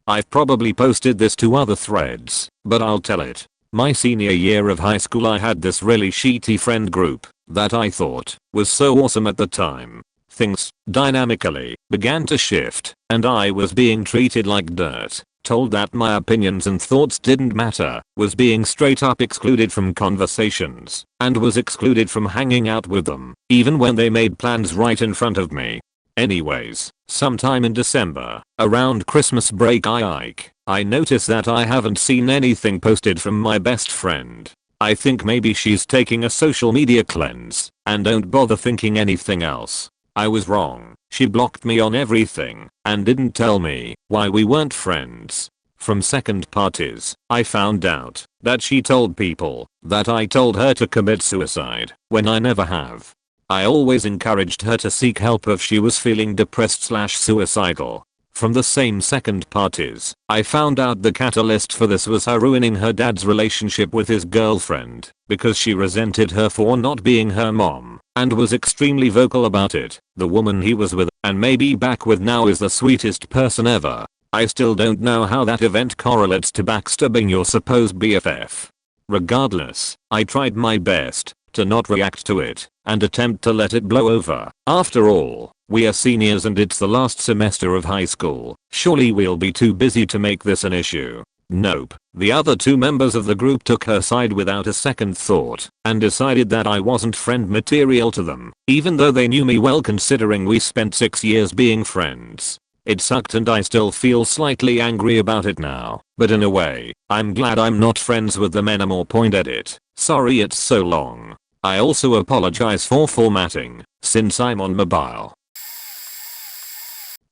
Speaker 1: I've probably posted this to other threads, but I'll tell it. My senior year of high school I had this really shitty friend group that I thought was so awesome at the time. Things, dynamically, began to shift, and I was being treated like dirt, told that my opinions and thoughts didn't matter, was being straight up excluded from conversations, and was excluded from hanging out with them, even when they made plans right in front of me. Anyways, sometime in December, around Christmas break I noticed that I haven't seen anything posted from my best friend. I think maybe she's taking a social media cleanse, and don't bother thinking anything else. I was wrong. She blocked me on everything, and didn't tell me why we weren't friends. From second parties, I found out that she told people that I told her to commit suicide, when I never have. I always encouraged her to seek help if she was feeling depressed/suicidal. From the same second parties, I found out the catalyst for this was her ruining her dad's relationship with his girlfriend because she resented her for not being her mom and was extremely vocal about it. The woman he was with and may be back with now is the sweetest person ever. I still don't know how that event correlates to backstabbing your supposed BFF. Regardless, I tried my best to not react to it and attempt to let it blow over. After all, we are seniors and it's the last semester of high school. Surely we'll be too busy to make this an issue. Nope. The other two members of the group took her side without a second thought and decided that I wasn't friend material to them, even though they knew me well considering we spent 6 years being friends. It sucked and I still feel slightly angry about it now, but in a way, I'm glad I'm not friends with them anymore. Point edit. Sorry it's so long. I also apologize for formatting, since I'm on mobile.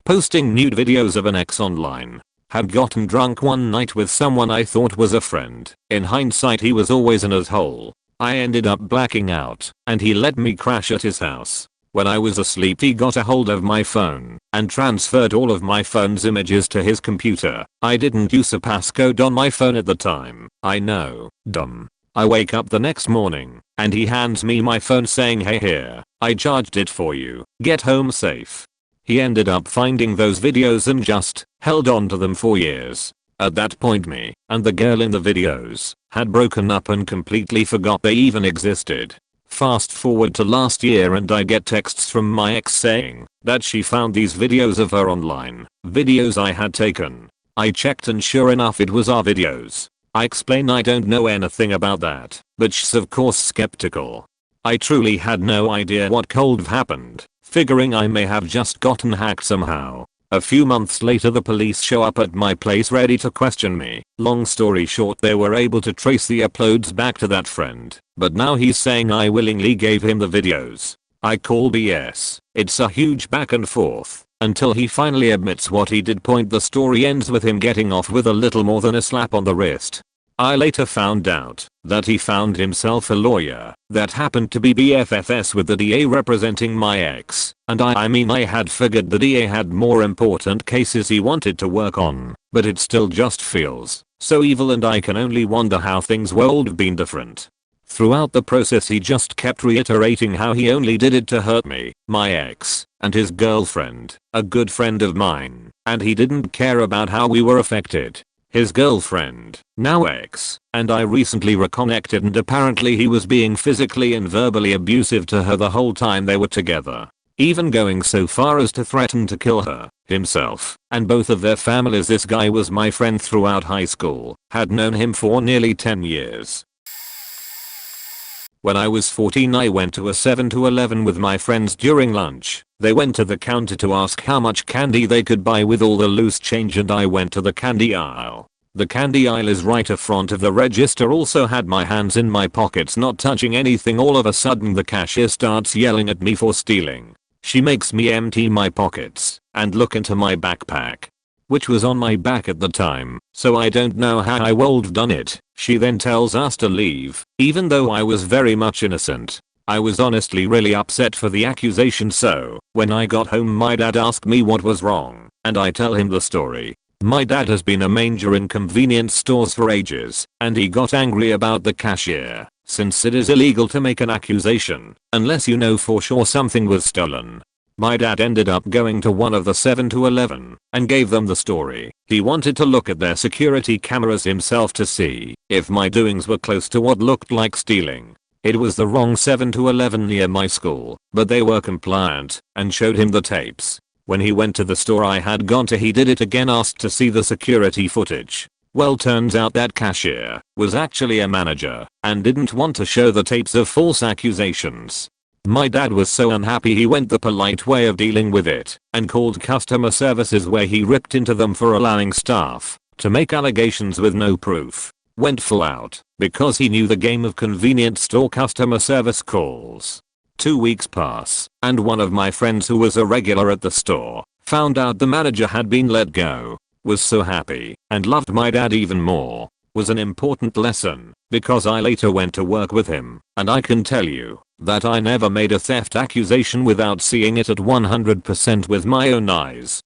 Speaker 1: Posting nude videos of an ex online. Had gotten drunk one night with someone I thought was a friend. In hindsight he was always an asshole. I ended up blacking out, and he let me crash at his house. When I was asleep he got a hold of my phone and transferred all of my phone's images to his computer. I didn't use a passcode on my phone at the time. I know, dumb. I wake up the next morning, and he hands me my phone saying, "Hey, here, I charged it for you, get home safe." He ended up finding those videos and just held on to them for years. At that point me and the girl in the videos had broken up and completely forgot they even existed. Fast forward to last year and I get texts from my ex saying that she found these videos of her online, videos I had taken. I checked and sure enough it was our videos. I explain I don't know anything about that, but she's of course skeptical. I truly had no idea what could have happened, figuring I may have just gotten hacked somehow. A few months later the police show up at my place ready to question me. Long story short, they were able to trace the uploads back to that friend, but now he's saying I willingly gave him the videos. I call BS. It's a huge back and forth until he finally admits what he did. Point the story ends with him getting off with a little more than a slap on the wrist. I later found out that he found himself a lawyer that happened to be BFFs with the DA representing my ex, and I mean I had figured the DA had more important cases he wanted to work on, but it still just feels so evil and I can only wonder how things would have been different. Throughout the process he just kept reiterating how he only did it to hurt me, my ex, and his girlfriend, a good friend of mine, and he didn't care about how we were affected. His girlfriend, now ex, and I recently reconnected and apparently he was being physically and verbally abusive to her the whole time they were together. Even going so far as to threaten to kill her, himself, and both of their families. This guy was my friend throughout high school, had known him for nearly 10 years. When I was 14 I went to a 7-Eleven with my friends during lunch. They went to the counter to ask how much candy they could buy with all the loose change and I went to the candy aisle. The candy aisle is right in front of the register. Also had my hands in my pockets not touching anything. All of a sudden the cashier starts yelling at me for stealing. She makes me empty my pockets and look into my backpack, which was on my back at the time, so I don't know how I would have done it. She then tells us to leave, even though I was very much innocent. I was honestly really upset for the accusation, so when I got home my dad asked me what was wrong, and I tell him the story. My dad has been a manager in convenience stores for ages, and he got angry about the cashier since it is illegal to make an accusation unless you know for sure something was stolen. My dad ended up going to one of the 7-Eleven and gave them the story. He wanted to look at their security cameras himself to see if my doings were close to what looked like stealing. It was the wrong 7-Eleven near my school, but they were compliant and showed him the tapes. When he went to the store I had gone to, he did it again, asked to see the security footage. Well, turns out that cashier was actually a manager and didn't want to show the tapes of false accusations. My dad was so unhappy he went the polite way of dealing with it and called customer services, where he ripped into them for allowing staff to make allegations with no proof. Went full out because he knew the game of convenience store customer service calls. 2 weeks pass and one of my friends who was a regular at the store found out the manager had been let go. Was so happy and loved my dad even more. Was an important lesson because I later went to work with him, and I can tell you that I never made a theft accusation without seeing it at 100% with my own eyes.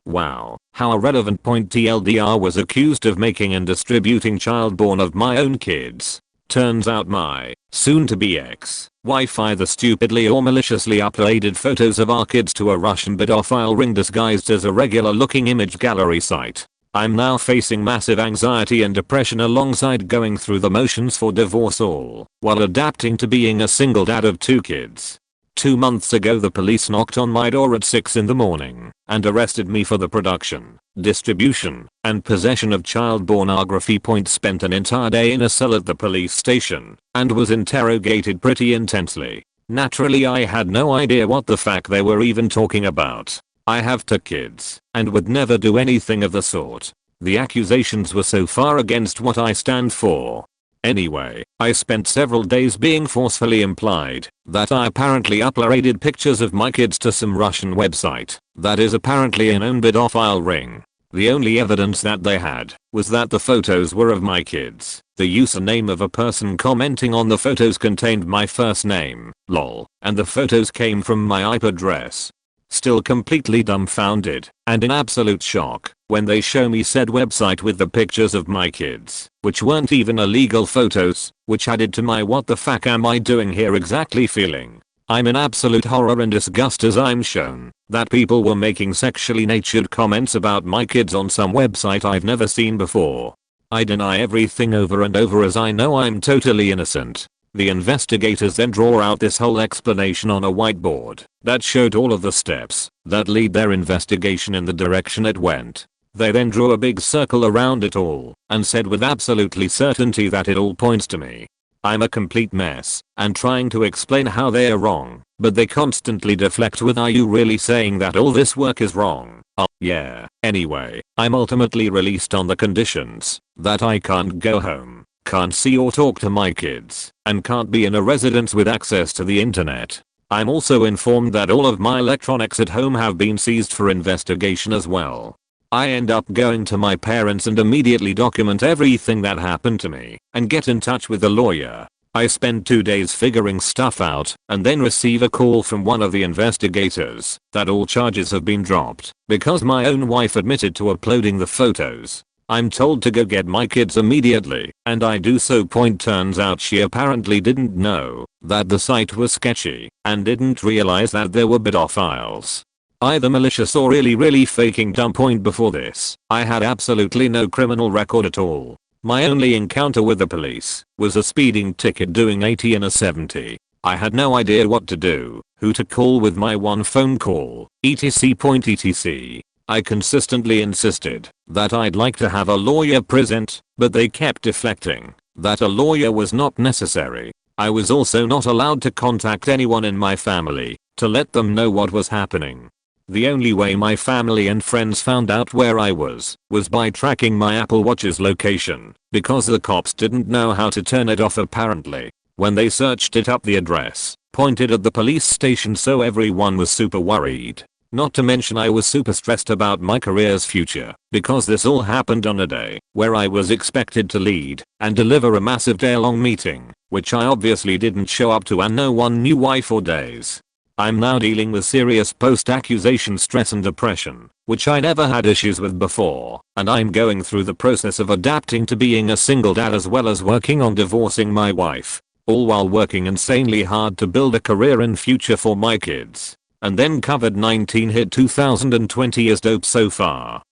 Speaker 1: Wow, how a relevant point. TLDR was accused of making and distributing child porn of my own kids. Turns out my soon-to-be ex-wife either stupidly or maliciously uploaded photos of our kids to a Russian pedophile ring disguised as a regular-looking image gallery site. I'm now facing massive anxiety and depression alongside going through the motions for divorce, all while adapting to being a single dad of 2 kids. 2 months ago the police knocked on my door at 6 in the morning and arrested me for the production, distribution, and possession of child pornography. Spent an entire day in a cell at the police station and was interrogated pretty intensely. Naturally I had no idea what the fuck they were even talking about. I have 2 kids and would never do anything of the sort. The accusations were so far against what I stand for. Anyway, I spent several days being forcefully implied that I apparently uploaded pictures of my kids to some Russian website that is apparently an own pedophile ring. The only evidence that they had was that the photos were of my kids. The username of a person commenting on the photos contained my first name, lol, and the photos came from my IP address. Still completely dumbfounded and in absolute shock when they show me said website with the pictures of my kids, which weren't even illegal photos, which added to my what the fuck am I doing here exactly feeling. I'm in absolute horror and disgust as I'm shown that people were making sexually natured comments about my kids on some website I've never seen before. I deny everything over and over as I know I'm totally innocent. The investigators then draw out this whole explanation on a whiteboard that showed all of the steps that lead their investigation in the direction it went. They then drew a big circle around it all and said with absolutely certainty that it all points to me. I'm a complete mess and trying to explain how they are wrong, but they constantly deflect with, are you really saying that all this work is wrong? Oh yeah. Anyway, I'm ultimately released on the conditions that I can't go home, can't see or talk to my kids, and can't be in a residence with access to the internet. I'm also informed that all of my electronics at home have been seized for investigation as well. I end up going to my parents and immediately document everything that happened to me and get in touch with the lawyer. I spend 2 days figuring stuff out and then receive a call from one of the investigators that all charges have been dropped because my own wife admitted to uploading the photos. I'm told to go get my kids immediately and I do so. Turns out she apparently didn't know that the site was sketchy and didn't realize that there were pedophiles. Either malicious or really faking dumb. Before this, I had absolutely no criminal record at all. My only encounter with the police was a speeding ticket doing 80 in a 70. I had no idea what to do, who to call with my one phone call, etc. I consistently insisted that I'd like to have a lawyer present, but they kept deflecting that a lawyer was not necessary. I was also not allowed to contact anyone in my family to let them know what was happening. The only way my family and friends found out where I was by tracking my Apple Watch's location, because the cops didn't know how to turn it off apparently. When they searched it up, the address pointed at the police station, so everyone was super worried. Not to mention I was super stressed about my career's future, because this all happened on a day where I was expected to lead and deliver a massive day-long meeting, which I obviously didn't show up to and no one knew why for days. I'm now dealing with serious post-accusation stress and depression, which I never had issues with before, and I'm going through the process of adapting to being a single dad as well as working on divorcing my wife, all while working insanely hard to build a career and future for my kids. And then COVID-19 hit. 2020 is dope so far.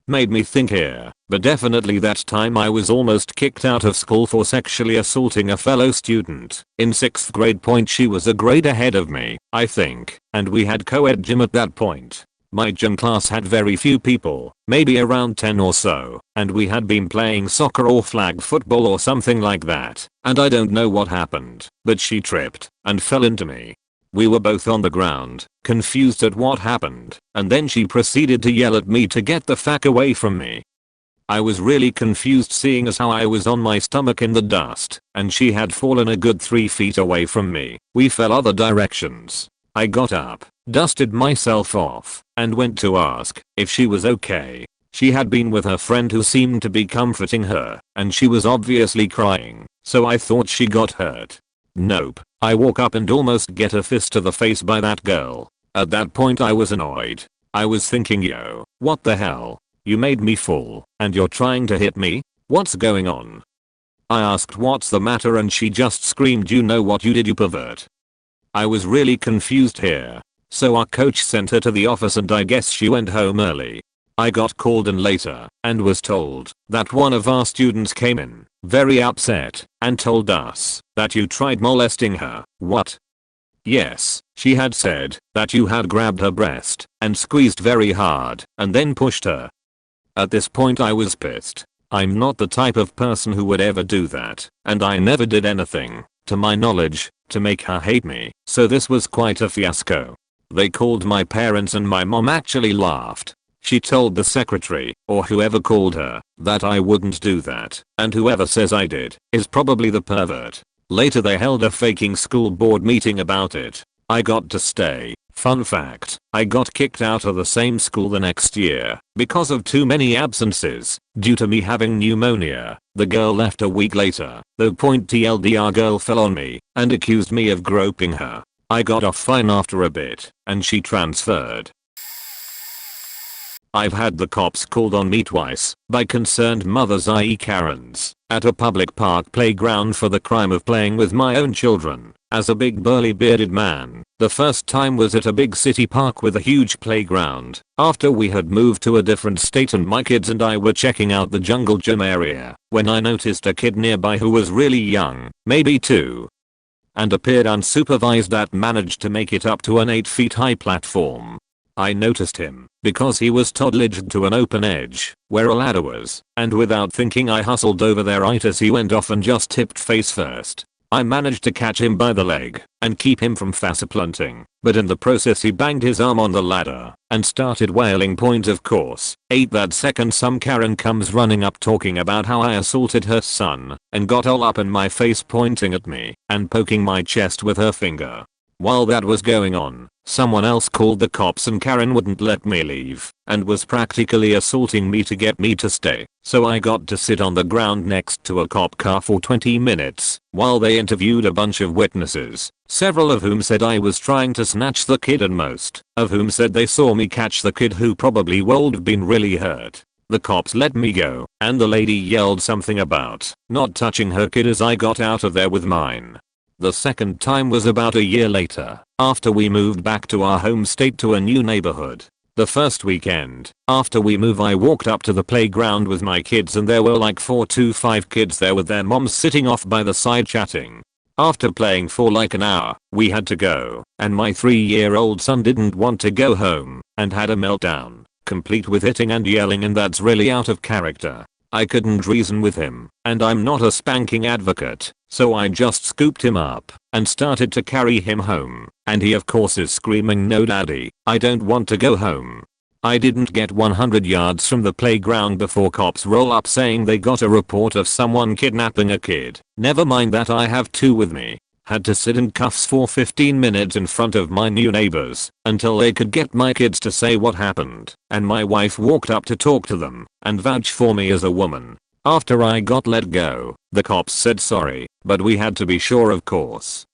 Speaker 1: Made me think here, but definitely that time I was almost kicked out of school for sexually assaulting a fellow student. In 6th grade. She was a grade ahead of me, I think, and we had co-ed gym at that point. My gym class had very few people, maybe around 10 or so, and we had been playing soccer or flag football or something like that, and I don't know what happened, but she tripped and fell into me. We were both on the ground, confused at what happened, and then she proceeded to yell at me to get the fuck away from me. I was really confused seeing as how I was on my stomach in the dust, and she had fallen a good 3 feet away from me. We fell other directions. I got up, dusted myself off, and went to ask if she was okay. She had been with her friend who seemed to be comforting her, and she was obviously crying, so I thought she got hurt. Nope. I walk up and almost get a fist to the face by that girl. At that point I was annoyed. I was thinking, yo, what the hell? You made me fall, and you're trying to hit me? What's going on? I asked what's the matter and she just screamed, you know what you did, you pervert. I was really confused here. So our coach sent her to the office and I guess she went home early. I got called in later and was told that one of our students came in, very upset, and told us that you tried molesting her. What? Yes, she had said that you had grabbed her breast and squeezed very hard and then pushed her. At this point I was pissed. I'm not the type of person who would ever do that, and I never did anything, to my knowledge, to make her hate me, so this was quite a fiasco. They called my parents and my mom actually laughed. She told the secretary, or whoever called her, that I wouldn't do that, and whoever says I did is probably the pervert. Later they held a faking school board meeting about it. I got to stay. Fun fact, I got kicked out of the same school the next year because of too many absences due to me having pneumonia. The girl left a week later, though TLDR girl fell on me and accused me of groping her. I got off fine after a bit, and she transferred. I've had the cops called on me twice by concerned mothers, i.e. Karens, at a public park playground for the crime of playing with my own children. As a big burly bearded man, the first time was at a big city park with a huge playground, after we had moved to a different state and my kids and I were checking out the jungle gym area, when I noticed a kid nearby who was really young, maybe 2, and appeared unsupervised that managed to make it up to an 8 feet high platform. I noticed him because he was toddlered to an open edge where a ladder was, and without thinking I hustled over there right as he went off and just tipped face first. I managed to catch him by the leg and keep him from face-planting, but in the process he banged his arm on the ladder and started wailing. Point of course, 8 that second some Karen comes running up talking about how I assaulted her son and got all up in my face, pointing at me and poking my chest with her finger. While that was going on, someone else called the cops and Karen wouldn't let me leave and was practically assaulting me to get me to stay. So I got to sit on the ground next to a cop car for 20 minutes while they interviewed a bunch of witnesses, several of whom said I was trying to snatch the kid and most of whom said they saw me catch the kid who probably would have been really hurt. The cops let me go and the lady yelled something about not touching her kid as I got out of there with mine. The second time was about a year later, after we moved back to our home state to a new neighborhood. The first weekend after we moved I walked up to the playground with my kids and there were like 4 to 5 kids there with their moms sitting off by the side chatting. After playing for like an hour, we had to go, and my 3-year-old son didn't want to go home and had a meltdown, complete with hitting and yelling, and that's really out of character. I couldn't reason with him, and I'm not a spanking advocate, so I just scooped him up and started to carry him home, and he of course is screaming, "No daddy, I don't want to go home." I didn't get 100 yards from the playground before cops roll up saying they got a report of someone kidnapping a kid. Never mind that I have 2 with me. Had to sit in cuffs for 15 minutes in front of my new neighbors until they could get my kids to say what happened, and my wife walked up to talk to them and vouch for me as a woman. After I got let go, the cops said sorry, but we had to be sure, of course.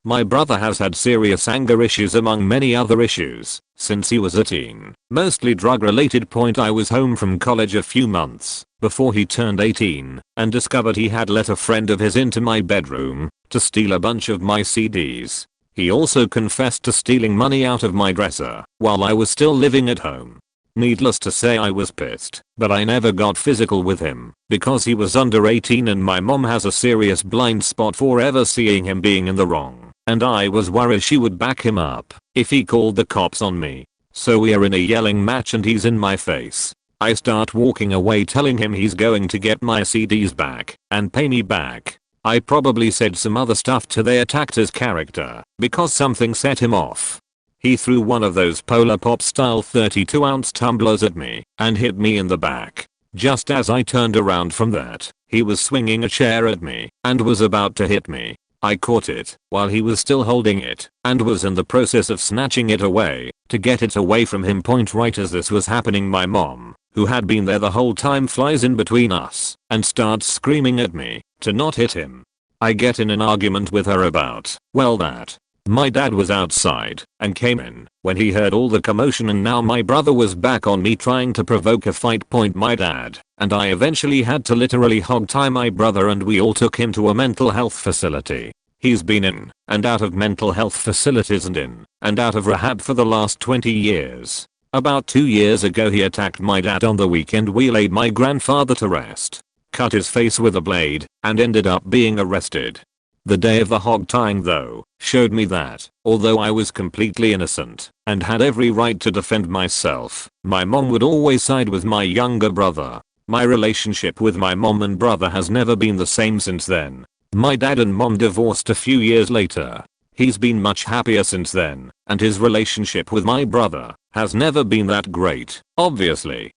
Speaker 1: My brother has had serious anger issues among many other issues since he was a teen, mostly drug related. I was home from college a few months before he turned 18 and discovered he had let a friend of his into my bedroom to steal a bunch of my CDs. He also confessed to stealing money out of my dresser while I was still living at home. Needless to say, I was pissed, but I never got physical with him because he was under 18 and my mom has a serious blind spot for ever seeing him being in the wrong, and I was worried she would back him up if he called the cops on me. So we are in a yelling match and he's in my face. I start walking away telling him he's going to get my CDs back and pay me back. I probably said some other stuff to they attacked his character because something set him off. He threw one of those Polar Pop style 32-ounce tumblers at me and hit me in the back. Just as I turned around from that, he was swinging a chair at me and was about to hit me. I caught it while he was still holding it and was in the process of snatching it away to get it away from him. Right as this was happening, my mom, who had been there the whole time, flies in between us and starts screaming at me to not hit him. I get in an argument with her about, well, that my dad was outside and came in when he heard all the commotion, and now my brother was back on me trying to provoke a fight. My dad and I eventually had to literally hog tie my brother and we all took him to a mental health facility. He's been in and out of mental health facilities and in and out of rehab for the last 20 years. About 2 years ago he attacked my dad on the weekend. We laid my grandfather to rest, cut his face with a blade, and ended up being arrested. The day of the hog tying though showed me that, although I was completely innocent and had every right to defend myself, my mom would always side with my younger brother. My relationship with my mom and brother has never been the same since then. My dad and mom divorced a few years later. He's been much happier since then, and his relationship with my brother has never been that great, obviously.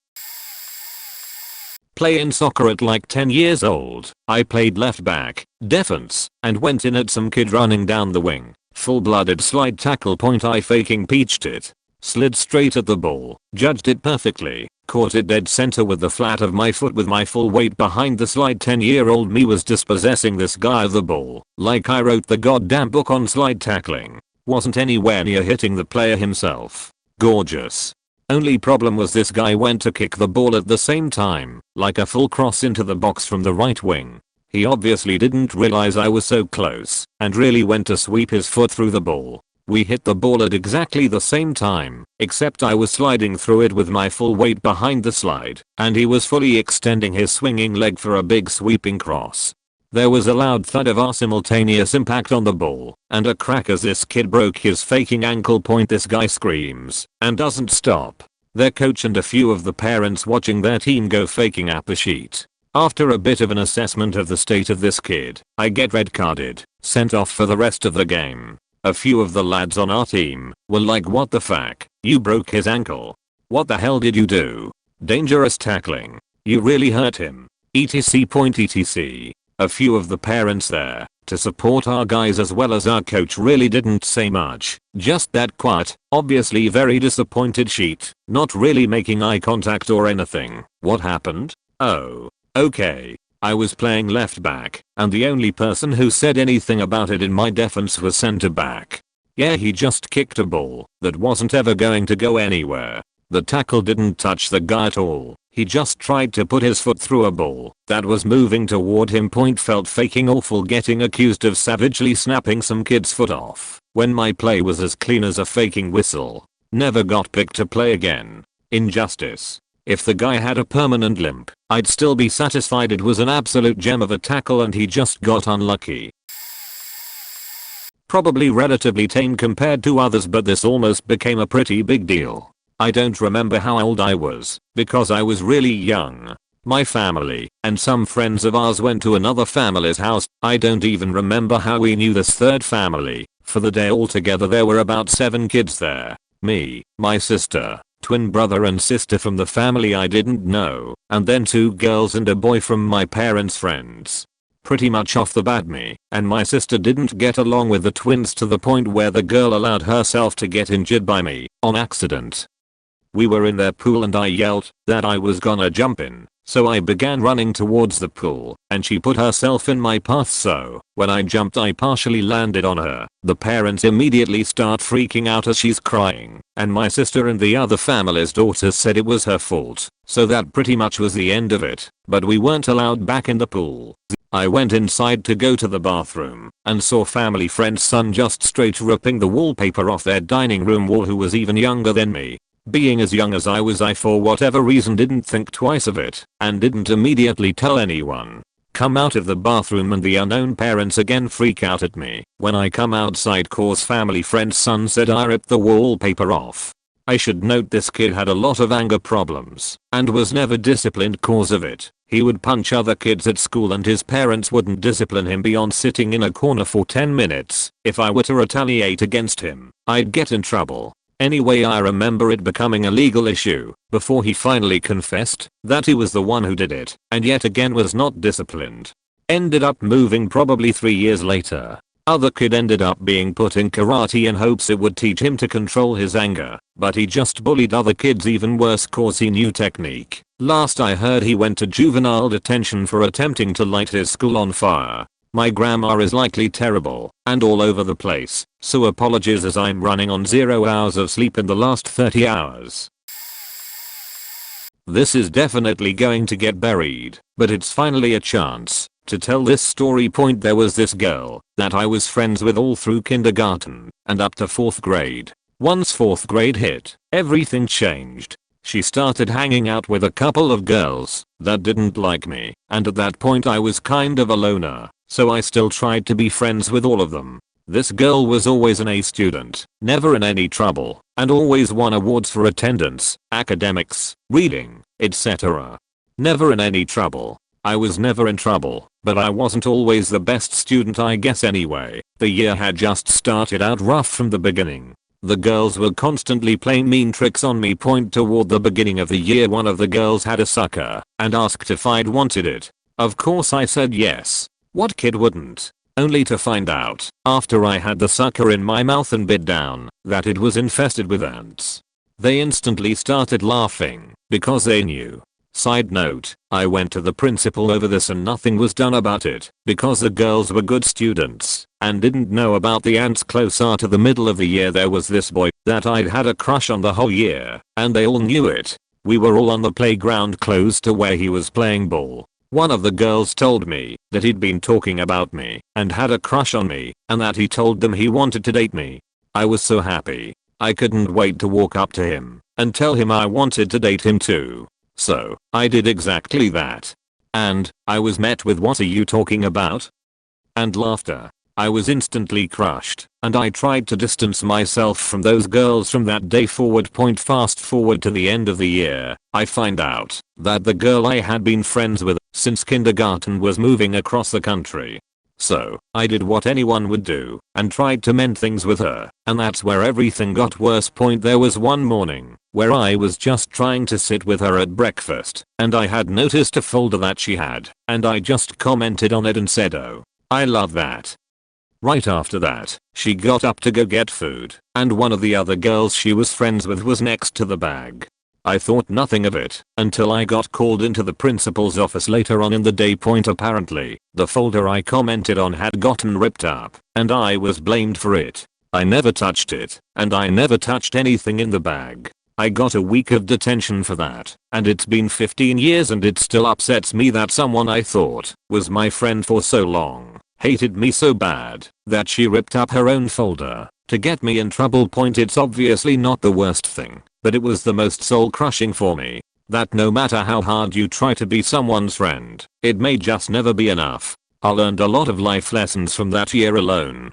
Speaker 1: Playing soccer at like 10 years old, I played left back, defense, and went in at some kid running down the wing. Full-blooded slide tackle. I faking peached it, slid straight at the ball, judged it perfectly, caught it dead center with the flat of my foot with my full weight behind the slide. 10-year-old me was dispossessing this guy of the ball like I wrote the goddamn book on slide tackling. Wasn't anywhere near hitting the player himself. Gorgeous. Only problem was this guy went to kick the ball at the same time, like a full cross into the box from the right wing. He obviously didn't realize I was so close and really went to sweep his foot through the ball. We hit the ball at exactly the same time, except I was sliding through it with my full weight behind the slide, and he was fully extending his swinging leg for a big sweeping cross. There was a loud thud of our simultaneous impact on the ball, and a crack as this kid broke his faking ankle. This guy screams and doesn't stop. Their coach and a few of the parents watching their team go faking at the sheet. After a bit of an assessment of the state of this kid, I get red carded, sent off for the rest of the game. A few of the lads on our team were like, what the fuck, you broke his ankle? What the hell did you do? Dangerous tackling. You really hurt him. etc. A few of the parents there to support our guys as well as our coach really didn't say much, just that quiet, obviously very disappointed sheet, not really making eye contact or anything. What happened? Oh, okay. I was playing left back, and the only person who said anything about it in my defense was center back. Yeah, he just kicked a ball that wasn't ever going to go anywhere. The tackle didn't touch the guy at all. He just tried to put his foot through a ball that was moving toward him. Felt faking awful getting accused of savagely snapping some kid's foot off when my play was as clean as a faking whistle. Never got picked to play again. Injustice. If the guy had a permanent limp, I'd still be satisfied. It was an absolute gem of a tackle and he just got unlucky. Probably relatively tame compared to others, but this almost became a pretty big deal. I don't remember how old I was because I was really young. My family and some friends of ours went to another family's house. I don't even remember how we knew this third family. For the day altogether there were about 7 kids there. Me, my sister, twin brother and sister from the family I didn't know, and then 2 girls and a boy from my parents' friends. Pretty much off the bat me and my sister didn't get along with the twins to the point where the girl allowed herself to get injured by me on accident. We were in their pool and I yelled that I was gonna jump in. So I began running towards the pool, and she put herself in my path, so when I jumped I partially landed on her. The parents immediately start freaking out as she's crying, and my sister and the other family's daughters said it was her fault. So that pretty much was the end of it, but we weren't allowed back in the pool. I went inside to go to the bathroom, and saw family friend's son just straight ripping the wallpaper off their dining room wall, who was even younger than me. Being as young as I was, I for whatever reason didn't think twice of it, and didn't immediately tell anyone. Come out of the bathroom and the unknown parents again freak out at me. When I come outside, cause family friend's son said I ripped the wallpaper off. I should note this kid had a lot of anger problems, and was never disciplined cause of it. He would punch other kids at school and his parents wouldn't discipline him beyond sitting in a corner for 10 minutes. If I were to retaliate against him, I'd get in trouble. Anyway, I remember it becoming a legal issue before he finally confessed that he was the one who did it and yet again was not disciplined. Ended up moving probably 3 years later. Other kid ended up being put in karate in hopes it would teach him to control his anger, but he just bullied other kids even worse cause he knew technique. Last I heard, he went to juvenile detention for attempting to light his school on fire. My grammar is likely terrible and all over the place, so apologies as I'm running on 0 hours of sleep in the last 30 hours. This is definitely going to get buried, but it's finally a chance to tell this story. There was this girl that I was friends with all through kindergarten and up to 4th grade. Once 4th grade hit, everything changed. She started hanging out with a couple of girls that didn't like me, and at that point I was kind of a loner, so I still tried to be friends with all of them. This girl was always an A student, never in any trouble, and always won awards for attendance, academics, reading, etc. Never in any trouble. I was never in trouble, but I wasn't always the best student, I guess. Anyway, the year had just started out rough from the beginning. The girls were constantly playing mean tricks on me. Toward the beginning of the year, one of the girls had a sucker and asked if I'd wanted it. Of course I said yes. What kid wouldn't? Only to find out, after I had the sucker in my mouth and bit down, that it was infested with ants. They instantly started laughing because they knew. Side note, I went to the principal over this and nothing was done about it because the girls were good students and didn't know about the ants. Closer to the middle of the year, there was this boy that I'd had a crush on the whole year, and they all knew it. We were all on the playground close to where he was playing ball. One of the girls told me that he'd been talking about me and had a crush on me, and that he told them he wanted to date me. I was so happy. I couldn't wait to walk up to him and tell him I wanted to date him too. So, I did exactly that. And, I was met with "What are you talking about?" and laughter. I was instantly crushed, and I tried to distance myself from those girls from that day forward. Fast forward to the end of the year, I find out that the girl I had been friends with since kindergarten was moving across the country. So, I did what anyone would do and tried to mend things with her, and that's where everything got worse. There was one morning where I was just trying to sit with her at breakfast, and I had noticed a folder that she had, and I just commented on it and said, "Oh, I love that." Right after that, she got up to go get food, and one of the other girls she was friends with was next to the bag. I thought nothing of it until I got called into the principal's office later on in the day. Apparently, the folder I commented on had gotten ripped up, and I was blamed for it. I never touched it, and I never touched anything in the bag. I got a week of detention for that, and it's been 15 years and it still upsets me that someone I thought was my friend for so long hated me so bad that she ripped up her own folder to get me in trouble. It's obviously not the worst thing, but it was the most soul crushing for me. That no matter how hard you try to be someone's friend, it may just never be enough. I learned a lot of life lessons from that year alone.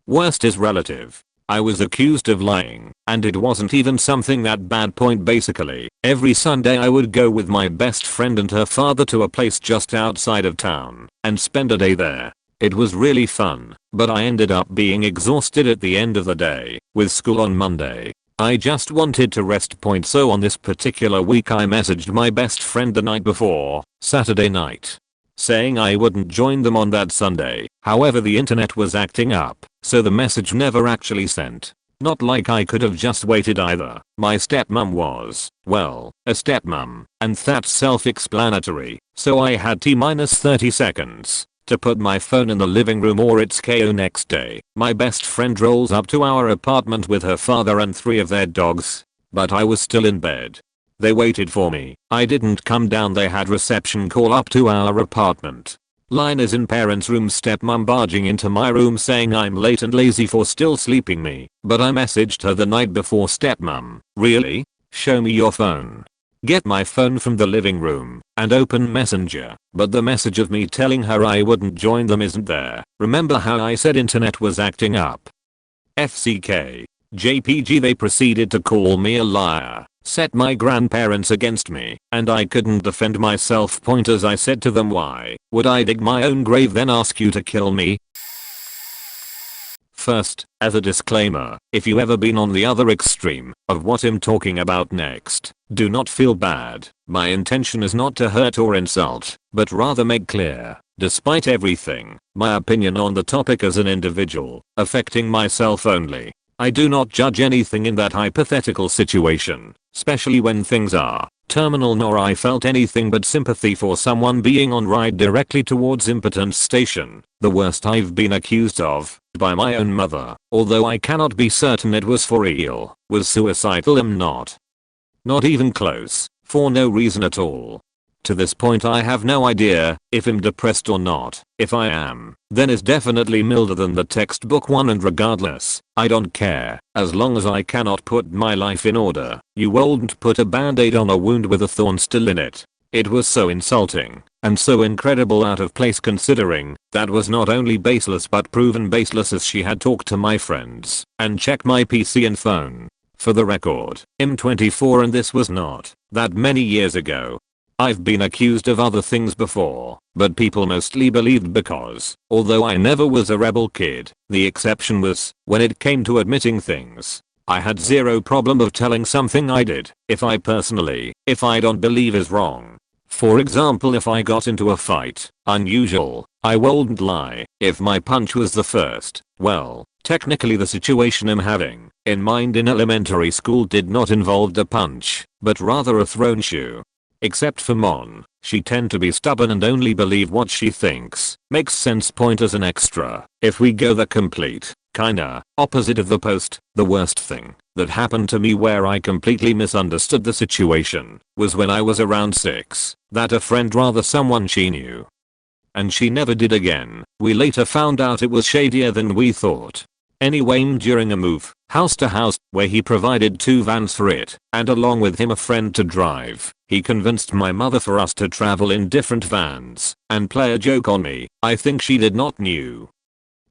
Speaker 1: Worst is relative. I was accused of lying, and it wasn't even something that bad. Basically, every Sunday I would go with my best friend and her father to a place just outside of town and spend a day there. It was really fun, but I ended up being exhausted at the end of the day, with school on Monday. I just wanted to rest. So on this particular week I messaged my best friend the night before, Saturday night, saying I wouldn't join them on that Sunday. However, the internet was acting up, so the message never actually sent. Not like I could have just waited either. My stepmom was, well, a stepmom, and that's self-explanatory, so I had T-30 seconds to put my phone in the living room or it's KO next day. My best friend rolls up to our apartment with her father and 3 of their dogs, but I was still in bed. They waited for me. I didn't come down, they had reception call up to our apartment. Line is in parents' room, stepmom barging into my room saying I'm late and lazy for still sleeping me, but I messaged her the night before. Stepmom, really? Show me your phone. Get my phone from the living room and open Messenger, but the message of me telling her I wouldn't join them isn't there. Remember how I said internet was acting up? FCK. JPG. They proceeded to call me a liar, set my grandparents against me, and I couldn't defend myself. Pointers. I said to them, why would I dig my own grave then ask you to kill me? First, as a disclaimer, if you ever been on the other extreme of what I'm talking about next, do not feel bad. My intention is not to hurt or insult, but rather make clear, despite everything, my opinion on the topic as an individual, affecting myself only. I do not judge anything in that hypothetical situation, especially when things are terminal, nor I felt anything but sympathy for someone being on ride directly towards impotence station. The worst I've been accused of, by my own mother, although I cannot be certain it was for real, was suicidal. I'm not even close, for no reason at all. To this point I have no idea if I'm depressed or not. If I am, then it's definitely milder than the textbook one, and regardless, I don't care, as long as I cannot put my life in order. You won't put a band-aid on a wound with a thorn still in it. It was so insulting, and so incredible out of place considering that was not only baseless but proven baseless, as she had talked to my friends and checked my PC and phone. For the record, I'm 24 and this was not that many years ago. I've been accused of other things before, but people mostly believed because, although I never was a rebel kid, the exception was when it came to admitting things. I had zero problem of telling something I did if I don't believe is wrong. For example, if I got into a fight, unusual, I wouldn't lie. If my punch was the first, well, technically the situation I'm having in mind in elementary school did not involve a punch, but rather a thrown shoe. Except for Mon, she tend to be stubborn and only believe what she thinks makes sense. Point as an extra, if we go the complete, kinda, opposite of the post, the worst thing that happened to me where I completely misunderstood the situation was when I was around 6, that a friend, rather someone she knew, and she never did again. We later found out it was shadier than we thought. Anyway, during a move, house to house, where he provided 2 vans for it, and along with him a friend to drive, he convinced my mother for us to travel in different vans, and play a joke on me I think she did not knew.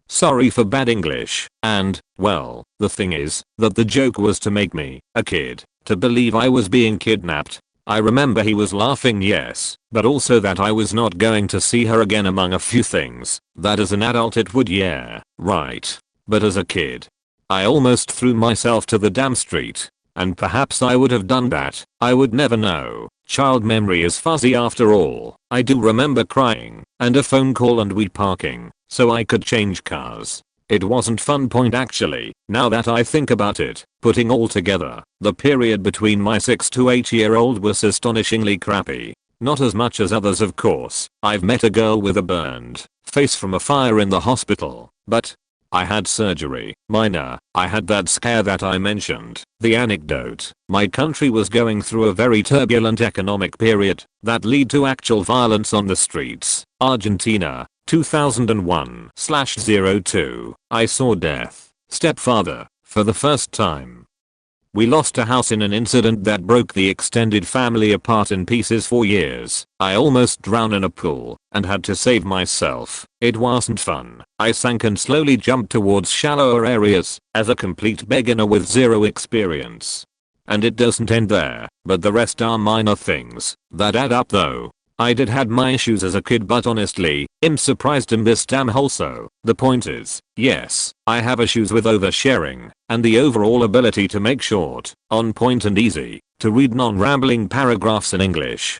Speaker 1: Sorry for bad English, and, well, the thing is, that the joke was to make me, a kid, to believe I was being kidnapped. I remember he was laughing, yes, but also that I was not going to see her again, among a few things that as an adult it would, yeah, right. But as a kid, I almost threw myself to the damn street. And perhaps I would have done that, I would never know. Child memory is fuzzy after all. I do remember crying, and a phone call, and we parking, so I could change cars. It wasn't fun. Point actually, now that I think about it, putting all together, the period between my 6 to 8-year-old was astonishingly crappy. Not as much as others, of course. I've met a girl with a burned face from a fire in the hospital, but I had surgery, minor. I had that scare that I mentioned. The anecdote, my country was going through a very turbulent economic period that led to actual violence on the streets. Argentina, 2001/02. I saw death. Stepfather, for the first time. We lost a house in an incident that broke the extended family apart in pieces for years. I almost drowned in a pool and had to save myself. It wasn't fun. I sank and slowly jumped towards shallower areas as a complete beginner with zero experience. And it doesn't end there, but the rest are minor things that add up though. I did had my issues as a kid, but honestly, I'm surprised I'm this damn wholesome. The point is, yes, I have issues with oversharing, and the overall ability to make short, on point and easy to read non-rambling paragraphs in English.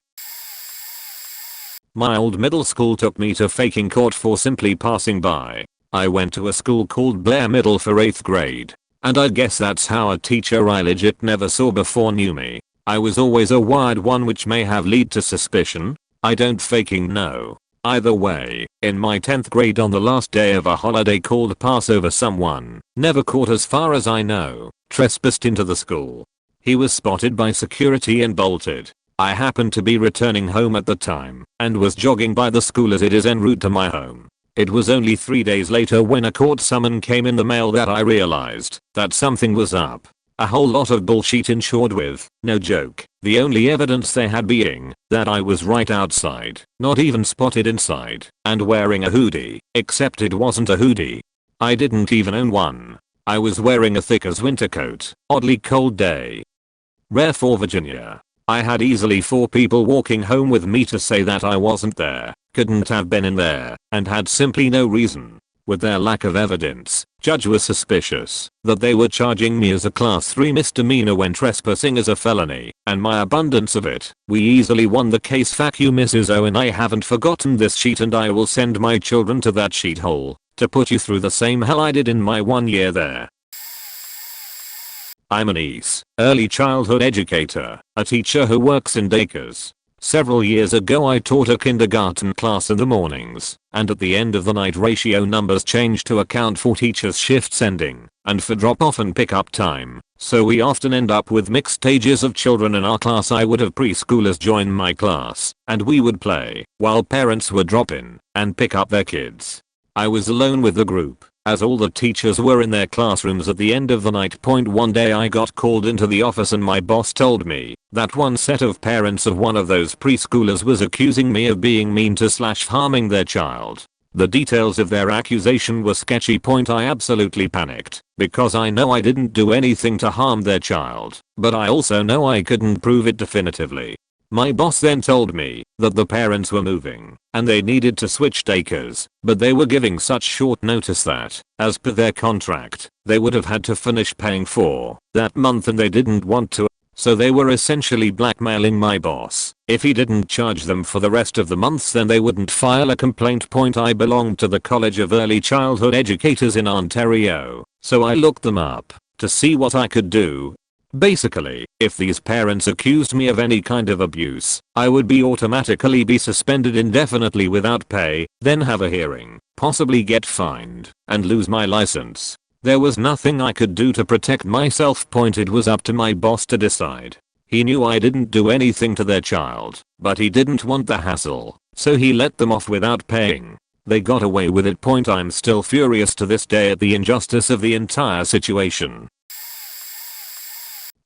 Speaker 1: My old middle school took me to faking court for simply passing by. I went to a school called Blair Middle for 8th grade. And I guess that's how a teacher I legit never saw before knew me. I was always a wired one, which may have led to suspicion. I don't faking know. Either way, in my 10th grade on the last day of a holiday called Passover, someone, never caught as far as I know, trespassed into the school. He was spotted by security and bolted. I happened to be returning home at the time and was jogging by the school as it is en route to my home. It was only 3 days later when a court summon came in the mail that I realized that something was up. A whole lot of bullshit ensured with, no joke, the only evidence they had being that I was right outside, not even spotted inside, and wearing a hoodie, except it wasn't a hoodie. I didn't even own one. I was wearing a thick as winter coat, oddly cold day. Rare for Virginia. I had easily 4 people walking home with me to say that I wasn't there, couldn't have been in there, and had simply no reason. With their lack of evidence, judge was suspicious that they were charging me as a class 3 misdemeanor when trespassing is a felony, and my abundance of it, we easily won the case. Fuck you, Mrs. O, and I haven't forgotten this sheet, and I will send my children to that sheet hole to put you through the same hell I did in my 1 year there. I'm an early childhood educator, a teacher who works in daycares. Several years ago I taught a kindergarten class in the mornings, and at the end of the night ratio numbers changed to account for teachers' shifts ending and for drop-off and pick-up time, so we often end up with mixed ages of children in our class. I would have preschoolers join my class, and we would play while parents would drop in and pick up their kids. I was alone with the group, as all the teachers were in their classrooms at the end of the night. One day I got called into the office and my boss told me that one set of parents of one of those preschoolers was accusing me of being mean to / harming their child. The details of their accusation were sketchy. I absolutely panicked because I know I didn't do anything to harm their child, but I also know I couldn't prove it definitively. My boss then told me that the parents were moving and they needed to switch daycares, but they were giving such short notice that, as per their contract, they would have had to finish paying for that month and they didn't want to, so they were essentially blackmailing my boss. If he didn't charge them for the rest of the months, then they wouldn't file a complaint. I belonged to the College of Early Childhood Educators in Ontario, so I looked them up to see what I could do. Basically, if these parents accused me of any kind of abuse, I would automatically be suspended indefinitely without pay, then have a hearing, possibly get fined, and lose my license. There was nothing I could do to protect myself. It was up to my boss to decide. He knew I didn't do anything to their child, but he didn't want the hassle, so he let them off without paying. They got away with it. I'm still furious to this day at the injustice of the entire situation.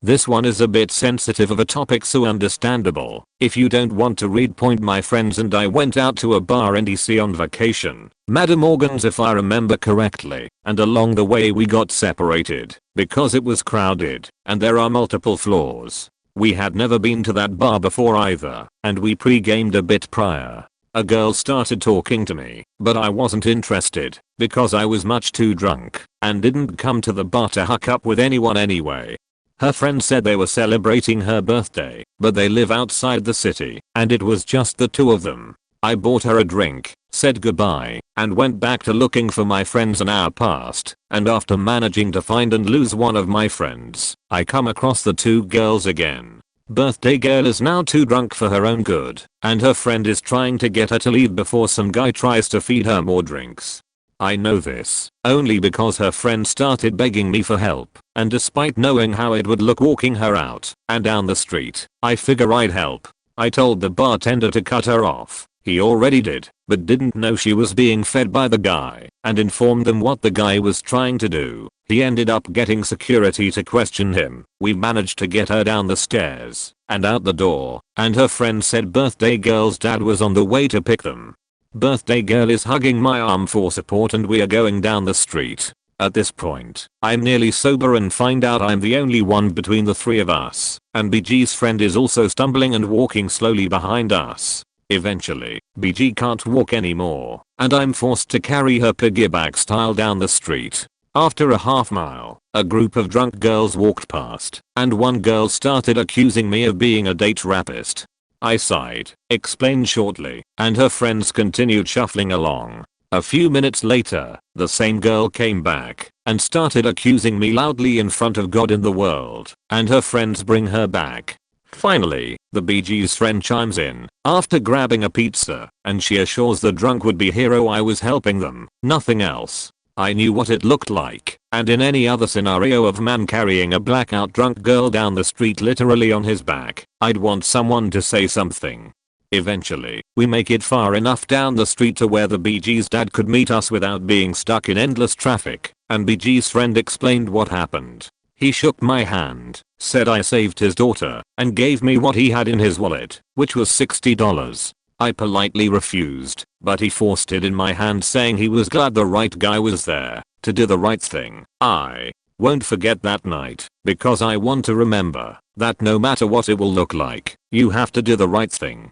Speaker 1: This one is a bit sensitive of a topic, so understandable if you don't want to read. My friends and I went out to a bar in DC on vacation, Madam Morgan's if I remember correctly, and along the way we got separated because it was crowded and there are multiple floors. We had never been to that bar before either, and we pre-gamed a bit prior. A girl started talking to me, but I wasn't interested because I was much too drunk and didn't come to the bar to hook up with anyone anyway. Her friend said they were celebrating her birthday, but they live outside the city, and it was just the two of them. I bought her a drink, said goodbye, and went back to looking for my friends. An hour passed, and after managing to find and lose one of my friends, I come across the two girls again. Birthday girl is now too drunk for her own good, and her friend is trying to get her to leave before some guy tries to feed her more drinks. I know this only because her friend started begging me for help, and despite knowing how it would look walking her out and down the street, I figure I'd help. I told the bartender to cut her off. He already did, but didn't know she was being fed by the guy, and informed them what the guy was trying to do. He ended up getting security to question him. We managed to get her down the stairs and out the door, and her friend said birthday girl's dad was on the way to pick them. Birthday girl is hugging my arm for support and we are going down the street. At this point, I'm nearly sober and find out I'm the only one between the three of us, and BG's friend is also stumbling and walking slowly behind us. Eventually, BG can't walk anymore, and I'm forced to carry her piggyback style down the street. After a half mile, a group of drunk girls walked past, and one girl started accusing me of being a date rapist. I sighed, explained shortly, and her friends continued shuffling along. A few minutes later, the same girl came back and started accusing me loudly in front of God in the world, and her friends bring her back. Finally, the Bee Gees friend chimes in after grabbing a pizza, and she assures the drunk would-be hero I was helping them, nothing else. I knew what it looked like, and in any other scenario of man carrying a blackout drunk girl down the street literally on his back, I'd want someone to say something. Eventually, we make it far enough down the street to where the Bee Gees dad could meet us without being stuck in endless traffic, and Bee Gees friend explained what happened. He shook my hand, said I saved his daughter, and gave me what he had in his wallet, which was $60. I politely refused, but he forced it in my hand saying he was glad the right guy was there to do the right thing. I won't forget that night, because I want to remember that no matter what it will look like, you have to do the right thing.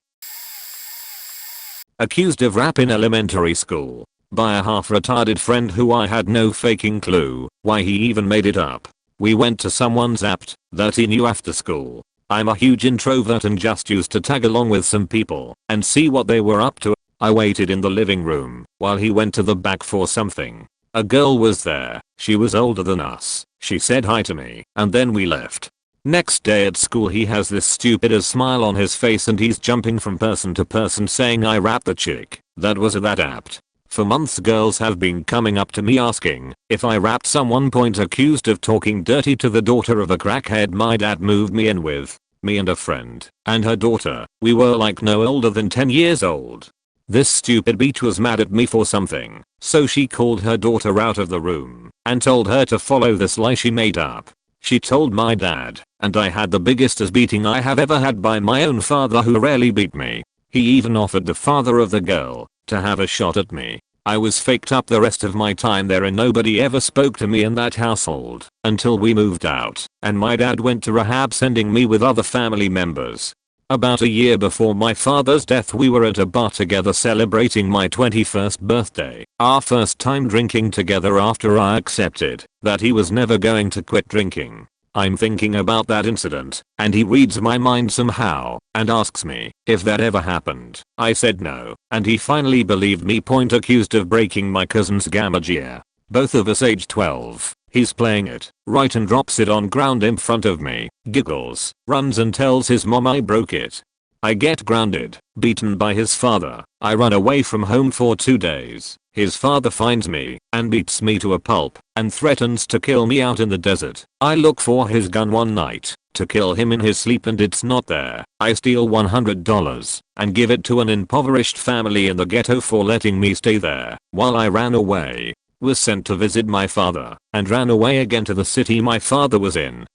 Speaker 1: Accused of rap in elementary school by a half-retarded friend who I had no fucking clue why he even made it up. We went to someone's apt that he knew after school. I'm a huge introvert and just used to tag along with some people and see what they were up to. I waited in the living room while he went to the back for something. A girl was there. She was older than us. She said hi to me and then we left. Next day at school he has this stupid as smile on his face and he's jumping from person to person saying I rapped the chick that was that apt. For months girls have been coming up to me asking if I rapped someone point accused of talking dirty to the daughter of a crackhead my dad moved me in with. Me and a friend and her daughter. We were like no older than 10 years old. This stupid bitch was mad at me for something, so she called her daughter out of the room and told her to follow this lie she made up. She told my dad, and I had the biggest ass beating I have ever had by my own father who rarely beat me. He even offered the father of the girl to have a shot at me. I was faked up the rest of my time there and nobody ever spoke to me in that household until we moved out and my dad went to rehab sending me with other family members. About a year before my father's death we were at a bar together celebrating my 21st birthday, our first time drinking together after I accepted that he was never going to quit drinking. I'm thinking about that incident, and he reads my mind somehow, and asks me if that ever happened. I said no, and he finally believed me point accused of breaking my cousin's gamma gear. Both of us age 12. He's playing it right and drops it on ground in front of me, giggles, runs and tells his mom I broke it. I get grounded, beaten by his father. I run away from home for 2 days. His father finds me and beats me to a pulp and threatens to kill me out in the desert. I look for his gun one night to kill him in his sleep and it's not there. I steal $100 and give it to an impoverished family in the ghetto for letting me stay there while I ran away. Was sent to visit my father and ran away again to the city my father was in.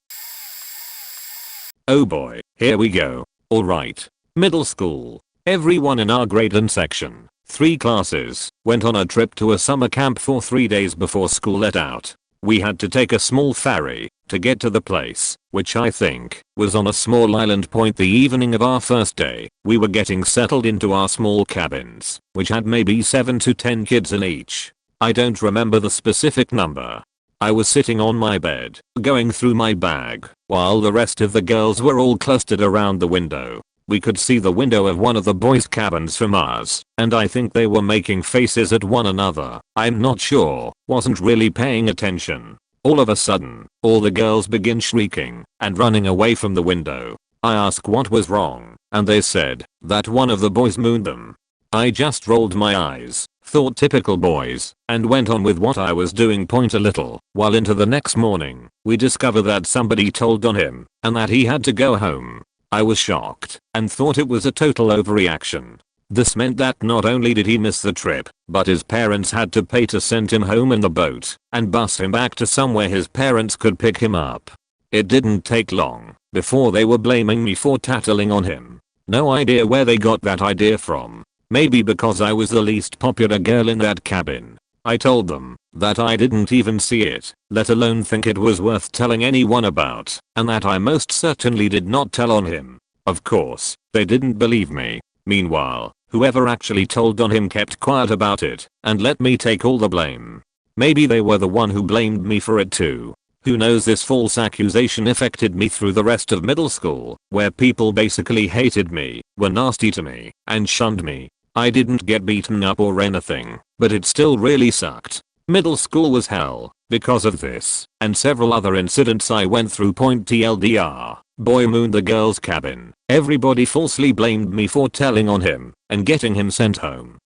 Speaker 1: Oh boy, here we go. Alright. Middle school. Everyone in our grade and section, 3 classes, went on a trip to a summer camp for 3 days before school let out. We had to take a small ferry to get to the place, which I think was on a small island point. The evening of our first day, we were getting settled into our small cabins, which had maybe 7 to 10 kids in each. I don't remember the specific number. I was sitting on my bed, going through my bag, while the rest of the girls were all clustered around the window. We could see the window of one of the boys' cabins from ours, and I think they were making faces at one another. I'm not sure, wasn't really paying attention. All of a sudden, all the girls begin shrieking and running away from the window. I asked what was wrong, and they said that one of the boys mooned them. I just rolled my eyes, thought typical boys, and went on with what I was doing. Point a little while into the next morning, we discover that somebody told on him and that he had to go home. I was shocked and thought it was a total overreaction. This meant that not only did he miss the trip, but his parents had to pay to send him home in the boat and bus him back to somewhere his parents could pick him up. It didn't take long before they were blaming me for tattling on him. No idea where they got that idea from. Maybe because I was the least popular girl in that cabin. I told them that I didn't even see it, let alone think it was worth telling anyone about, and that I most certainly did not tell on him. Of course, they didn't believe me. Meanwhile, whoever actually told on him kept quiet about it and let me take all the blame. Maybe they were the one who blamed me for it too. Who knows? This false accusation affected me through the rest of middle school, where people basically hated me, were nasty to me, and shunned me. I didn't get beaten up or anything, but it still really sucked. Middle school was hell. Because of this and several other incidents I went through. TLDR, boy mooned the girl's cabin. Everybody falsely blamed me for telling on him and getting him sent home.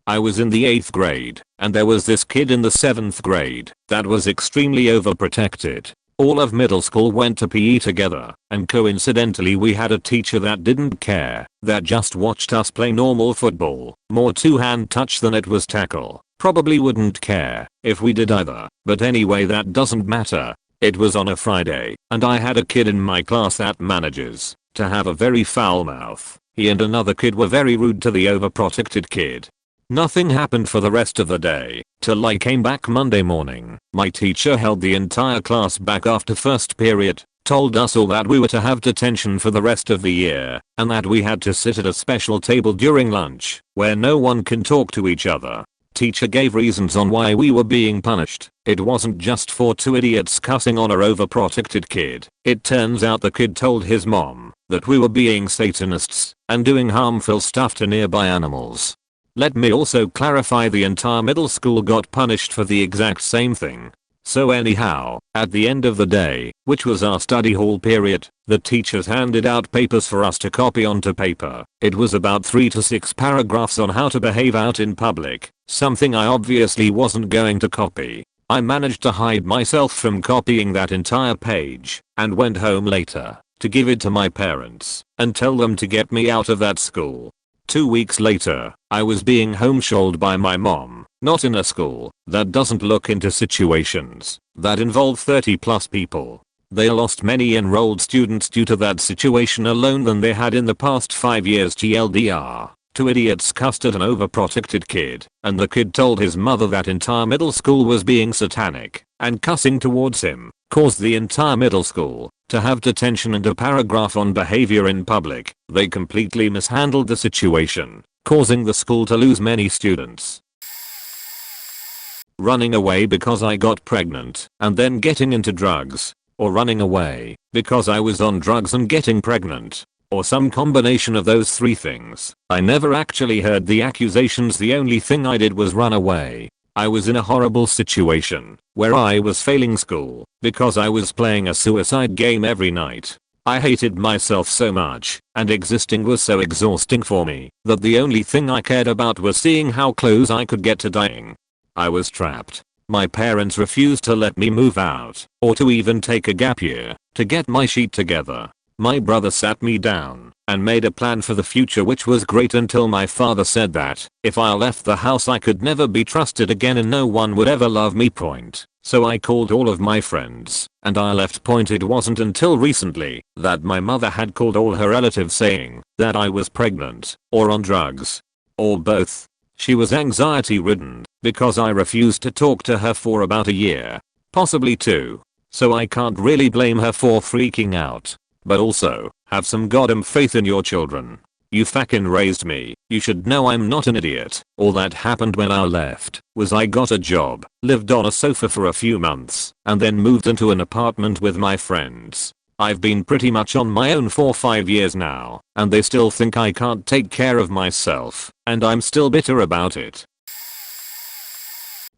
Speaker 1: I was in the 8th grade, and there was this kid in the 7th grade that was extremely overprotected. All of middle school went to PE together, and coincidentally we had a teacher that didn't care, that just watched us play normal football, more two-hand touch than it was tackle. Probably wouldn't care if we did either, but anyway that doesn't matter. It was on a Friday, and I had a kid in my class that manages to have a very foul mouth. He and another kid were very rude to the overprotected kid. Nothing happened for the rest of the day, till I came back Monday morning. My teacher held the entire class back after first period, told us all that we were to have detention for the rest of the year, and that we had to sit at a special table during lunch, where no one can talk to each other. Teacher gave reasons on why we were being punished. It wasn't just for two idiots cussing on our overprotected kid. It turns out the kid told his mom that we were being Satanists and doing harmful stuff to nearby animals. Let me also clarify, the entire middle school got punished for the exact same thing. So anyhow, at the end of the day, which was our study hall period, the teachers handed out papers for us to copy onto paper. It was about 3 to 6 paragraphs on how to behave out in public, something I obviously wasn't going to copy. I managed to hide myself from copying that entire page, and went home later to give it to my parents and tell them to get me out of that school. 2 weeks later, I was being homeschooled by my mom, not in a school that doesn't look into situations that involve 30+ people. They lost many enrolled students due to that situation alone than they had in the past 5 years. TLDR, two idiots cussed at an overprotected kid, and the kid told his mother that entire middle school was being satanic, and cussing towards him caused the entire middle school to have detention and a paragraph on behavior in public. They completely mishandled the situation, causing the school to lose many students. Running away because I got pregnant and then getting into drugs, or running away because I was on drugs and getting pregnant, or some combination of those three things. I never actually heard the accusations. The only thing I did was run away. I was in a horrible situation where I was failing school because I was playing a suicide game every night. I hated myself so much, and existing was so exhausting for me, that the only thing I cared about was seeing how close I could get to dying. I was trapped. My parents refused to let me move out, or to even take a gap year to get my shit together. My brother sat me down and made a plan for the future, which was great until my father said that if I left the house I could never be trusted again and no one would ever love me. So I called all of my friends and I left. It wasn't until recently that my mother had called all her relatives saying that I was pregnant or on drugs, or both. She was anxiety ridden because I refused to talk to her for about a year, possibly 2. So I can't really blame her for freaking out. But also, have some goddamn faith in your children. You fucking raised me. You should know I'm not an idiot. All that happened when I left was I got a job, lived on a sofa for a few months, and then moved into an apartment with my friends. I've been pretty much on my own for 5 years now, and they still think I can't take care of myself, and I'm still bitter about it.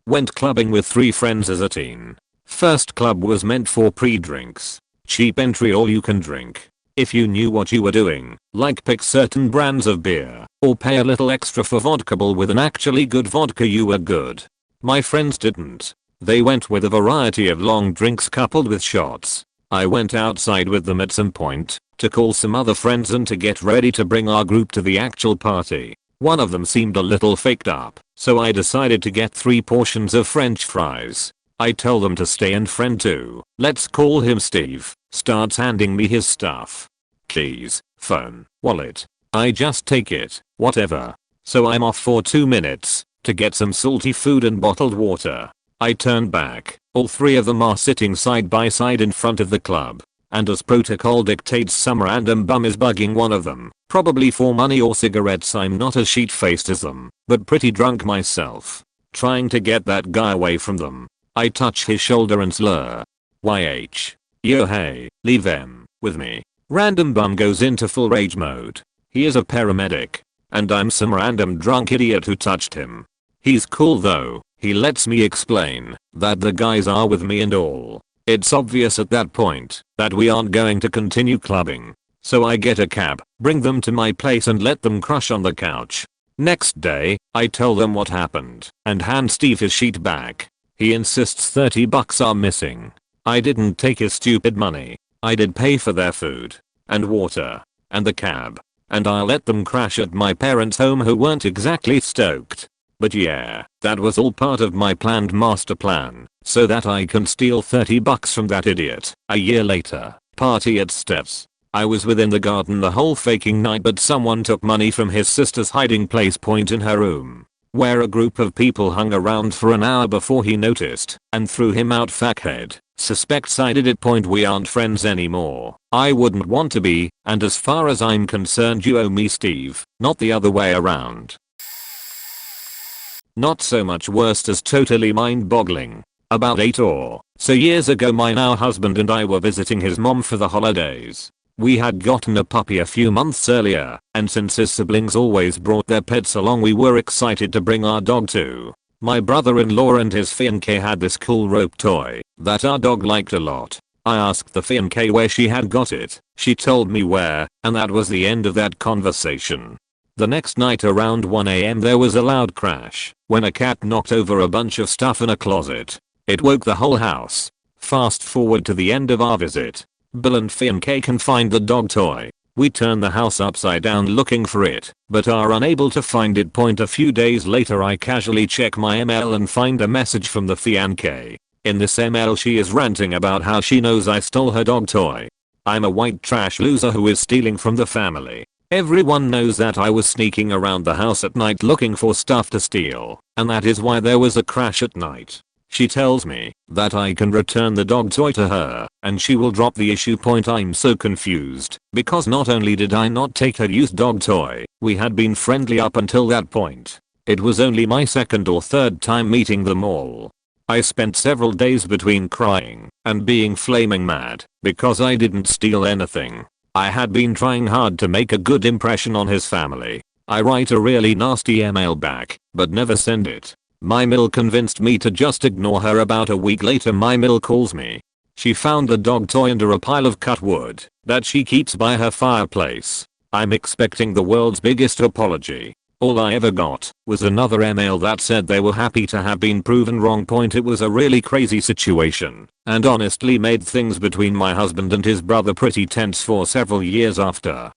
Speaker 1: Went clubbing with 3 friends as a teen. First club was meant for pre-drinks. Cheap entry, all you can drink. If you knew what you were doing, like pick certain brands of beer, or pay a little extra for vodka ball with an actually good vodka, you were good. My friends didn't. They went with a variety of long drinks coupled with shots. I went outside with them at some point to call some other friends and to get ready to bring our group to the actual party. One of them seemed a little faked up, so I decided to get 3 portions of French fries. I told them to stay, and friend 2, let's call him Steve, starts handing me his stuff. Keys, phone, wallet. I just take it, whatever. So I'm off for 2 minutes to get some salty food and bottled water. I turn back, all 3 of them are sitting side by side in front of the club, and as protocol dictates, some random bum is bugging one of them, probably for money or cigarettes. I'm not as sheet-faced as them, but pretty drunk myself, trying to get that guy away from them. I touch his shoulder and slur. YH. Yo hey, leave them with me. Random bum goes into full rage mode. He is a paramedic. and I'm some random drunk idiot who touched him. He's cool though, he lets me explain that the guys are with me and all. It's obvious at that point that we aren't going to continue clubbing. So I get a cab, bring them to my place and let them crush on the couch. Next day, I tell them what happened and hand Steve his sheet back. He insists $30 are missing. I didn't take his stupid money. I did pay for their food and water and the cab, and I let them crash at my parents' home who weren't exactly stoked. But yeah, that was all part of my planned master plan so that I can steal $30 from that idiot. A year later, party at Steph's. I was within the garden the whole faking night, but someone took money from his sister's hiding place point in her room, where a group of people hung around for an hour before he noticed and threw him out. Fuckhead. Suspects I did it. Point we aren't friends anymore. I wouldn't want to be, and as far as I'm concerned you owe me Steve, not the other way around. Not so much worst as totally mind-boggling. About 8 or so years ago my now husband and I were visiting his mom for the holidays. We had gotten a puppy a few months earlier, and since his siblings always brought their pets along we were excited to bring our dog too. My brother-in-law and his fiancée had this cool rope toy that our dog liked a lot. I asked the fiancée where she had got it. She told me where, and that was the end of that conversation. The next night around 1 AM there was a loud crash when a cat knocked over a bunch of stuff in a closet. It woke the whole house. Fast forward to the end of our visit. Bill and fiancée can find the dog toy. We turn the house upside down looking for it, but are unable to find it. Point a few days later I casually check my email and find a message from the fiancée. In this email she is ranting about how she knows I stole her dog toy. I'm a white trash loser who is stealing from the family. Everyone knows that I was sneaking around the house at night looking for stuff to steal, and that is why there was a crash at night. She tells me that I can return the dog toy to her and she will drop the issue. Point I'm so confused because not only did I not take her used dog toy, we had been friendly up until that point. It was only my second or third time meeting them all. I spent several days between crying and being flaming mad because I didn't steal anything. I had been trying hard to make a good impression on his family. I write a really nasty email back, but never send it. My mill convinced me to just ignore her. About a week later my mill calls me. She found the dog toy under a pile of cut wood that she keeps by her fireplace. I'm expecting the world's biggest apology. All I ever got was another email that said they were happy to have been proven wrong. Point it was a really crazy situation and honestly made things between my husband and his brother pretty tense for several years after.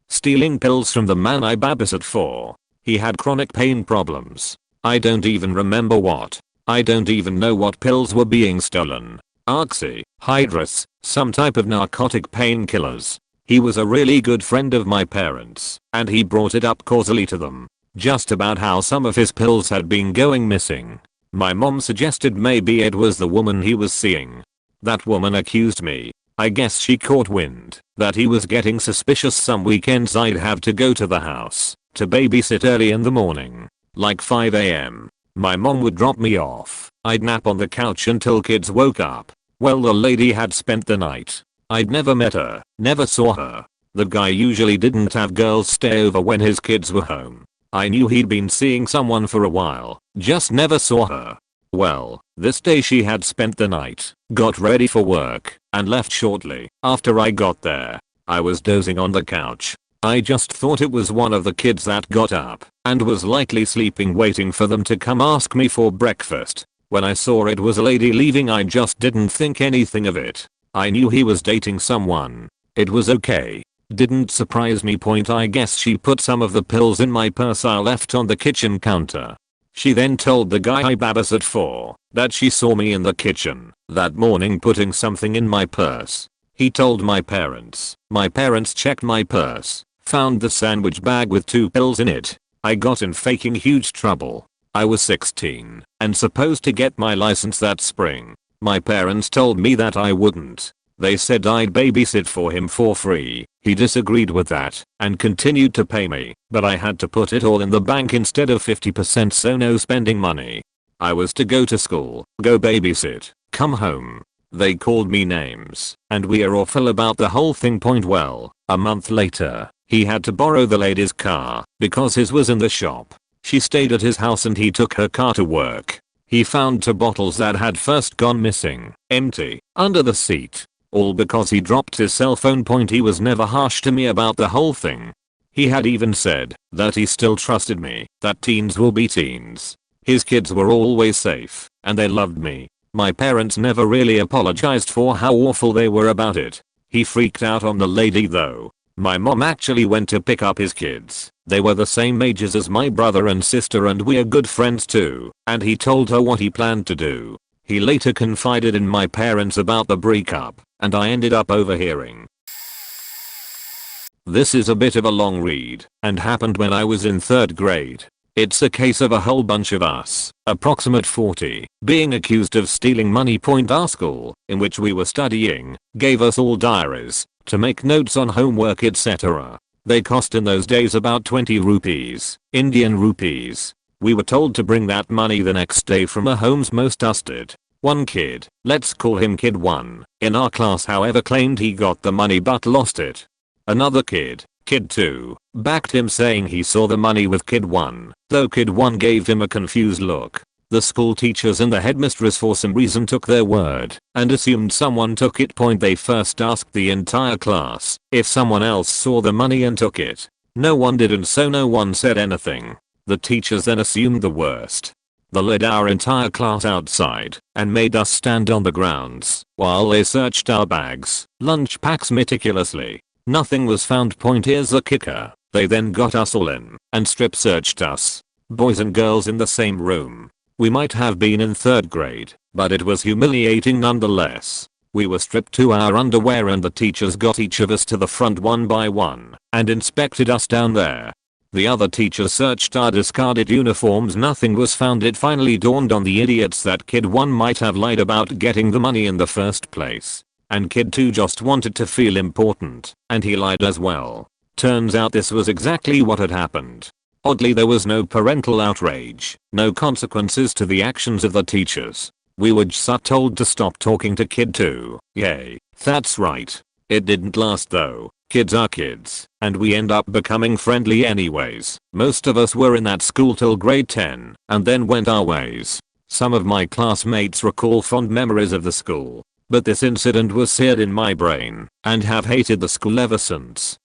Speaker 1: Stealing pills from the man I babysat for. He had chronic pain problems. I don't even remember what. I don't even know what pills were being stolen. Oxy, Hydrus, some type of narcotic painkillers. He was a really good friend of my parents, and he brought it up causally to them. Just about how some of his pills had been going missing. My mom suggested maybe it was the woman he was seeing. That woman accused me. I guess she caught wind that he was getting suspicious. Some weekends I'd have to go to the house to babysit early in the morning, like 5 AM. My mom would drop me off. I'd nap on the couch until kids woke up. Well, the lady had spent the night. I'd never met her, never saw her. The guy usually didn't have girls stay over when his kids were home. I knew he'd been seeing someone for a while, just never saw her. Well, this day she had spent the night, got ready for work, and left shortly after I got there. I was dozing on the couch. I just thought it was one of the kids that got up and was likely sleeping waiting for them to come ask me for breakfast. When I saw it was a lady leaving I just didn't think anything of it. I knew he was dating someone. It was okay. Didn't surprise me. Point I guess she put some of the pills in my purse I left on the kitchen counter. She then told the guy I babysat for that she saw me in the kitchen that morning putting something in my purse. He told my parents. My parents checked my purse, found the sandwich bag with 2 pills in it. I got in faking huge trouble. I was 16 and supposed to get my license that spring. My parents told me that I wouldn't. They said I'd babysit for him for free. He disagreed with that and continued to pay me, but I had to put it all in the bank instead of 50%, so no spending money. I was to go to school, go babysit, come home. They called me names, and we are awful about the whole thing. Well, a month later, He had to borrow the lady's car because his was in the shop. She stayed at his house and he took her car to work. He found 2 bottles that had first gone missing, empty, under the seat. All because he dropped his cell phone. He was never harsh to me about the whole thing. He had even said that he still trusted me, that teens will be teens. His kids were always safe, and they loved me. My parents never really apologized for how awful they were about it. He freaked out on the lady though. My mom actually went to pick up his kids. They were the same ages as my brother and sister and we're good friends too, and he told her what he planned to do. He later confided in my parents about the breakup, and I ended up overhearing. This is a bit of a long read, and happened when I was in 3rd grade. It's a case of a whole bunch of us, approximate 40, being accused of stealing money. Our school, in which we were studying, gave us all diaries to make notes on homework etc. They cost in those days about 20 rupees, Indian rupees. We were told to bring that money the next day from our homes. Most trusted. One kid, let's call him Kid 1, in our class however claimed he got the money but lost it. Another kid, Kid 2, backed him saying he saw the money with Kid 1, though Kid 1 gave him a confused look. The school teachers and the headmistress for some reason took their word and assumed someone took it. They first asked the entire class if someone else saw the money and took it. No one did and so no one said anything. The teachers then assumed the worst. They led our entire class outside and made us stand on the grounds while they searched our bags, lunch packs meticulously. Nothing was found. Here's the kicker. They then got us all in and strip searched us. Boys and girls in the same room. We might have been in 3rd grade, but it was humiliating nonetheless. We were stripped to our underwear and the teachers got each of us to the front one by one and inspected us down there. The other teachers searched our discarded uniforms. Nothing was found. It finally dawned on the idiots that Kid 1 might have lied about getting the money in the first place. And Kid 2 just wanted to feel important, and he lied as well. Turns out this was exactly what had happened. Oddly, there was no parental outrage, no consequences to the actions of the teachers. We were just told to stop talking to Kid 2. Yay, that's right. It didn't last though. Kids are kids, and we end up becoming friendly anyways. Most of us were in that school till grade 10, and then went our ways. Some of my classmates recall fond memories of the school, but this incident was seared in my brain, and have hated the school ever since.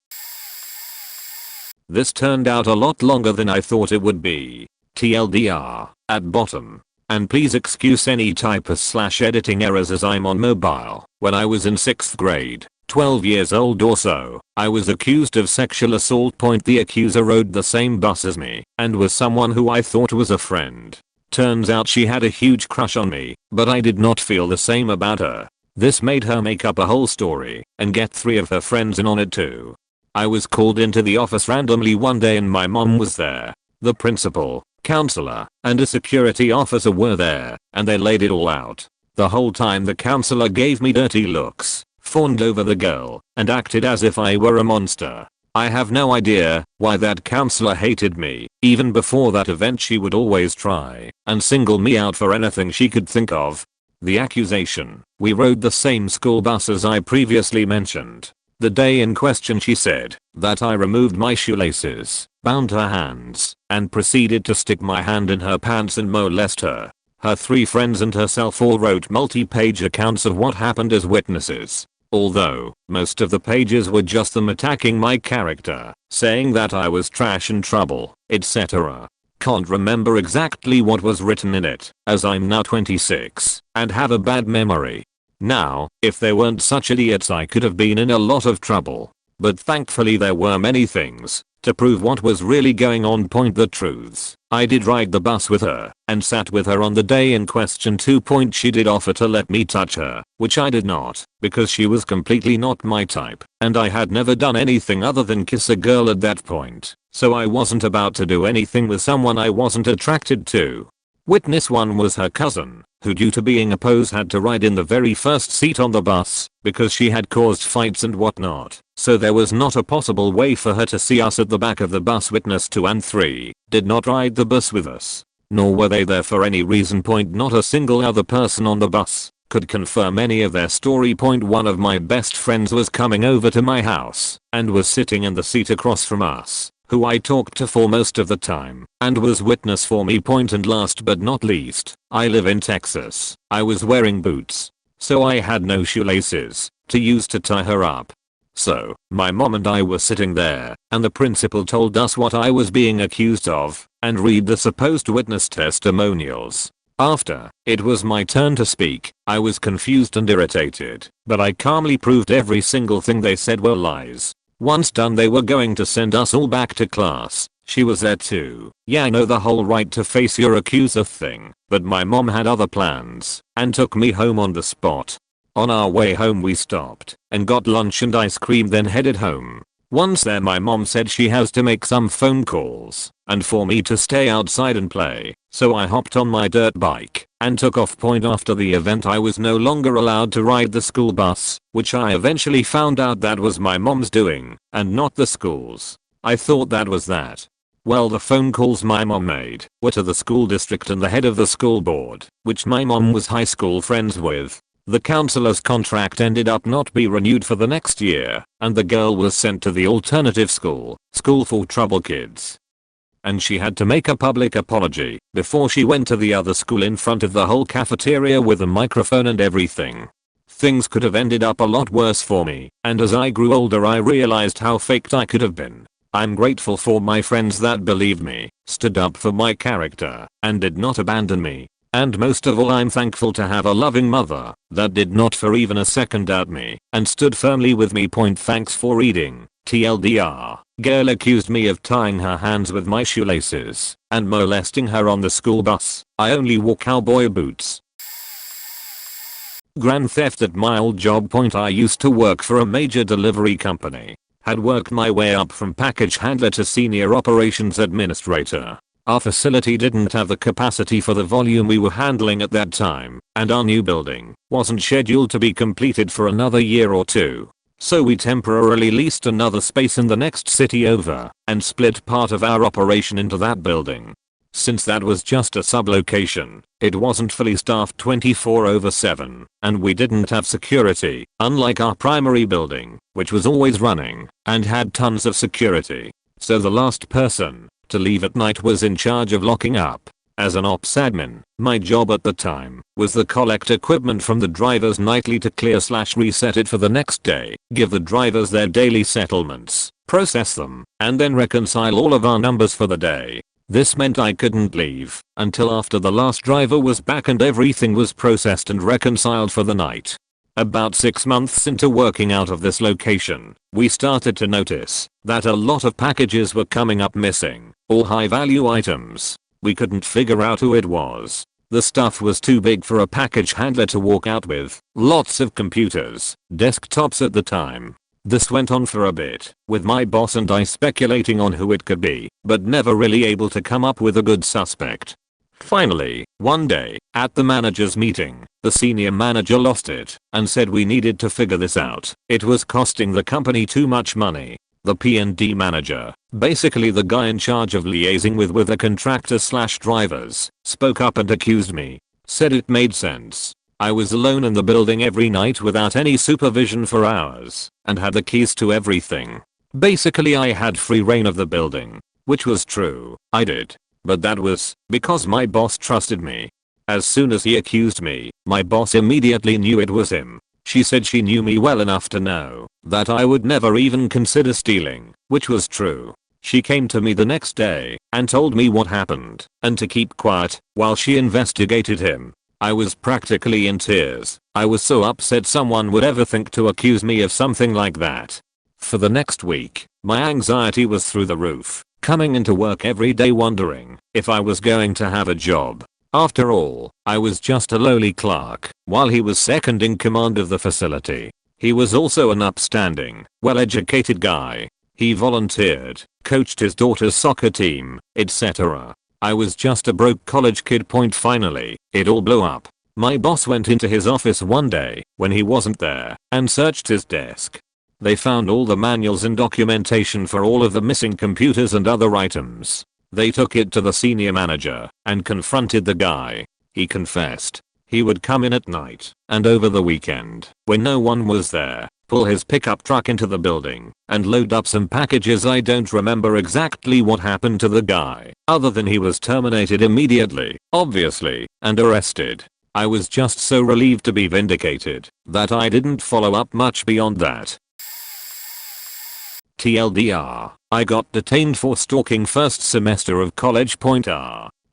Speaker 1: This turned out a lot longer than I thought it would be. TLDR, at bottom. And please excuse any typos/editing errors as I'm on mobile. When I was in 6th grade, 12 years old or so, I was accused of sexual assault. The accuser rode the same bus as me, and was someone who I thought was a friend. Turns out she had a huge crush on me, but I did not feel the same about her. This made her make up a whole story, and get 3 of her friends in on it too. I was called into the office randomly one day and my mom was there. The principal, counselor, and a security officer were there, and they laid it all out. The whole time the counselor gave me dirty looks, fawned over the girl, and acted as if I were a monster. I have no idea why that counselor hated me. Even before that event she would always try and single me out for anything she could think of. The accusation: we rode the same school bus as I previously mentioned. The day in question she said that I removed my shoelaces, bound her hands, and proceeded to stick my hand in her pants and molest her. Her 3 friends and herself all wrote multi-page accounts of what happened as witnesses. Although, most of the pages were just them attacking my character, saying that I was trash and trouble, etc. Can't remember exactly what was written in it, as I'm now 26 and have a bad memory. Now, if they weren't such idiots I could have been in a lot of trouble. But thankfully there were many things to prove what was really going on. The truths: I did ride the bus with her and sat with her on the day in question. 2. She did offer to let me touch her, which I did not, because she was completely not my type, and I had never done anything other than kiss a girl at that point, so I wasn't about to do anything with someone I wasn't attracted to. Witness 1 was her cousin, who due to being a pose had to ride in the very first seat on the bus because she had caused fights and whatnot, so there was not a possible way for her to see us at the back of the bus. Witness 2 and 3 did not ride the bus with us, nor were they there for any reason. Not a single other person on the bus could confirm any of their story. One of my best friends was coming over to my house and was sitting in the seat across from us, who I talked to for most of the time and was witness for me. And last but not least, I live in Texas. I was wearing boots, so I had no shoelaces to use to tie her up. So, my mom and I were sitting there, and the principal told us what I was being accused of, and read the supposed witness testimonials. After it was my turn to speak, I was confused and irritated, but I calmly proved every single thing they said were lies. Once done, they were going to send us all back to class. She was there too. Yeah, I know the whole right to face your accuser thing, but my mom had other plans and took me home on the spot. On our way home we stopped and got lunch and ice cream, then headed home. Once there, my mom said she has to make some phone calls and for me to stay outside and play, so I hopped on my dirt bike and took off. After the event, I was no longer allowed to ride the school bus, which I eventually found out that was my mom's doing and not the school's. I thought that was that. Well, the phone calls my mom made were to the school district and the head of the school board, which my mom was high school friends with. The counselor's contract ended up not be renewed for the next year, and the girl was sent to the alternative school for trouble kids. And she had to make a public apology before she went to the other school in front of the whole cafeteria with a microphone and everything. Things could have ended up a lot worse for me, and as I grew older I realized how faked I could have been. I'm grateful for my friends that believed me, stood up for my character, and did not abandon me. And most of all, I'm thankful to have a loving mother that did not for even a second doubt me and stood firmly with me. Thanks for reading. TLDR, girl accused me of tying her hands with my shoelaces and molesting her on the school bus. I only wore cowboy boots. Grand theft at my old job. I used to work for a major delivery company. Had worked my way up from package handler to senior operations administrator. Our facility didn't have the capacity for the volume we were handling at that time, and our new building wasn't scheduled to be completed for another year or two. So we temporarily leased another space in the next city over and split part of our operation into that building. Since that was just a sub-location, it wasn't fully staffed 24/7, and we didn't have security, unlike our primary building, which was always running and had tons of security. So the last person to leave at night was in charge of locking up. As an ops admin, my job at the time was to collect equipment from the drivers nightly to clear/reset it for the next day, give the drivers their daily settlements, process them, and then reconcile all of our numbers for the day. This meant I couldn't leave until after the last driver was back and everything was processed and reconciled for the night. About 6 months into working out of this location, we started to notice that a lot of packages were coming up missing, all high value items. We couldn't figure out who it was. The stuff was too big for a package handler to walk out with. Lots of computers, desktops at the time. This went on for a bit, with my boss and I speculating on who it could be, but never really able to come up with a good suspect. Finally, one day, at the managers meeting, the senior manager lost it and said we needed to figure this out. It was costing the company too much money. The P&D manager, basically the guy in charge of liaising with the contractors/drivers, spoke up and accused me. Said it made sense. I was alone in the building every night without any supervision for hours and had the keys to everything. Basically I had free reign of the building, which was true. I did. But that was because my boss trusted me. As soon as he accused me, my boss immediately knew it was him. She said she knew me well enough to know that I would never even consider stealing, which was true. She came to me the next day and told me what happened and to keep quiet while she investigated him. I was practically in tears. I was so upset someone would ever think to accuse me of something like that. For the next week, my anxiety was through the roof. Coming into work every day wondering if I was going to have a job. After all, I was just a lowly clerk, while he was second in command of the facility. He was also an upstanding, well-educated guy. He volunteered, coached his daughter's soccer team, etc. I was just a broke college kid. Finally, it all blew up. My boss went into his office one day when he wasn't there and searched his desk. They found all the manuals and documentation for all of the missing computers and other items. They took it to the senior manager and confronted the guy. He confessed. He would come in at night and over the weekend, when no one was there, pull his pickup truck into the building and load up some packages. I don't remember exactly what happened to the guy, other than he was terminated immediately, obviously, and arrested. I was just so relieved to be vindicated that I didn't follow up much beyond that. TLDR, I got detained for stalking first semester of college.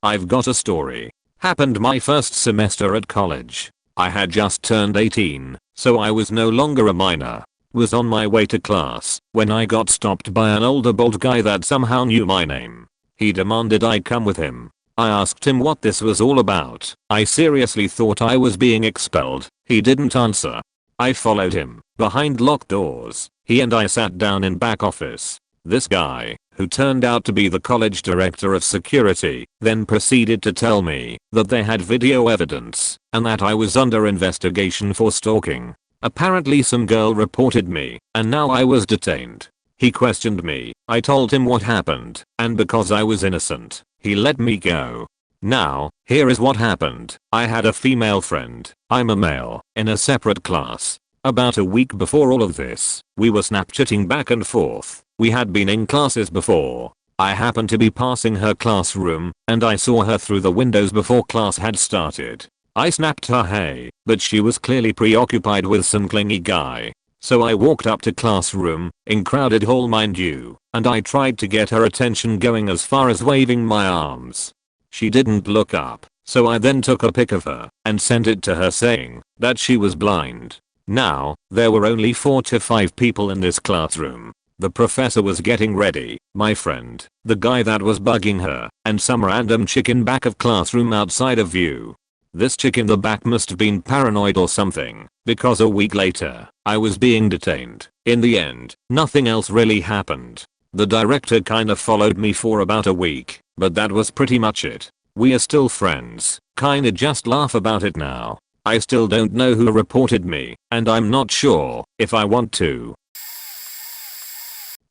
Speaker 1: I've got a story. Happened my first semester at college. I had just turned 18, so I was no longer a minor. Was on my way to class when I got stopped by an older bald guy that somehow knew my name. He demanded I come with him. I asked him what this was all about. I seriously thought I was being expelled. He didn't answer. I followed him behind locked doors. He and I sat down in back office. This guy, who turned out to be the college director of security, then proceeded to tell me that they had video evidence and that I was under investigation for stalking. Apparently some girl reported me and now I was detained. He questioned me. I told him what happened, and because I was innocent, he let me go. Now, here is what happened. I had a female friend, I'm a male, in a separate class. About a week before all of this, we were Snapchatting back and forth. We had been in classes before. I happened to be passing her classroom, and I saw her through the windows before class had started. I snapped her hey, but she was clearly preoccupied with some clingy guy. So I walked up to classroom, in crowded hall mind you, and I tried to get her attention, going as far as waving my arms. She didn't look up, so I then took a pic of her and sent it to her saying that she was blind. Now, there were only 4 to 5 people in this classroom. The professor was getting ready, my friend, the guy that was bugging her, and some random chick in back of classroom outside of view. This chick in the back must have been paranoid or something, because a week later, I was being detained. In the end, nothing else really happened. The director kinda followed me for about a week, but that was pretty much it. We are still friends, kinda just laugh about it now. I still don't know who reported me, and I'm not sure if I want to.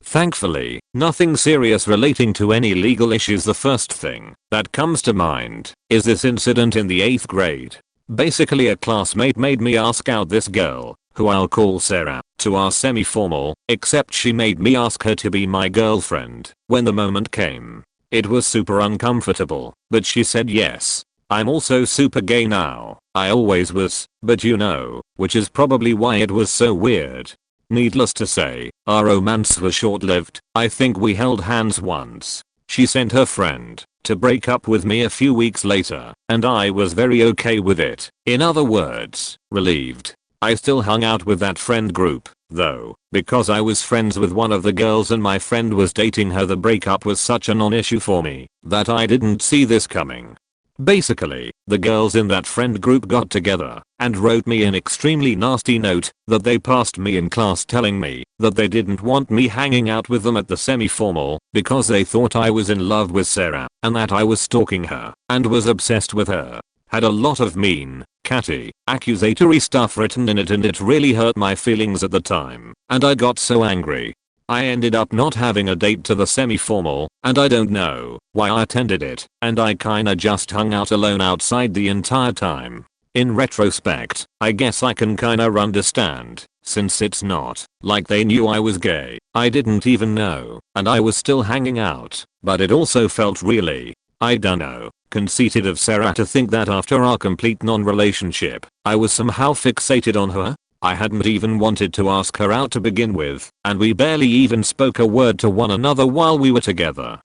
Speaker 1: Thankfully, nothing serious relating to any legal issues. The first thing that comes to mind is this incident in the 8th grade. Basically a classmate made me ask out this girl, who I'll call Sarah, to our semi-formal, except she made me ask her to be my girlfriend when the moment came. It was super uncomfortable, but she said yes. I'm also super gay now. I always was, but you know, which is probably why it was so weird. Needless to say, our romance was short-lived. I think we held hands once. She sent her friend to break up with me a few weeks later, and I was very okay with it. In other words, relieved. I still hung out with that friend group, though, because I was friends with one of the girls and my friend was dating her. The breakup was such a non-issue for me that I didn't see this coming. Basically, the girls in that friend group got together and wrote me an extremely nasty note that they passed me in class, telling me that they didn't want me hanging out with them at the semi-formal because they thought I was in love with Sarah and that I was stalking her and was obsessed with her. Had a lot of mean, catty, accusatory stuff written in it, and it really hurt my feelings at the time, and I got so angry. I ended up not having a date to the semi-formal, and I don't know why I attended it, and I kinda just hung out alone outside the entire time. In retrospect, I guess I can kinda understand, since it's not like they knew I was gay. I didn't even know, and I was still hanging out, but it also felt really, I dunno, conceited of Sarah to think that after our complete non-relationship, I was somehow fixated on her. I hadn't even wanted to ask her out to begin with, and we barely even spoke a word to one another while we were together.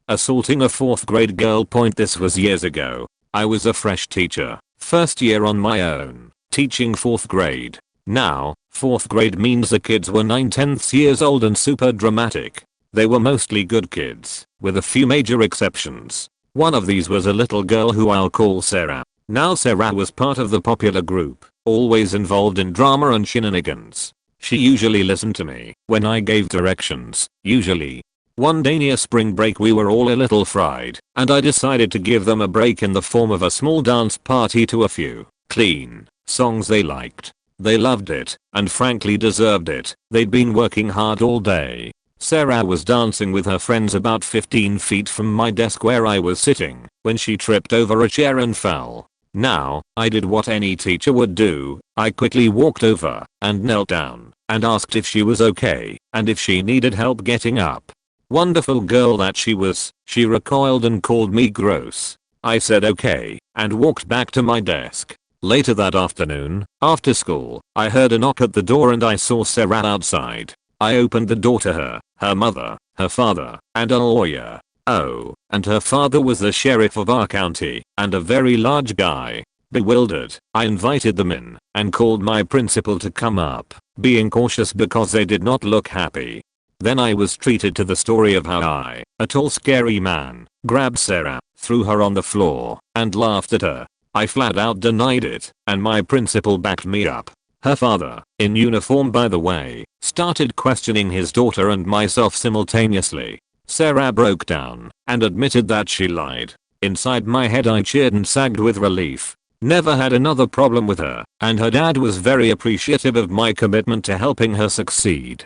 Speaker 1: Assaulting a 4th grade girl. This was years ago. I was a fresh teacher, first year on my own, teaching 4th grade. Now, 4th grade means the kids were 9/10 years old and super dramatic. They were mostly good kids, with a few major exceptions. One of these was a little girl who I'll call Sarah. Now Sarah was part of the popular group, always involved in drama and shenanigans. She usually listened to me when I gave directions, usually. One day near spring break we were all a little fried, and I decided to give them a break in the form of a small dance party to a few clean songs they liked. They loved it, and frankly deserved it. They'd been working hard all day. Sarah was dancing with her friends about 15 feet from my desk where I was sitting when she tripped over a chair and fell. Now, I did what any teacher would do. I quickly walked over and knelt down and asked if she was okay and if she needed help getting up. Wonderful girl that she was, she recoiled and called me gross. I said okay and walked back to my desk. Later that afternoon, after school, I heard a knock at the door and I saw Sarah outside. I opened the door to her, her mother, her father, and a lawyer. Oh, and her father was the sheriff of our county, and a very large guy. Bewildered, I invited them in, and called my principal to come up, being cautious because they did not look happy. Then I was treated to the story of how I, a tall scary man, grabbed Sarah, threw her on the floor, and laughed at her. I flat out denied it, and my principal backed me up. Her father, in uniform by the way, started questioning his daughter and myself simultaneously. Sarah broke down and admitted that she lied. Inside my head I cheered and sagged with relief. Never had another problem with her, and her dad was very appreciative of my commitment to helping her succeed.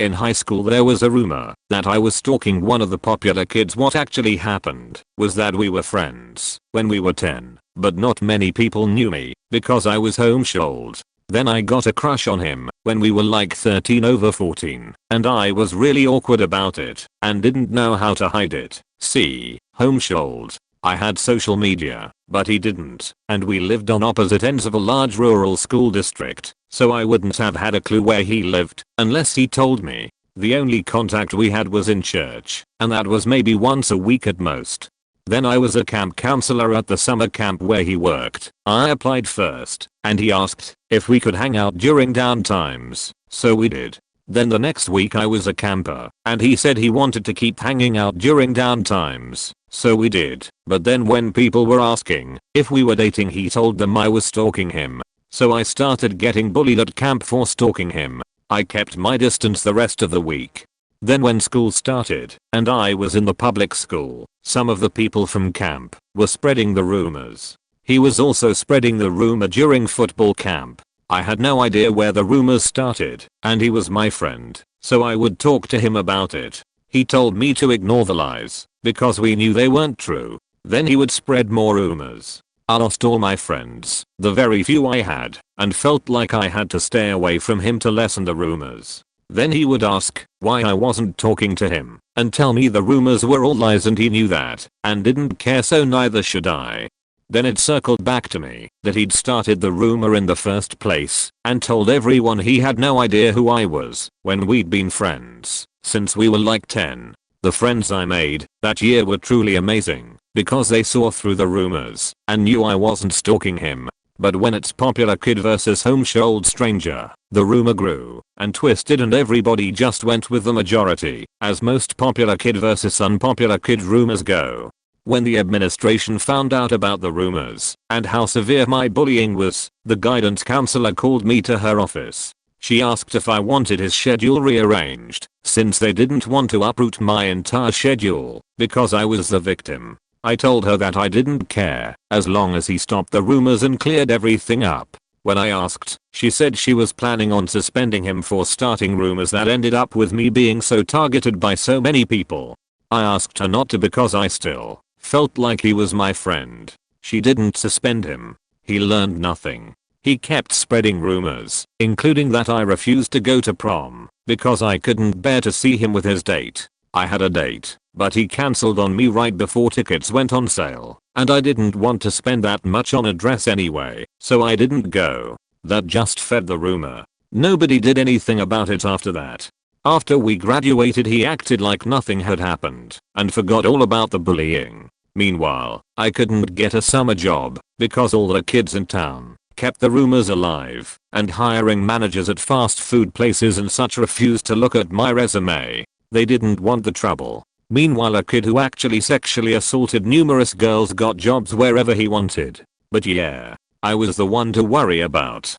Speaker 1: In high school there was a rumor that I was stalking one of the popular kids. What actually happened was that we were friends when we were 10, but not many people knew me because I was homeschooled. Then I got a crush on him when we were like 13 over 14, and I was really awkward about it and didn't know how to hide it. See, homeschooled. I had social media, but he didn't, and we lived on opposite ends of a large rural school district, so I wouldn't have had a clue where he lived unless he told me. The only contact we had was in church, and that was maybe once a week at most. Then I was a camp counselor at the summer camp where he worked. I applied first, and he asked if we could hang out during downtimes, so we did. Then the next week I was a camper, and he said he wanted to keep hanging out during downtimes, so we did. But then when people were asking if we were dating he told them I was stalking him. So I started getting bullied at camp for stalking him. I kept my distance the rest of the week. Then when school started, and I was in the public school, some of the people from camp were spreading the rumors. He was also spreading the rumor during football camp. I had no idea where the rumors started, and he was my friend, so I would talk to him about it. He told me to ignore the lies, because we knew they weren't true. Then he would spread more rumors. I lost all my friends, the very few I had, and felt like I had to stay away from him to lessen the rumors. Then he would ask why I wasn't talking to him, and tell me the rumors were all lies and he knew that, and didn't care, so neither should I. Then it circled back to me that he'd started the rumor in the first place, and told everyone he had no idea who I was, when we'd been friends since we were like 10. The friends I made that year were truly amazing, because they saw through the rumors, and knew I wasn't stalking him. But when it's popular kid versus homeschooled stranger, the rumor grew and twisted and everybody just went with the majority, as most popular kid versus unpopular kid rumors go. When the administration found out about the rumors and how severe my bullying was, the guidance counselor called me to her office. She asked if I wanted his schedule rearranged, since they didn't want to uproot my entire schedule because I was the victim. I told her that I didn't care, as long as he stopped the rumors and cleared everything up. When I asked, she said she was planning on suspending him for starting rumors that ended up with me being so targeted by so many people. I asked her not to because I still felt like he was my friend. She didn't suspend him. He learned nothing. He kept spreading rumors, including that I refused to go to prom because I couldn't bear to see him with his date. I had a date, but he cancelled on me right before tickets went on sale, and I didn't want to spend that much on a dress anyway, so I didn't go. That just fed the rumor. Nobody did anything about it after that. After we graduated he acted like nothing had happened and forgot all about the bullying. Meanwhile, I couldn't get a summer job because all the kids in town kept the rumors alive, and hiring managers at fast food places and such refused to look at my resume. They didn't want the trouble. Meanwhile, a kid who actually sexually assaulted numerous girls got jobs wherever he wanted. But yeah, I was the one to worry about.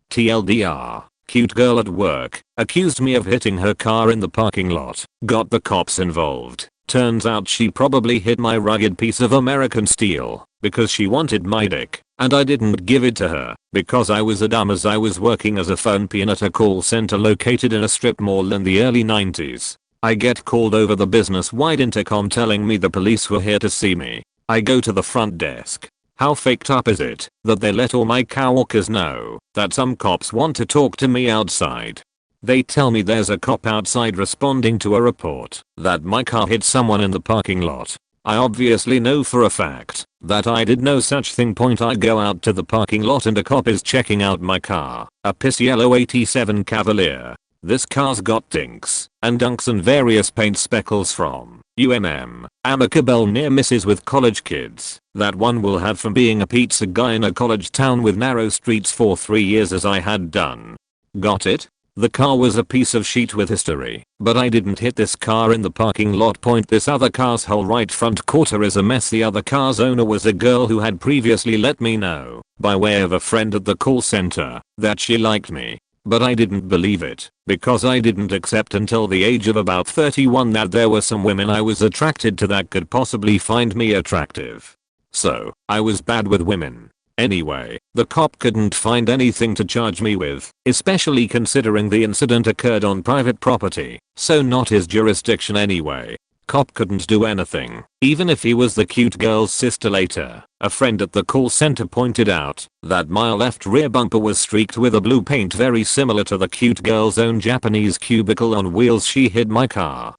Speaker 1: TLDR, cute girl at work accused me of hitting her car in the parking lot. Got the cops involved. Turns out she probably hid my rugged piece of American steel because she wanted my dick, and I didn't give it to her because I was a dumb as I was working as a phone peon at a call center located in a strip mall in the early 90s. I get called over the business-wide intercom telling me the police were here to see me. I go to the front desk. How faked up is it that they let all my coworkers know that some cops want to talk to me outside? They tell me there's a cop outside responding to a report that my car hit someone in the parking lot. I obviously know for a fact that I did no such thing. I go out to the parking lot and a cop is checking out my car, a piss yellow 87 Cavalier. This car's got dinks and dunks and various paint speckles from amicable near misses with college kids that one will have from being a pizza guy in a college town with narrow streets for 3 years as I had done. Got it? The car was a piece of shit with history, but I didn't hit this car in the parking lot. This other car's whole right front quarter is a mess. The other car's owner was a girl who had previously let me know, by way of a friend at the call center, that she liked me. But I didn't believe it, because I didn't accept until the age of about 31 that there were some women I was attracted to that could possibly find me attractive. So, I was bad with women. Anyway, the cop couldn't find anything to charge me with, especially considering the incident occurred on private property, so not his jurisdiction anyway. Cop couldn't do anything, even if he was the cute girl's sister. Later, a friend at the call center pointed out that my left rear bumper was streaked with a blue paint very similar to the cute girl's own Japanese cubicle on wheels she hid my car.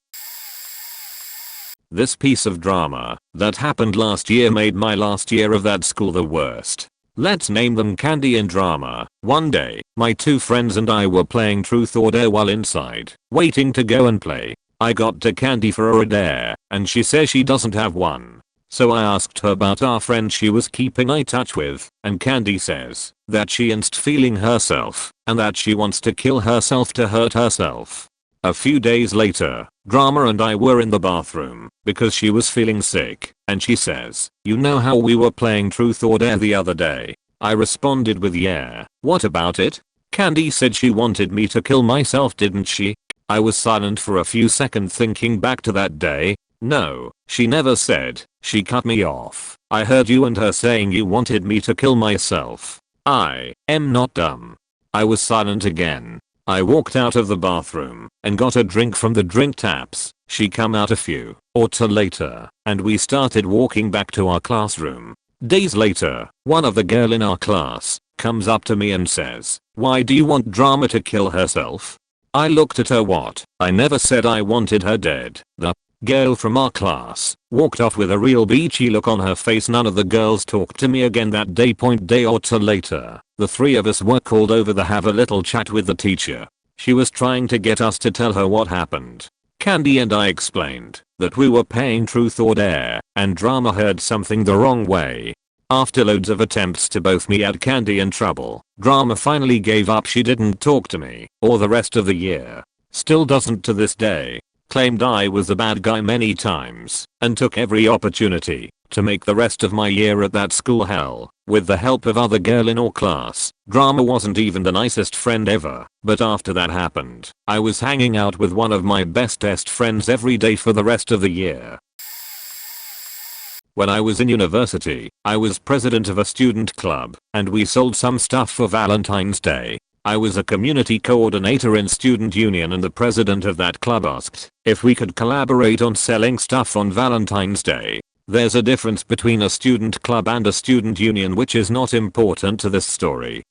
Speaker 1: This piece of drama that happened last year made my last year of that school the worst. Let's name them Candy and Drama. One day, my two friends and I were playing Truth or Dare while inside, waiting to go and play. I got to Candy for a dare, and she says she doesn't have one. So I asked her about our friend she was keeping in touch with, and Candy says that she ain't feeling herself, and that she wants to kill herself to hurt herself. A few days later, Drama and I were in the bathroom because she was feeling sick, and she says, "You know how we were playing Truth or Dare the other day?" I responded with, "Yeah, what about it?" Candy said she wanted me to kill myself, didn't she? I was silent for a few seconds thinking back to that day. No, she never said. She cut me off. I heard you and her saying you wanted me to kill myself. I am not dumb. I was silent again. I walked out of the bathroom and got a drink from the drink taps. She come out a few or two later, and we started walking back to our classroom. Days later, one of the girl in our class comes up to me and says, "Why do you want Drama to kill herself?" I looked at her. What? I never said I wanted her dead. The girl from our class walked off with a real beachy look on her face. None of the girls talked to me again that day. Day or two later, the three of us were called over to have a little chat with the teacher. She was trying to get us to tell her what happened. Candy and I explained that we were playing Truth or Dare, and Drama heard something the wrong way. After loads of attempts to both me and Candy in trouble, Drama finally gave up. She didn't talk to me or the rest of the year. Still doesn't to this day. Claimed I was the bad guy many times and took every opportunity to make the rest of my year at that school hell. With the help of other girl in our class, Drama wasn't even the nicest friend ever, but after that happened, I was hanging out with one of my bestest friends every day for the rest of the year. When I was in university, I was president of a student club, and we sold some stuff for Valentine's Day. I was a community coordinator in student union, and the president of that club asked if we could collaborate on selling stuff on Valentine's Day. There's a difference between a student club and a student union which is not important to this story.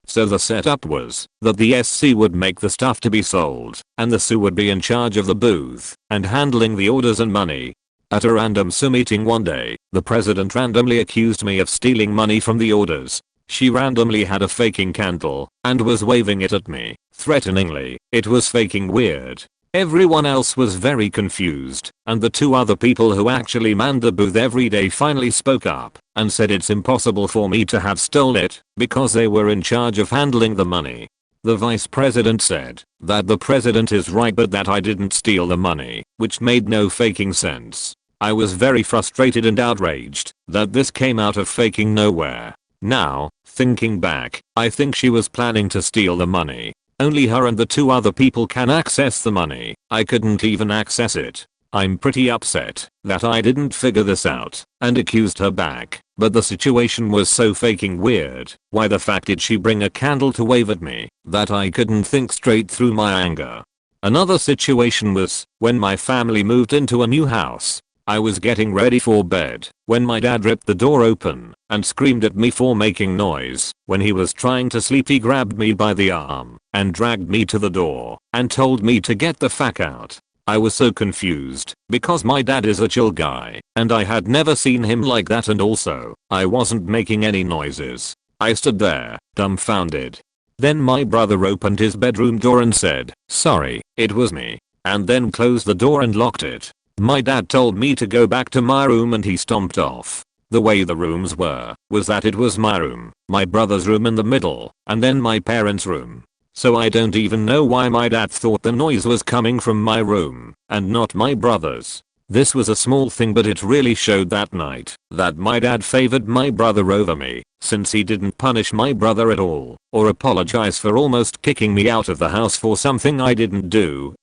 Speaker 1: So the setup was that the SC would make the stuff to be sold, and the SU would be in charge of the booth and handling the orders and money. At a random SU meeting one day, the president randomly accused me of stealing money from the orders. She randomly had a faking candle and was waving it at me, threateningly. It was faking weird. Everyone else was very confused, and the two other people who actually manned the booth every day finally spoke up and said it's impossible for me to have stole it because they were in charge of handling the money. The vice president said that the president is right but that I didn't steal the money, which made no faking sense. I was very frustrated and outraged that this came out of faking nowhere. Now, thinking back, I think she was planning to steal the money. Only her and the two other people can access the money. I couldn't even access it. I'm pretty upset that I didn't figure this out and accused her back, but the situation was so fucking weird. Why the fuck did she bring a candle to wave at me that I couldn't think straight through my anger? Another situation was when my family moved into a new house. I was getting ready for bed when my dad ripped the door open and screamed at me for making noise. When he was trying to sleep, he grabbed me by the arm and dragged me to the door and told me to get the fuck out. I was so confused because my dad is a chill guy and I had never seen him like that, and also I wasn't making any noises. I stood there, dumbfounded. Then my brother opened his bedroom door and said, "Sorry, it was me," and then closed the door and locked it. My dad told me to go back to my room and he stomped off. The way the rooms were was that it was my room, my brother's room in the middle, and then my parents' room. So I don't even know why my dad thought the noise was coming from my room and not my brother's. This was a small thing, but it really showed that night that my dad favored my brother over me, since he didn't punish my brother at all or apologize for almost kicking me out of the house for something I didn't do.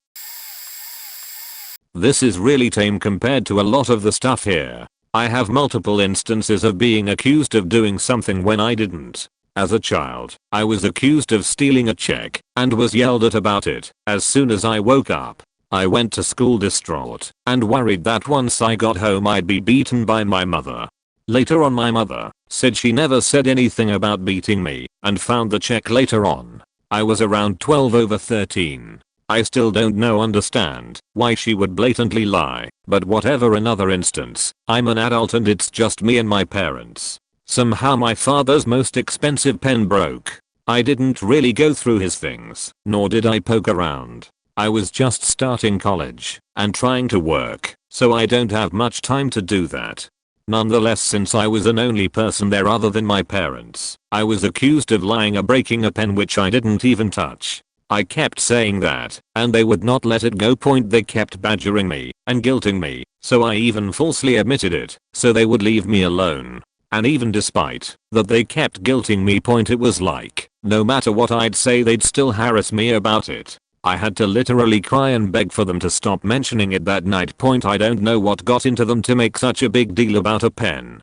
Speaker 1: This is really tame compared to a lot of the stuff here. I have multiple instances of being accused of doing something when I didn't. As a child, I was accused of stealing a check and was yelled at about it as soon as I woke up. I went to school distraught and worried that once I got home I'd be beaten by my mother. Later on, my mother said she never said anything about beating me and found the check later on. I was around 12 over 13. I still don't understand why she would blatantly lie, but whatever. Another instance, I'm an adult and it's just me and my parents. Somehow my father's most expensive pen broke. I didn't really go through his things, nor did I poke around. I was just starting college and trying to work, so I don't have much time to do that. Nonetheless, since I was an only person there other than my parents, I was accused of lying or breaking a pen which I didn't even touch. I kept saying that, and they would not let it go. They kept badgering me and guilting me, so I even falsely admitted it so they would leave me alone. And even despite that they kept guilting me, it was like no matter what I'd say they'd still harass me about it. I had to literally cry and beg for them to stop mentioning it that night. I don't know what got into them to make such a big deal about a pen.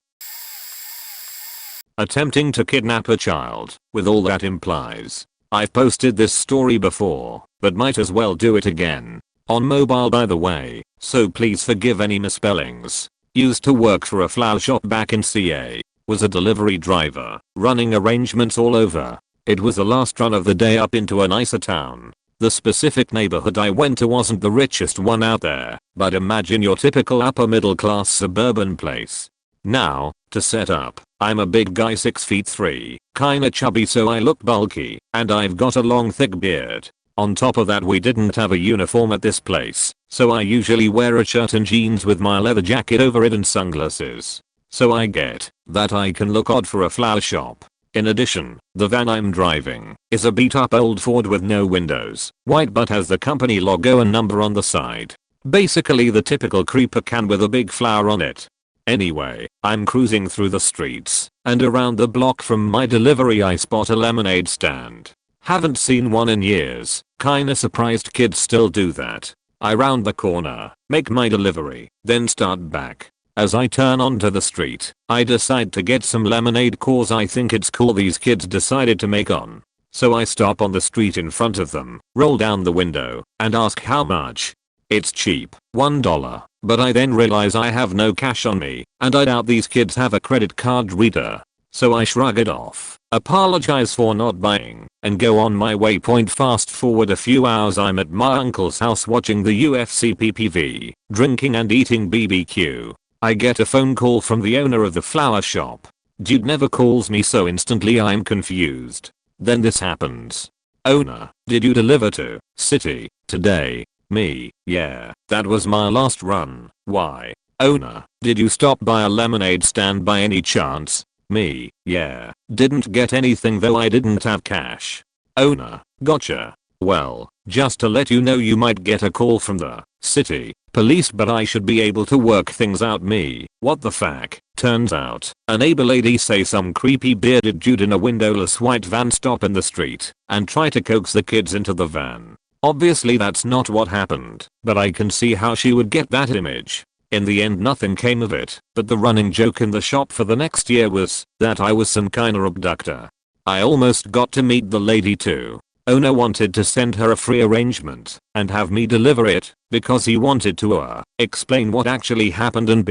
Speaker 1: Attempting to kidnap a child, with all that implies. I've posted this story before, but might as well do it again. On mobile, by the way, so please forgive any misspellings. Used to work for a flower shop back in CA. Was a delivery driver, running arrangements all over. It was the last run of the day up into a nicer town. The specific neighborhood I went to wasn't the richest one out there, but imagine your typical upper middle class suburban place. Now, to set up, I'm a big guy, 6'3", kinda chubby, so I look bulky, and I've got a long thick beard. On top of that, we didn't have a uniform at this place, so I usually wear a shirt and jeans with my leather jacket over it and sunglasses. So I get that I can look odd for a flower shop. In addition, the van I'm driving is a beat up old Ford with no windows, white, but has the company logo and number on the side. Basically the typical creeper can with a big flower on it. Anyway, I'm cruising through the streets, and around the block from my delivery I spot a lemonade stand. Haven't seen one in years, kinda surprised kids still do that. I round the corner, make my delivery, then start back. As I turn onto the street, I decide to get some lemonade cause I think it's cool these kids decided to make on. So I stop on the street in front of them, roll down the window, and ask how much. It's cheap, $1, but I then realize I have no cash on me, and I doubt these kids have a credit card reader. So I shrug it off, apologize for not buying, and go on my way. Fast forward a few hours, I'm at my uncle's house watching the UFC PPV, drinking and eating BBQ. I get a phone call from the owner of the flower shop. Dude never calls me, so instantly I'm confused. Then this happens. Owner, did you deliver to city today? Me, yeah, that was my last run. Why? Owner, did you stop by a lemonade stand by any chance? Me, yeah, didn't get anything though, I didn't have cash. Owner, gotcha. Well, just to let you know, you might get a call from the city police, but I should be able to work things out. Me, what the fuck? Turns out, a neighbor lady say some creepy bearded dude in a windowless white van stop in the street and try to coax the kids into the van. Obviously that's not what happened, but I can see how she would get that image. In the end nothing came of it, but the running joke in the shop for the next year was that I was some kinda abductor. I almost got to meet the lady too. Owner wanted to send her a free arrangement and have me deliver it because he wanted to explain what actually happened and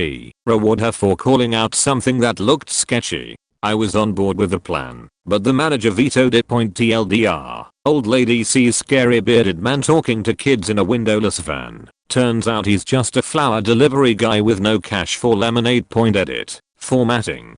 Speaker 1: reward her for calling out something that looked sketchy. I was on board with the plan, but the manager vetoed it. TLDR, old lady sees scary bearded man talking to kids in a windowless van. Turns out he's just a flower delivery guy with no cash for lemonade. Edit. Formatting.